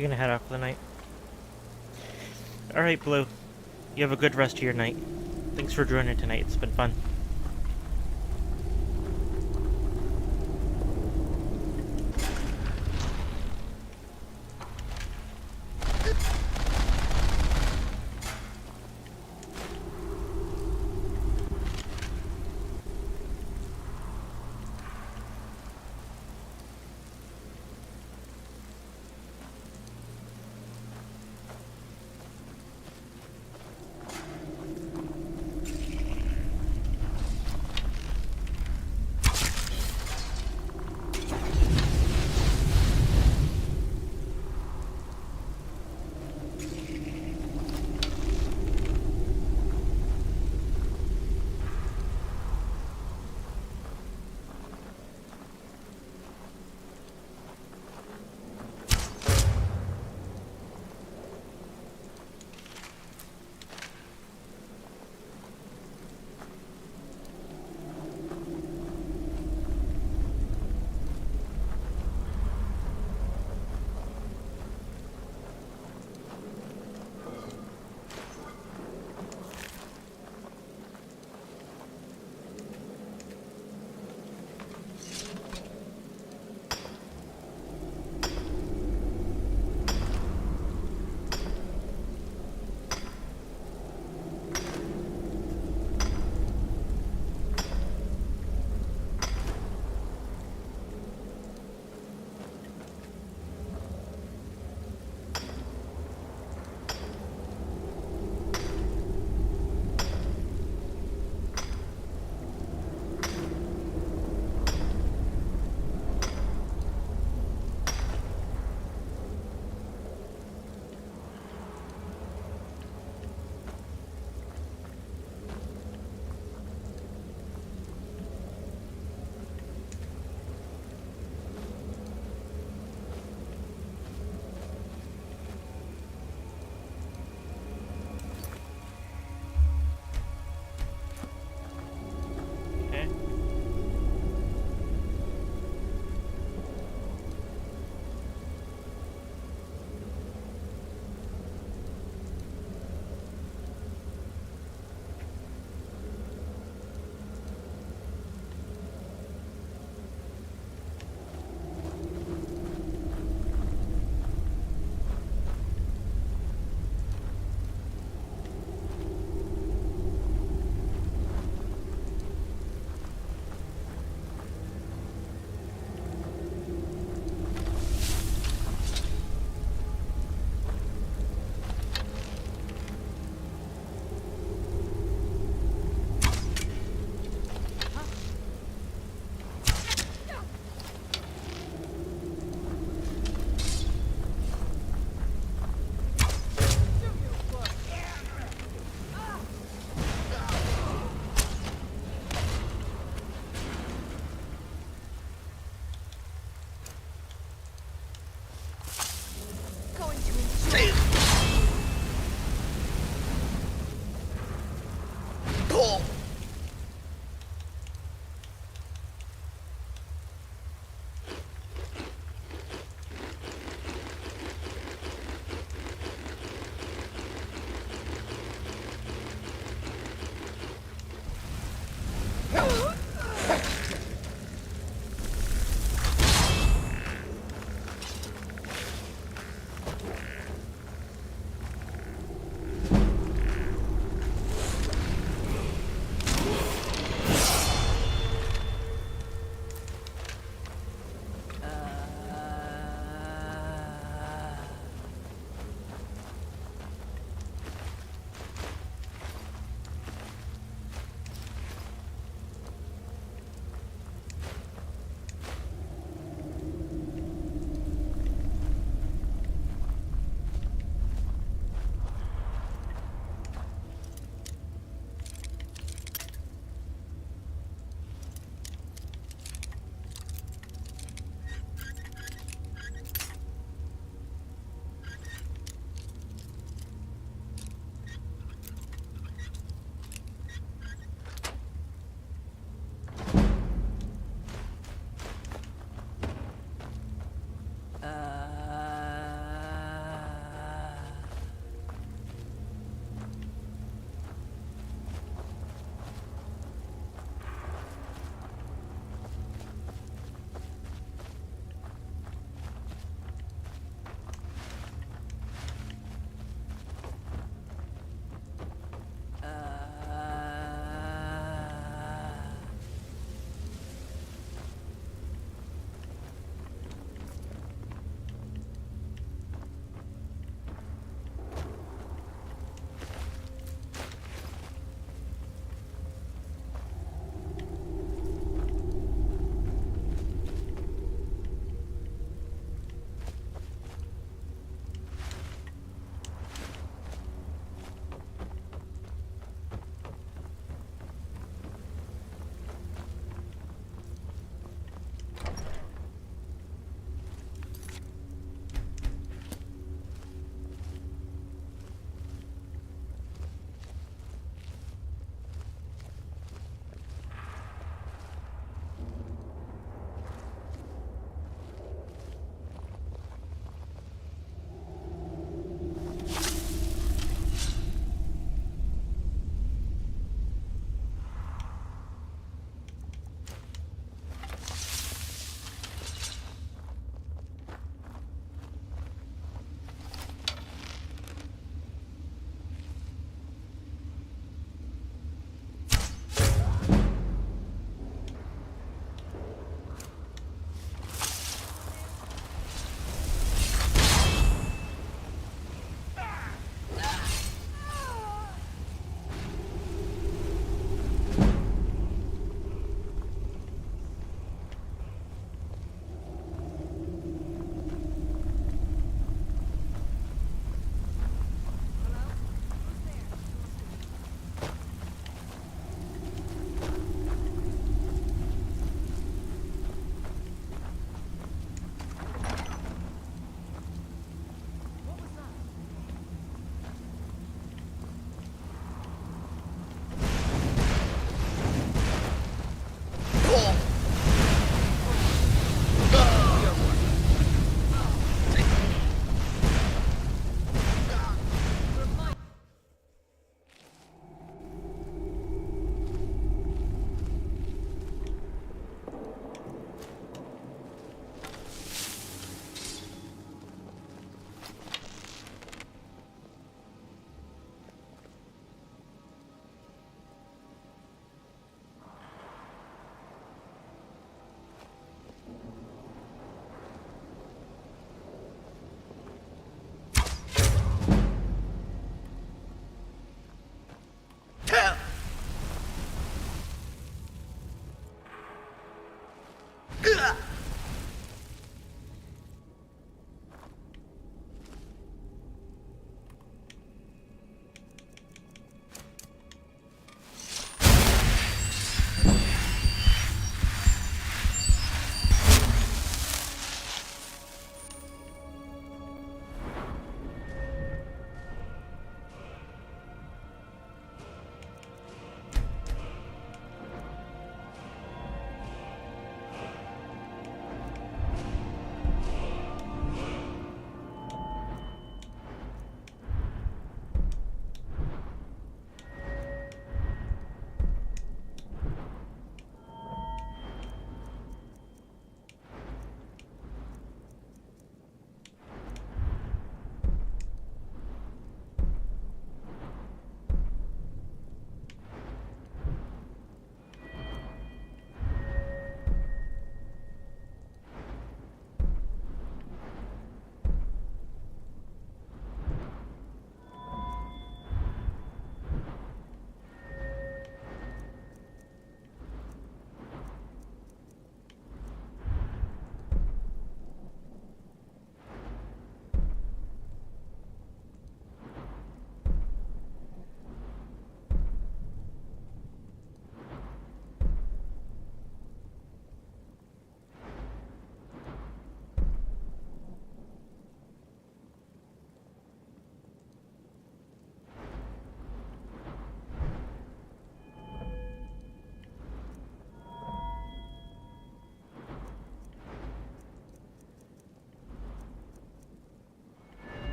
You're gonna head out for the night? Alright, Blue. You have a good rest of your night. Thanks for joining tonight. It's been fun.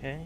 Okay.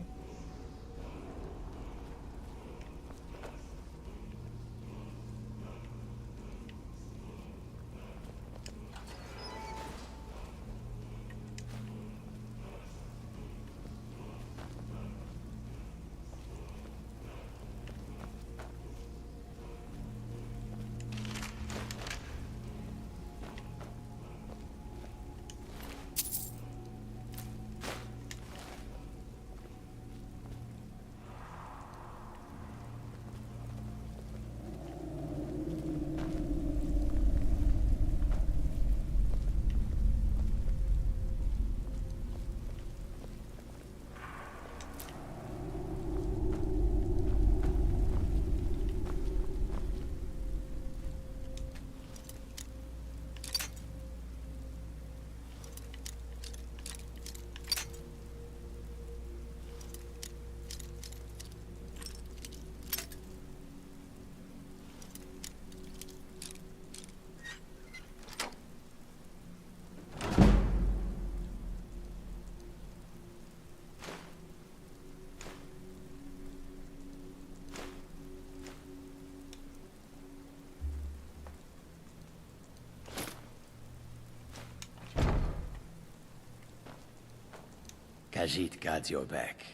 Khajiit guards your back.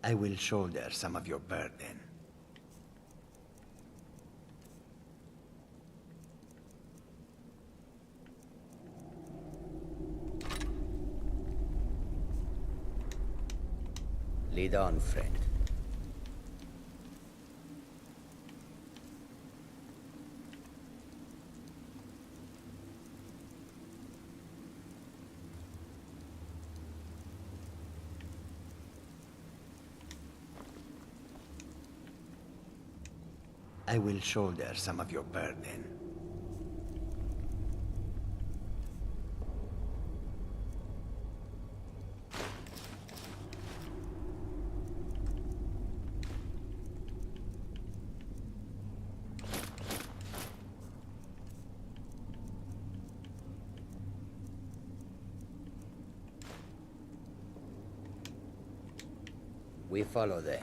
I will shoulder some of your burden. Lead on, friend. I will shoulder some of your burden. We follow then.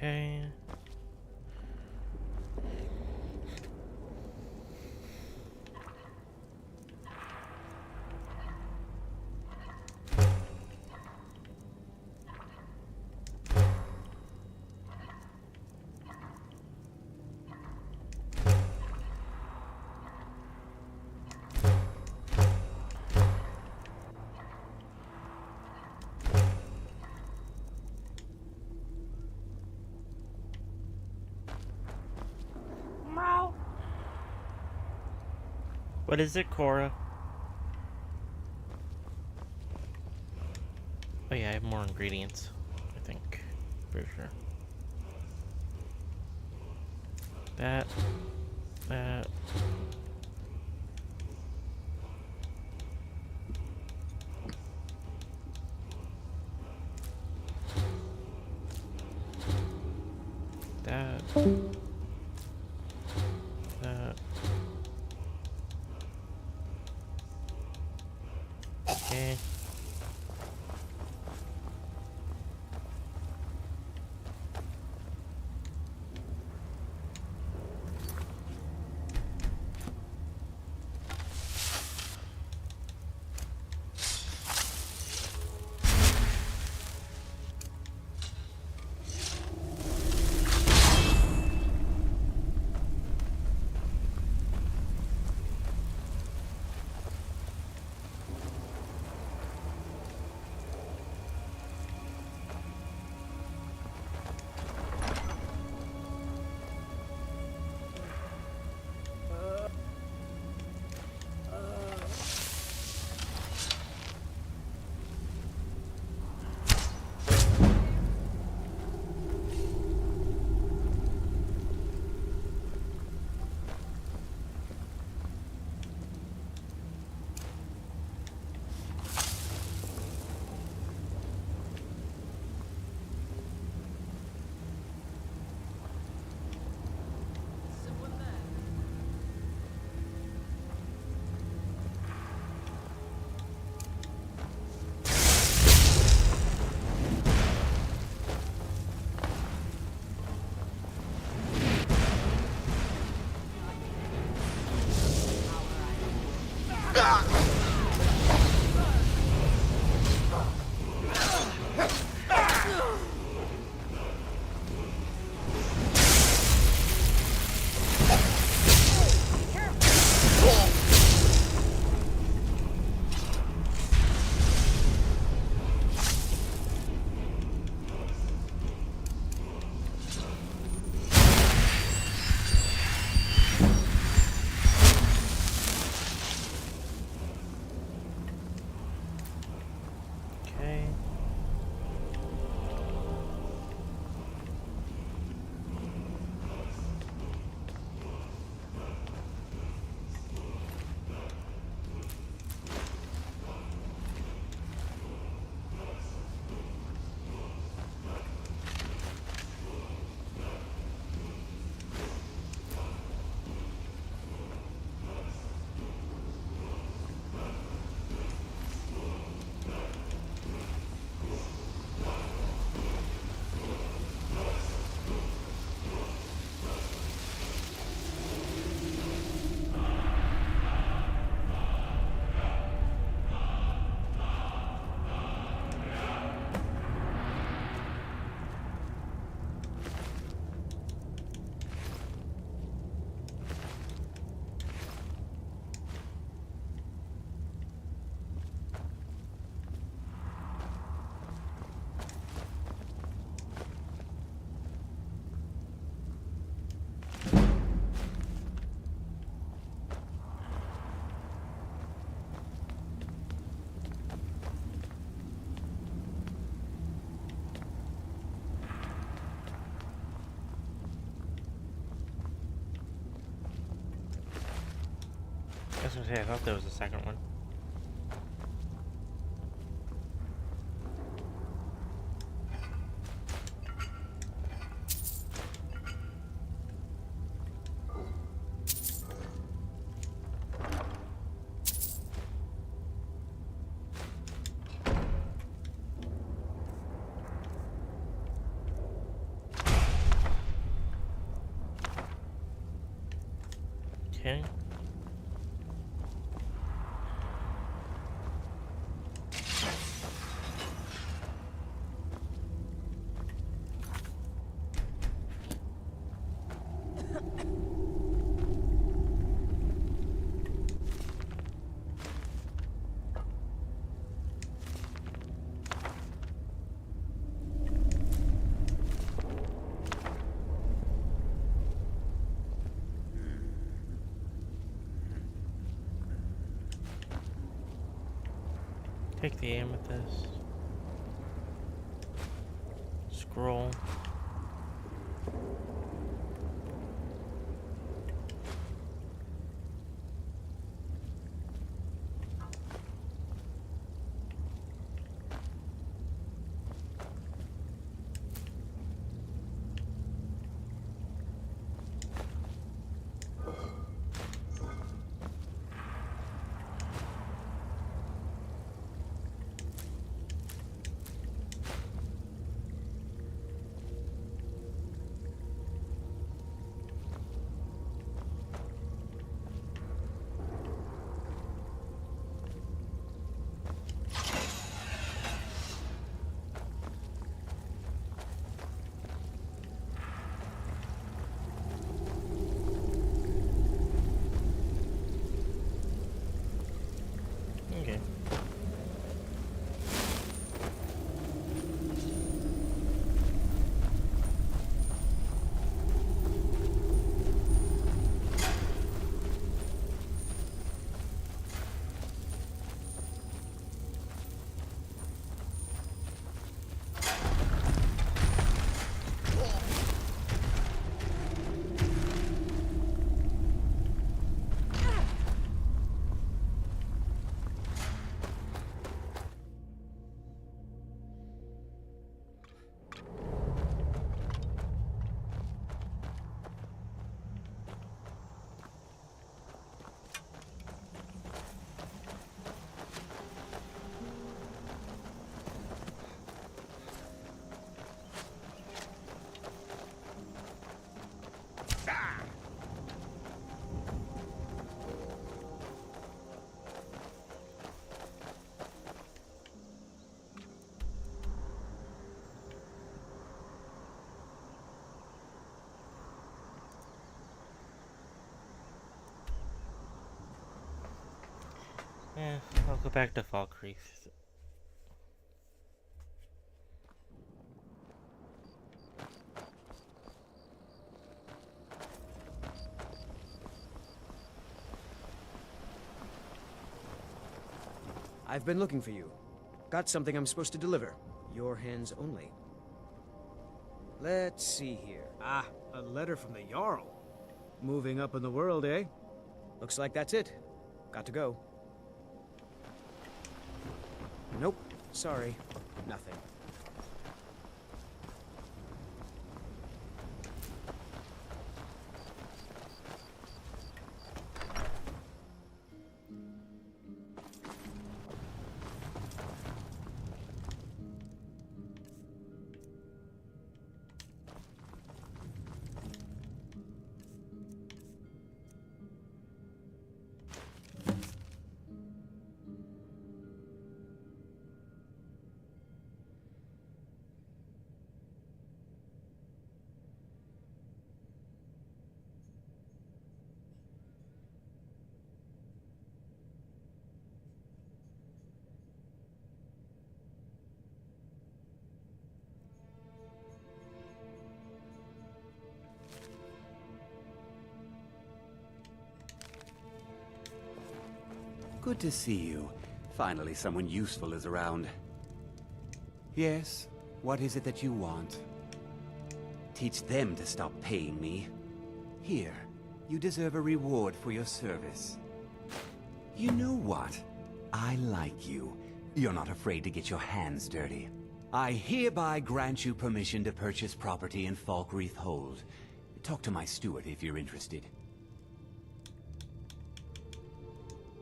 Okay. What is it, Cora? Oh yeah, I have more ingredients, I think, for sure. That. That. That. That. Okay. I was gonna say, I thought there was a second one. Okay. Take the amethyst. Scroll. Yeah, I'll go back to Falkreath. I've been looking for you. Got something I'm supposed to deliver. Your hands only. Let's see here. Ah, a letter from the Jarl. Moving up in the world, eh? Looks like that's it. Got to go. Nope. Sorry. Nothing. Good to see you. Finally, someone useful is around. Yes, what is it that you want? Teach them to stop paying me. Here, you deserve a reward for your service. You know what? I like you. You're not afraid to get your hands dirty. I hereby grant you permission to purchase property in Falkreath Hold. Talk to my steward if you're interested.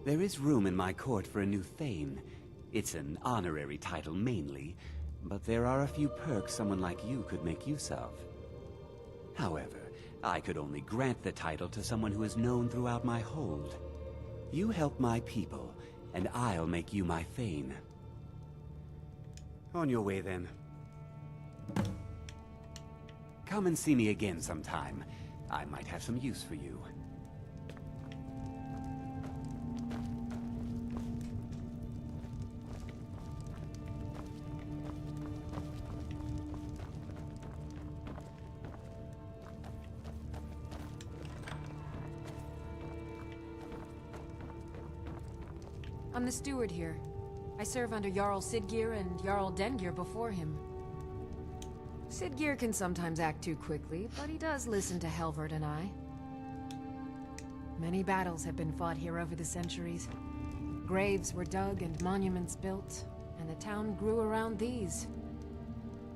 There is room in my court for a new Thane. It's an honorary title mainly, but there are a few perks someone like you could make use of. However, I could only grant the title to someone who is known throughout my hold. You help my people, and I'll make you my Thane. On your way, then. Come and see me again sometime. I might have some use for you. I'm the steward here. I serve under Jarl Sidgir and Jarl Dengir before him. Sidgir can sometimes act too quickly, but he does listen to Helvard and I. Many battles have been fought here over the centuries. Graves were dug and monuments built, and the town grew around these.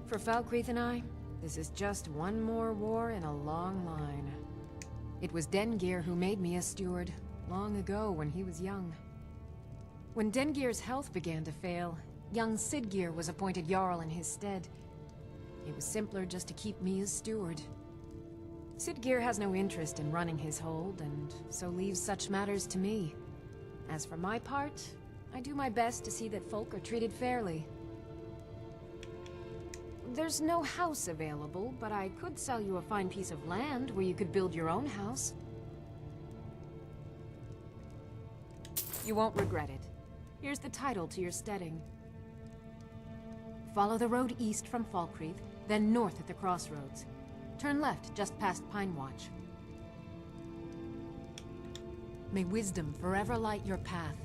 For Falkreath and I, this is just one more war in a long line. It was Dengir who made me a steward, long ago when he was young. When Dengir's health began to fail, young Sidgir was appointed Jarl in his stead. It was simpler just to keep me as steward. Sidgir has no interest in running his hold, and so leaves such matters to me. As for my part, I do my best to see that folk are treated fairly. There's no house available, but I could sell you a fine piece of land where you could build your own house. You won't regret it. Here's the title to your steading. Follow the road east from Falkreath, then north at the crossroads. Turn left just past Pine Watch. May wisdom forever light your path.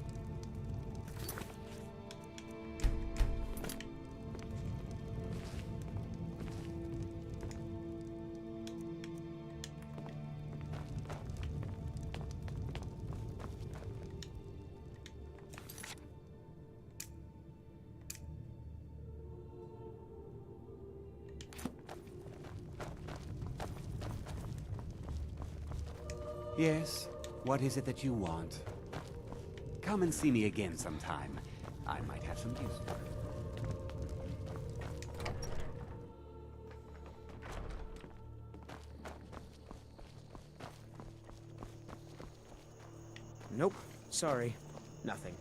Yes? What is it that you want? Come and see me again sometime. I might have some use for it. Nope. Sorry. Nothing.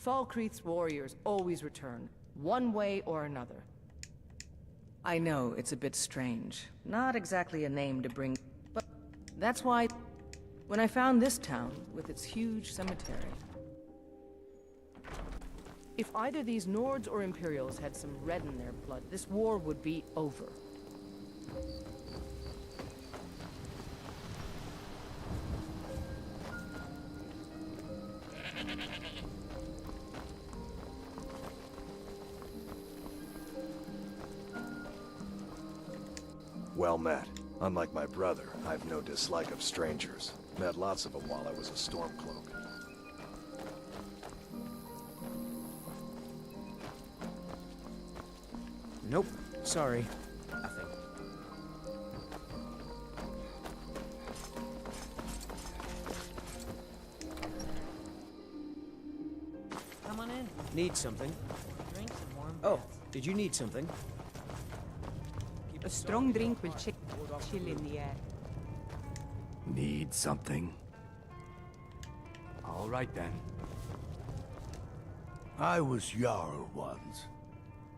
Falkreath's warriors always return, one way or another. I know it's a bit strange. Not exactly a name to bring, but that's why when I found this town with its huge cemetery. If either these Nords or Imperials had some red in their blood, this war would be over. Well met. Unlike my brother, I've no dislike of strangers. Met lots of them while I was a Stormcloak. Nope. Sorry. Nothing. Come on in. Need something? Drink some warm Oh, did you need something? A strong drink will chill in the air. Need something? All right then. I was Jarl once,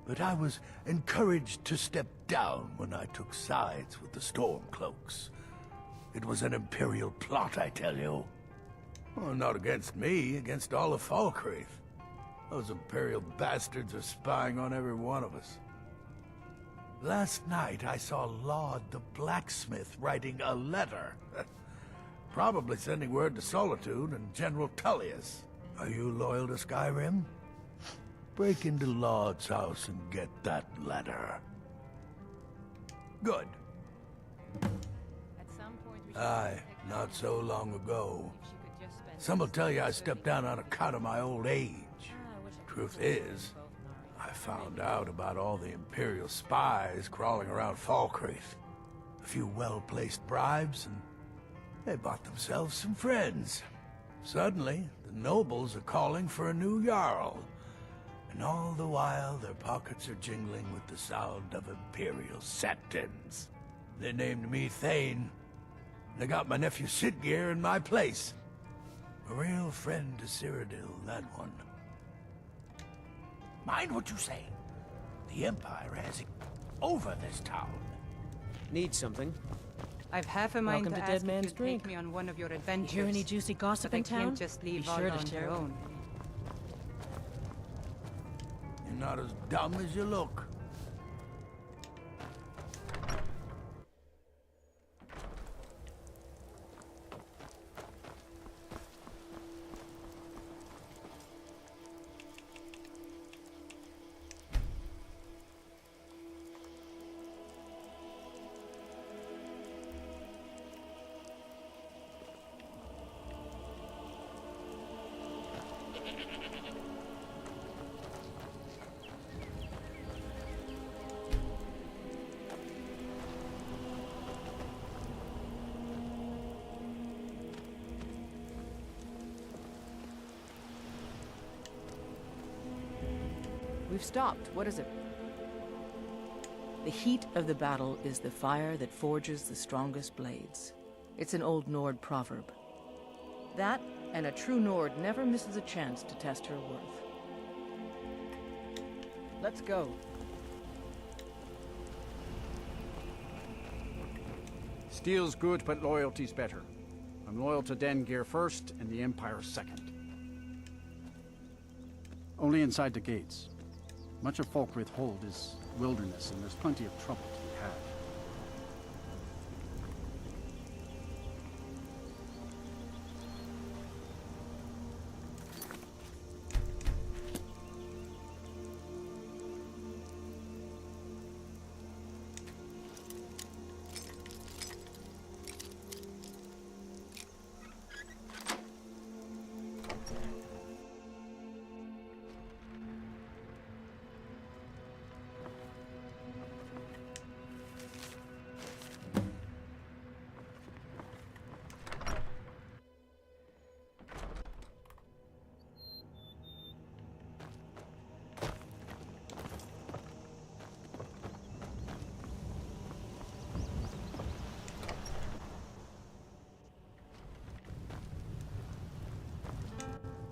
but I was encouraged to step down when I took sides with the Stormcloaks. It was an Imperial plot, I tell you. Well, not against me, against all of Falkreath. Those Imperial bastards are spying on every one of us. Last night I saw Laud the blacksmith writing a letter. Probably sending word to Solitude and General Tullius. Are you loyal to Skyrim? Break into Laud's house and get that letter. Good. Aye, not so long ago. Some will tell you I stepped down on account of my old age. Truth is, I found out about all the Imperial spies crawling around Falkreath. A few well-placed bribes, and they bought themselves some friends. Suddenly, the nobles are calling for a new Jarl. And all the while, their pockets are jingling with the sound of Imperial septons. They named me Thane. They got my nephew Sidgeir in my place. A real friend to Cyrodiil, that one. Mind what you say. The Empire has it over this town. Need something? I've half a mind Welcome to to ask Dead if Man's you'd Drink. take me on one of your You adventures. hear any juicy gossip but in I town? can't just leave Be all sure to on share your it. own. You're not as dumb as you look. We've stopped. What is it? The heat of the battle is the fire that forges the strongest blades. It's an old Nord proverb. That, and a true Nord never misses a chance to test her worth. Let's go. Steel's good, but loyalty's better. I'm loyal to Dengeir first, and the Empire second. Only inside the gates. Much of Falkreath Hold is wilderness, and there's plenty of trouble to be had.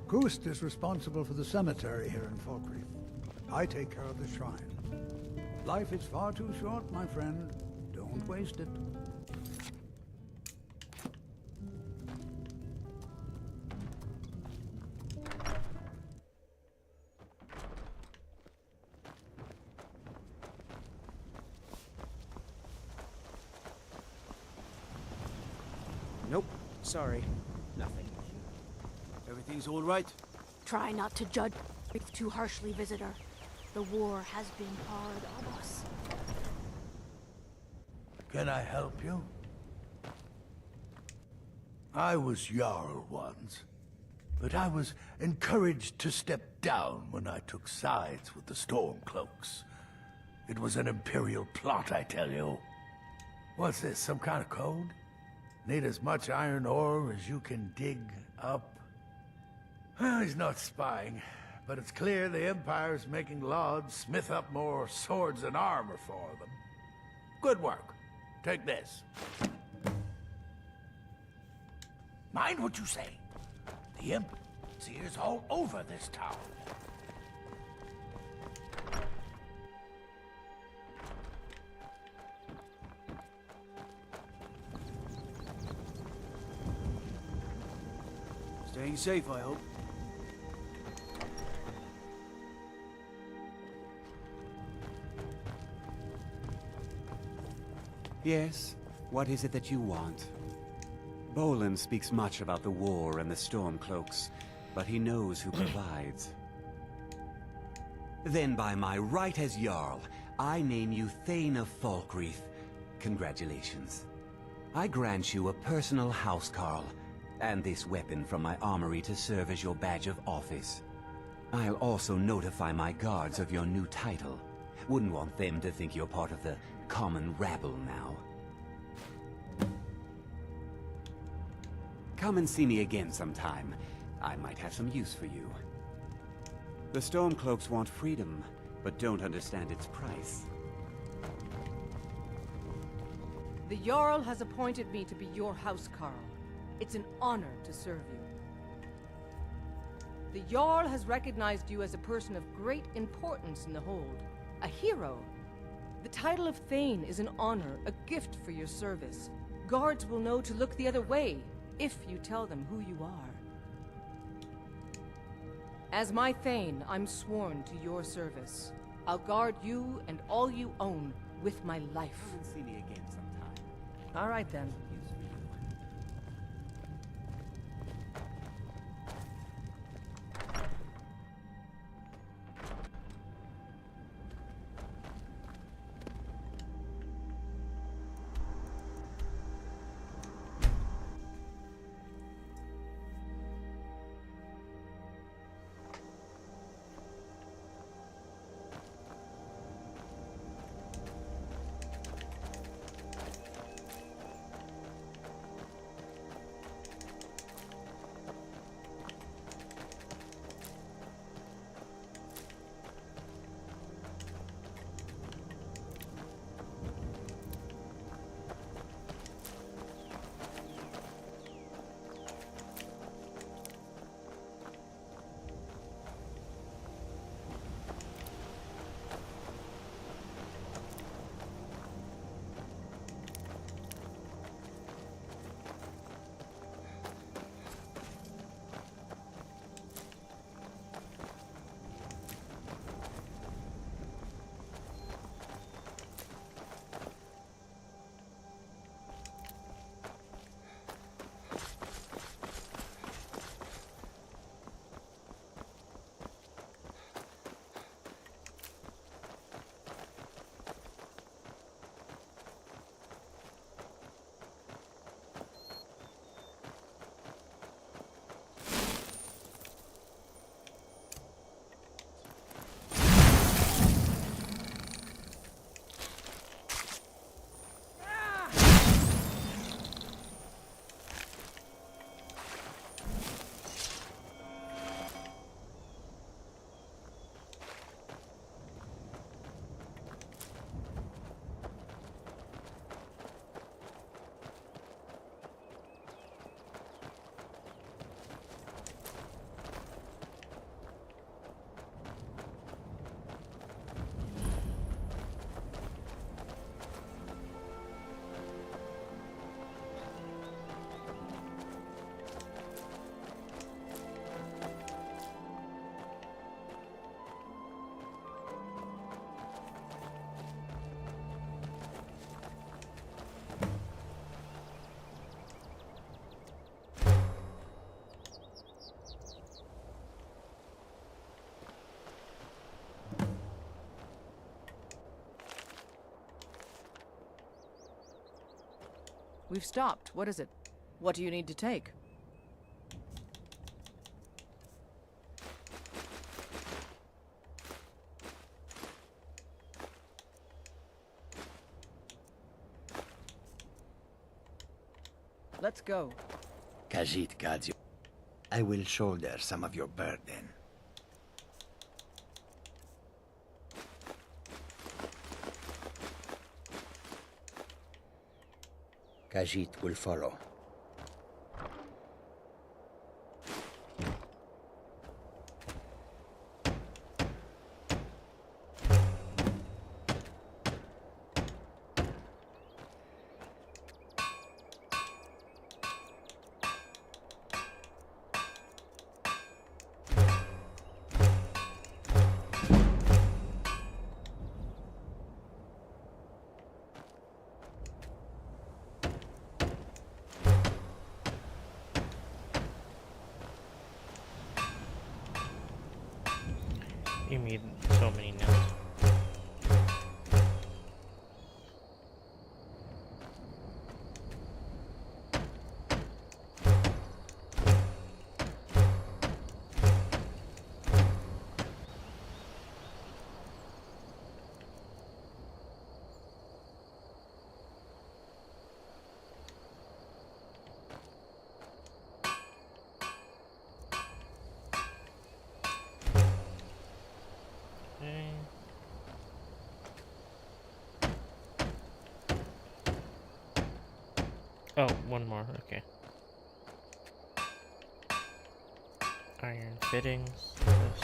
Kust is responsible for the cemetery here in Falkreath. I take care of the shrine. Life is far too short, my friend. Don't waste it. Nope. Sorry. Nothing. Everything's all right? Try not to judge too harshly, visitor. The war has been hard on us. Can I help you? I was Jarl once, but I was encouraged to step down when I took sides with the Stormcloaks. It was an Imperial plot, I tell you. What's this, some kind of code? Need as much iron ore as you can dig up? Well, he's not spying, but it's clear the Empire's making Lords smith up more swords and armor for them. Good work. Take this. Mind what you say. The Imp is all over this town. Staying safe, I hope. Yes? What is it that you want? Bolin speaks much about the war and the Stormcloaks, but he knows who provides. Then by my right as Jarl, I name you Thane of Falkreath. Congratulations. I grant you a personal housecarl, and this weapon from my armory to serve as your badge of office. I'll also notify my guards of your new title. Wouldn't want them to think you're part of the common rabble now. Come and see me again sometime. I might have some use for you. The Stormcloaks want freedom, but don't understand its price. The Jarl has appointed me to be your housecarl. It's an honor to serve you. The Jarl has recognized you as a person of great importance in the Hold. A hero. The title of Thane is an honor, a gift for your service. Guards will know to look the other way, if you tell them who you are. As my Thane, I'm sworn to your service. I'll guard you and all you own with my life. Come and see me again sometime. All right, then. We've stopped. What is it? What do you need to take? Let's go. Khajiit guards you. I will shoulder some of your burden. Khajiit will follow. You need so many nails. Oh, one more, okay. Iron fittings, this.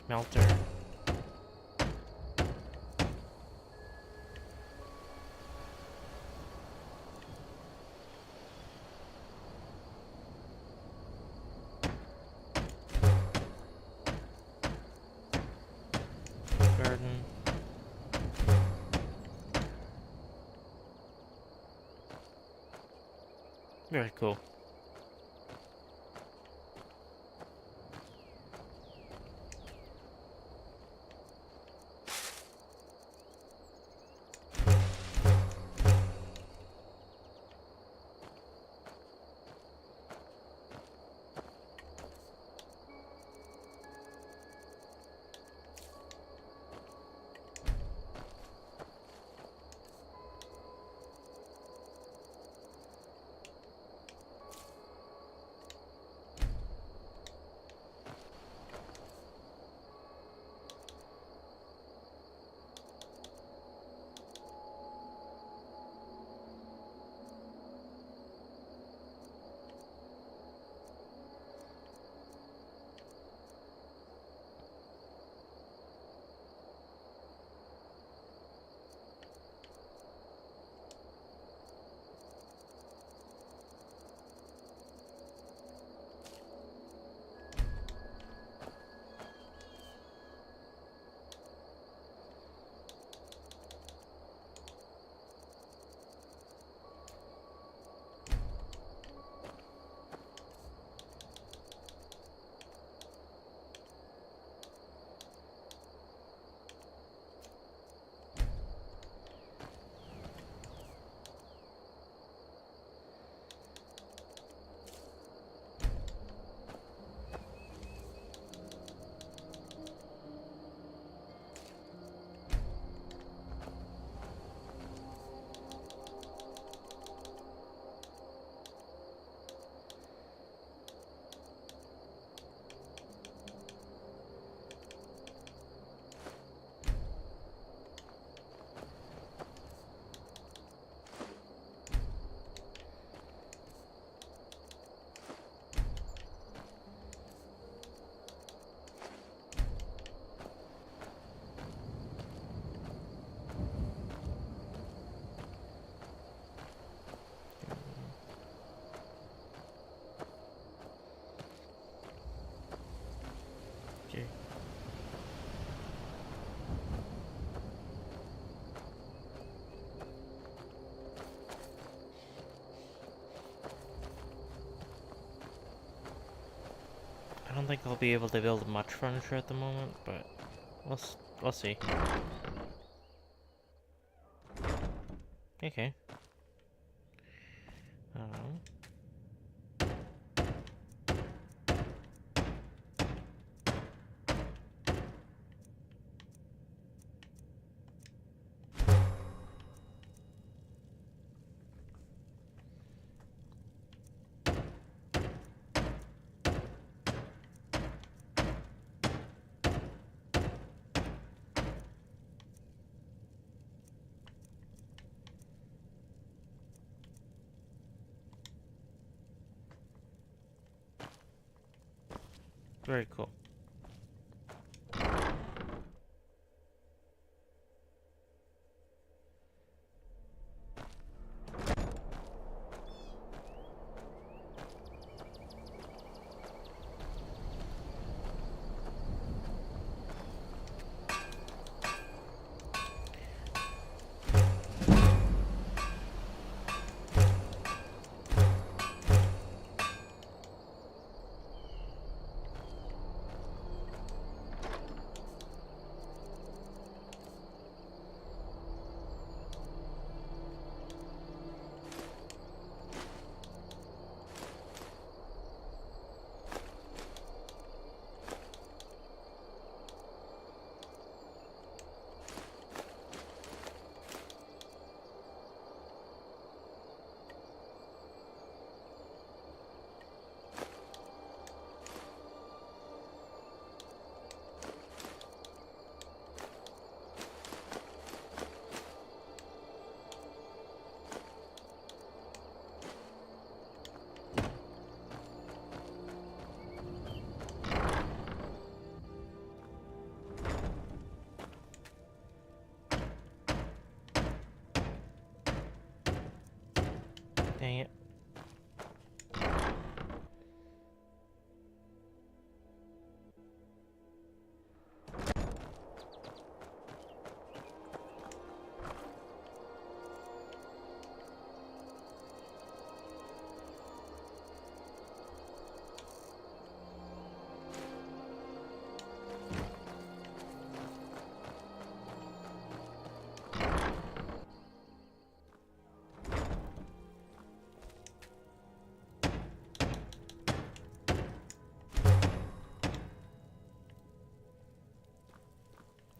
Smelter. Garden. Very cool. Okay. I don't think I'll be able to build much furniture at the moment, but We'll see. Okay. Very cool. Dang it.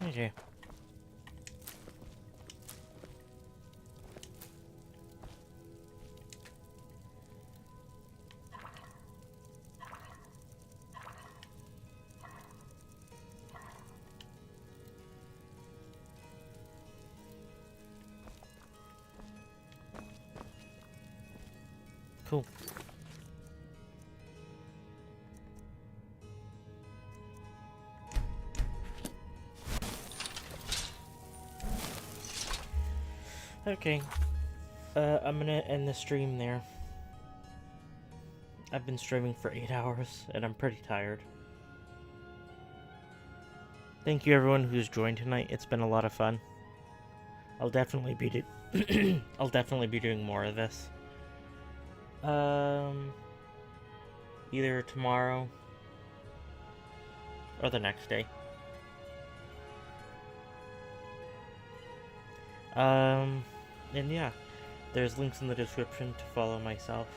Okay. Cool. Okay. I'm gonna end the stream there. I've been streaming for 8 hours, and I'm pretty tired. Thank you everyone who's joined tonight. It's been a lot of fun. I'll definitely be I'll definitely be doing more of this. Either tomorrow or the next day. And yeah, there's links in the description to follow myself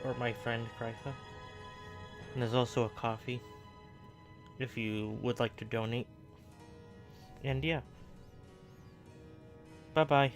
or my friend Krypha. And there's also a coffee if you would like to donate. And yeah. Bye-bye.